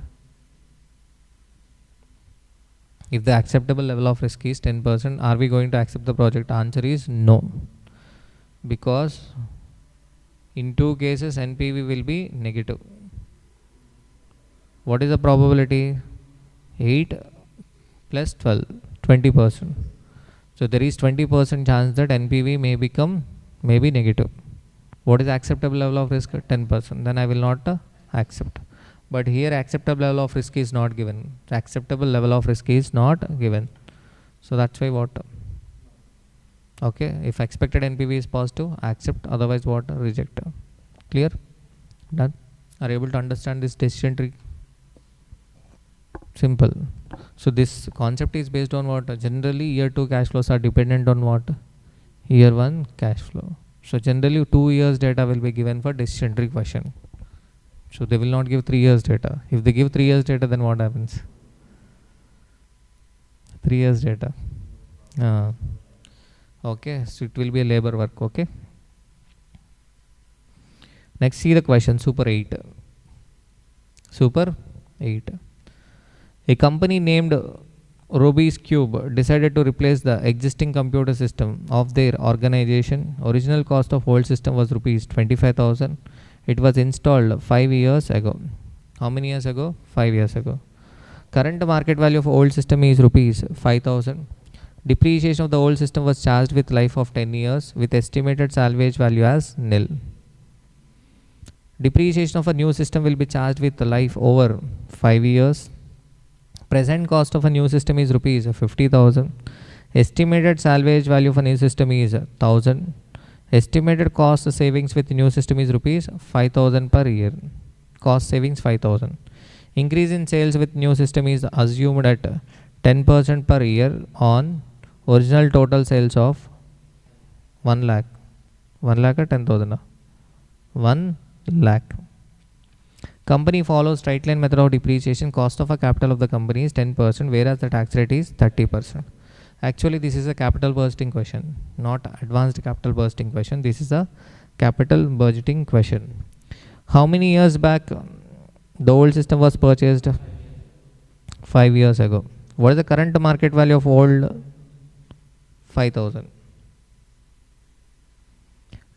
If the acceptable level of risk is 10%, are we going to accept the project? Answer is no. Because in 2 cases NPV will be negative. What is the probability? 8 plus 12, 20%. So there is 20% chance that NPV may be negative. What is acceptable level of risk? 10%. Then I will not accept. But here acceptable level of risk is not given. Acceptable level of risk is not given. So that's why what? Okay, if expected NPV is positive, accept, otherwise what? Reject. Clear? Done? Are you able to understand this decision tree? Simple. So this concept is based on what? Generally year 2 cash flows are dependent on what? Year 1 cash flow. So generally 2 years data will be given for decision tree question. So they will not give 3 years data. If they give 3 years data, then what happens? 3 years data. Okay, so it will be a labor work. Okay. Next, see the question. Super 8. A company named Rubik's Cube decided to replace the existing computer system of their organization. Original cost of old system was rupees 25,000. It was installed 5 years ago. How many years ago? 5 years ago. Current market value of old system is rupees 5,000. Depreciation of the old system was charged with life of 10 years with estimated salvage value as nil. Depreciation of a new system will be charged with life over 5 years. Present cost of a new system is rupees 50,000. Estimated salvage value of a new system is 1,000. Estimated cost savings with new system is rupees 5,000 per year. Cost savings 5,000. Increase in sales with new system is assumed at 10% per year on original total sales of 1 lakh. 1 lakh or 10,000? 1 lakh. Company follows straight line method of depreciation. Cost of a capital of the company is 10%, whereas the tax rate is 30%. Actually, this is a capital bursting question, not advanced capital bursting question. This is a capital budgeting question. How many years back the old system was purchased? 5 years ago. What is the current market value of old? 5,000.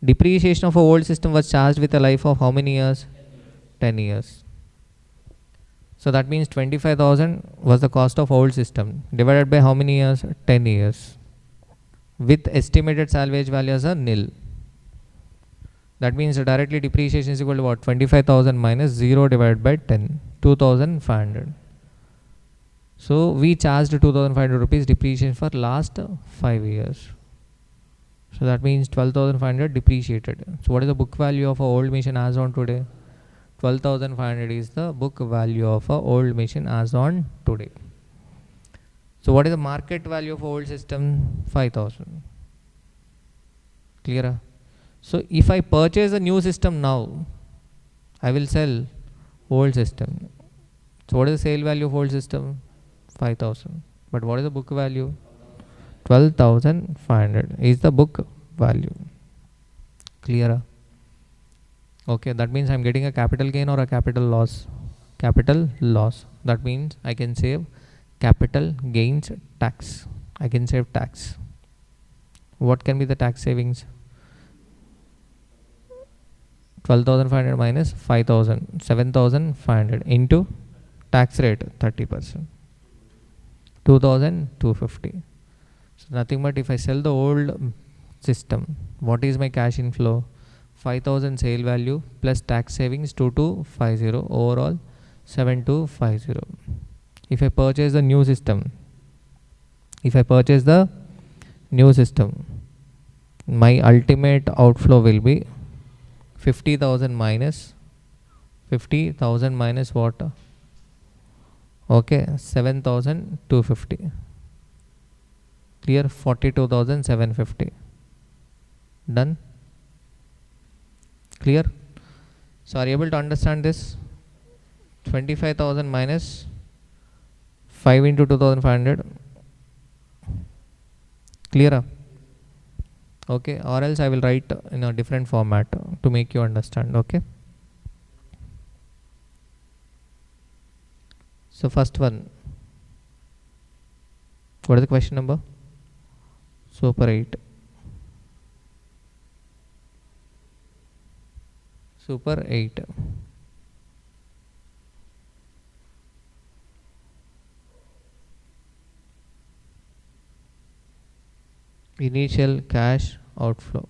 Depreciation of a old system was charged with a life of how many years? 10 years. So that means 25,000 was the cost of old system divided by how many years? 10 years. With estimated salvage value as a nil. That means directly depreciation is equal to what? 25,000 minus 0 divided by 10. 2,500. So we charged 2,500 rupees depreciation for last 5 years. So that means 12,500 depreciated. So what is the book value of a old machine as on today? 12,500 is the book value of a old machine as on today. So what is the market value of old system? 5,000. Clear? So if I purchase a new system now, I will sell old system. So what is the sale value of old system? 5,000. But what is the book value? 12,500 is the book value. Clear? Okay, that means I'm getting a capital gain or a capital loss? Capital loss. That means I can save capital gains tax. I can save tax. What can be the tax savings? 12,500 minus 5,000, 7,500 into tax rate 30%, 2,250. So nothing but if I sell the old system, what is my cash inflow? 5,000 sale value plus tax savings 2250, overall 7250. If I purchase the new system, my ultimate outflow will be 50,000 minus what? Okay, 7,250. Clear? 42,750. Done? Clear? So are you able to understand this? 25,000 minus 5 into 2,500. Clear? Okay, or else I will write in a different format to make you understand. Okay. So first one, what is the question number? Super 8. Super 8. Initial cash outflow.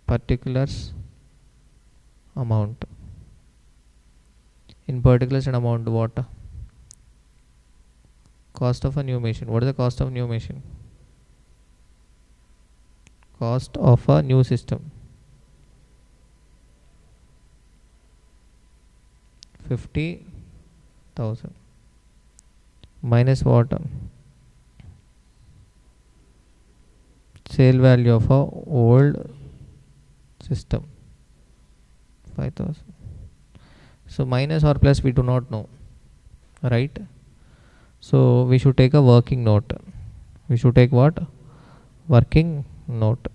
Particulars amount. In particulars and amount, what? Cost of a new machine. What is the cost of new machine? Cost of a new system. 50,000 minus what? Sale value of a old system 5,000. So minus or plus we do not know, right? So we should take a working note. We should take what? Working note.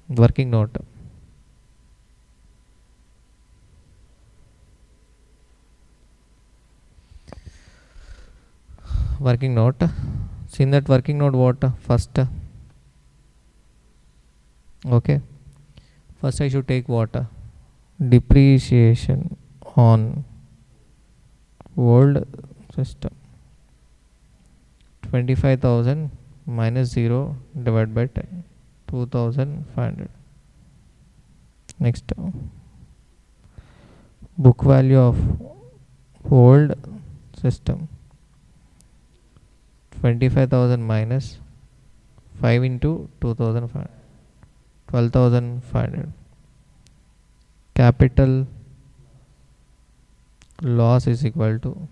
Working note. Working note. See in that working note what first. Okay. First I should take what? Depreciation on old system. 25,000 minus 0 divided by 10. 2,500. Next, book value of old system. 25,000 minus 5 into 2,500. 12,500. Capital loss is equal to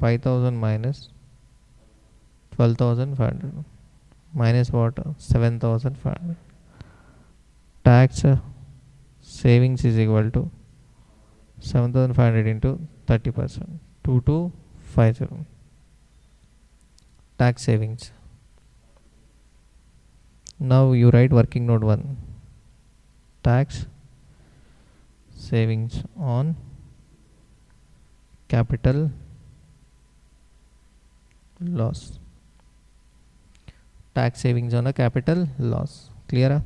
5,000 minus 12,500 minus what? 7,500. Tax savings is equal to 7,500 into 30%. 2250. Tax savings. Now you write working note 1. Tax savings on capital loss. Tax savings on a capital loss. Clear?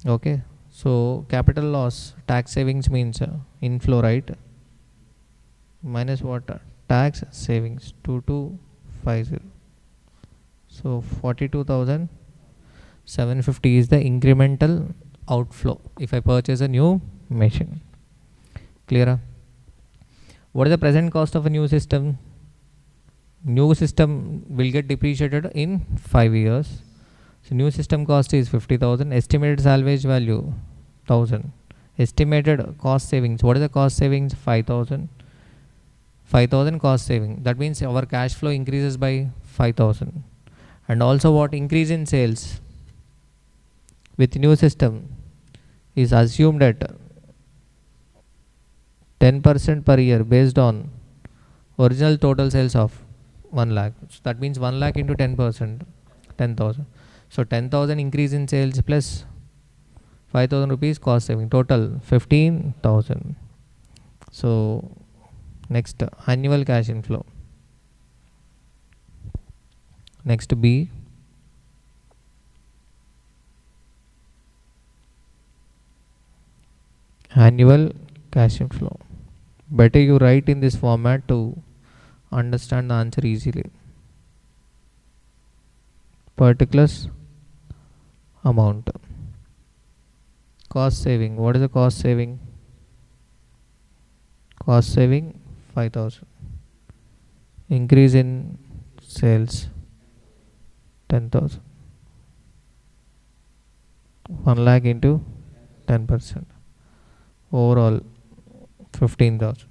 Okay. So capital loss, tax savings means inflow, right? Minus what? Tax savings 2250. So 42,750 is the incremental outflow if I purchase a new machine. Clear? What is the present cost of a new system? New system will get depreciated in 5 years. So new system cost is 50,000. Estimated salvage value 1,000. Estimated cost savings. What is the cost savings? 5,000. 5,000 cost saving. That means our cash flow increases by 5,000. And also what? Increase in sales with new system is assumed at 10% per year based on original total sales of 1 lakh. So that means 1 lakh into 10%, 10,000. So 10,000 increase in sales plus 5,000 rupees cost saving. Total 15,000. So next, annual cash inflow. Next, B. Annual cash inflow. Better you write in this format to understand the answer easily. Particulars amount. Cost saving. What is the cost saving? Cost saving 5,000. Increase in sales 10,000. 1 lakh into 10%. Overall 15,000.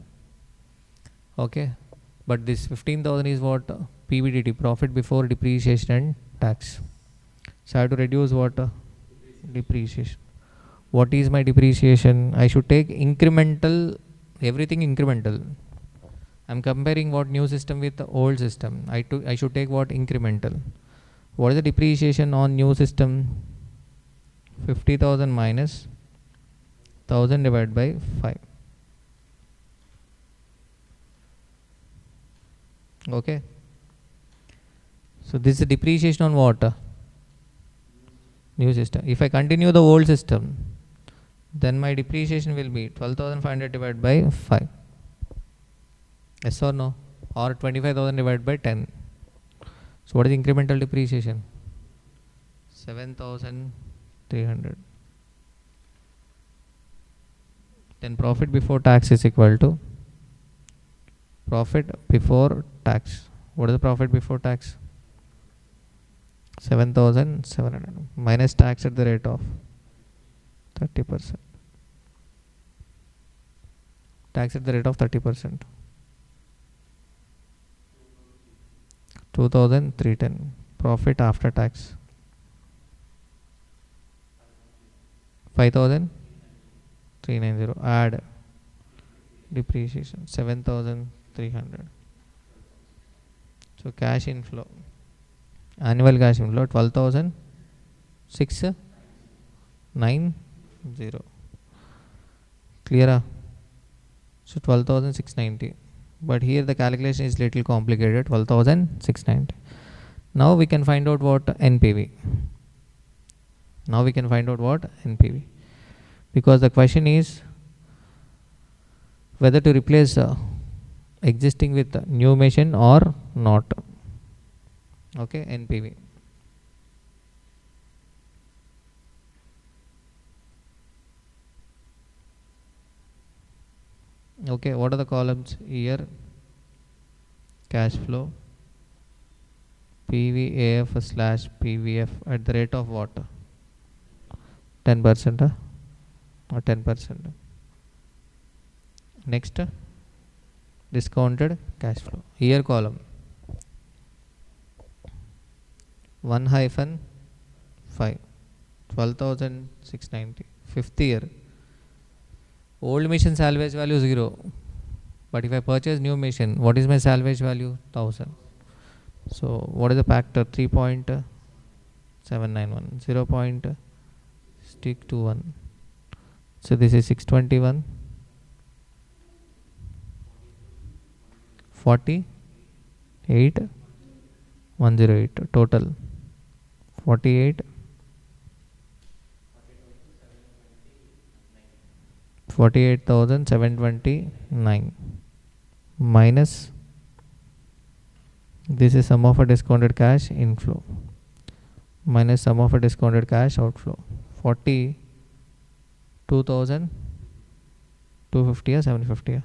Okay. But this 15,000 is what? PBDT, profit before depreciation and tax. So I have to reduce what? Depreciation. What is my depreciation? I should take incremental, everything incremental. I'm comparing what new system with the old system. I should take what? Incremental. What is the depreciation on new system? 50,000 minus 1,000 divided by 5. Okay. So this is the depreciation on what? New system. If I continue the old system, then my depreciation will be 12,500 divided by 5. Yes or no? Or 25,000 divided by 10. So what is incremental depreciation? 7,300. Then profit before tax is equal to profit before tax. What is the profit before tax? 7,700 minus tax at the rate of 30%. Tax at the rate of 30%. 2,310. Profit after tax 5,390. Add depreciation 7,300. So cash inflow, annual cash inflow 12,690. 90. Clear? So 12,690. But here the calculation is little complicated. 12,690. Now we can find out what NPV. Now we can find out what NPV. Because the question is whether to replace existing with new machine or not. Okay, NPV. Okay, what are the columns here? Cash flow, PVAF slash PVF at the rate of what? 10% or 10%. Next, discounted cash flow. Here column 1-5, 12,690. Fifth year. Old machine salvage value 0. But if I purchase new machine, what is my salvage value? 1000. So what is the factor? 3.791, 0.621. So this is 621, 48, 108 total. 48,729 minus this is sum of a discounted cash inflow minus sum of a discounted cash outflow. 42,250 or 750?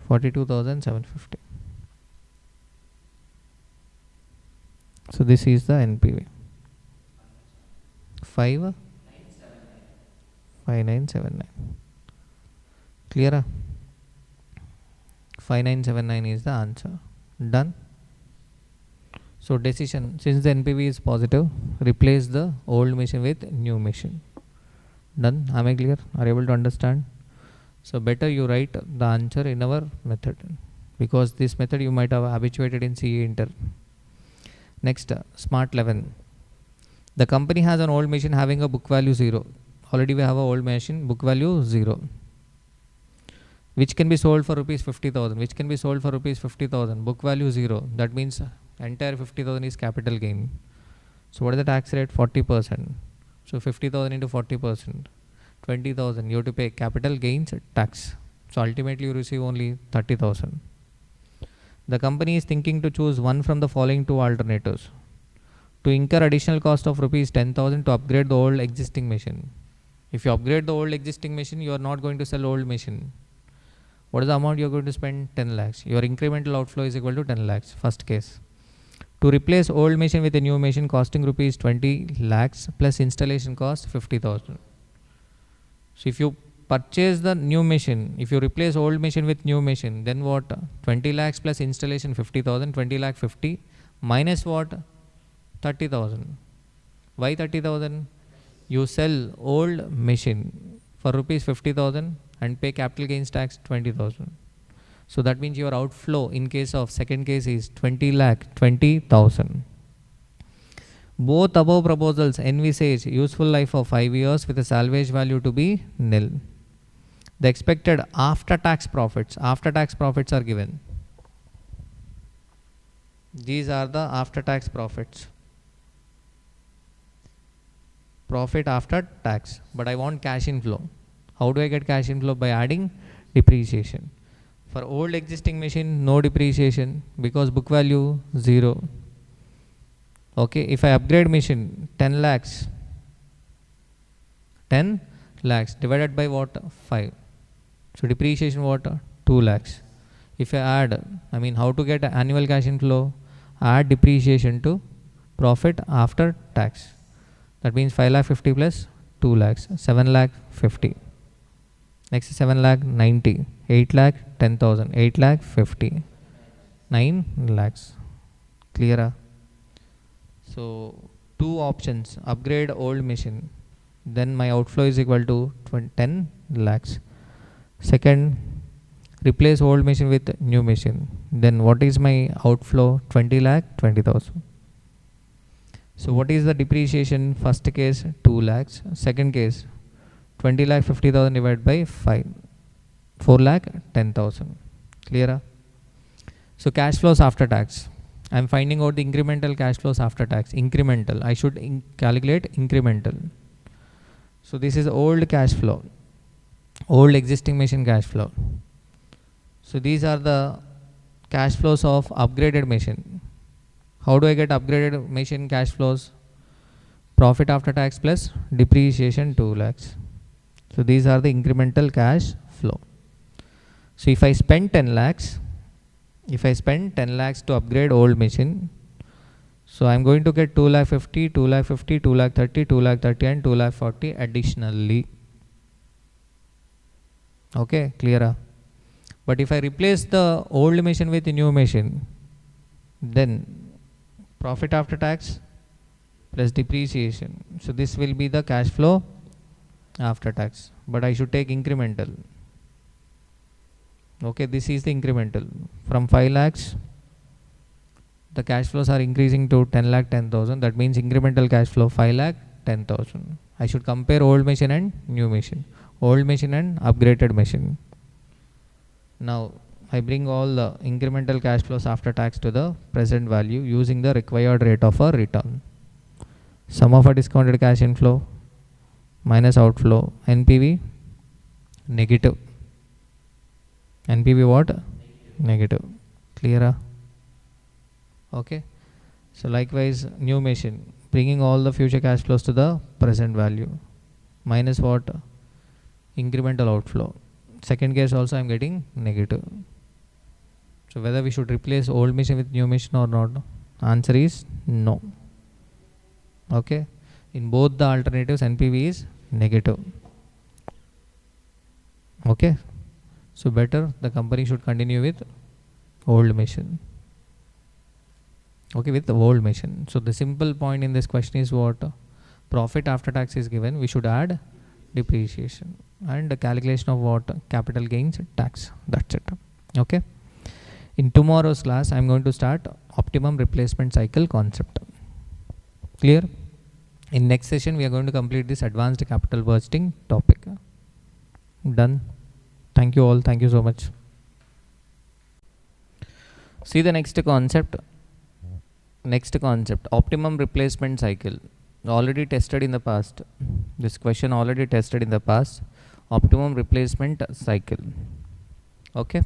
42,750. So this is the NPV. 5979. Clear? 5979 is the answer. Done. So decision, since the NPV is positive, replace the old machine with new machine. Done. Am I clear? Are you able to understand? So better you write the answer in our method, because this method you might have habituated in CA Inter. Next, Smart 11. The company has an old machine having a book value 0. Already we have a old machine, book value 0, which can be sold for rupees 50,000. Which can be sold for rupees 50,000. Book value 0. That means entire 50,000 is capital gain. So what is the tax rate? 40%. So 50,000 into 40%. 20,000. You have to pay capital gains tax. So ultimately you receive only 30,000. The company is thinking to choose one from the following two alternatives. To incur additional cost of rupees 10,000 to upgrade the old existing machine. If you upgrade the old existing machine, you are not going to sell old machine. What is the amount you are going to spend? 10 lakhs. Your incremental outflow is equal to 10 lakhs. First case. To replace old machine with a new machine costing rupees 20 lakhs plus installation cost 50,000. So if you purchase the new machine, if you replace old machine with new machine, then what? 20 lakhs plus installation 50,000, 20 lakh 50 minus what? 30,000. Why 30,000? You sell old machine for rupees 50,000 and pay capital gains tax 20,000. So that means your outflow in case of second case is 20 lakh 20,000. Both above proposals envisage useful life of 5 years with a salvage value to be nil. The expected after tax profits are given. These are the after tax profits. Profit after tax. But I want cash inflow. How do I get cash inflow? By adding depreciation. For old existing machine, no depreciation because book value 0. Okay, if I upgrade machine 10 lakhs, 10 lakhs divided by what? 5. So depreciation what? 2 lakhs. If I add, how to get annual cash inflow? Add depreciation to profit after tax. That means 5 lakh 50 plus 2 lakhs, 7 lakh 50. Next is 7 lakh 90, 8 lakh 10,000, 8 lakh 50, 9 lakhs. Clear? So two options, upgrade old machine, then my outflow is equal to 10 lakhs. Second, replace old machine with new machine, then what is my outflow? 20 lakh 20,000. So what is the depreciation? First case 2 lakhs, second case 20 lakh 50,000 divided by 5, 4 lakh 10,000. Clear? So cash flows after tax. I am finding out the incremental cash flows after tax. Incremental. I should calculate incremental. So this is old cash flow, old existing machine cash flow. So these are the cash flows of upgraded machine. How do I get upgraded machine cash flows? Profit after tax plus depreciation 2 lakhs. So these are the incremental cash flow. So if I spend 10 lakhs, to upgrade old machine, so I am going to get 2 lakh 50, 2 lakh 50, 2 lakh 30, 2 lakh 30 and 2 lakh 40 additionally. Okay, clear? But if I replace the old machine with the new machine, then profit after tax plus depreciation. So this will be the cash flow after tax, but I should take incremental. Okay, this is the incremental. From 5 lakhs, the cash flows are increasing to 10 lakh 10,000. That means incremental cash flow 5 lakh 10,000. I should compare old machine and new machine, old machine and upgraded machine. Now I bring all the incremental cash flows after tax to the present value using the required rate of a return. Sum of a discounted cash inflow minus outflow, NPV negative. NPV what? Negative. Clear? Okay. So likewise new machine, bringing all the future cash flows to the present value minus what? Incremental outflow. Second case also I am getting negative. So whether we should replace old machine with new machine or not? Answer is no. Okay. In both the alternatives NPV is negative. Okay. So better the company should continue with old machine. Okay, with the old machine. So the simple point in this question is what? Profit after tax is given. We should add depreciation and the calculation of what? Capital gains tax. That's it. Okay. In tomorrow's class, I am going to start optimum replacement cycle concept. Clear? In next session, we are going to complete this advanced capital budgeting topic. Done. Thank you all. Thank you so much. See the next concept. Next concept, optimum replacement cycle. Already tested in the past. This question already tested in the past. Optimum replacement cycle. Okay.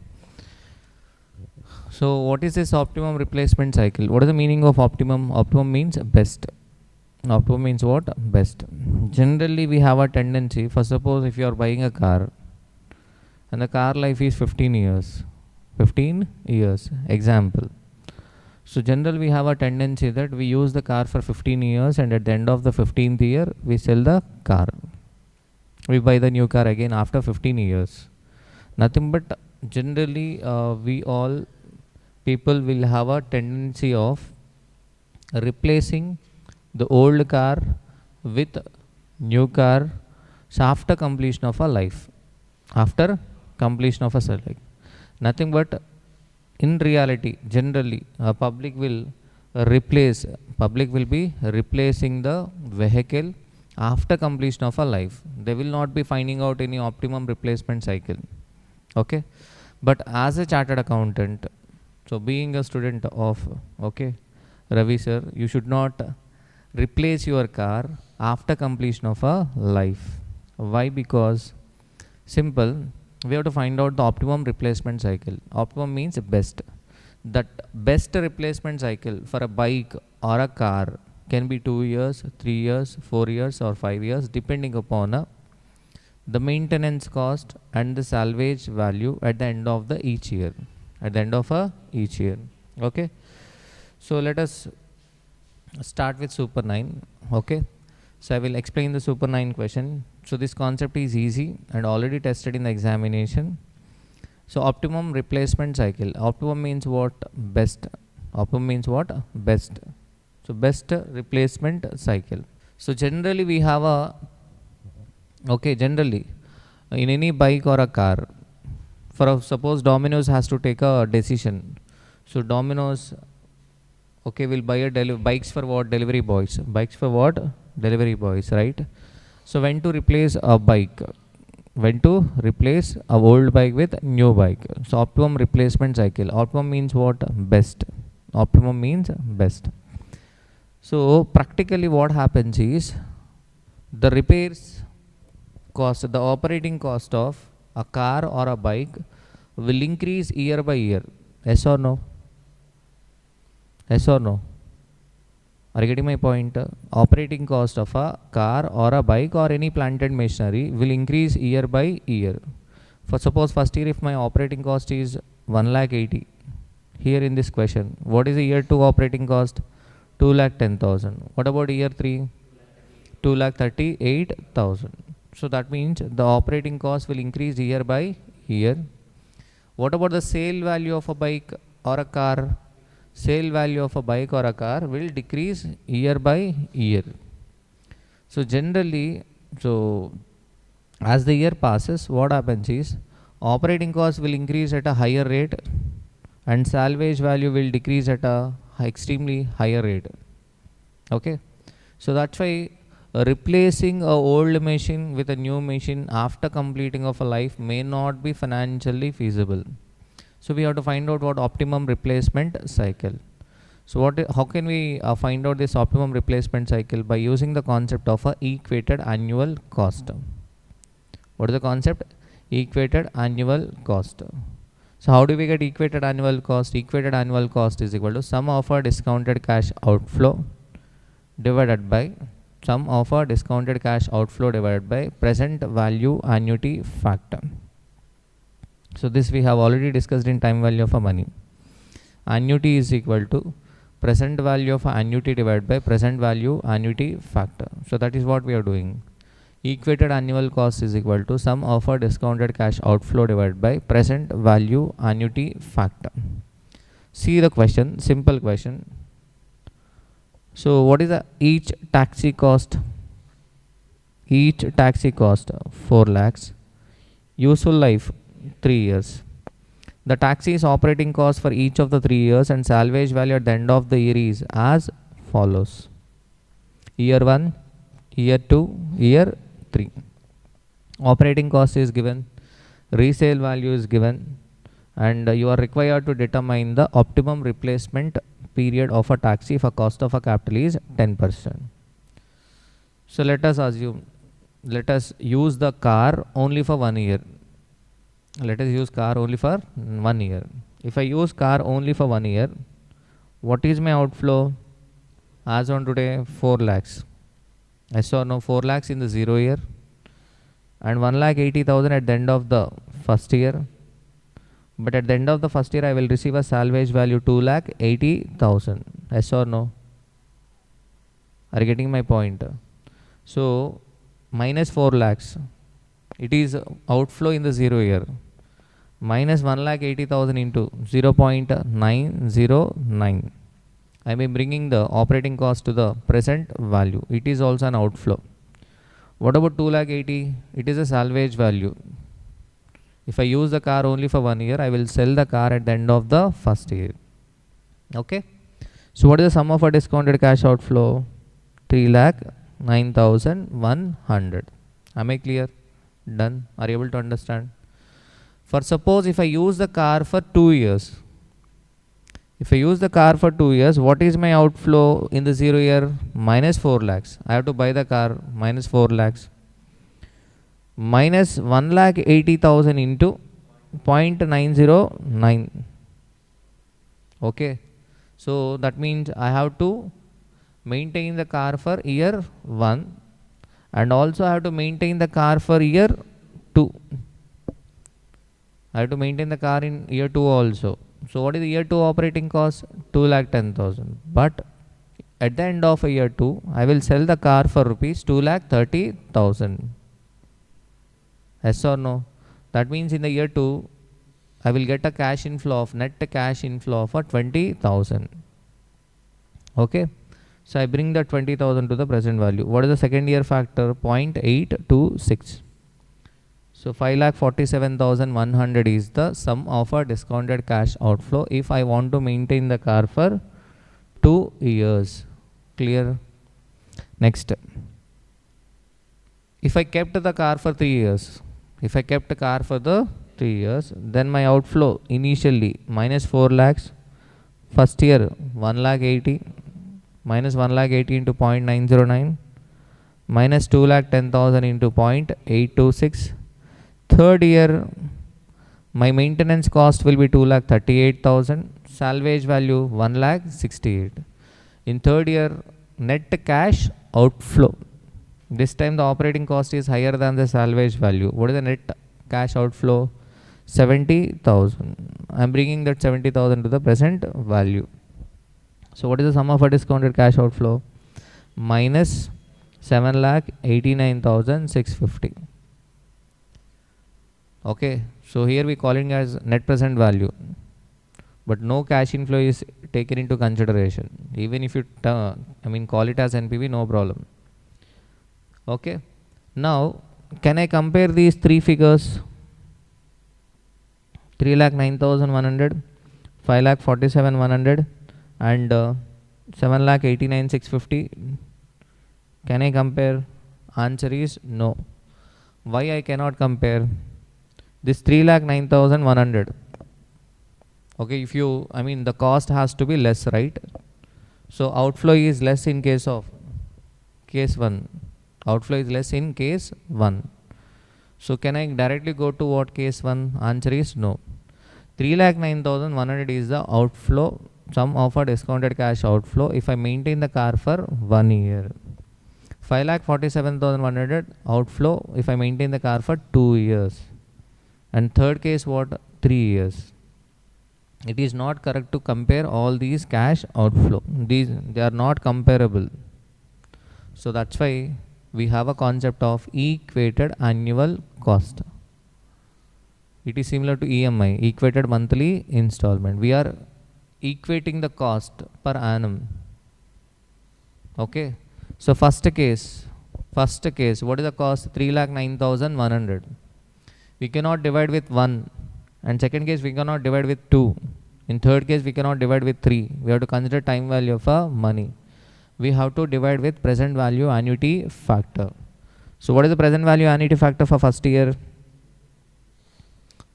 So what is this optimum replacement cycle? What is the meaning of optimum? Optimum means best. Optimum means what? Best. Generally we have a tendency, for suppose if you are buying a car and the car life is 15 years. 15 years. Example. So generally we have a tendency that we use the car for 15 years and at the end of the 15th year we sell the car. We buy the new car again after 15 years. Nothing but generally we all people will have a tendency of replacing the old car with new car after completion of a life. After completion of a life. Nothing but in reality, generally, public will be replacing the vehicle after completion of a life. They will not be finding out any optimum replacement cycle. Okay. But as a chartered accountant, so being a student of, okay, Ravi sir, you should not replace your car after completion of a life. Why? Because simple. We have to find out the optimum replacement cycle. Optimum means best. That best replacement cycle for a bike or a car can be 2 years, 3 years, 4 years or 5 years depending upon the maintenance cost and the salvage value at the end of the each year. At the end of each year. Okay. So let us start with Super 9. Okay. So I will explain the Super 9 question. So this concept is easy and already tested in the examination. So optimum replacement cycle. Optimum means what? Best. Optimum means what? Best. So best replacement cycle. So generally we have a, okay, generally in any bike or a car, for suppose Domino's has to take a decision. So Domino's, Okay, we'll buy a bikes for what? Delivery boys. Bikes for what? Delivery boys, right? So when to replace a bike? When to replace a old bike with new bike? So optimum replacement cycle. Optimum means what? Best. Optimum means best. So practically what happens is the repairs cost, the operating cost of a car or a bike will increase year by year. Yes or no? Yes or no? Are you getting my point? Operating cost of a car or a bike or any plant and machinery will increase year by year. For suppose first year if my operating cost is 1,80,000, here in this question, what is the year 2 operating cost? 2,10,000. What about year 3? 2,38,000. So that means the operating cost will increase year by year. What about the sale value of a bike or a car? Sale value of a bike or a car will decrease year by year. So generally, as the year passes, what happens is operating cost will increase at a higher rate and salvage value will decrease at a extremely higher rate. Okay, so that's why replacing a old machine with a new machine after completing of a life may not be financially feasible. So we have to find out what optimum replacement cycle. So how can we find out this optimum replacement cycle? By using the concept of a equated annual cost. What is the concept? Equated annual cost. So how do we get equated annual cost? Equated annual cost is equal to sum of a discounted cash outflow divided by sum of a discounted cash outflow divided by present value annuity factor. So this we have already discussed in time value of a money. Annuity is equal to present value of annuity divided by present value annuity factor. So that is what we are doing. Equated annual cost is equal to sum of a discounted cash outflow divided by present value annuity factor. See the question, simple question. So what is the each taxi cost? Each taxi cost 4 lakhs. Useful life 3 years. The taxi's operating cost for each of the 3 years and salvage value at the end of the year is as follows. Year 1, year 2, year 3. Operating cost is given, resale value is given, and you are required to determine the optimum replacement period of a taxi if a cost of a capital is 10%. So let us assume, let us use the car only for 1 year. Let us use car only for 1 year. If I use car only for 1 year, what is my outflow? As on today, 4 lakhs. I saw no 4 lakhs in the 0 year and 1,80,000 at the end of the first year. But at the end of the first year, I will receive a salvage value 2,80,000. Yes or no? Are you getting my point? So minus 4 lakhs. It is outflow in the 0 year. Minus 1,80,000 into 0.909. I am bringing the operating cost to the present value. It is also an outflow. What about 2,80,000? It is a salvage value. If I use the car only for 1 year, I will sell the car at the end of the first year. Okay. So what is the sum of a discounted cash outflow? 3,09,100. Am I clear? Done? Are you able to understand? For suppose if I use the car for 2 years. If I use the car for 2 years, what is my outflow in the 0 year? Minus 4 lakhs. I have to buy the car minus 4 lakhs. Minus 1,80,000 into 0.909. Okay. So that means I have to maintain the car for year 1 and also I have to maintain the car for year 2. I have to maintain the car in year 2 also. So what is the year 2 operating cost? 2,10,000. But at the end of year 2, I will sell the car for rupees 2,30,000. Yes or no? That means in the year 2, I will get a cash inflow of net cash inflow of 20,000. Okay. So I bring the 20,000 to the present value. What is the second year factor? 0.826. So 5,47,100 is the sum of a discounted cash outflow if I want to maintain the car for 2 years. Clear? Next, if I kept the car for 3 years, then my outflow initially minus 4 lakhs, first year 1 lakh 80, minus 1 lakh 80 into 0.909, minus 2 lakh 10,000 into 0.826. Third year, my maintenance cost will be 2 lakh 38,000, salvage value 1 lakh 68. In third year, net cash outflow. This time the operating cost is higher than the salvage value. What is the net cash outflow? 70,000. I am bringing that 70,000 to the present value. So what is the sum of a discounted cash outflow? Minus 7,89,650. Okay, so here we calling as net present value, but no cash inflow is taken into consideration. Even if you call it as NPV, no problem. Okay, now can I compare these three figures? 3,09,100, 5,47,100 and 7,89,650. Can I compare? Answer is no. Why I cannot compare? This 3,09,100. Okay, if you, the cost has to be less, right? So outflow is less in case 1. Outflow is less in case 1. So can I directly go to what case 1? Answer is no. 3,09,100 is the outflow, sum of a discounted cash outflow if I maintain the car for 1 year. 5,47,100 outflow if I maintain the car for 2 years. And third case what? 3 years. It is not correct to compare all these cash outflow. They are not comparable. So that's why we have a concept of equated annual cost. It is similar to EMI, equated monthly installment. We are equating the cost per annum. Okay. So first case, what is the cost? 3,09,100. We cannot divide with 1. And second case, we cannot divide with 2. In third case, we cannot divide with 3. We have to consider time value of money. We have to divide with present value annuity factor. So what is the present value annuity factor for first year?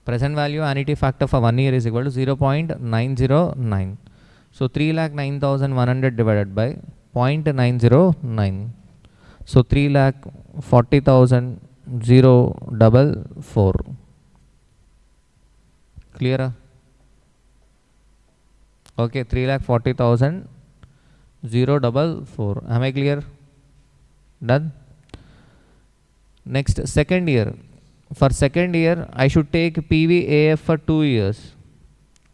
Present value annuity factor for 1 year is equal to 0.909. So 3,09,100 divided by 0.909. So 3,40,044. Clear? Okay, 3,40,044. Am I clear? Done? Next, second year. For second year, I should take PVAF for 2 years.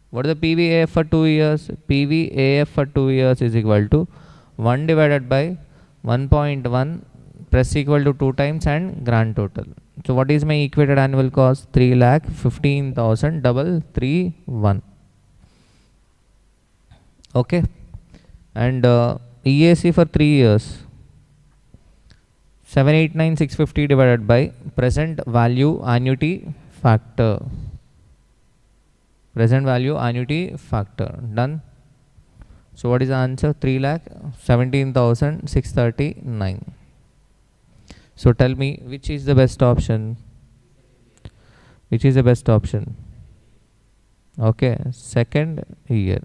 What is the PVAF for 2 years? PVAF for 2 years is equal to 1 divided by 1.1 plus equal to 2 times and grand total. So what is my equated annual cost? 3,15,331. Okay. And EAC for 3 years. 789,650 divided by present value annuity factor. Present value annuity factor. Done. So what is the answer? 3,17,639. So tell me, which is the best option? Which is the best option? Okay, second year.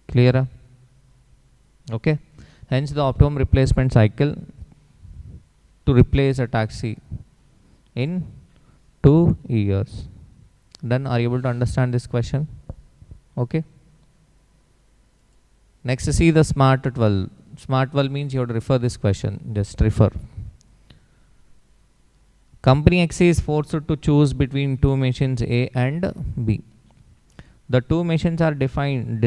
Clear? Okay. Hence the optimum replacement cycle to replace a taxi in 2 years. Then are you able to understand this question? Okay. Next, see the smart 12. Smart 12 means you have to refer this question. Just refer. Company X is forced to choose between 2 machines A and B. The 2 machines are designed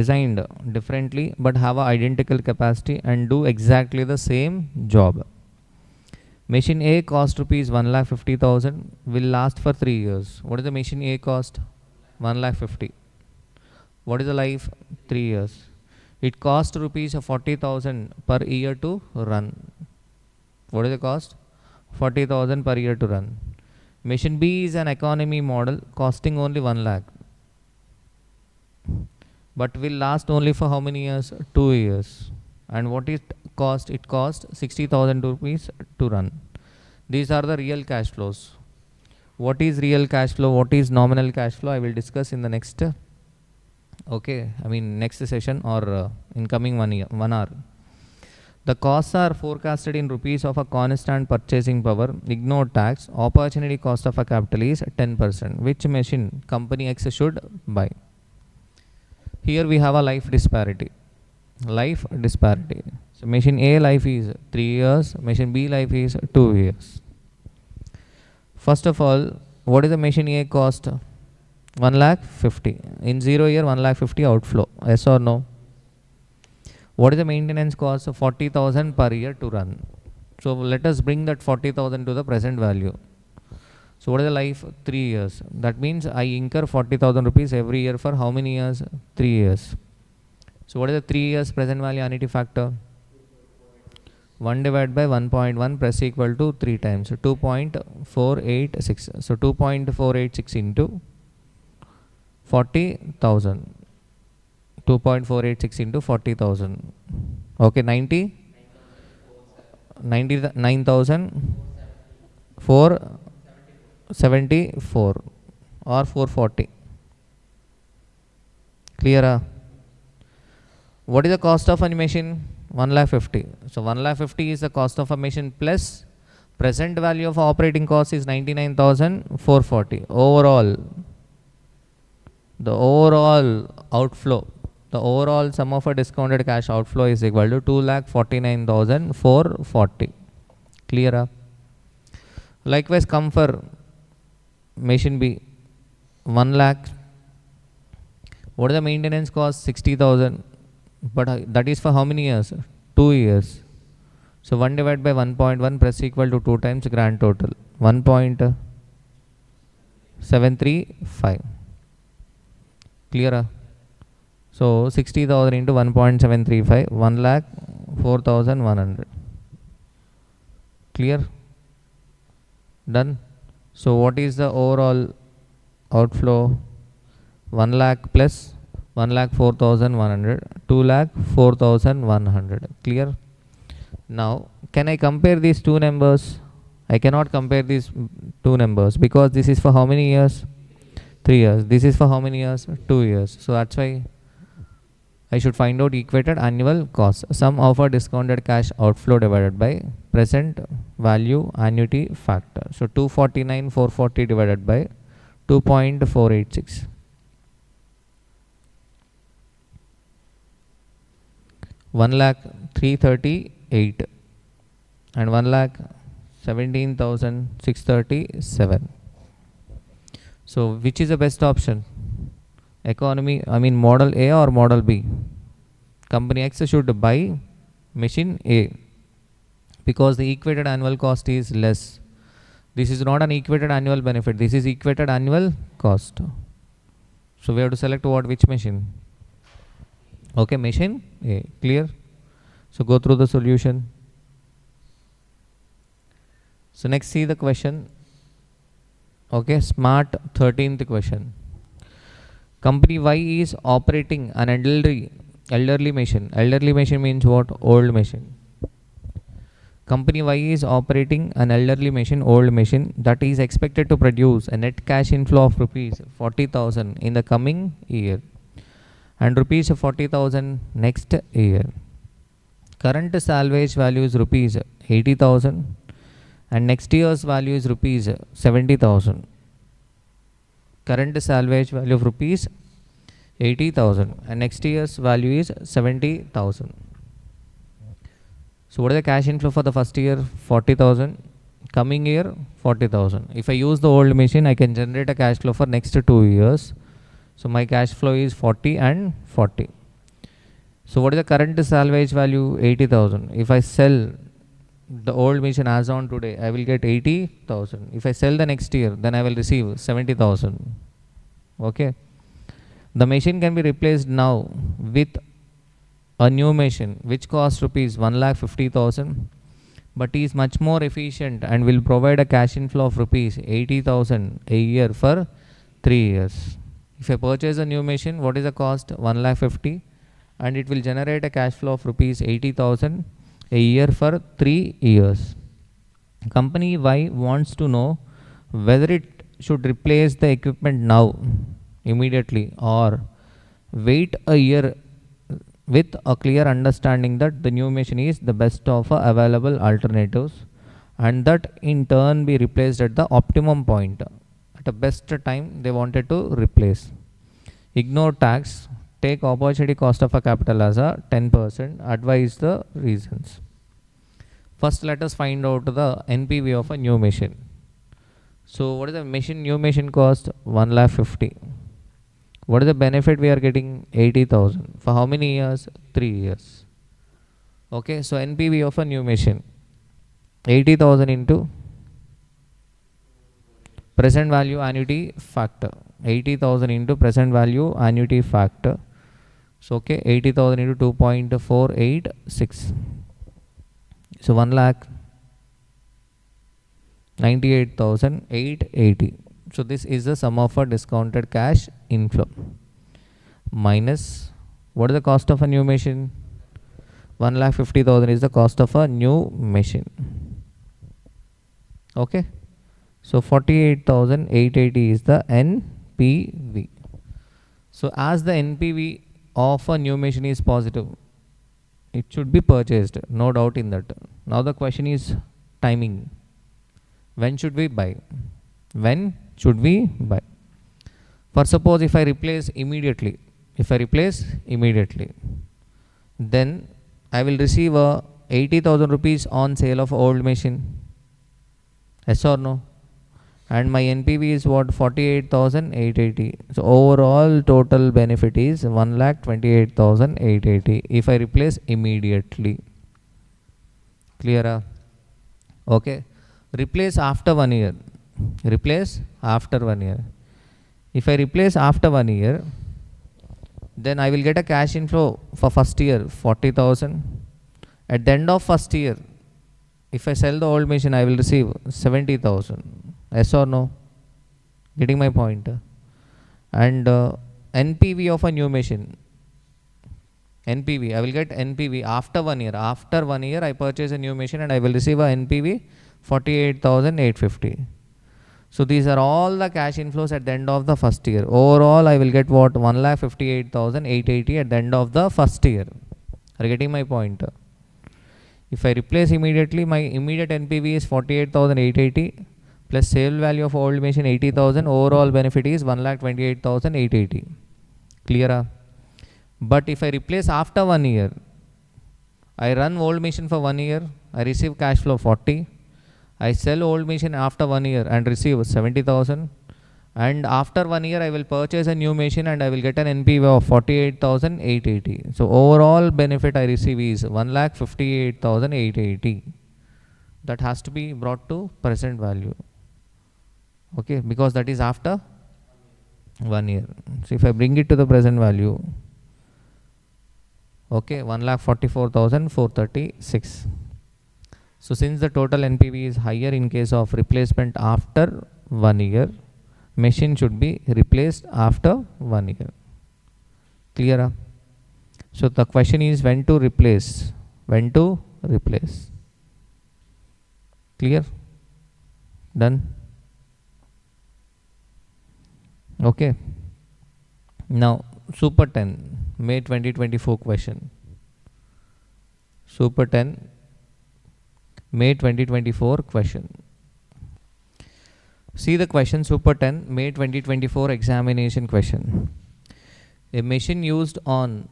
differently but have an identical capacity and do exactly the same job. Machine A cost rupees 1,50,000, will last for 3 years. What is the machine A cost? 1,50,000. What is the life? 3 years. It costs rupees 40,000 per year to run. What is the cost? 40,000 per year to run. Machine B is an economy model costing only 1 lakh. but will last only for how many years? 2 years. And what it cost? It cost 60,000 rupees to run. These are the real cash flows. What is real cash flow? What is nominal cash flow? I will discuss in the next next session or in coming 1 hour. The costs are forecasted in rupees of a constant purchasing power, ignore tax. Opportunity cost of a capital is 10%. Which machine company X should buy? Here we have a life disparity. Life disparity. So machine A life is 3 years, machine B life is 2 years. First of all, what is the machine A cost? 1,50,000. In 0 year, 1,50,000 outflow. Yes or no? What is the maintenance cost? 40,000 per year to run. So let us bring that 40,000 to the present value. So what is the life? 3 years. That means I incur 40,000 rupees every year for how many years? 3 years. So what is the 3 years present value annuity factor? 1 divided by 1.1 plus equal to 3 times. So 2.486. So 2.486 into 40,000. 2.486 into 40,000. Okay, 99,474 or 440. Clear? What is the cost of a machine? 1,50,000. So 1,50,000 is the cost of a machine plus present value of operating cost is 99,440. Overall, the overall outflow, the overall sum of a discounted cash outflow is equal to 2,49,440. Clear? Likewise, come for machine B, 1 lakh. What is the maintenance cost? 60,000. But that is for how many years? 2 years. So 1 divided by 1.1 plus equal to 2 times grand total. 1.735. Clear? So 60,000 into 1.735, 1,04,100. Clear? Done? So what is the overall outflow? 1 lakh plus 1,04,100, 2,04,100. Clear? Now, can I compare these two numbers? I cannot compare these two numbers because this is for how many years? 3 years. This is for how many years? 2 years. So that's why I should find out equated annual cost. Sum of a discounted cash outflow divided by present value annuity factor. So 249,440 divided by 2.486. 1,03,38 and 1,17,637. So which is the best option? Model A or model B? Company X should buy machine A because the equated annual cost is less. This is not an equated annual benefit. This is equated annual cost. So we have to select which machine? Okay, machine A. Clear? So go through the solution. So next see the question. Okay, smart 13th question. Company Y is operating an elderly machine. Elderly machine means what? Old machine. Company Y is operating an elderly machine, old machine that is expected to produce a net cash inflow of rupees 40,000 in the coming year and rupees 40,000 next year. Current salvage value is rupees 80,000 and next year's value is rupees 70,000. Current salvage value of rupees 80,000 and next year's value is 70,000. So what is the cash inflow for the first year? 40,000. Coming year 40,000. If I use the old machine, I can generate a cash flow for next 2 years. So my cash flow is 40 and 40. So what is the current salvage value? 80,000. If I sell the old machine as on today, I will get 80,000. If I sell the next year, then I will receive 70,000. Okay. The machine can be replaced now with a new machine which costs rupees 1,50,000 but is much more efficient and will provide a cash inflow of rupees 80,000 a year for 3 years. If I purchase a new machine, what is the cost? 1,50,000, and it will generate a cash flow of rupees 80,000 a year for 3 years. Company Y wants to know whether it should replace the equipment now, immediately, or wait a year with a clear understanding that the new machine is the best of available alternatives, and that in turn be replaced at the optimum point. At the best time they wanted to replace. Ignore tax, take opportunity cost of a capital as a 10%, advise the reasons. First, let us find out the NPV of a new machine. So, what is the new machine cost? 1,50,000. What is the benefit we are getting? 80,000. For how many years? 3 years. Okay, so NPV of a new machine, 80,000 into present value annuity factor. 80,000 into present value annuity factor. So, okay, 80,000 into 2.486. So, 1,98,880. So, this is the sum of a discounted cash inflow minus what is the cost of a new machine? 1,50,000 is the cost of a new machine. Okay. So, 48,880 is the NPV. So, as the NPV of a new machine is positive, it should be purchased, no doubt in that. Now, the question is timing. When should we buy? When should we buy? For suppose if I replace immediately, then I will receive a 80,000 rupees on sale of old machine. Yes or no? And my NPV is what? 48,880. So overall total benefit is 1,28,880 if I replace immediately. Clear? Okay. Replace after 1 year. Replace after 1 year. If I replace after 1 year, then I will get a cash inflow for first year 40,000. At the end of first year, if I sell the old machine, I will receive 70,000. Yes or no? Getting my point? And NPV of a new machine. NPV, I will get NPV after 1 year. After 1 year, I purchase a new machine and I will receive a NPV 48,850. So these are all the cash inflows at the end of the first year. Overall, I will get what? 1,58,880 at the end of the first year. Are you getting my point? If I replace immediately, my immediate NPV is 48,880 plus sale value of old machine 80,000. Overall benefit is 1,28,880. Clear? But if I replace after 1 year, I run old machine for 1 year, I receive cash flow 40. I sell old machine after 1 year and receive 70,000. And after 1 year, I will purchase a new machine and I will get an NPV of 48,880. So overall benefit I receive is 1,58,880. That has to be brought to present value. Okay, because that is after 1 year. So if I bring it to the present value, okay, 1,44,436. So since the total NPV is higher in case of replacement after 1 year, machine should be replaced after 1 year. Clear? So the question is when to replace. When to replace. Clear? Done? Okay. Now Super 10, May 2024 question. Super 10, May 2024 question. See the question, Super 10, May 2024 examination question. A machine used on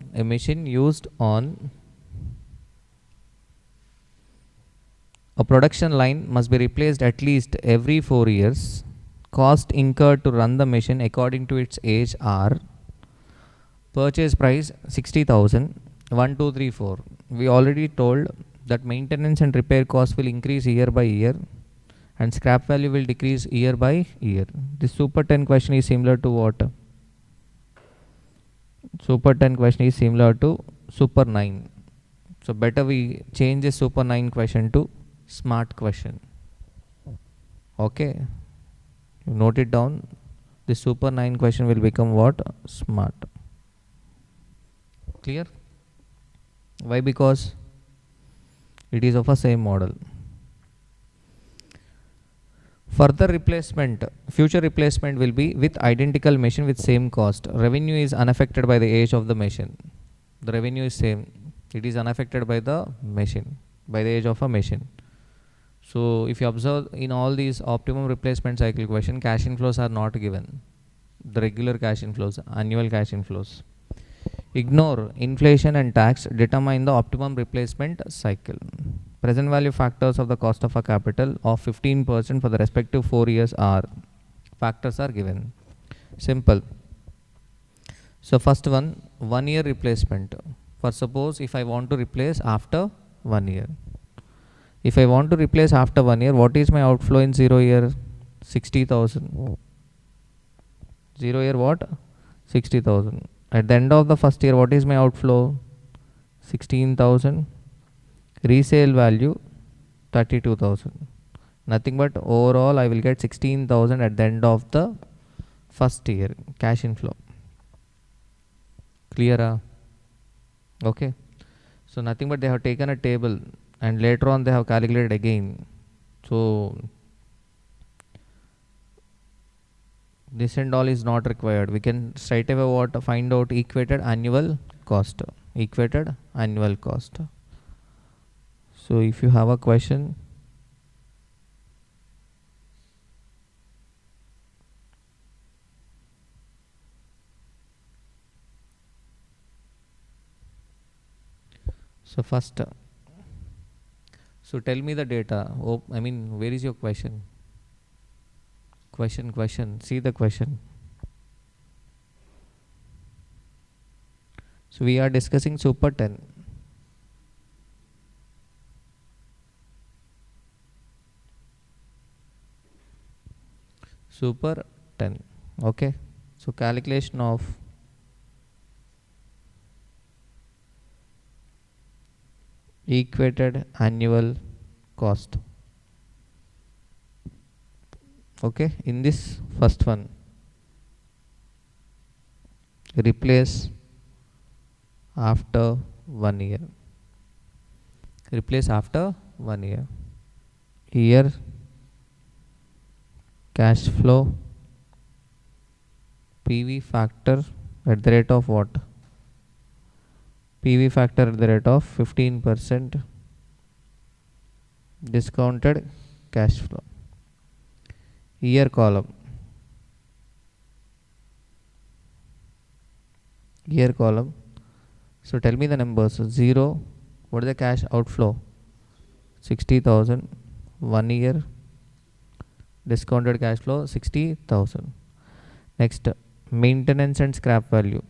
a production line must be replaced at least every 4 years. Cost incurred to run the machine according to its age are purchase price 60,000. 1, 2, 3, 4. We already told that maintenance and repair cost will increase year by year and scrap value will decrease year by year. This Super 10 question is similar to what? Super 10 question is similar to Super 9. So better we change this Super 9 question to smart question. Okay. You note it down. This super 9 question will become what? Smart. Clear? Why? Because it is of a same model. Further replacement, future replacement will be with identical machine with same cost. Revenue is unaffected by the age of the machine. The revenue is same. It is unaffected by the machine, by the age of a machine. So if you observe in all these optimum replacement cycle question, cash inflows are not given. The regular cash inflows, annual cash inflows. Ignore inflation and tax determine the optimum replacement cycle. Present value factors of the cost of a capital of 15% for the respective 4 years are. Factors are given. Simple. So first one, 1 year replacement. For suppose if I want to replace after 1 year. If I want to replace after 1 year, what is my outflow in 0 year? 60,000. 0 year what? 60,000. At the end of the first year, what is my outflow? 16,000. Resale value 32,000. Nothing but overall I will get 16,000 at the end of the first year cash inflow. Clear? Okay. So nothing but they have taken a table and later on they have calculated again. So this and all is not required. We can straight away what? Find out equated annual cost. Equated annual cost. So if you have a question, so first, so tell me the data. Oh, I mean, where is your question? Question. See the question. So we are discussing Super 10. Super 10. Okay. So calculation of equated annual cost. Okay. In this first one, replace after 1 year. Replace after 1 year. Year cash flow PV factor at the rate of what? PV factor at the rate of 15% discounted cash flow. Year column. Year column. So tell me the numbers. 0. What is the cash outflow? 60,000. 1 year. Discounted cash flow 60,000. Next, maintenance and scrap value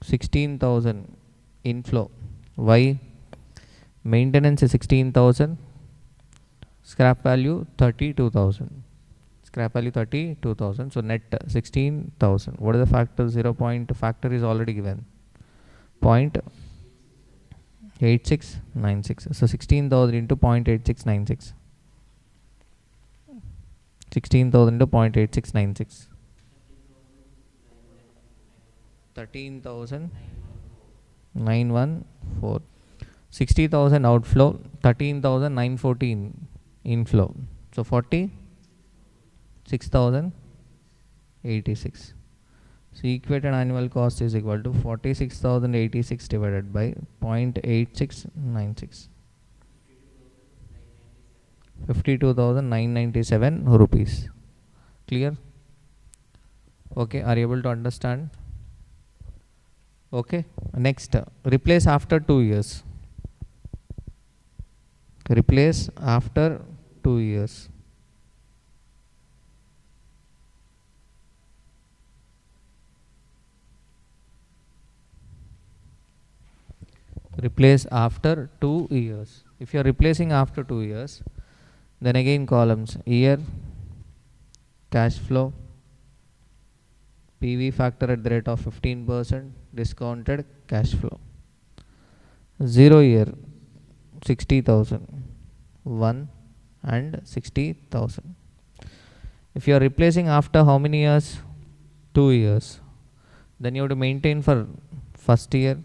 16,000 inflow. Why? Maintenance is 16,000. Scrap value 32,000. Scrap value 32,000. So net 16,000. What is the factor? 0. Factor is already given. 0.8696. So 16,000 into 0.8696. 16,000 into 0.8696. 13,914. 60,000 outflow, 13,914 inflow. So 46,086. So equated annual cost is equal to 46,086 divided by 0.8696. 52,997 rupees. Clear? Okay, are you able to understand? Okay, next, replace after 2 years. Replace after 2 years. Replace after 2 years. If you are replacing after 2 years, then again columns, year cash flow PV factor at the rate of 15% discounted cash flow. 0 year 60,000. 1 and 60,000. If you are replacing after how many years? 2 years. Then you have to maintain for first year.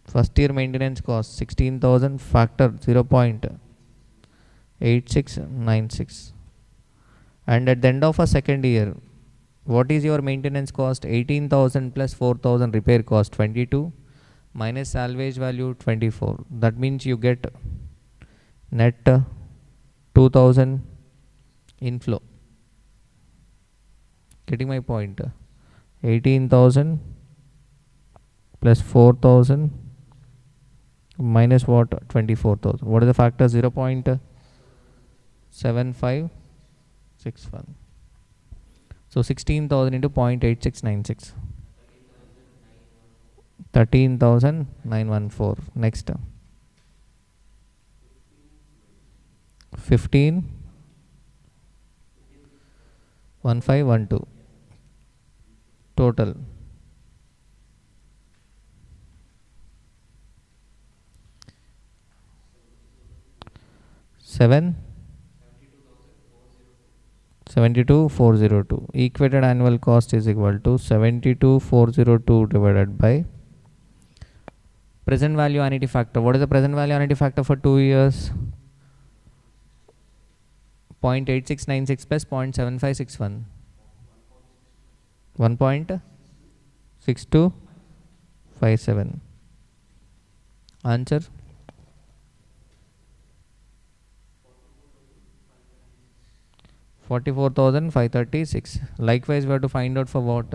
First year maintenance cost 16,000 factor 0.8696. And at the end of a second year, what is your maintenance cost? 18,000 plus 4,000 repair cost 22 minus salvage value 24. That means you get net 2,000 inflow. Getting my point? 18,000 plus 4,000 minus what? 24,000. What is the factor? 0.7561. So 16,000 into 0.8696. 13,914. Next. 15,1512. Total. 72,402. Equated annual cost is equal to 72,402 divided by present value annuity factor. What is the present value annuity factor for 2 years? 0.8696 plus 0.7561. 1.6257. Answer? 44,536. Likewise, we have to find out for what?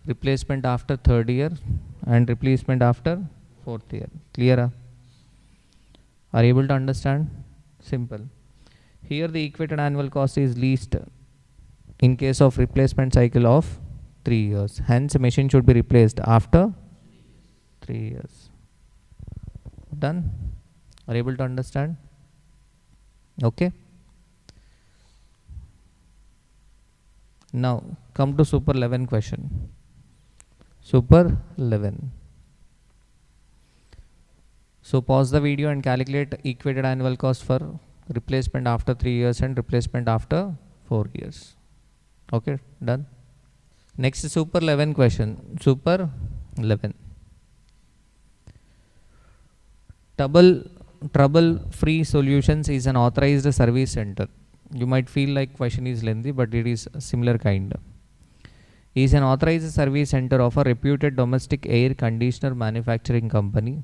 Replacement after third year and replacement after fourth year. Clear? Are you able to understand? Simple. Here the equated annual cost is least in case of replacement cycle of 3 years. Hence, machine should be replaced after 3 years. Done? Are you able to understand? Okay. Now come to Super 11 question. Super 11. So pause the video and calculate equated annual cost for replacement after 3 years and replacement after 4 years. Okay, done. Next is Super 11 question. Super 11. Trouble-free solutions is an authorized service center. You might feel like question is lengthy, but it is similar kind. Is an authorized service center of a reputed domestic air conditioner manufacturing company.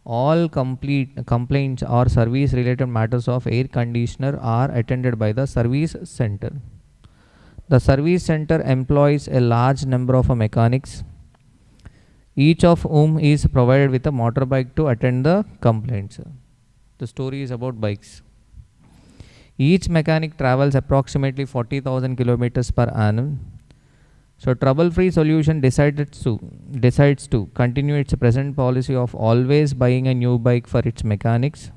All complaints or service related matters of air conditioner are attended by the service center. The service center employs a large number of mechanics, each of whom is provided with a motorbike to attend the complaints. The story is about bikes. Each mechanic travels approximately 40,000 kilometers per annum. So trouble-free solution decides to continue its present policy of always buying a new bike for its mechanics,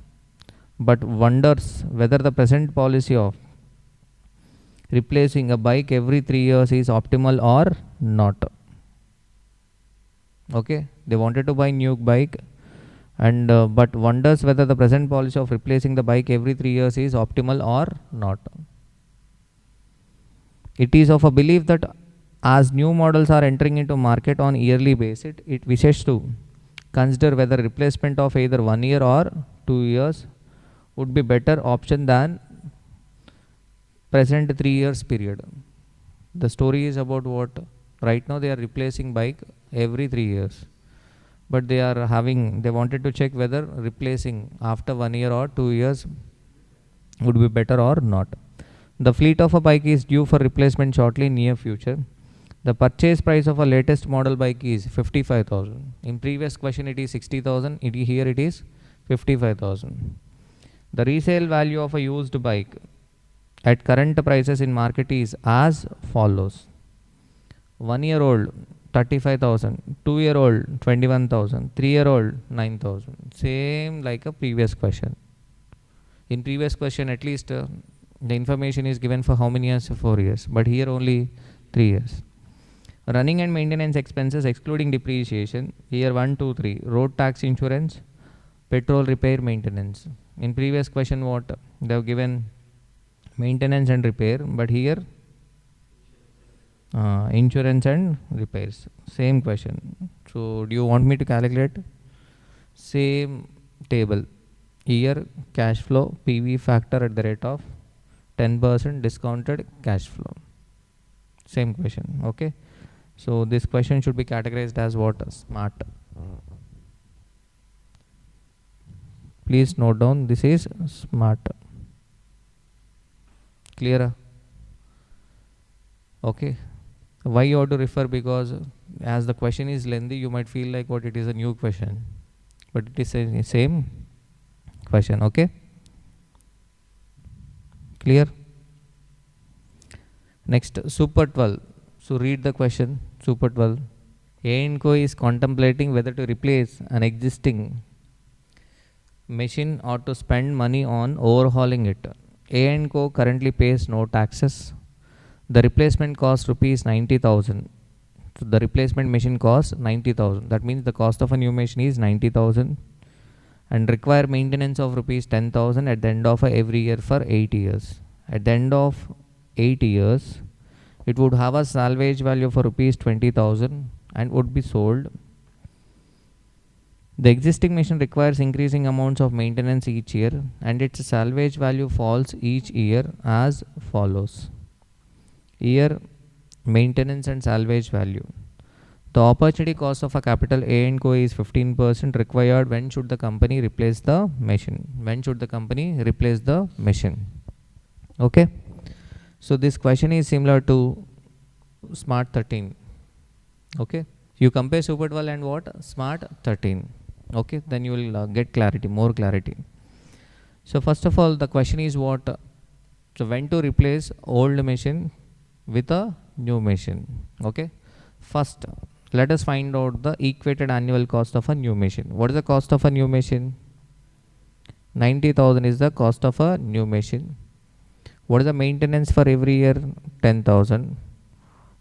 but wonders whether the present policy of replacing a bike every 3 years is optimal or not. Okay, they wanted to buy new bike and but wonders whether the present policy of replacing the bike every 3 years is optimal or not. It is of a belief that as new models are entering into market on yearly basis, it wishes to consider whether replacement of either 1 year or 2 years would be better option than present 3 years period. The story is about what? Right now they are replacing bike every 3 years, but they wanted to check whether replacing after 1 year or 2 years would be better or not. The fleet of a bike is due for replacement shortly in near future. The purchase price of a latest model bike is 55,000. In previous question it is 60,000. Here it is 55,000. The resale value of a used bike at current prices in market is as follows. 1 year old 35,000, 2 year old 21,000, 3 year old 9,000. Same like a previous question. In previous question at least the information is given for how many years? 4 years, but here only 3 years. Running and maintenance expenses excluding depreciation. Here 1, 2, 3. Road tax insurance, petrol repair maintenance. In previous question what? They have given maintenance and repair, but here insurance and repairs. Same question. So do you want me to calculate? Same table. Here cash flow PV factor at the rate of 10% discounted cash flow. Same question. Okay. So this question should be categorized as what? Smart. Please note down, this is smart. Clear? Okay. Why you have to refer? Because as the question is lengthy, you might feel like what it is a new question, but it is a same question. Okay. Clear? Next, Super 12. So read the question. Super 12. A&Co is contemplating whether to replace an existing machine or to spend money on overhauling it. A&Co currently pays no taxes. The replacement cost rupees 90,000. So the replacement machine costs 90,000. That means the cost of a new machine is 90,000 and require maintenance of rupees 10,000 at the end of every year for 8 years. At the end of 8 years, it would have a salvage value for rupees 20,000 and would be sold. The existing machine requires increasing amounts of maintenance each year and its salvage value falls each year as follows. Year, maintenance and salvage value. The opportunity cost of a capital A&Co is 15% required. When should the company replace the machine? When should the company replace the machine? Okay. So this question is similar to Smart 13. Okay. You compare Super 12 and what? Smart 13. Okay. Then you will get clarity, more clarity. So first of all, the question is what? So when to replace old machine with a new machine. Okay. First, let us find out the equated annual cost of a new machine. What is the cost of a new machine? 90,000 is the cost of a new machine. What is the maintenance for every year? 10,000.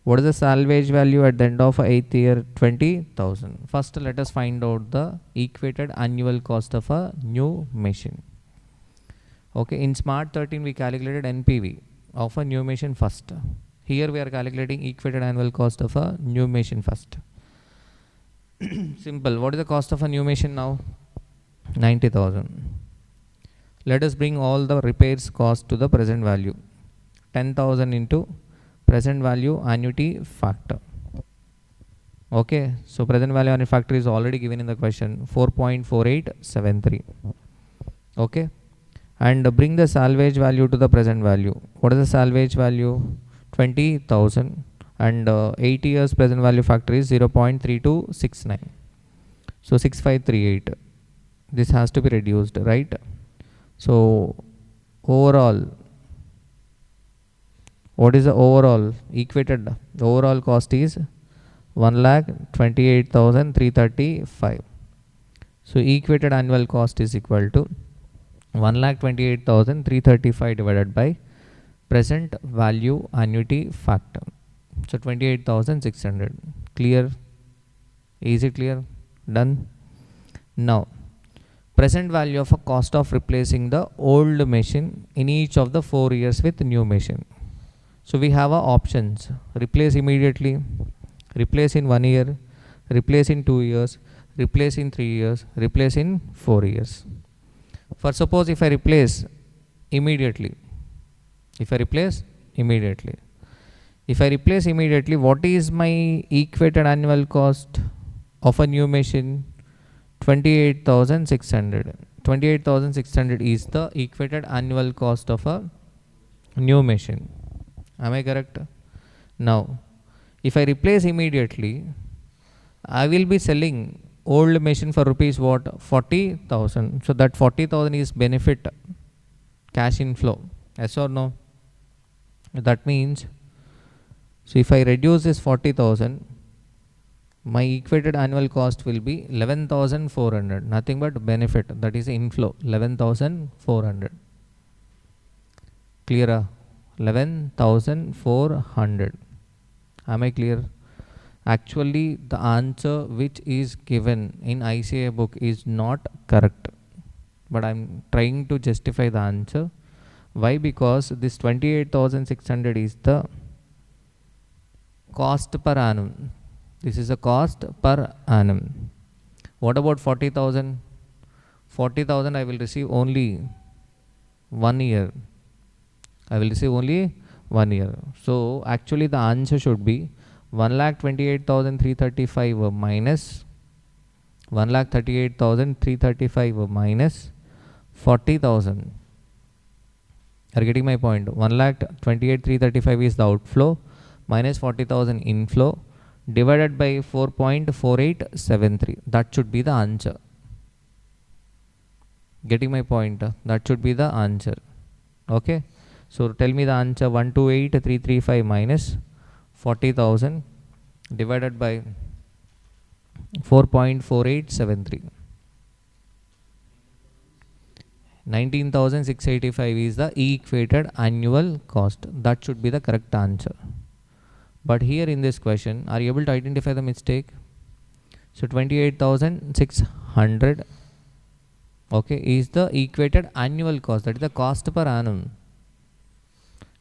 What is the salvage value at the end of 8th year? 20,000. First, let us find out the equated annual cost of a new machine. Okay, in Smart 13 we calculated NPV of a new machine first. Here we are calculating equated annual cost of a new machine first. Simple. What is the cost of a new machine now? 90,000. Let us bring all the repairs cost to the present value. 10,000 into present value annuity factor. Okay, so present value annuity factor is already given in the question, 4.4873. Okay, and bring the salvage value to the present value. What is the salvage value? 20,000 and 8 years present value factor is 0.3269. So 6538. This has to be reduced, right? So overall, what is the overall equated? The overall cost is 1,28,335. So equated annual cost is equal to 1,28,335 divided by present value annuity factor. So 28,600. Clear? Is it clear? Done. Now, present value of a cost of replacing the old machine in each of the 4 years with new machine. So we have options: replace immediately, replace in 1 year, replace in 2 years, replace in 3 years, replace in 4 years. For suppose if I replace immediately, what is my equated annual cost of a new machine? 28,600. 28,600 is the equated annual cost of a new machine. Am I correct? Now, if I replace immediately, I will be selling old machine for rupees what? 40,000. So that 40,000 is benefit cash inflow. Yes or no? That means, so if I reduce this 40,000, my equated annual cost will be 11,400. Nothing but benefit, that is inflow, 11,400. Clear? 11,400. Am I clear? Actually, the answer which is given in ICA book is not correct, but I am trying to justify the answer. Why? Because this 28,600 is the cost per annum. This is a cost per annum. What about 40,000? 40,000 I will receive only 1 year. I will receive only 1 year. So actually the answer should be 1,28,335 minus 1,38,335 minus 40,000. Are you getting my point? 1,28,335 is the outflow minus 40,000 inflow divided by 4.4873. That should be the answer. Getting my point? That should be the answer. Okay. So tell me the answer. 128,335 minus 40,000 divided by 4.4873. 19,685 is the equated annual cost. That should be the correct answer. But here in this question, are you able to identify the mistake? So 28,600, okay, is the equated annual cost. That is the cost per annum.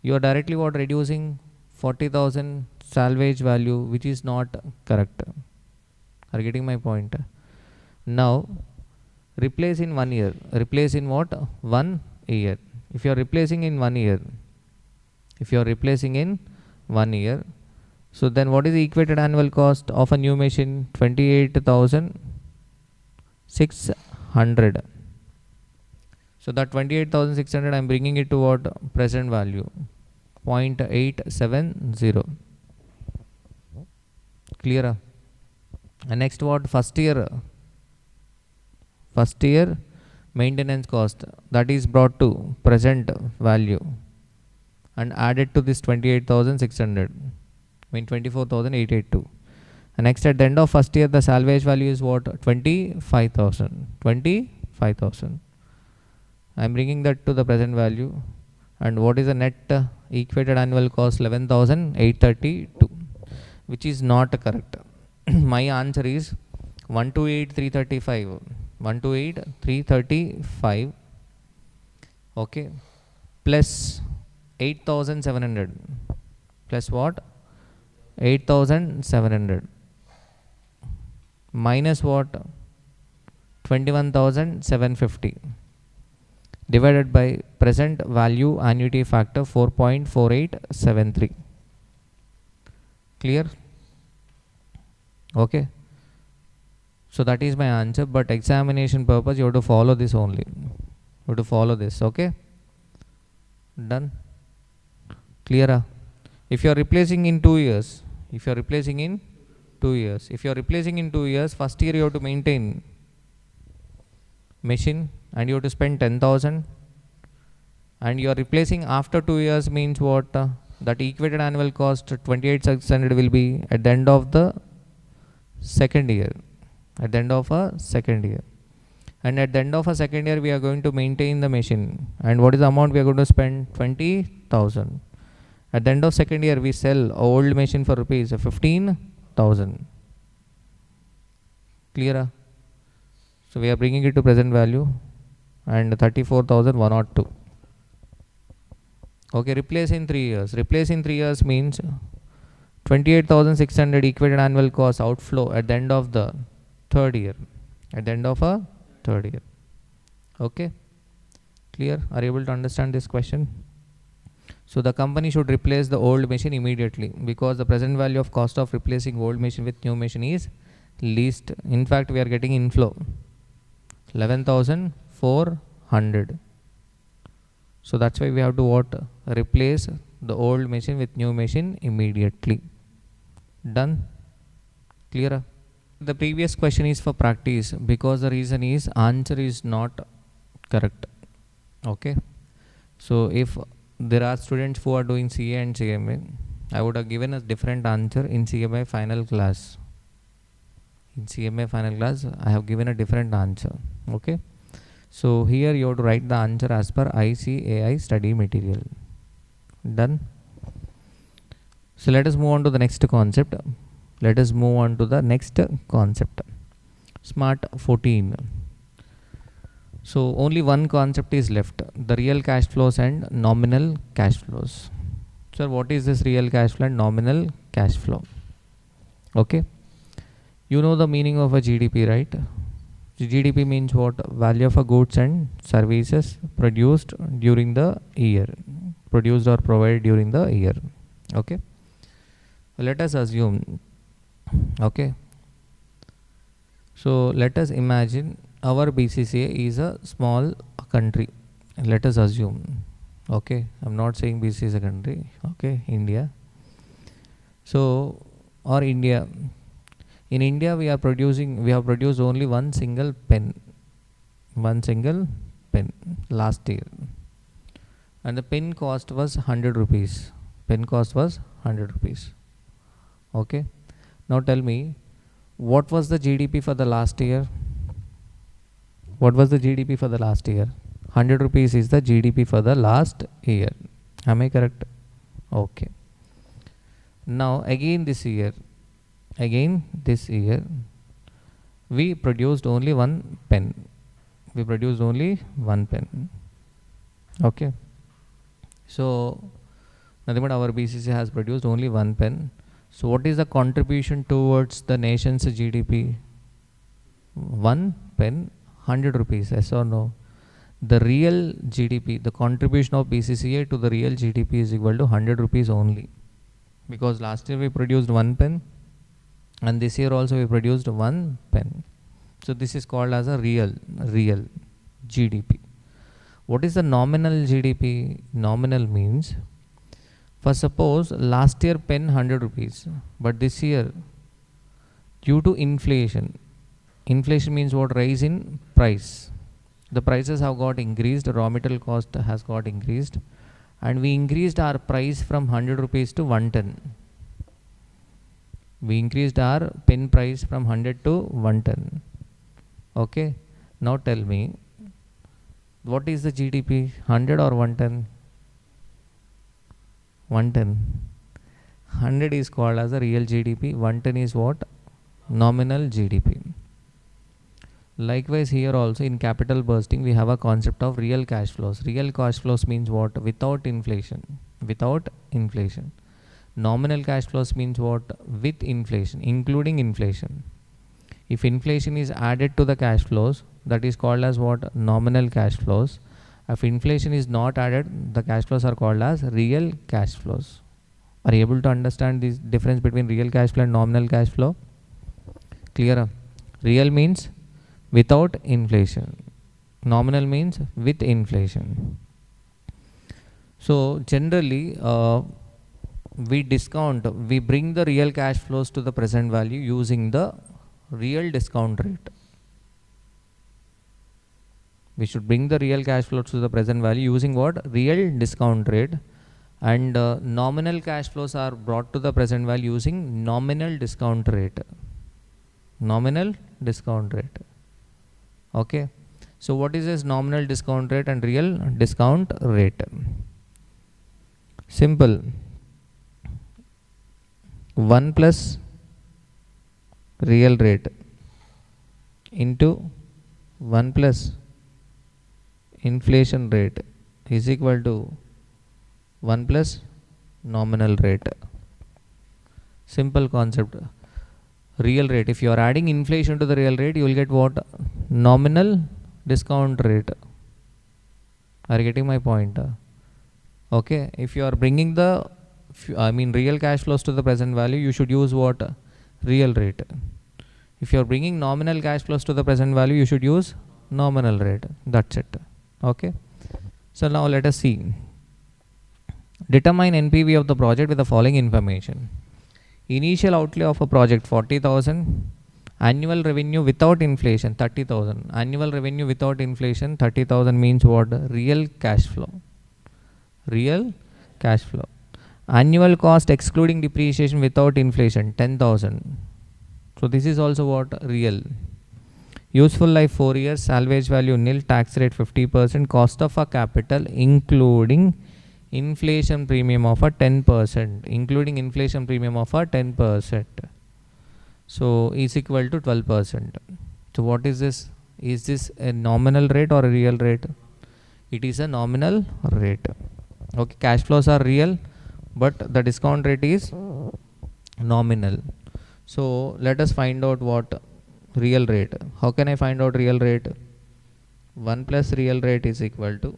You are directly what reducing 40,000 salvage value, which is not correct. Are you getting my point? Now replace in 1 year. Replace in what? 1 year. If you are replacing in 1 year, so then what is the equated annual cost of a new machine? 28,600. So that 28,600 I am bringing it to what? Present value 0.870. Clear? And next what? First year maintenance cost, that is brought to present value and added to this 28,600, mean 24,882. And next at the end of first year the salvage value is what? 25,000. I am bringing that to the present value. And what is the net equated annual cost? 11,832, which is not correct. My answer is 128,335. 128,335, okay, plus 8,700, plus what? 8,700 minus what? 21,750 divided by present value annuity factor 4.4873. Clear? Okay. So that is my answer, but examination purpose you have to follow this only. You have to follow this, okay? Done? Clear? If you are replacing in 2 years, first year you have to maintain machine and you have to spend 10,000, and you are replacing after 2 years means what? That equated annual cost 28,600 will be at the end of the second year. And at the end of a second year we are going to maintain the machine, and what is the amount we are going to spend? 20,000. At the end of second year we sell old machine for rupees 15,000. Clear? So we are bringing it to present value and 34,102. Okay, replace in 3 years. Replace in 3 years means 28,600 equated annual cost outflow at the end of the third year. Okay, clear? Are you able to understand this question? So the company should replace the old machine immediately, because the present value of cost of replacing old machine with new machine is least. In fact, we are getting inflow 11,400. So that's why we have to what? Replace the old machine with new machine immediately. Done? Clear? The previous question is for practice, because the reason is answer is not correct. Okay, so if there are students who are doing CA and CMA, I would have given a different answer in CMA final class. I have given a different answer. Okay, so here you have to write the answer as per ICAI study material. Done? So let us move on to the next concept. Smart 14. So only one concept is left, the real cash flows and nominal cash flows. Sir, what is this real cash flow and nominal cash flow? Okay, you know the meaning of a GDP, right? GDP means what? Value of a goods and services produced during the year, produced or provided during the year. Okay, let us assume, okay, so let us imagine our BCCA is a small country. Let us assume, okay, I'm not saying BCCA is a country, okay, India. So, or India, in India we have produced only one single pen last year, and the pen cost was 100 rupees. Pen cost was 100 rupees. Okay, now tell me, what was the GDP for the last year? What was the GDP for the last year? 100 rupees is the GDP for the last year. Am I correct? Okay. Now again this year, we produced only one pen. Okay. So nothing but our BCCA has produced only one pen. So what is the contribution towards the nation's GDP? One pen, 100 rupees, yes or no? The real GDP, the contribution of BCCA to the real GDP is equal to 100 rupees only, because last year we produced one pen and this year also we produced one pen. So this is called as a real GDP. What is the nominal GDP? Nominal means, for suppose last year pen 100 rupees, but this year due to inflation means what? Rise in price. The prices have got increased, raw material cost has got increased, and we increased our price from 100 rupees to 110. We increased our pen price from 100 to 110. Okay, now tell me, what is the GDP? 100 or 110? 110. 100 is called as a real GDP, 110 is what? Nominal GDP. Likewise here also in capital bursting we have a concept of real cash flows. Real cash flows means what? Without inflation. Nominal cash flows means what? With inflation, including inflation. If inflation is added to the cash flows, that is called as what? Nominal cash flows. If inflation is not added, the cash flows are called as real cash flows. Are you able to understand this difference between real cash flow and nominal cash flow? Clear? Real means without inflation, nominal means with inflation. So generally we bring the real cash flows to the present value using the real discount rate. We should bring the real cash flows to the present value using what? Real discount rate. And nominal cash flows are brought to the present value using nominal discount rate. Okay, so what is this nominal discount rate and real discount rate? Simple. 1 plus real rate into 1 plus inflation rate is equal to 1 plus nominal rate. Simple concept. Real rate, if you are adding inflation to the real rate, you will get what? Nominal discount rate. Are you getting my point? Okay, if you are bringing the real cash flows to the present value, you should use what? Real rate. If you are bringing nominal cash flows to the present value, you should use nominal rate. That's it. Okay, so now let us see. Determine NPV of the project with the following information. Initial outlay of a project 40,000, annual revenue without inflation 30,000. Annual revenue without inflation 30,000 means what? Real cash flow. Annual cost excluding depreciation without inflation 10,000. So this is also what? Real. Useful life 4 years, salvage value nil, tax rate 50%, cost of a capital including inflation premium of a 10%, so is equal to 12%. So what is this? Is this a nominal rate or a real rate? It is a nominal rate. Okay, cash flows are real, but the discount rate is nominal. So let us find out what real rate. How can I find out real rate? 1 plus real rate is equal to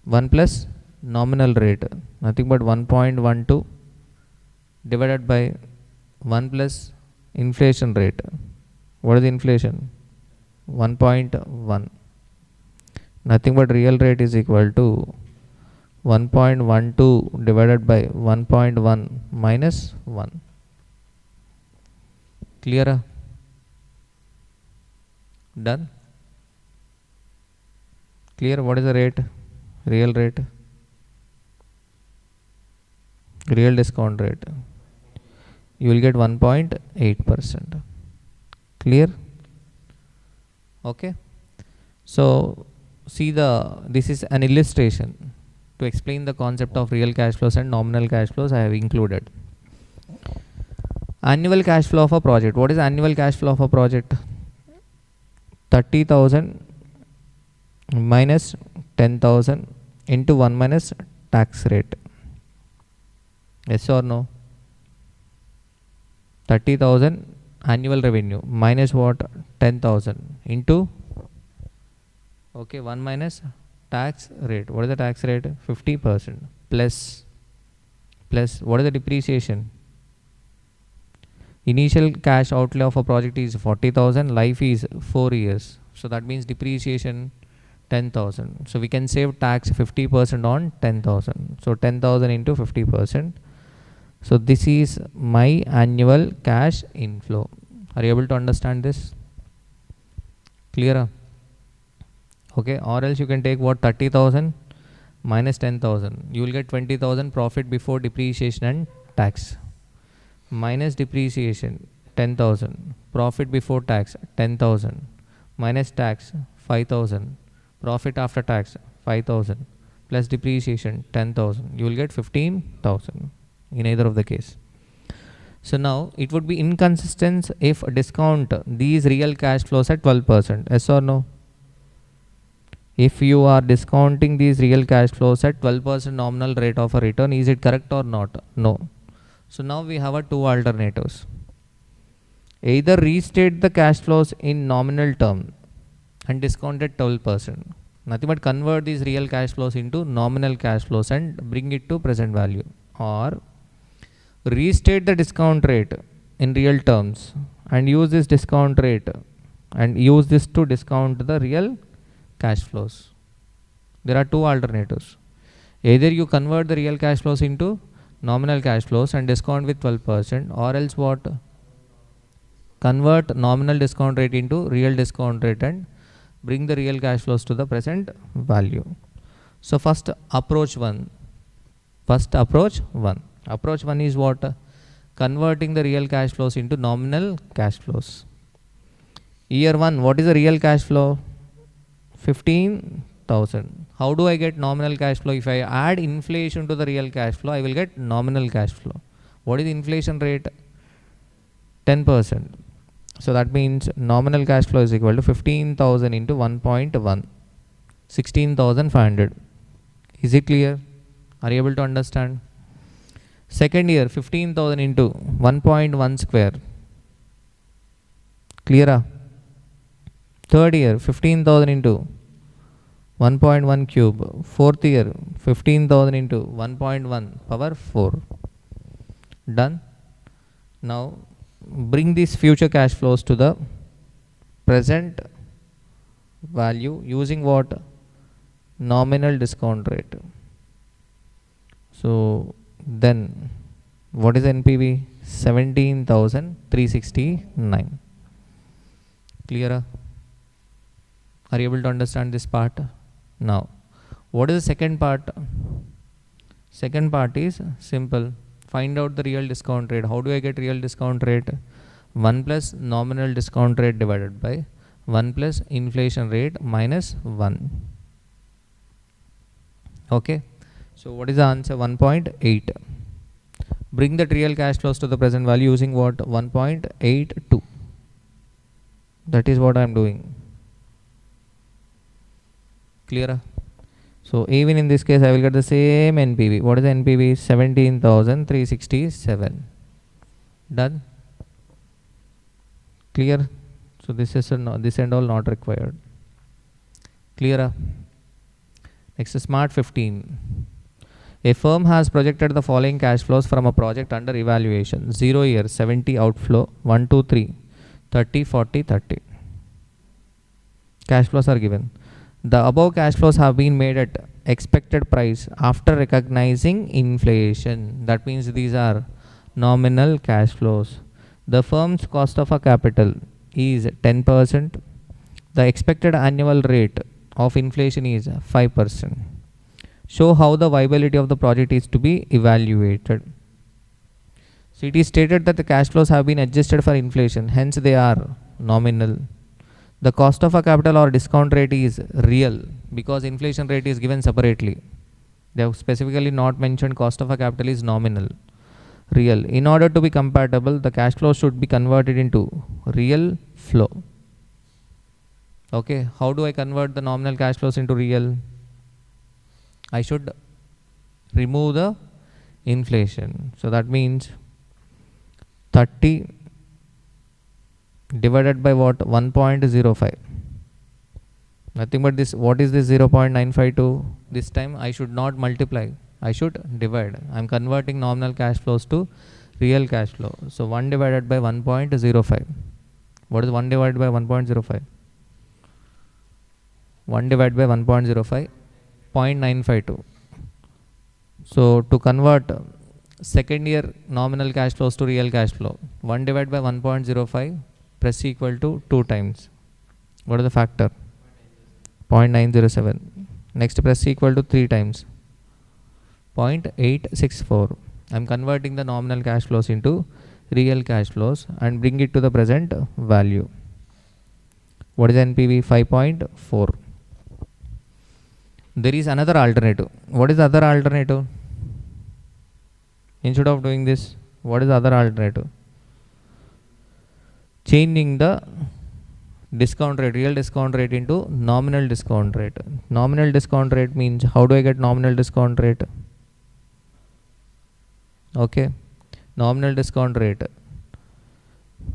1 plus nominal rate, nothing but 1.12 divided by 1 plus inflation rate. What is inflation? 1.1. Nothing but real rate is equal to 1.12 divided by 1.1 minus 1. Clear? Done? Clear? What is the rate? Real rate? Real discount rate. You will get 1.8%. Clear? Okay. So see, this is an illustration to explain the concept of real cash flows and nominal cash flows. I have included annual cash flow of a project. What is annual cash flow of a project? 30,000 minus 10,000 into 1 minus tax rate. Yes or no? 30,000 annual revenue minus what? 10,000 into 1 minus tax rate. What is the tax rate? 50% plus what is the depreciation? Initial cash outlay of a project is 40,000, life is 4 years, so that means depreciation 10,000. So we can save tax 50% on 10,000. So 10,000 into 50%. So this is my annual cash inflow. Are you able to understand this? Clear? Okay, or else you can take what? 30,000 minus 10,000. You will get 20,000 profit before depreciation and tax. Minus depreciation 10,000. Profit before tax 10,000. Minus tax 5,000. Profit after tax 5,000. Plus depreciation 10,000. You will get 15,000 in either of the case. So now it would be inconsistent if discount these real cash flows at 12%. Yes or no? If you are discounting these real cash flows at 12% nominal rate of a return, is it correct or not? No. So now we have two alternatives. Either restate the cash flows in nominal term and discount at 12%. Nothing but convert these real cash flows into nominal cash flows and bring it to present value. Or restate the discount rate in real terms and use this discount rate and use this to discount the real cash flows. There are two alternatives. Either you convert the real cash flows into nominal cash flows and discount with 12%, or else what? Convert nominal discount rate into real discount rate and bring the real cash flows to the present value. So first approach one. Approach one is what? Converting the real cash flows into nominal cash flows. Year 1, what is the real cash flow? 15,000. How do I get nominal cash flow? If I add inflation to the real cash flow, I will get nominal cash flow. What is the inflation rate? 10%. So that means nominal cash flow is equal to 15,000 into 1.1, 16,500. Is it clear? Are you able to understand? Second year, 15,000 into 1.1 square. Clear? Third year, 15,000 into 1.1 cube. Fourth year, 15,000 into 1.1 power 4. Done. Now bring these future cash flows to the present value using what? Nominal discount rate. So then what is NPV? 17,369. Clear? Are you able to understand this part? Now what is the second part? Second part is simple. Find out the real discount rate. How do I get real discount rate? 1 plus nominal discount rate divided by 1 plus inflation rate minus 1. Okay. So what is the answer? 1.8. Bring the real cash flows to the present value using what? 1.82. That is what I am doing. Clear? So even in this case, I will get the same NPV. What is the NPV? 17,367. Done. Clear? So this is this and all not required. Clear? Next, smart 15. A firm has projected the following cash flows from a project under evaluation. 0 year 70 outflow, 1 2 3 30 40 30. Cash flows are given. The above cash flows have been made at expected price after recognizing inflation. That means these are nominal cash flows. The firm's cost of a capital is 10%. The expected annual rate of inflation is 5%. Show how the viability of the project is to be evaluated. So it is stated that the cash flows have been adjusted for inflation, hence they are nominal. The cost of a capital or discount rate is real because inflation rate is given separately. They have specifically not mentioned cost of a capital is nominal. Real. In order to be compatible, the cash flow should be converted into real flow. Okay, how do I convert the nominal cash flows into real? I should remove the inflation. So that means 30 divided by what? 1.05. Nothing but this. What is this 0.952? This time I should not multiply. I should divide. I am converting nominal cash flows to real cash flow. So 1 divided by 1.05. What is 1 divided by 1.05? 1 divided by 1.05. 0.952. So to convert second year nominal cash flows to real cash flow, 1 divided by 1.05 press equal to 2 times. What is the factor? 0.907. Next press equal to 3 times. 0.864. I am converting the nominal cash flows into real cash flows and bring it to the present value. What is NPV? 5.4. There is another alternative. What is the other alternative? Instead of doing this, what is the other alternative? Changing the discount rate, real discount rate into nominal discount rate. Nominal discount rate means, how do I get nominal discount rate? Okay, nominal discount rate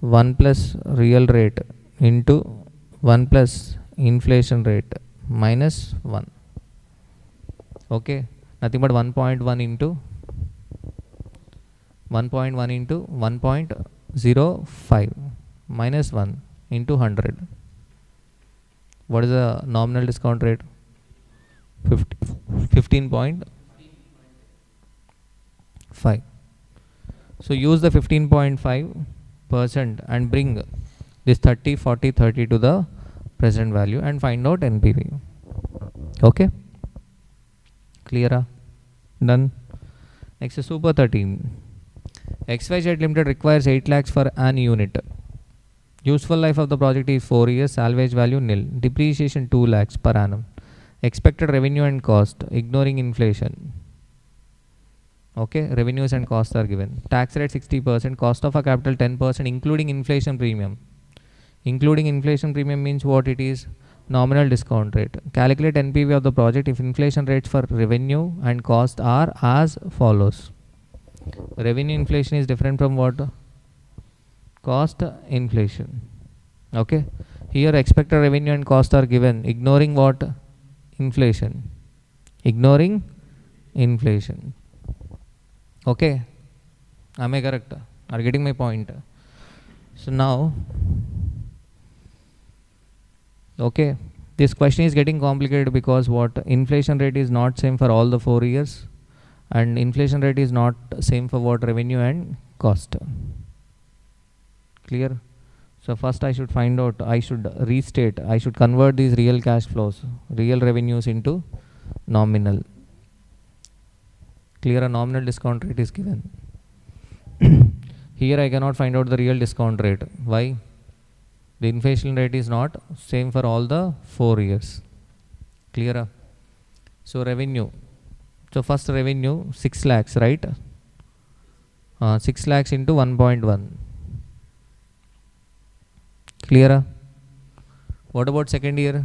1 plus real rate into 1 plus inflation rate minus 1. Okay, nothing but 1.1 into 1.05 minus 1 into 100. What is the nominal discount rate? 15.5. So use the 15.5% and bring this 30, 40, 30 to the present value and find out NPV. Okay, clear? Done. Next is Super 13. XYZ Limited requires 8 lakhs for an unit. Useful life of the project is 4 years. Salvage value nil. Depreciation 2 lakhs per annum. Expected revenue and cost ignoring inflation. Okay, revenues and costs are given. Tax rate 60%. Cost of a capital 10% including inflation premium. Including inflation premium means what it is? Nominal discount rate. Calculate NPV of the project if inflation rates for revenue and cost are as follows. Revenue inflation is different from what? Cost inflation. Okay, here expected revenue and cost are given ignoring what? Inflation. Ignoring inflation. Okay, am I correct? Are you getting my point? So now, okay, this question is getting complicated because what? Inflation rate is not same for all the 4 years and inflation rate is not same for what? Revenue and cost. Clear? So first I should find out, I should restate, I should convert these real cash flows, real revenues into nominal. Clear? A nominal discount rate is given. Here I cannot find out the real discount rate. Why? The inflation rate is not same for all the 4 years. Clear? So revenue. So first revenue 6 lakhs, right? 6 lakhs into 1.1. Clear? What about second year?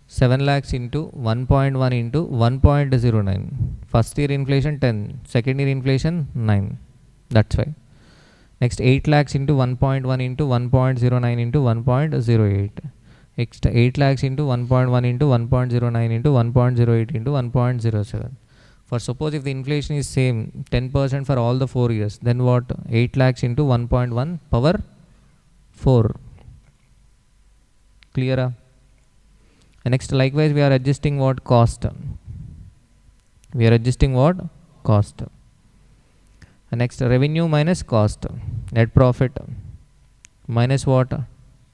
7 lakhs into 1.1 into 1.09. First year inflation 10, second year inflation 9. That's why. Next 8 lakhs into 1.1 into 1.09 into 1.08. Next 8 lakhs into 1.1 into 1.09 into 1.08 into 1.07. For suppose if the inflation is same 10% for all the 4 years, then what? 8 lakhs into 1.1 power 4. Clear? And next likewise we are adjusting what? Cost. We are adjusting what? Cost. And next revenue minus cost. Net profit minus what?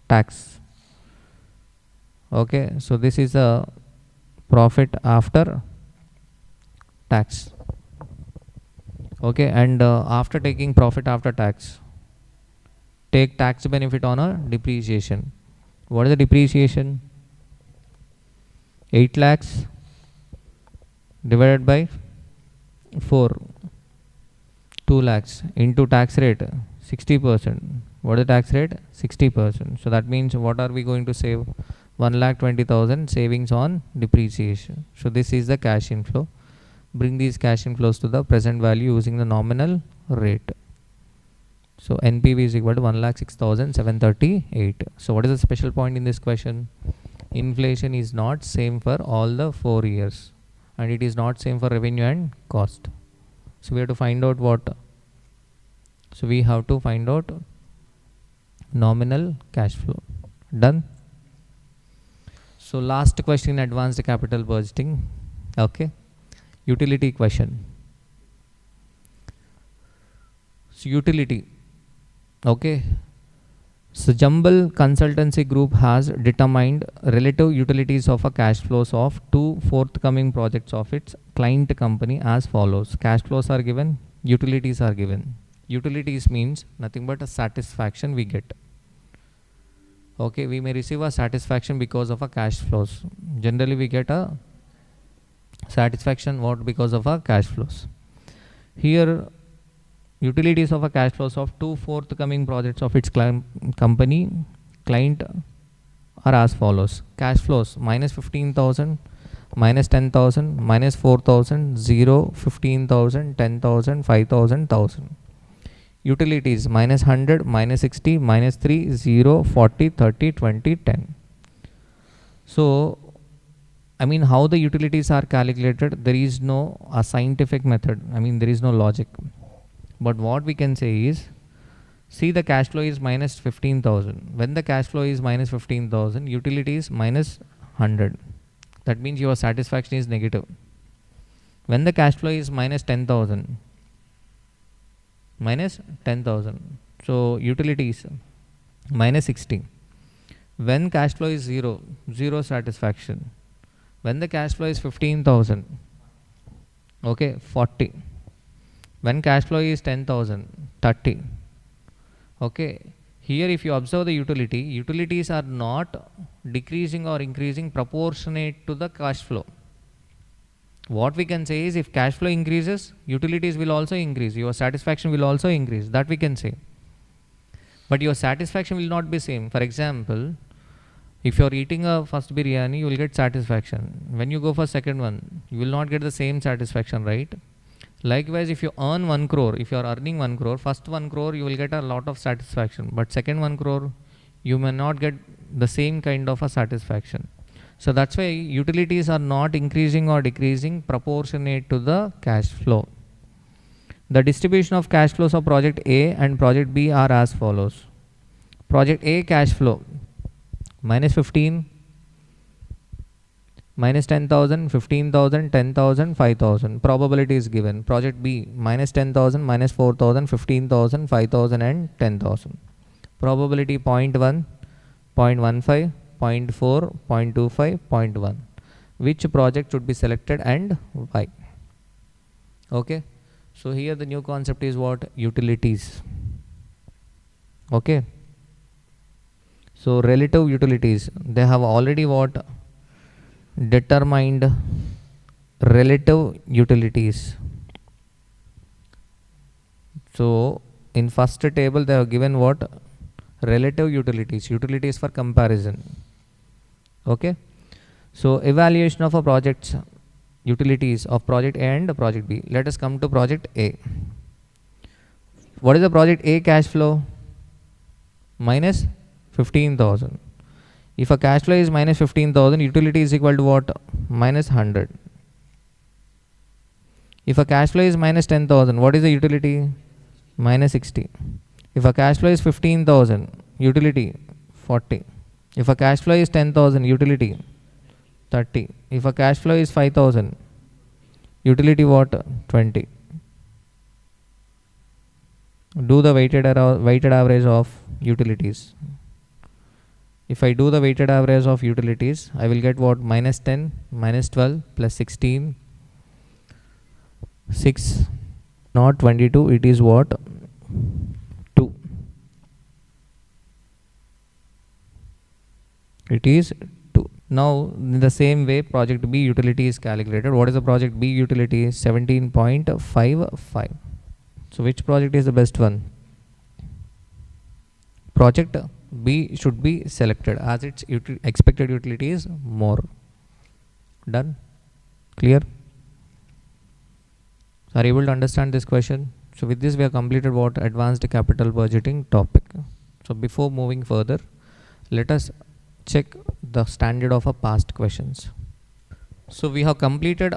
Tax. Okay, so this is a profit after tax. Okay, and after taking profit after tax, take tax benefit on a depreciation. What is the depreciation? 8 lakhs divided by 4, 2 lakhs into tax rate 60%. What is the tax rate? 60%. So that means what are we going to save? 1,20,000 savings on depreciation. So this is the cash inflow. Bring these cash inflows to the present value using the nominal rate. So NPV is equal to 1,06,738. So what is the special point in this question? Inflation is not same for all the 4 years, and it is not same for revenue and cost. So we have to find out what? So we have to find out nominal cash flow. Done? So last question in advanced capital budgeting. Okay. Utility question. So utility. Okay. So Jumble Consultancy Group has determined relative utilities of a cash flows of 2 forthcoming projects of its client company as follows. Cash flows are given, utilities are given. Utilities means nothing but a satisfaction we get. Okay, we may receive a satisfaction because of a cash flows. Generally we get a satisfaction what? Because of a cash flows. Here utilities of a cash flows of 2 forthcoming projects of its company client are as follows. Cash flows minus 15,000, minus 10,000, minus 4,000, 0, 15,000, 10,000, 5,000, 1,000. Utilities minus 100, minus 60, minus 3, 0, 40, 30, 20, 10. So I mean how the utilities are calculated, there is no a scientific method. I mean there is no logic. But what we can say is, see the cash flow is minus 15,000. When the cash flow is minus 15,000, utility is minus 100. That means your satisfaction is negative. When the cash flow is minus 10,000, minus 10,000. So utility is minus 60. When cash flow is 0, 0 satisfaction. When the cash flow is 15,000, okay, 40. When cash flow is 10,000, 30. Okay, here if you observe the utility, utilities are not decreasing or increasing proportionate to the cash flow. What we can say is if cash flow increases, utilities will also increase, your satisfaction will also increase, that we can say. But your satisfaction will not be same. For example, if you are eating a first biryani, you will get satisfaction. When you go for second one, you will not get the same satisfaction, right? Likewise, if you earn 1 crore, if you are earning 1 crore, first 1 crore you will get a lot of satisfaction, but second 1 crore you may not get the same kind of a satisfaction. So that's why utilities are not increasing or decreasing proportionate to the cash flow. The distribution of cash flows of project A and project B are as follows. Project A cash flow minus 15, minus 10,000, 15,000, 10,000, 5,000. Probability is given. Project B minus 10,000, minus 4,000, 15,000, 5,000 and 10,000. Probability 0.1, 0.15, 0.4, 0.25, 0.1. Which project should be selected and why? Okay. So here the new concept is what? Utilities. Okay. So relative utilities, they have already what? Determined relative utilities. So in first table they have given what? Relative utilities, utilities for comparison. Okay. So evaluation of a project's utilities of project A and project B. Let us come to project A. What is the project A cash flow? Minus 15,000. If a cash flow is minus 15,000, utility is equal to what? Minus 100. If a cash flow is minus 10,000, what is the utility? Minus 60. If a cash flow is 15,000, utility 40. If a cash flow is 10,000, utility 30. If a cash flow is 5,000, utility what? 20. Do the weighted average of utilities. If I do the weighted average of utilities, I will get what? Minus 10, minus 12, plus 16, 6, not 22, it is what? 2. It is 2. Now, in the same way, project B utility is calculated. What is the project B utility? 17.55. So, which project is the best one? Project B should be selected as its expected utility is more. Done? Clear? Are you able to understand this question? So with this we have completed what? Advanced capital budgeting topic. So before moving further, let us check the standard of our past questions. So we have completed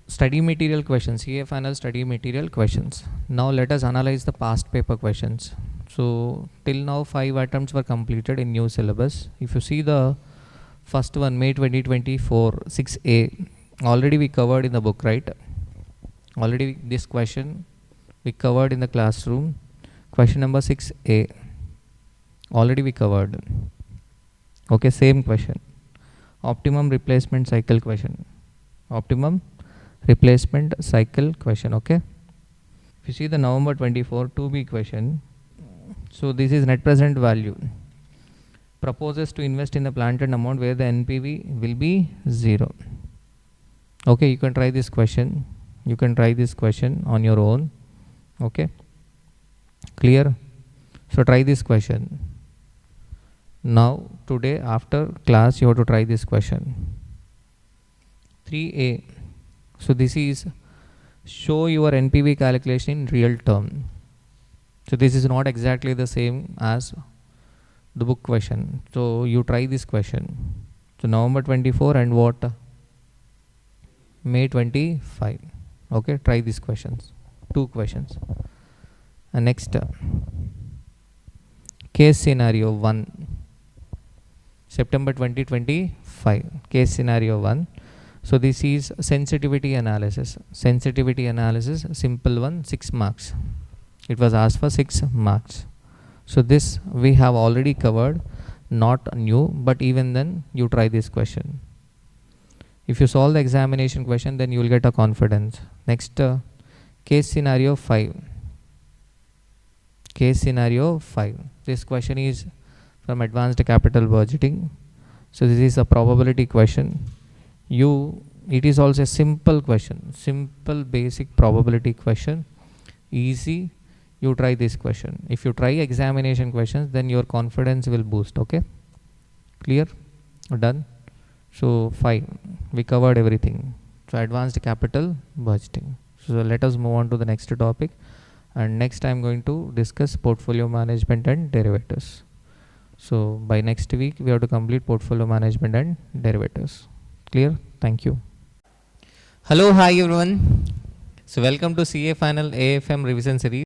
study material questions, CA final study material questions. Now let us analyze the past paper questions. So till now 5 attempts were completed in new syllabus. If you see the first one, May 2024, 6A, already we covered in the book, right? Already this question we covered in the classroom. Question number 6A, already we covered. Okay, same question. Optimum replacement cycle question. Optimum replacement cycle question. Okay. If you see the November 24 2B question, so this is net present value. Proposes to invest in the planted amount where the NPV will be 0. Okay, you can try this question. You can try this question on your own. Okay. Clear? So try this question. Now today after class you have to try this question. 3A. So this is show your NPV calculation in real term. So this is not exactly the same as the book question. So you try this question. So November 24 and what? May 25. Okay, try these questions. 2 questions. And next case scenario 1. September 2025. Case scenario 1. So this is sensitivity analysis. Sensitivity analysis, simple one, 6 marks. It was asked for 6 marks. So this we have already covered, not new, but even then you try this question. If you solve the examination question, then you will get a confidence. Next, case scenario 5. Case scenario 5. This question is from advanced capital budgeting. So this is a probability question. It is also a simple question, simple basic probability question, easy. You try this question. If you try examination questions, then your confidence will boost. Okay, clear? Done. So 5, we covered everything. So advanced capital budgeting. So let us move on to the next topic, and next I am going to discuss portfolio management and derivatives. So by next week we have to complete portfolio management and derivatives. Clear? Thank you. Hello, hi everyone. So welcome to CA final AFM revision series.